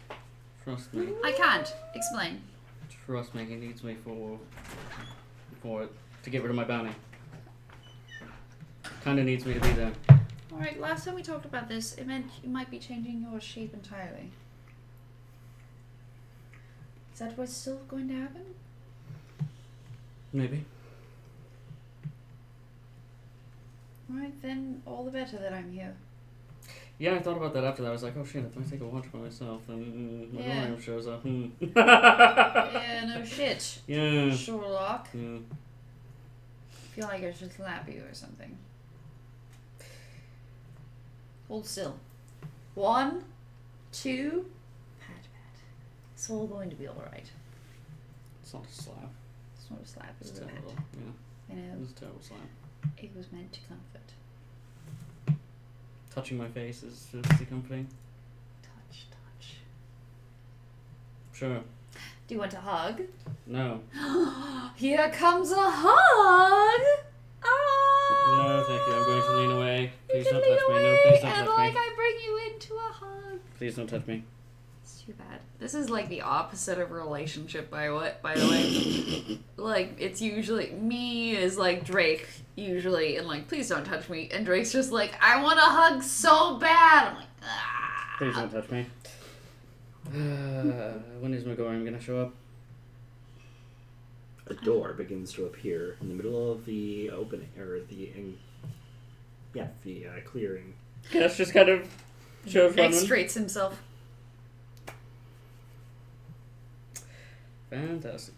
Speaker 6: Trust me.
Speaker 2: I can't. Explain.
Speaker 6: Trust me. He needs me for it to get rid of my bounty. Kind of needs me to be there.
Speaker 2: Alright, last time we talked about this, it meant you might be changing your shape entirely. Is that what's still going to happen?
Speaker 6: Maybe.
Speaker 2: Alright, then all the better that I'm here.
Speaker 6: Yeah, I thought about that after that. I was like, oh shit, if I take a watch by myself, then
Speaker 2: Yeah.
Speaker 6: Megorium shows up.
Speaker 2: Yeah, no shit.
Speaker 6: Yeah.
Speaker 2: Sherlock.
Speaker 6: Yeah.
Speaker 2: I feel like I should slap you or something. Hold still. 1, 2. Pat, pat. It's all going to be alright.
Speaker 6: It's not a slap.
Speaker 2: It's not a slap,
Speaker 6: It's
Speaker 2: it's a pat.
Speaker 6: terrible. Yeah.
Speaker 2: I know.
Speaker 6: It's a terrible slap.
Speaker 2: It was meant to comfort.
Speaker 6: Touching my face is just comforting.
Speaker 2: Touch, touch.
Speaker 6: Sure.
Speaker 2: Do you want a hug?
Speaker 6: No.
Speaker 2: Here comes a hug! Ah!
Speaker 6: No, thank you. I'm going to lean away.
Speaker 2: You
Speaker 6: Please
Speaker 2: can
Speaker 6: don't
Speaker 2: lean
Speaker 6: touch me.
Speaker 2: away,
Speaker 6: No, please don't
Speaker 2: and
Speaker 6: touch
Speaker 2: like
Speaker 6: me.
Speaker 2: I bring you into a hug.
Speaker 6: Please don't touch me.
Speaker 2: It's too bad. This is like the opposite of a relationship, by the way. Like, it's usually me is like Drake, usually, and like, please don't touch me. And Drake's just like, I want a hug so bad. I'm like, ah.
Speaker 6: Please don't touch me. When is Megorium gonna show up?
Speaker 1: A door begins to appear in the middle of the opening, or the clearing.
Speaker 6: Cass just kind of shows Runwin.
Speaker 2: Extricates himself.
Speaker 6: Fantastic.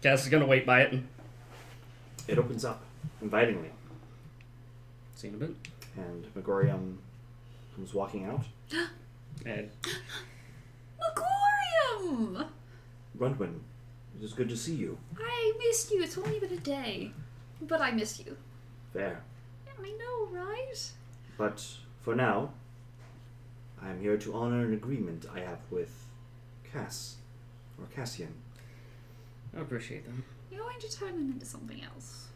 Speaker 6: Cass is gonna wait by it.
Speaker 1: It opens up invitingly,
Speaker 6: See you in a bit.
Speaker 1: and Megorium comes walking out.
Speaker 6: And
Speaker 2: Megorium!
Speaker 1: Runwin, it is good to see you.
Speaker 2: I missed you. It's only been a day. But I missed you.
Speaker 1: Fair.
Speaker 2: I know, right?
Speaker 1: But for now, I am here to honor an agreement I have with Cass, or Cassian.
Speaker 6: I appreciate them.
Speaker 2: You're going to turn him into something else.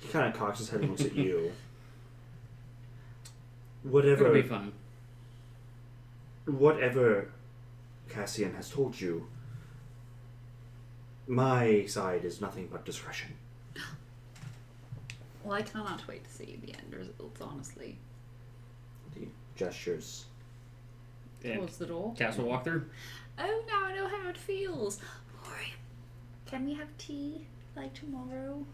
Speaker 1: He kind of cocks his head and looks at you.
Speaker 6: It'll be fun.
Speaker 1: Whatever Cassian has told you, my side is nothing but discretion.
Speaker 2: Well, I cannot wait to see the end results, honestly.
Speaker 1: He gestures.
Speaker 6: And
Speaker 2: Towards the door.
Speaker 6: Cass will walk through.
Speaker 2: Oh, now I know how it feels. Megorium, can we have tea, like tomorrow?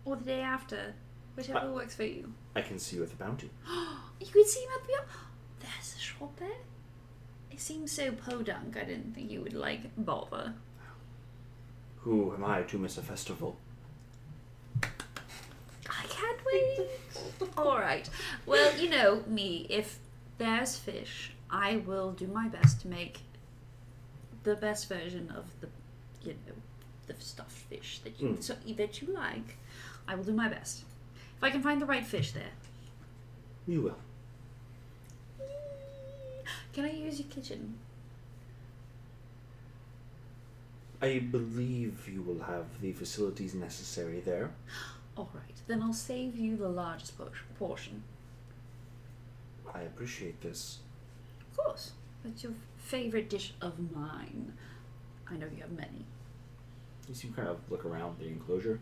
Speaker 2: Or the day after? Whichever works for you.
Speaker 1: I can see you at the bounty.
Speaker 2: You could see him at the... There's a shop there? It seems so podunk, I didn't think you would, like, bother.
Speaker 1: Who am I to miss a festival?
Speaker 2: I can't wait. Alright. Well, you know me. If there's fish, I will do my best to make the best version of the, you know, the stuffed fish that you that you like. I will do my best. If I can find the right fish there.
Speaker 1: You will.
Speaker 2: Can I use your kitchen?
Speaker 1: I believe you will have the facilities necessary there.
Speaker 2: Alright, then I'll save you the largest portion.
Speaker 1: I appreciate this.
Speaker 2: Of course. What's your favorite dish of mine? I know you have many.
Speaker 1: You see him kind of look around the enclosure,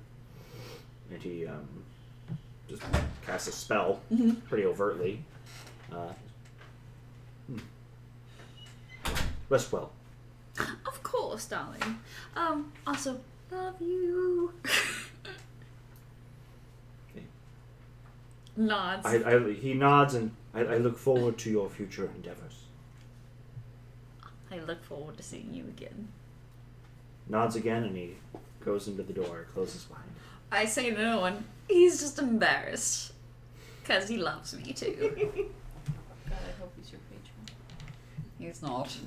Speaker 1: and he just casts a spell pretty overtly. Rest well.
Speaker 2: Of course, darling. Also, love you.
Speaker 1: Okay.
Speaker 2: Nods.
Speaker 1: He nods, and I look forward to your future endeavors.
Speaker 2: I look forward to seeing you again.
Speaker 1: Nods again, and he goes into the door, closes behind him.
Speaker 2: I say to no one. He's just embarrassed. Because he loves me too.
Speaker 5: God, I hope he's your patron.
Speaker 2: He's not.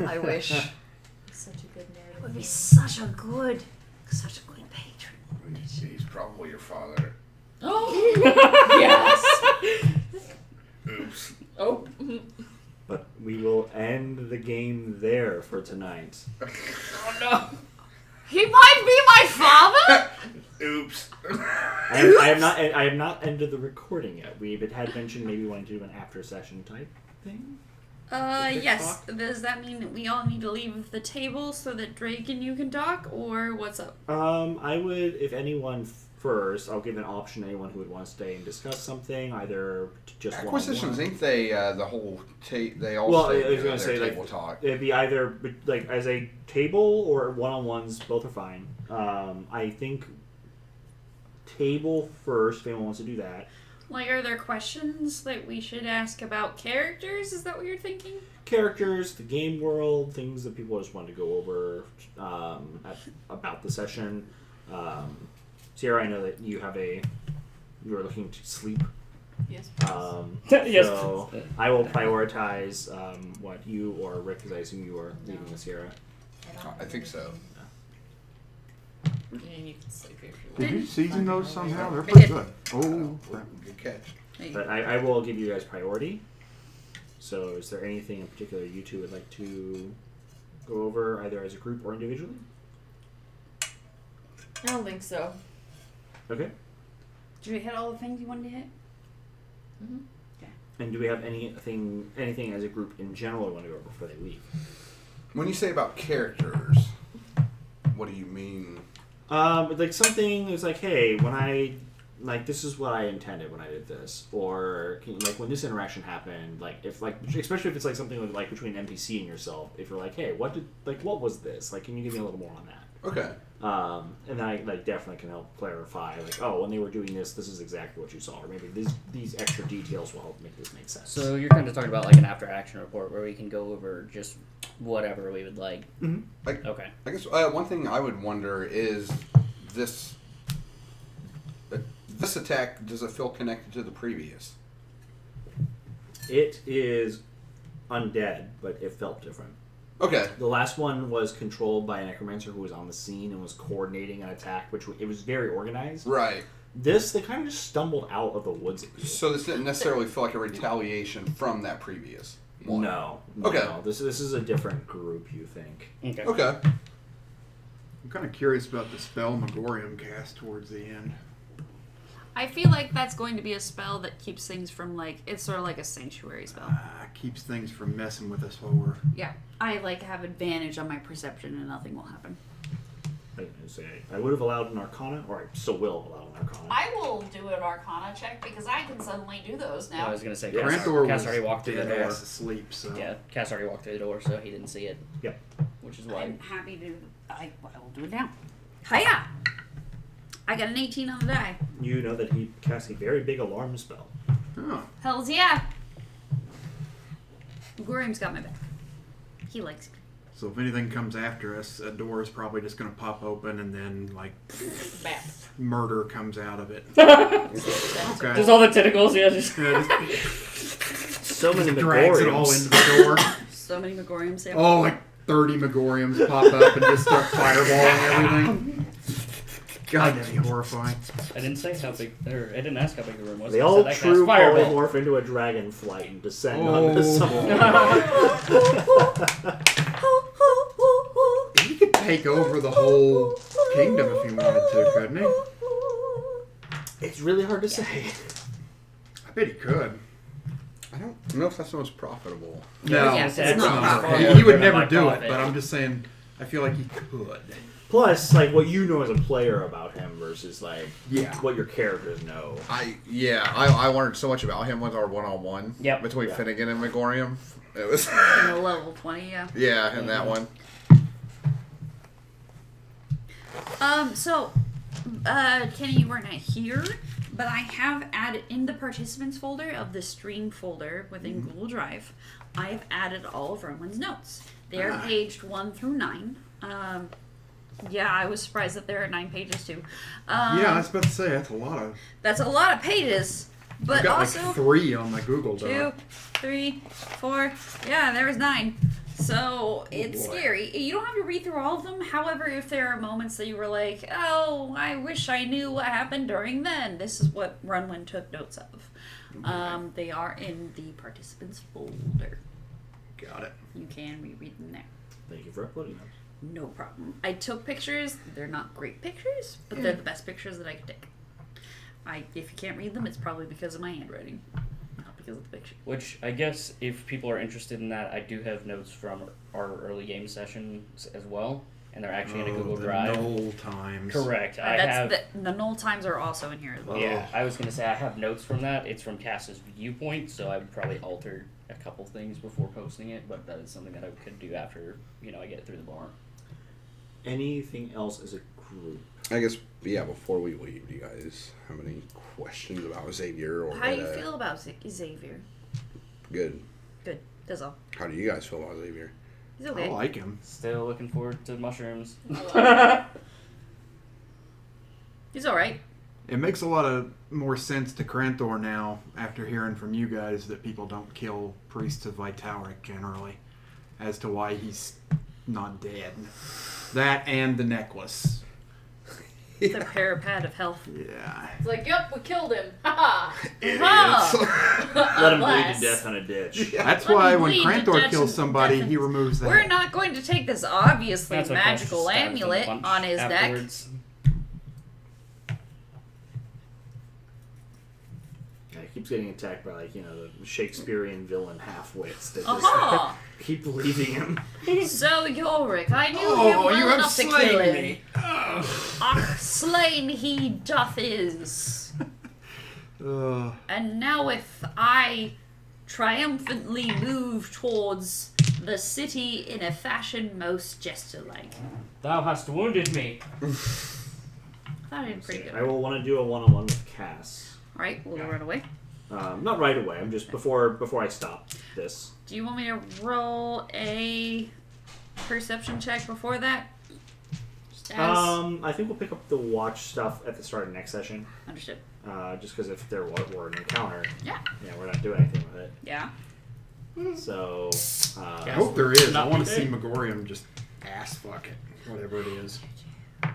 Speaker 2: I wish.
Speaker 5: He's such a good narrative.
Speaker 2: Would be such a good patron.
Speaker 3: He's probably your father.
Speaker 5: Oh! Yes!
Speaker 3: Oops.
Speaker 5: Oh.
Speaker 1: But we will end the game there for tonight.
Speaker 5: Oh no.
Speaker 2: He might be my father?
Speaker 3: Oops.
Speaker 1: I have not ended the recording yet. We had mentioned maybe wanting to do an after session type thing.
Speaker 2: Yes. Does that mean that we all need to leave the table so that Drake and you can talk, or what's up?
Speaker 1: I would, if anyone first, I'll give an option to anyone who would want to stay and discuss something, either just
Speaker 3: Acquisitions,
Speaker 1: one-on-one.
Speaker 3: ain't they the whole they all
Speaker 1: Well,
Speaker 3: say
Speaker 1: I was gonna
Speaker 3: their
Speaker 1: say,
Speaker 3: table
Speaker 1: like,
Speaker 3: talk.
Speaker 1: It'd be either like as a table or one-on-ones. Both are fine. I think table first if anyone wants to do that.
Speaker 2: Like, are there questions that we should ask about characters? Is that what you're thinking?
Speaker 1: Characters, the game world, things that people just want to go over about the session. Sierra, I know that you are looking to sleep.
Speaker 5: Yes.
Speaker 6: Yes.
Speaker 1: So I will prioritize what you or Rick, because I assume you are leaving with Sierra.
Speaker 3: I think so.
Speaker 5: And you can sleep here if you
Speaker 4: Did
Speaker 5: want.
Speaker 4: you season those somehow? They're
Speaker 2: I
Speaker 4: pretty
Speaker 2: did.
Speaker 4: good. Oh, crap.
Speaker 3: Good catch.
Speaker 1: But I will give you guys priority. So is there anything in particular you two would like to go over, either as a group or individually?
Speaker 5: I don't think so.
Speaker 1: Okay.
Speaker 2: Did you hit all the things you wanted to hit?
Speaker 5: Mm-hmm.
Speaker 1: And do we have anything as a group in general we want to go over before they leave?
Speaker 3: When you say about characters, what do you mean?
Speaker 1: Like something is like, hey, when I this is what I intended when I did this, or when this interaction happened, especially if it's like something with, between an NPC and yourself, if you're like, hey, what was this? Like, can you give me a little more on that?
Speaker 3: Okay.
Speaker 1: And then I definitely can help clarify, when they were doing this, this is exactly what you saw, or maybe these extra details will help make this make sense.
Speaker 6: So you're kind of talking about like an after action report where we can go over just whatever we would like.
Speaker 1: Mm-hmm.
Speaker 6: Okay.
Speaker 3: I guess one thing I would wonder is this attack, does it feel connected to the previous?
Speaker 1: It is undead, but it felt different.
Speaker 3: Okay.
Speaker 1: The last one was controlled by a necromancer who was on the scene and was coordinating an attack, which it was very organized.
Speaker 3: Right.
Speaker 1: This, they kind of just stumbled out of the woods at you.
Speaker 3: So this didn't necessarily feel like a retaliation from that previous one?
Speaker 1: No.
Speaker 3: Okay.
Speaker 1: No. This is a different group, you think.
Speaker 6: Okay.
Speaker 3: Okay.
Speaker 4: I'm kind of curious about the spell Megorium cast towards the end.
Speaker 2: I feel like that's going to be a spell that keeps things from it's sort of like a sanctuary spell.
Speaker 4: Keeps things from messing with us while we're...
Speaker 2: Yeah. I have advantage on my perception and nothing will happen.
Speaker 1: I would have allowed an Arcana, or I still will allow an Arcana.
Speaker 2: I will do an Arcana check because I can suddenly do those now.
Speaker 6: I was gonna say
Speaker 1: Yeah.
Speaker 4: Granthor
Speaker 6: Cass
Speaker 4: was
Speaker 6: already walked through the
Speaker 4: dead
Speaker 6: door.
Speaker 4: ass asleep, so...
Speaker 6: Yeah, Cass already walked through the door, so he didn't see it.
Speaker 1: Yep.
Speaker 6: Which is why.
Speaker 2: I'm happy to. I will do it now. Hiya! I got an 18 on the die.
Speaker 1: You know that he cast a very big alarm spell.
Speaker 4: Oh.
Speaker 2: Hells yeah! Gorium's got my back. He likes me.
Speaker 4: So if anything comes after us, a door is probably just going to pop open and then,
Speaker 5: Bap.
Speaker 4: murder comes out of it. Okay.
Speaker 6: Just all the tentacles, yeah. Just
Speaker 4: Yeah, just
Speaker 1: So many
Speaker 4: drags it all
Speaker 1: Megoriums.
Speaker 4: into the door.
Speaker 2: So many Megoriums here.
Speaker 4: Oh, like 30 Megoriums pop up and just start fireballing everything. God, that'd be horrifying.
Speaker 6: I didn't say how big, or I didn't ask how big the room was.
Speaker 1: They
Speaker 6: I
Speaker 1: all
Speaker 6: said I cast
Speaker 1: true
Speaker 6: fireball.
Speaker 1: polymorph into a dragonflight and descend
Speaker 4: Oh,
Speaker 1: onto someone.
Speaker 4: He could take over the whole kingdom if he wanted to, couldn't he?
Speaker 1: It's really hard to say.
Speaker 4: I bet he could.
Speaker 3: I don't know if that's the most profitable.
Speaker 4: No,
Speaker 2: Yeah,
Speaker 6: it's
Speaker 2: it's not
Speaker 6: not.
Speaker 2: profitable.
Speaker 4: He would
Speaker 6: Driven
Speaker 4: never
Speaker 6: by
Speaker 4: do it,
Speaker 6: profit.
Speaker 4: but I'm just saying, I feel like he could.
Speaker 1: Plus, what you know as a player about him versus
Speaker 4: Yeah.
Speaker 1: what your characters know.
Speaker 3: I learned so much about him with our one-on-one
Speaker 6: Yep.
Speaker 3: between
Speaker 1: Yeah.
Speaker 3: Finnegan and Megorium. It was
Speaker 2: In the level 20, yeah.
Speaker 3: yeah, and that one.
Speaker 2: Kenny, you weren't here, but I have added in the participants folder of the stream folder within Google Drive. I have added all of Roman's notes. They are paged 1 through 9. Yeah, I was surprised that there are 9 pages too.
Speaker 4: Yeah, I was about to say, that's a lot of...
Speaker 2: That's a lot of pages, but
Speaker 4: I've got
Speaker 2: also
Speaker 4: 3 on my Google
Speaker 2: 2,
Speaker 4: Doc.
Speaker 2: 3, 4. Yeah, there was 9. So it's
Speaker 4: boy.
Speaker 2: scary. You don't have to read through all of them. However, if there are moments that you were like, "Oh, I wish I knew what happened during then," this is what Runwin took notes of. They are in the participants folder.
Speaker 4: Got it.
Speaker 2: You can reread them there.
Speaker 1: Thank you for uploading those.
Speaker 2: No problem. I took pictures. They're not great pictures, but they're the best pictures that I could take. If you can't read them, it's probably because of my handwriting, not because of the picture.
Speaker 6: Which I guess if people are interested in that, I do have notes from our early game sessions as well, and they're actually in a Google
Speaker 4: the
Speaker 6: Drive.
Speaker 4: Knoll times.
Speaker 6: Correct. I have.
Speaker 2: The null times are also in here as well.
Speaker 6: Yeah, I was gonna say I have notes from that. It's from Cass's viewpoint, so I would probably alter a couple things before posting it, but that is something that I could do after I get through the bar.
Speaker 1: Anything else as a group?
Speaker 3: I guess, yeah, before we leave, do you guys have any questions about Xavier? Or
Speaker 2: How do you feel about Xavier?
Speaker 3: Good.
Speaker 2: Good. That's all.
Speaker 3: How do you guys feel about Xavier?
Speaker 2: He's okay.
Speaker 4: I like him.
Speaker 6: Still looking forward to mushrooms.
Speaker 2: He's alright.
Speaker 4: It makes a lot of more sense to Cranthor now, after hearing from you guys that people don't kill priests of Vitalic generally, as to why he's not dead. That and the necklace.
Speaker 2: The parapet of health.
Speaker 4: Yeah.
Speaker 5: It's like, yep, we killed him. Ha
Speaker 1: Let him bleed
Speaker 5: Unless-
Speaker 1: to death on a ditch.
Speaker 4: That's
Speaker 2: Let
Speaker 4: why
Speaker 2: me
Speaker 4: when
Speaker 2: bleed to
Speaker 4: Cranthor
Speaker 2: death
Speaker 4: kills
Speaker 2: and
Speaker 4: somebody,
Speaker 2: death
Speaker 4: he
Speaker 2: and-
Speaker 4: removes the
Speaker 2: We're
Speaker 4: head.
Speaker 2: not going to take this obviously
Speaker 6: That's okay,
Speaker 2: magical
Speaker 6: I'll just stab him
Speaker 2: amulet
Speaker 6: a bunch
Speaker 2: on his neck.
Speaker 6: afterwards.
Speaker 1: Yeah, he keeps getting attacked by, like, the Shakespearean villain half-wits that just
Speaker 2: Aha!
Speaker 1: keep leaving him.
Speaker 2: So, Yorick, I knew him
Speaker 4: Oh,
Speaker 2: well
Speaker 4: you have
Speaker 2: enough to kill
Speaker 4: slain
Speaker 2: him.
Speaker 4: me.
Speaker 2: Ach, slain he doth is. And now if I triumphantly move towards the city in a fashion most jester-like.
Speaker 6: Thou hast wounded me.
Speaker 2: That did pretty good.
Speaker 1: I will want to do a one-on-one with Cass.
Speaker 2: Right, we'll run away.
Speaker 1: Not right away. I'm just before I stop this.
Speaker 2: Do you want me to roll a perception check before that? Just as
Speaker 1: I think we'll pick up the watch stuff at the start of next session.
Speaker 2: understood.
Speaker 1: Just because if there were an encounter,
Speaker 2: Yeah.
Speaker 1: we're not doing anything with it.
Speaker 2: Yeah.
Speaker 1: So,
Speaker 4: I hope there is. I
Speaker 6: Not
Speaker 4: want to
Speaker 6: today.
Speaker 4: see Megorium just ass fuck it, whatever it is. I'm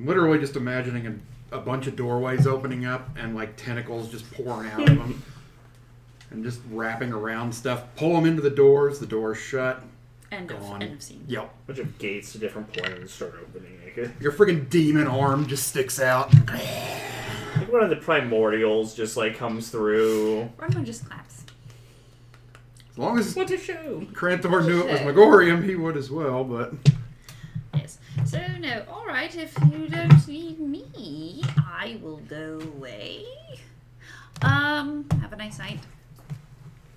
Speaker 4: literally just imagining a bunch of doorways opening up and like tentacles just pouring out of them, and just wrapping around stuff. Pull them into the doors shut.
Speaker 2: End
Speaker 4: Gone.
Speaker 2: of scene.
Speaker 4: Yep.
Speaker 1: bunch of gates to different points start opening.
Speaker 4: Your freaking demon arm just sticks out.
Speaker 1: Like one of the primordials just like comes through.
Speaker 2: Everyone just claps.
Speaker 4: As long as
Speaker 6: What a show!
Speaker 4: Cranthor knew it was Megorium, he would as well, but...
Speaker 2: Yes. So no, alright, if you don't need me, I will go away. Have a nice night.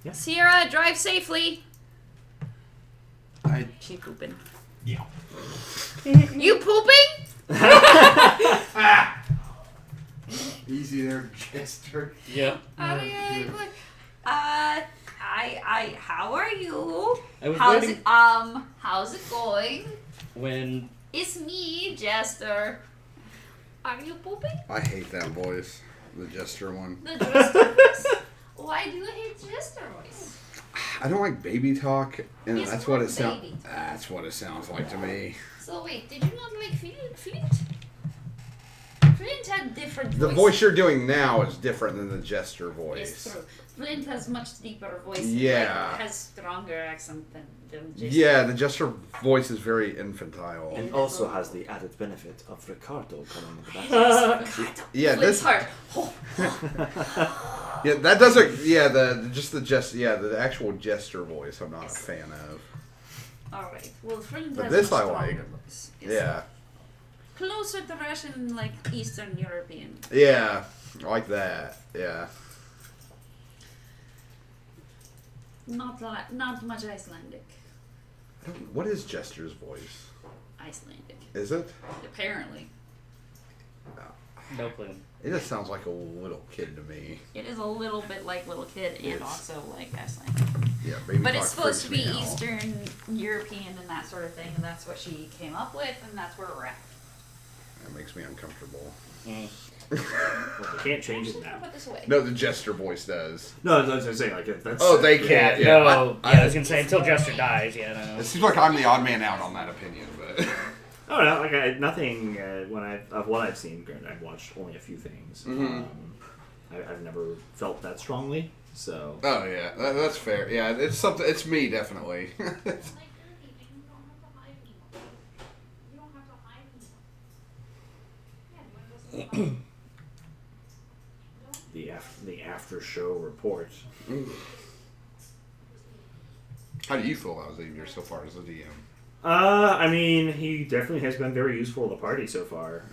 Speaker 1: Yeah.
Speaker 2: Sierra, drive safely.
Speaker 4: I...
Speaker 2: She pooping.
Speaker 4: Yeah.
Speaker 2: You pooping?
Speaker 4: Easy there, Jester.
Speaker 6: Yep.
Speaker 2: How are you?
Speaker 6: I was
Speaker 2: How's
Speaker 6: waiting
Speaker 2: it, how's it going?
Speaker 6: when
Speaker 2: It's me, Jester. Are you pooping?
Speaker 3: I hate that voice. The Jester one.
Speaker 2: The Jester voice? Why do you hate Jester voice?
Speaker 3: I don't like baby talk, and
Speaker 2: Yes,
Speaker 3: that's what it
Speaker 2: baby
Speaker 3: sounds.
Speaker 2: talk.
Speaker 3: That's what it sounds like to me.
Speaker 2: So wait, did you not like Flint? Flint had different
Speaker 3: The
Speaker 2: voice.
Speaker 3: voice you're doing now is different than the Jester
Speaker 2: Yes,
Speaker 3: voice.
Speaker 2: true. Flint has much deeper voice.
Speaker 3: Yeah.
Speaker 2: Like, has stronger accent than Jester.
Speaker 3: Yeah, the Jester voice is very infantile.
Speaker 1: And also has the added benefit of Ricardo coming into that.
Speaker 3: Yeah,
Speaker 2: Flint's
Speaker 3: this.
Speaker 2: heart.
Speaker 3: Yeah, that doesn't. Yeah, the actual Jester voice. I'm not a fan of.
Speaker 2: Alright. Well, Flint
Speaker 3: But
Speaker 2: has
Speaker 3: this
Speaker 2: much
Speaker 3: I like.
Speaker 2: stronger voice. Yes.
Speaker 3: Yeah,
Speaker 2: Closer to Russian, like Eastern European.
Speaker 3: yeah, I like that. Yeah.
Speaker 2: Not much Icelandic.
Speaker 3: What is Jester's voice?
Speaker 2: Icelandic.
Speaker 3: Is it?
Speaker 2: Apparently.
Speaker 6: no clue.
Speaker 3: It just sounds like a little kid to me.
Speaker 2: It is a little bit like Little Kid and
Speaker 3: Yes.
Speaker 2: also like Icelandic.
Speaker 3: Yeah, baby
Speaker 2: But
Speaker 3: talk
Speaker 2: it's supposed to
Speaker 3: freaks
Speaker 2: be
Speaker 3: me out.
Speaker 2: Eastern European and that sort of thing, and that's what she came up with, and that's where we're at.
Speaker 3: That makes me uncomfortable.
Speaker 6: Mm.
Speaker 1: Well, they can't change it
Speaker 2: Actually,
Speaker 1: now.
Speaker 2: put this away.
Speaker 3: No, the Jester voice does.
Speaker 1: No, that's what I'm saying. Like that's.
Speaker 3: Oh, they can't.
Speaker 6: Yeah,
Speaker 3: Yeah,
Speaker 6: no. I was gonna say until Jester dies. Yeah, no.
Speaker 3: It seems like I'm the odd man out on that opinion, but
Speaker 1: I don't know. Like nothing. Of what I've seen, granted, I've watched only a few things.
Speaker 3: Mhm.
Speaker 1: I've never felt that strongly. So.
Speaker 3: oh yeah, that's fair. Yeah, it's something. It's me definitely.
Speaker 1: The after show report.
Speaker 3: How do you feel about Xavier so far as a DM?
Speaker 1: I mean, he definitely has been very useful to the party so far.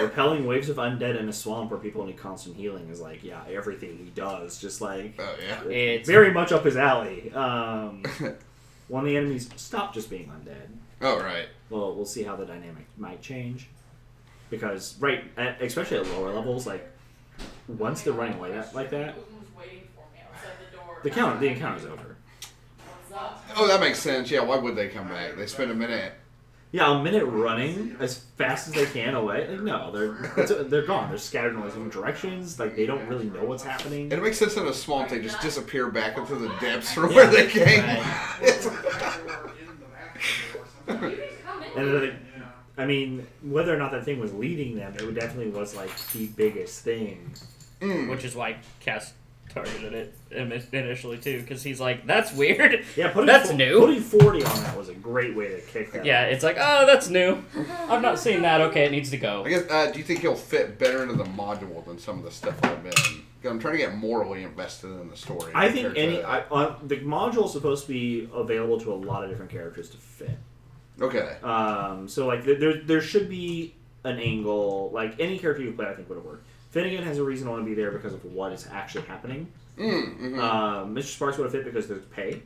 Speaker 1: Repelling waves of undead in a swamp where people need constant healing is like, yeah, everything he does, just like
Speaker 3: Oh yeah.
Speaker 6: It's
Speaker 1: very much up his alley. One of the enemies stopped just being undead.
Speaker 3: Oh right.
Speaker 1: well, we'll see how the dynamic might change. Because especially at lower levels, like once they're running away like that, the encounter's over.
Speaker 3: Oh, that makes sense. Yeah, why would they come back? They spend a minute.
Speaker 1: Yeah, a minute running as fast as they can away. Like, no, they're gone. They're scattered in all different directions. Like they don't really know what's happening.
Speaker 3: And it makes sense in a swamp. They just disappear back into the depths from where they came.
Speaker 1: And I mean, whether or not that thing was leading them, it definitely was like the biggest thing.
Speaker 6: Which is why Cass targeted it initially too, because he's like, "That's weird.
Speaker 1: Yeah,
Speaker 6: that's new."
Speaker 1: Putting 40 on that was a great way to kick that.
Speaker 6: Yeah, it's like, "Oh, that's new. I've not seen that. Okay, it needs to go."
Speaker 3: I guess. Do you think he'll fit better into the module than some of the stuff I've been? Because I'm trying to get morally invested in the story.
Speaker 1: I think the module is supposed to be available to a lot of different characters to fit.
Speaker 3: Okay.
Speaker 1: So like there should be an angle. Like any character you play, I think would have worked. Finnegan has a reason to want to be there because of what is actually happening. Mr. Sparks would have fit because there's pay,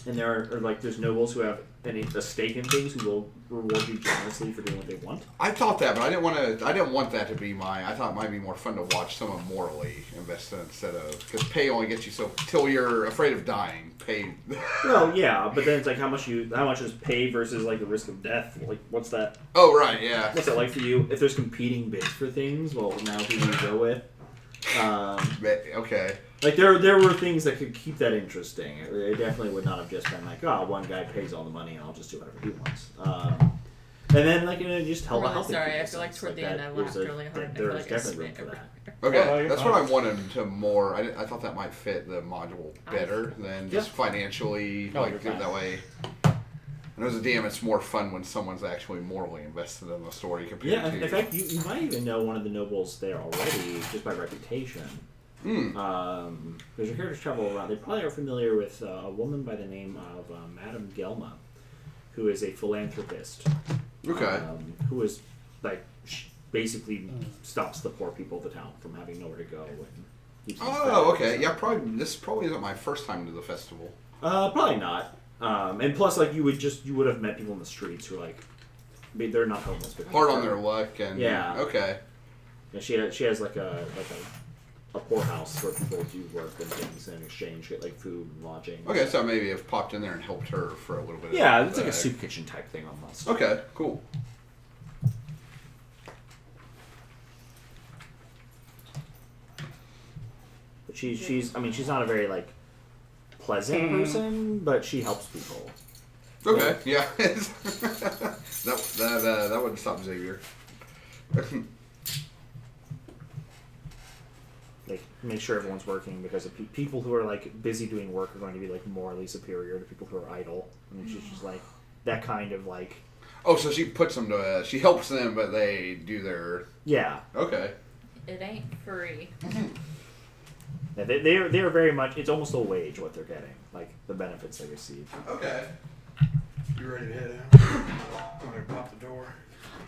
Speaker 1: and there's nobles who have a stake in things who will reward you generously for doing what they want.
Speaker 3: I thought that, but I didn't want that to be I thought it might be more fun to watch someone morally invested instead of because pay only gets you so till you're afraid of dying. Pay.
Speaker 1: Well, yeah, but then it's like how much is pay versus like the risk of death? Like what's that?
Speaker 3: Oh right, yeah.
Speaker 1: What's that like for you? If there's competing bids for things, well now who do you go with?
Speaker 3: Okay.
Speaker 1: Like there were things that could keep that interesting. It definitely would not have just been like, oh, one guy pays all the money and I'll just do whatever he wants. And then like just help
Speaker 5: I'm really
Speaker 1: helping
Speaker 5: sorry.
Speaker 1: people
Speaker 5: I feel like
Speaker 1: sense.
Speaker 5: toward the
Speaker 1: Like
Speaker 5: end I laughed really hard. I feel
Speaker 1: There's
Speaker 5: like I
Speaker 1: definitely room
Speaker 5: spit
Speaker 1: for that.
Speaker 3: Okay,
Speaker 6: you're
Speaker 3: that's
Speaker 6: fine.
Speaker 3: what I wanted to more. I thought that might fit the module better than just financially.
Speaker 6: Oh,
Speaker 3: Like
Speaker 6: you're
Speaker 3: do it
Speaker 6: fine.
Speaker 3: that way. And as a DM, it's more fun when someone's actually morally invested in the story compared
Speaker 1: Yeah,
Speaker 3: to.
Speaker 1: in fact, you might even know one of the nobles there already just by reputation. Because your characters travel around. They probably are familiar with a woman by the name of Madame Gelma, who is a philanthropist.
Speaker 3: Okay.
Speaker 1: Who is like basically stops the poor people of the town from having nowhere to go. And keeps them fed.
Speaker 3: Okay. Yeah, this probably isn't my first time to the festival.
Speaker 1: Probably not. And plus, like you would have met people in the streets who are like, they're not homeless. But
Speaker 3: Hard on their luck and
Speaker 1: Yeah.
Speaker 3: Okay.
Speaker 1: Yeah, she has like a poorhouse where people do work and things in exchange, get like food and lodging.
Speaker 3: Okay, so maybe I've popped in there and helped her for a little bit.
Speaker 1: Yeah, it's like a soup kitchen type thing almost.
Speaker 3: Okay, cool.
Speaker 1: But she's not a very like pleasant person, but she helps people.
Speaker 3: Okay, yeah. that wouldn't stop Xavier.
Speaker 1: Like make sure everyone's working because the people who are like busy doing work are going to be like morally superior to people who are idle. And she's just like that kind of like.
Speaker 3: Oh, so she puts them to. She helps them, but they do their.
Speaker 1: Yeah.
Speaker 3: Okay.
Speaker 5: It ain't free.
Speaker 1: Yeah, they are very much. It's almost a wage what they're getting, like the benefits they receive.
Speaker 3: Okay.
Speaker 7: You ready to head out? I'm gonna pop the door.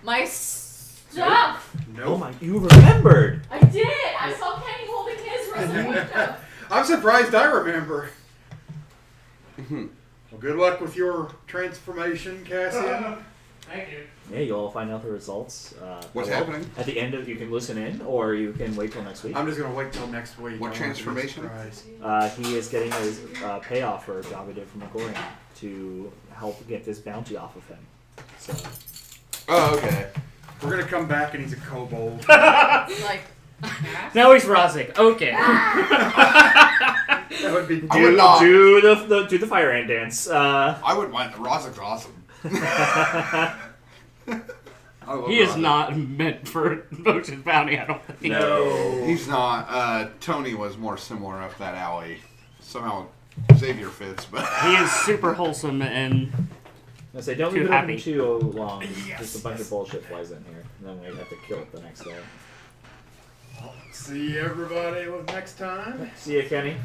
Speaker 5: My stuff!
Speaker 1: Oh my! You remembered.
Speaker 5: I did! I saw Kenny holding his wrist.
Speaker 7: I'm surprised I remember. Well, good luck with your transformation, Cassian.
Speaker 6: Thank you.
Speaker 1: Yeah, you'll all find out the results.
Speaker 3: What's happening?
Speaker 1: At the end of, you can listen in, or you can wait till next week.
Speaker 7: I'm just gonna wait till next week.
Speaker 3: What
Speaker 7: I want it to be a
Speaker 3: transformation?
Speaker 7: surprise.
Speaker 1: He is getting his payoff for a job he did for McGorian to help get this bounty off of him. So.
Speaker 3: Oh, okay.
Speaker 7: We're gonna come back and he's a kobold.
Speaker 5: Like,
Speaker 6: Now he's Rosic. Okay.
Speaker 7: That would be.
Speaker 3: I would not.
Speaker 1: Do the fire ant dance.
Speaker 3: I wouldn't mind. The Rozic's awesome.
Speaker 6: He is not meant for Motion's bounty, I don't think.
Speaker 1: No.
Speaker 3: He's not. Tony was more similar up that alley. Somehow Xavier fits, but
Speaker 6: He is super wholesome and
Speaker 1: I say, don't
Speaker 6: Too
Speaker 1: leave it
Speaker 6: happy.
Speaker 1: open too long. Just a bunch of bullshit flies in here, and then we have to kill it the next day.
Speaker 7: See everybody next time.
Speaker 1: See ya, Kenny.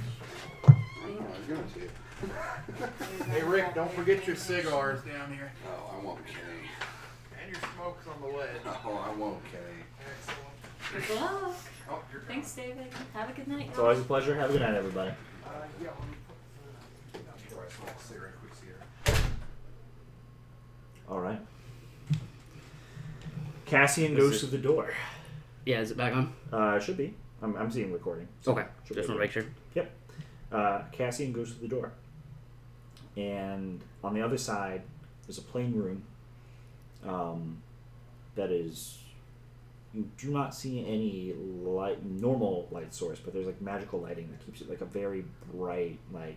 Speaker 3: I was going to.
Speaker 7: Hey Rick, don't forget your cigars down here.
Speaker 3: Oh, I won't, Kenny.
Speaker 7: And your smokes on the ledge.
Speaker 3: Oh, I won't, Kenny.
Speaker 7: Excellent.
Speaker 5: good luck.
Speaker 7: Oh, you're gone.
Speaker 5: Thanks, David. Have a good night.
Speaker 1: It's always a pleasure. Have a good night, everybody.
Speaker 7: Yeah, let me put the cigarette quick here.
Speaker 1: All right. Cassian goes to the door.
Speaker 6: Yeah, is it back on?
Speaker 1: Should be. I'm seeing recording.
Speaker 6: Okay,
Speaker 1: Should
Speaker 6: just
Speaker 1: be
Speaker 6: want to make sure.
Speaker 1: Yep. Cassian goes to the door. And on the other side, there's a plain room that is... You do not see any normal light source, but there's like magical lighting that keeps it like a very bright, like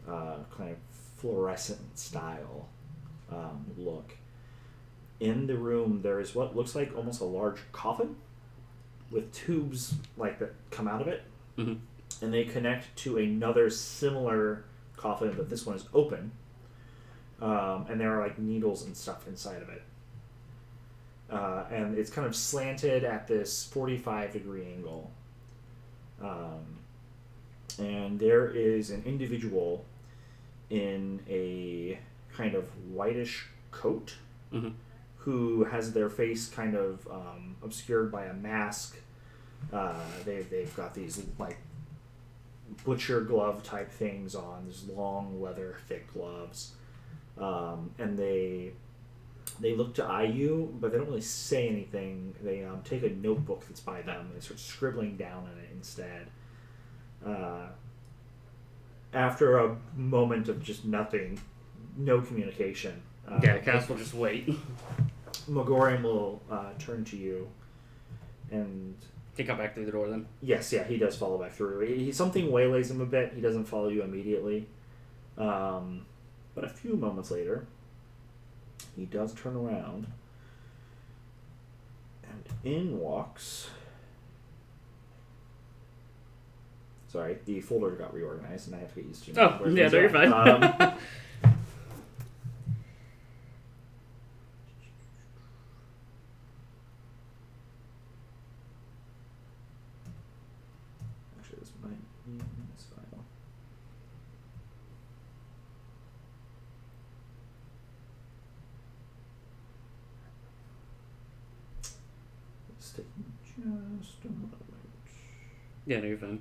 Speaker 1: kind of fluorescent style look. In the room, there is what looks like almost a large coffin with tubes like that come out of it, and they connect to another similar coffin, but this one is open, and there are like needles and stuff inside of it. And it's kind of slanted at this 45-degree angle. And there is an individual in a kind of whitish coat who has their face kind of obscured by a mask. They've got these like butcher glove type things on, these long leather thick gloves. And they look to eye you, but they don't really say anything. They take a notebook that's by them and they start scribbling down in it instead. After a moment of just nothing, no communication.
Speaker 6: Cass will just wait.
Speaker 1: Megorian will turn to you, and
Speaker 6: He come back through the door then?
Speaker 1: yes, yeah, he does follow back through. Something waylays him a bit. He doesn't follow you immediately. But a few moments later, he does turn around, and in walks... Sorry, the folder got reorganized, and I have to get used to
Speaker 6: Oh,
Speaker 1: where
Speaker 6: yeah,
Speaker 1: things
Speaker 6: no, you're
Speaker 1: are.
Speaker 6: fine.
Speaker 1: Actually, this might be in this file. It's taking just a moment.
Speaker 6: Yeah, no, you're fine.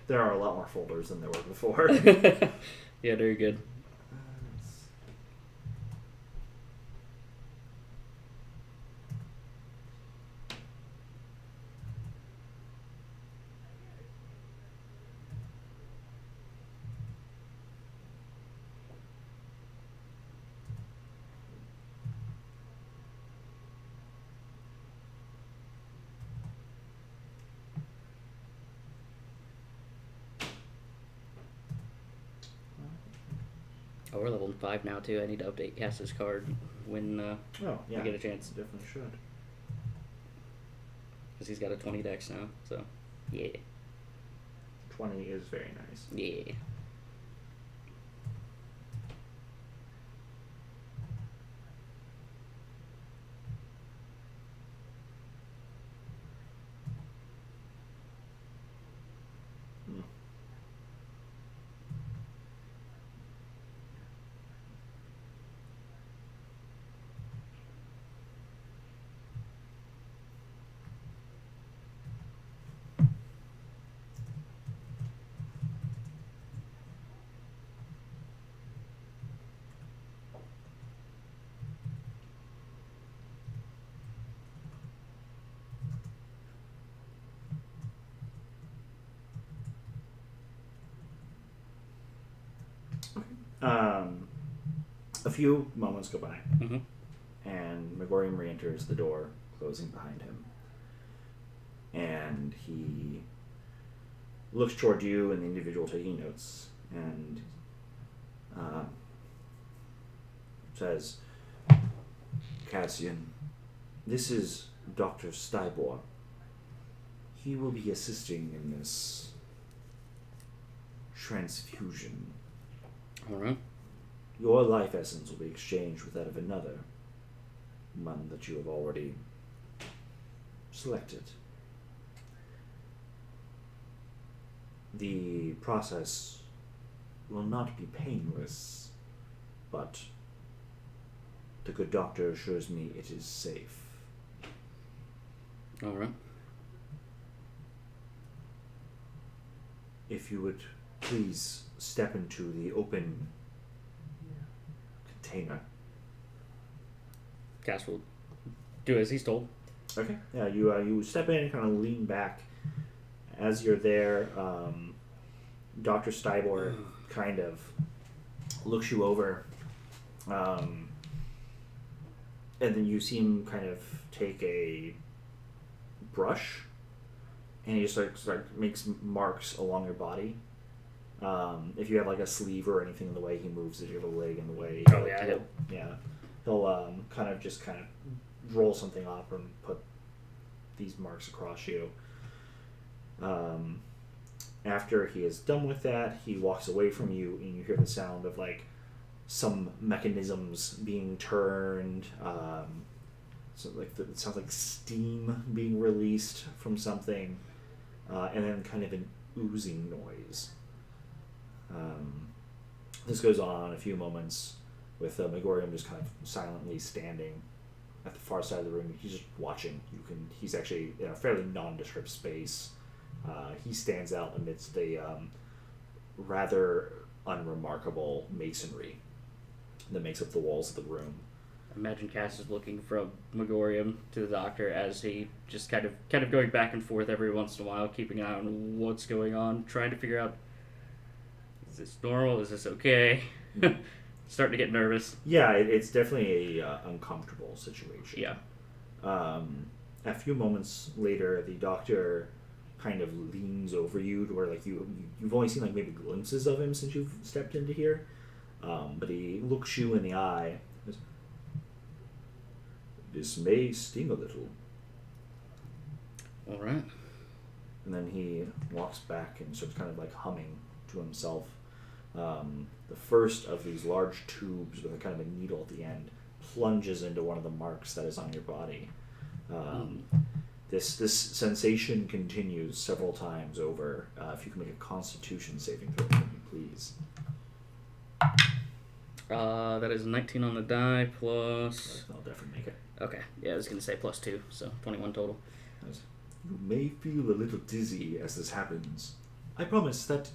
Speaker 1: There are a lot more folders than there were before.
Speaker 6: Yeah, very good. Oh, we're level 5 now too. I need to update Cass's card when
Speaker 1: Oh, yeah.
Speaker 6: I get a chance.
Speaker 1: Definitely should.
Speaker 6: Because he's got a 20 dex now. So, yeah.
Speaker 1: 20 is very nice.
Speaker 6: Yeah.
Speaker 1: A few moments go by,
Speaker 6: Mhm.
Speaker 1: and Megorium re-enters the door, closing behind him. And he looks toward you and the individual taking notes, and says, Cassian, this is Dr. Stybor. He will be assisting in this transfusion.
Speaker 6: Alright.
Speaker 1: Your life essence will be exchanged with that of another, one that you have already selected. The process will not be painless, but the good doctor assures me it is safe.
Speaker 6: All right.
Speaker 1: If you would please step into the open container.
Speaker 6: Cass will do as he's told.
Speaker 1: Okay. Yeah, you step in and kind of lean back. As you're there, Dr. Stibor kind of looks you over, and then you see him kind of take a brush, and he just like makes marks along your body. If you have like a sleeve or anything in the way he moves it, you have a leg in the way.
Speaker 6: Oh, yeah,
Speaker 1: He'll kind of roll something up and put these marks across you. After he is done with that, he walks away from you, and you hear the sound of like some mechanisms being turned. So like it sounds like steam being released from something, and then kind of an oozing noise. This goes on a few moments with Megorium just kind of silently standing at the far side of the room. He's just watching. He's actually in a fairly nondescript space. He stands out amidst a rather unremarkable masonry that makes up the walls of the room.
Speaker 6: Imagine Cass is looking from Megorium to the doctor as he just kind of going back and forth every once in a while, keeping an eye on what's going on, trying to figure out, is this normal? Is this okay? Starting to get nervous.
Speaker 1: Yeah, it's definitely a uncomfortable situation.
Speaker 6: Yeah.
Speaker 1: A few moments later, the doctor kind of leans over you to where like you've only seen like maybe glimpses of him since you've stepped into here, but he looks you in the eye. This may sting a little.
Speaker 6: All right.
Speaker 1: And then he walks back and starts kind of like humming to himself. The first of these large tubes with a kind of a needle at the end plunges into one of the marks that is on your body. This sensation continues several times over. If you can make a Constitution saving throw for me, please.
Speaker 6: That is 19 on the die plus...
Speaker 1: I'll definitely make it.
Speaker 6: Okay, yeah, I was going to say plus 2, so 21 total.
Speaker 1: You may feel a little dizzy as this happens. I promise that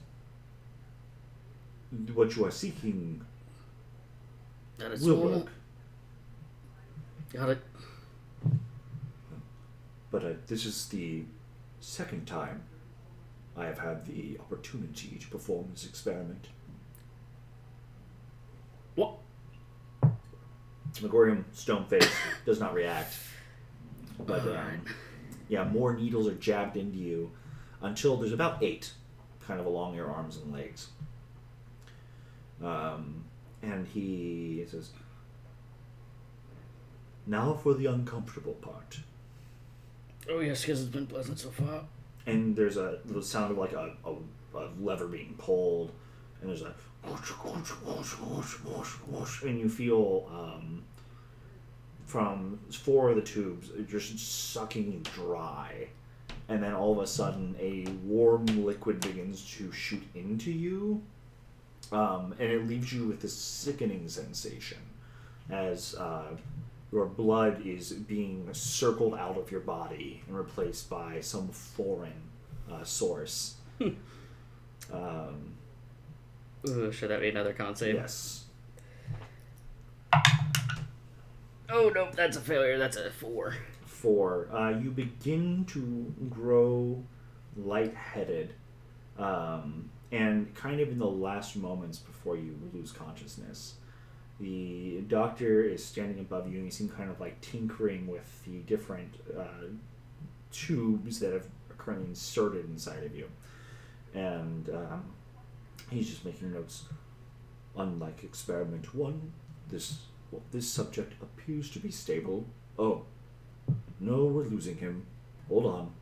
Speaker 1: what you are seeking
Speaker 6: That is
Speaker 1: will
Speaker 6: normal.
Speaker 1: work.
Speaker 6: Got it.
Speaker 1: But this is the second time I have had the opportunity to perform this experiment.
Speaker 6: What?
Speaker 1: Megorium, stone-faced, does not react. But, yeah, more needles are jabbed into you until there's about 8 kind of along your arms and legs. And he says, now for the uncomfortable part.
Speaker 6: Oh, yes, because it's been pleasant so far.
Speaker 1: And there's the sound of like a lever being pulled, and there's a whoosh, whoosh, whoosh, whoosh, whoosh, whoosh, and you feel from 4 of the tubes just sucking dry, and then all of a sudden a warm liquid begins to shoot into you, and it leaves you with this sickening sensation as your blood is being circled out of your body and replaced by some foreign source.
Speaker 6: Should that be another con save?
Speaker 1: Yes.
Speaker 6: Oh, nope, that's a failure. That's a 4.
Speaker 1: 4. You begin to grow lightheaded, and kind of in the last moments before you lose consciousness. The doctor is standing above you, and you seem kind of like tinkering with the different tubes that are currently inserted inside of you. And he's just making notes. Unlike experiment 1, this subject appears to be stable. Oh, no, we're losing him. Hold on.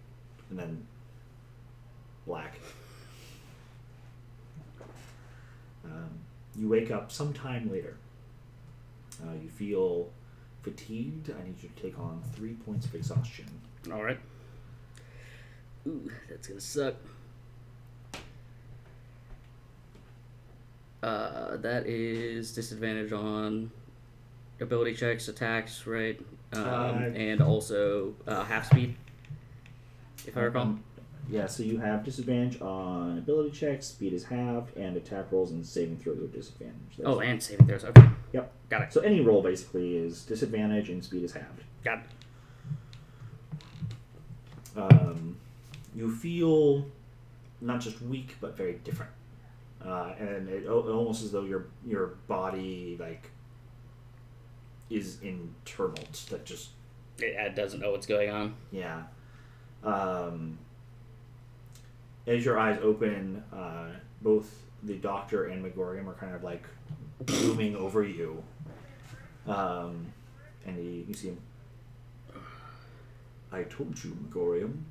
Speaker 1: And then black. You wake up sometime later. You feel fatigued. I need you to take on 3 points of exhaustion.
Speaker 6: All right. Ooh, that's gonna suck. That is disadvantage on ability checks, attacks, right? And also half speed, if I recall.
Speaker 1: Yeah, so you have disadvantage on ability checks, speed is halved, and attack rolls and saving throws are disadvantage.
Speaker 6: And saving throws. Okay.
Speaker 1: Yep.
Speaker 6: Got it.
Speaker 1: So any roll basically is disadvantage and speed is halved.
Speaker 6: Got it.
Speaker 1: You feel not just weak, but very different. And it almost as though your body is in tumult. That just
Speaker 6: It doesn't know what's going on.
Speaker 1: yeah. As your eyes open, both the doctor and Megorium are kind of looming over you. And you see him. I told you, Megorium,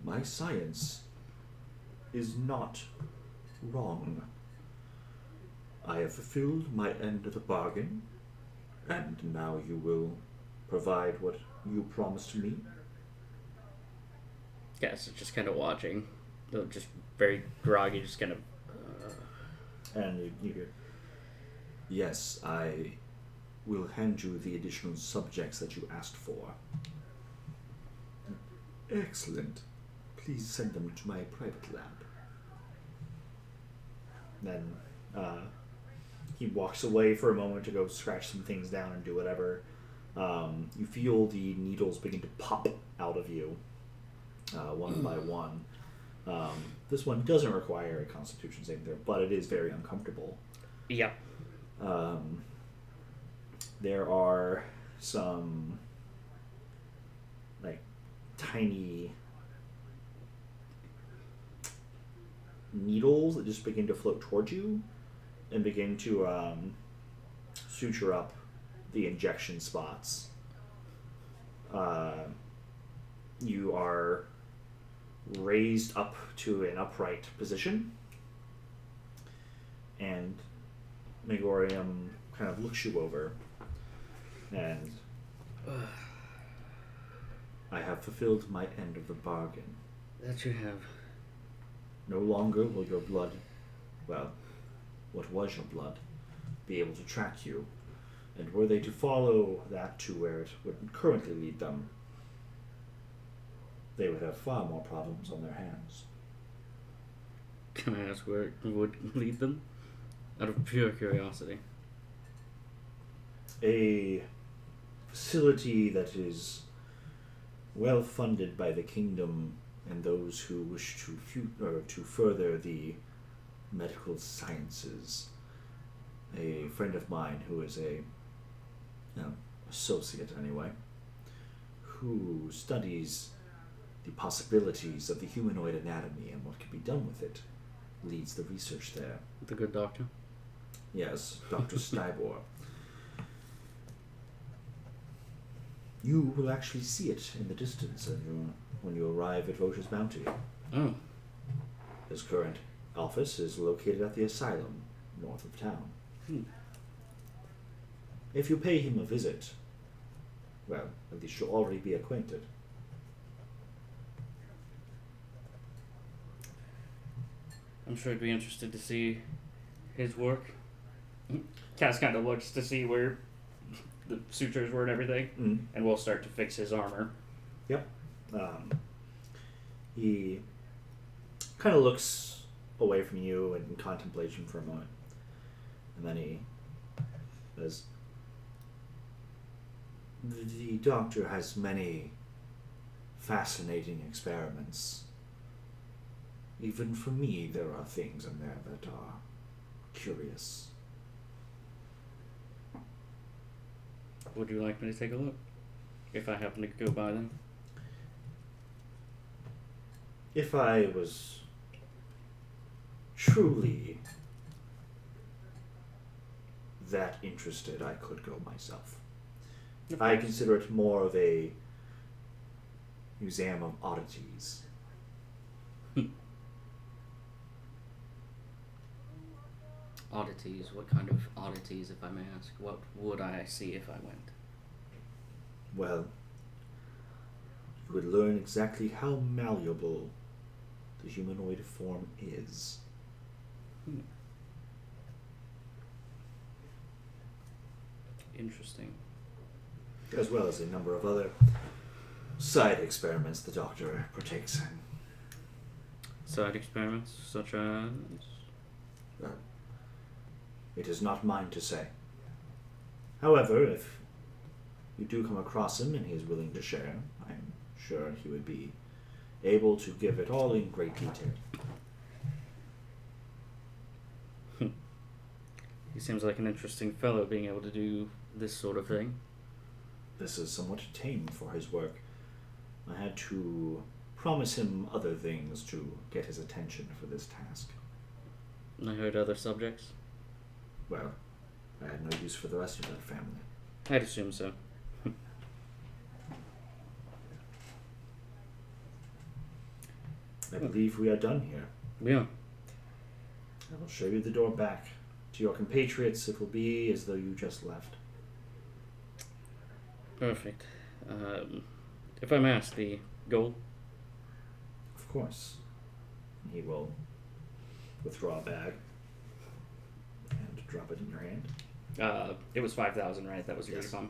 Speaker 1: my science is not wrong. I have fulfilled my end of the bargain, and now you will provide what you promised me.
Speaker 6: Yeah, so just kind of watching. Just very groggy, just kind of...
Speaker 1: And you hear, yes, I will hand you the additional subjects that you asked for. Excellent. Please send them to my private lab. Then he walks away for a moment to go scratch some things down and do whatever. You feel the needles begin to pop out of you one by one. This one doesn't require a Constitution saving throw, but it is very uncomfortable.
Speaker 6: Yep.
Speaker 1: There are some tiny needles that just begin to float towards you and begin to suture up the injection spots. You are raised up to an upright position, and Megorium kind of looks you over, and I have fulfilled my end of the bargain.
Speaker 6: That you have.
Speaker 1: No longer will your blood, well, what was your blood, be able to track you, and were they to follow that to where it would currently lead them, they would have far more problems on their hands.
Speaker 6: Can I ask where it would lead them? Out of pure curiosity.
Speaker 1: A facility that is well funded by the kingdom and those who wish to further the medical sciences. A friend of mine who is a associate anyway, who studies the possibilities of the humanoid anatomy and what can be done with it, leads the research there.
Speaker 6: The good doctor?
Speaker 1: Yes, Dr. Stybor. You will actually see it in the distance when you arrive at Vota's Bounty.
Speaker 6: Oh.
Speaker 1: His current office is located at the asylum, north of town. If you pay him a visit, well, at least you'll already be acquainted.
Speaker 6: I'm sure he'd be interested to see his work. Cass kind of looks to see where the sutures were and everything, and we'll start to fix his armor.
Speaker 1: Yep. He kind of looks away from you in contemplation for a moment. And then he says, the doctor has many fascinating experiments. Even for me, there are things in there that are curious.
Speaker 6: Would you like me to take a look? If I happen to go by them?
Speaker 1: If I was truly that interested, I could go myself. I consider it more of a museum of oddities.
Speaker 6: Oddities? What kind of oddities, if I may ask? What would I see if I went?
Speaker 1: Well, you would learn exactly how malleable the humanoid form is.
Speaker 6: Interesting.
Speaker 1: As well as a number of other side experiments the doctor partakes in.
Speaker 6: Side experiments, such as...
Speaker 1: It is not mine to say. However, if you do come across him and he is willing to share, I'm sure he would be able to give it all in great detail.
Speaker 6: He seems like an interesting fellow being able to do this sort of thing.
Speaker 1: This is somewhat tame for his work. I had to promise him other things to get his attention for this task.
Speaker 6: I heard other subjects.
Speaker 1: Well, I had no use for the rest of that family.
Speaker 6: I'd assume so.
Speaker 1: I believe we are done here.
Speaker 6: Yeah.
Speaker 1: I will show you the door back. To your compatriots, it will be as though you just left.
Speaker 6: Perfect. If I may ask, the goal?
Speaker 1: Of course. He will withdraw a bag and drop it in your hand.
Speaker 6: It was 5,000, right? That was agreed
Speaker 1: Yes.
Speaker 6: upon.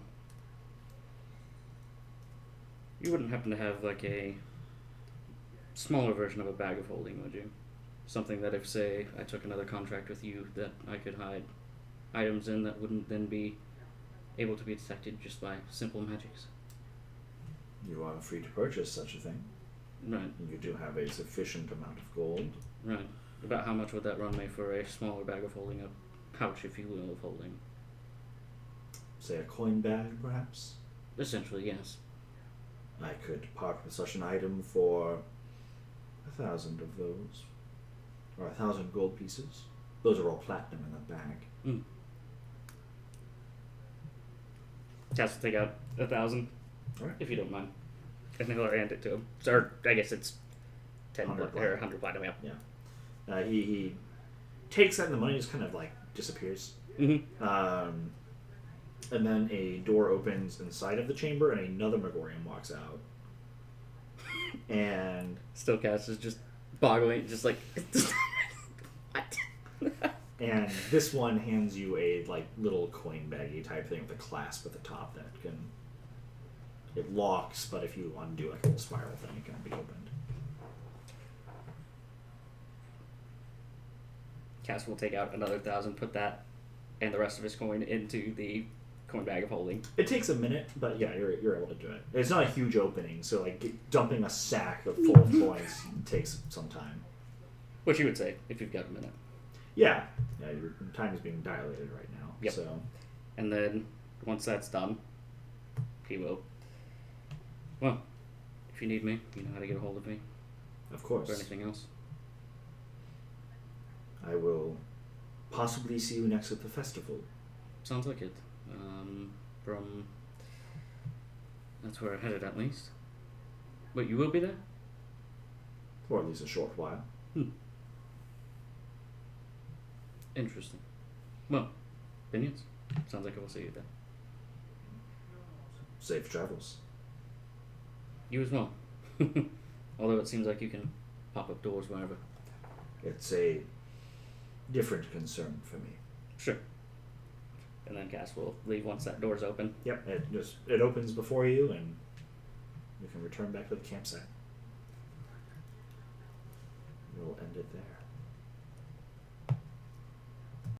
Speaker 6: You wouldn't happen to have like a smaller version of a bag of holding, would you? Something that if, say, I took another contract with you, that I could hide items in that wouldn't then be able to be detected just by simple magics.
Speaker 1: You are free to purchase such a thing.
Speaker 6: Right,
Speaker 1: You do have a sufficient amount of gold.
Speaker 6: right. About how much would that run me for a smaller bag of holding, a pouch, if you will, of holding?
Speaker 1: Say a coin bag, perhaps?
Speaker 6: Essentially, yes.
Speaker 1: I could part with such an item for 1,000 of those. Or 1,000 gold pieces. Those are all platinum in that bag.
Speaker 6: Cass will take out 1,000,
Speaker 1: Alright.
Speaker 6: if you don't mind. And he'll hand it to him. Or, I guess it's 10
Speaker 1: 100
Speaker 6: or 100 platinum, yeah.
Speaker 1: Yeah. He takes that and the money just kind of like disappears.
Speaker 6: Mm-hmm.
Speaker 1: And then a door opens inside of the chamber and another Megorium walks out. And
Speaker 6: Still Cass is just boggling, just like, what?
Speaker 1: and this one hands you a like little coin baggy type thing with a clasp at the top that can it locks, but if you undo like a little spiral thing, it can be opened.
Speaker 6: Cass will take out another 1,000, put that and the rest of his coin into the coin bag of holding.
Speaker 1: It takes a minute, but yeah, you're able to do it. It's not a huge opening, so like dumping a sack full of coins takes some time.
Speaker 6: What you would say, if you've got a minute.
Speaker 1: Yeah, your time is being dilated right now.
Speaker 6: Yep.
Speaker 1: So
Speaker 6: And then, once that's done, he will. Well, if you need me, you know how to get a hold of me.
Speaker 1: of course,
Speaker 6: Or anything else.
Speaker 1: I will possibly see you next at the festival.
Speaker 6: Sounds like it. That's where I headed, at least. Wait, you will be there?
Speaker 1: Or at least a short while.
Speaker 6: Interesting. Well, Binions. Sounds like I will see you there.
Speaker 1: Safe travels.
Speaker 6: You as well. Although it seems like you can pop up doors wherever.
Speaker 1: It's a different concern for me.
Speaker 6: Sure. And then Cass will leave once that door's open.
Speaker 1: Yep, it opens before you, and you can return back to the campsite. We'll end it there.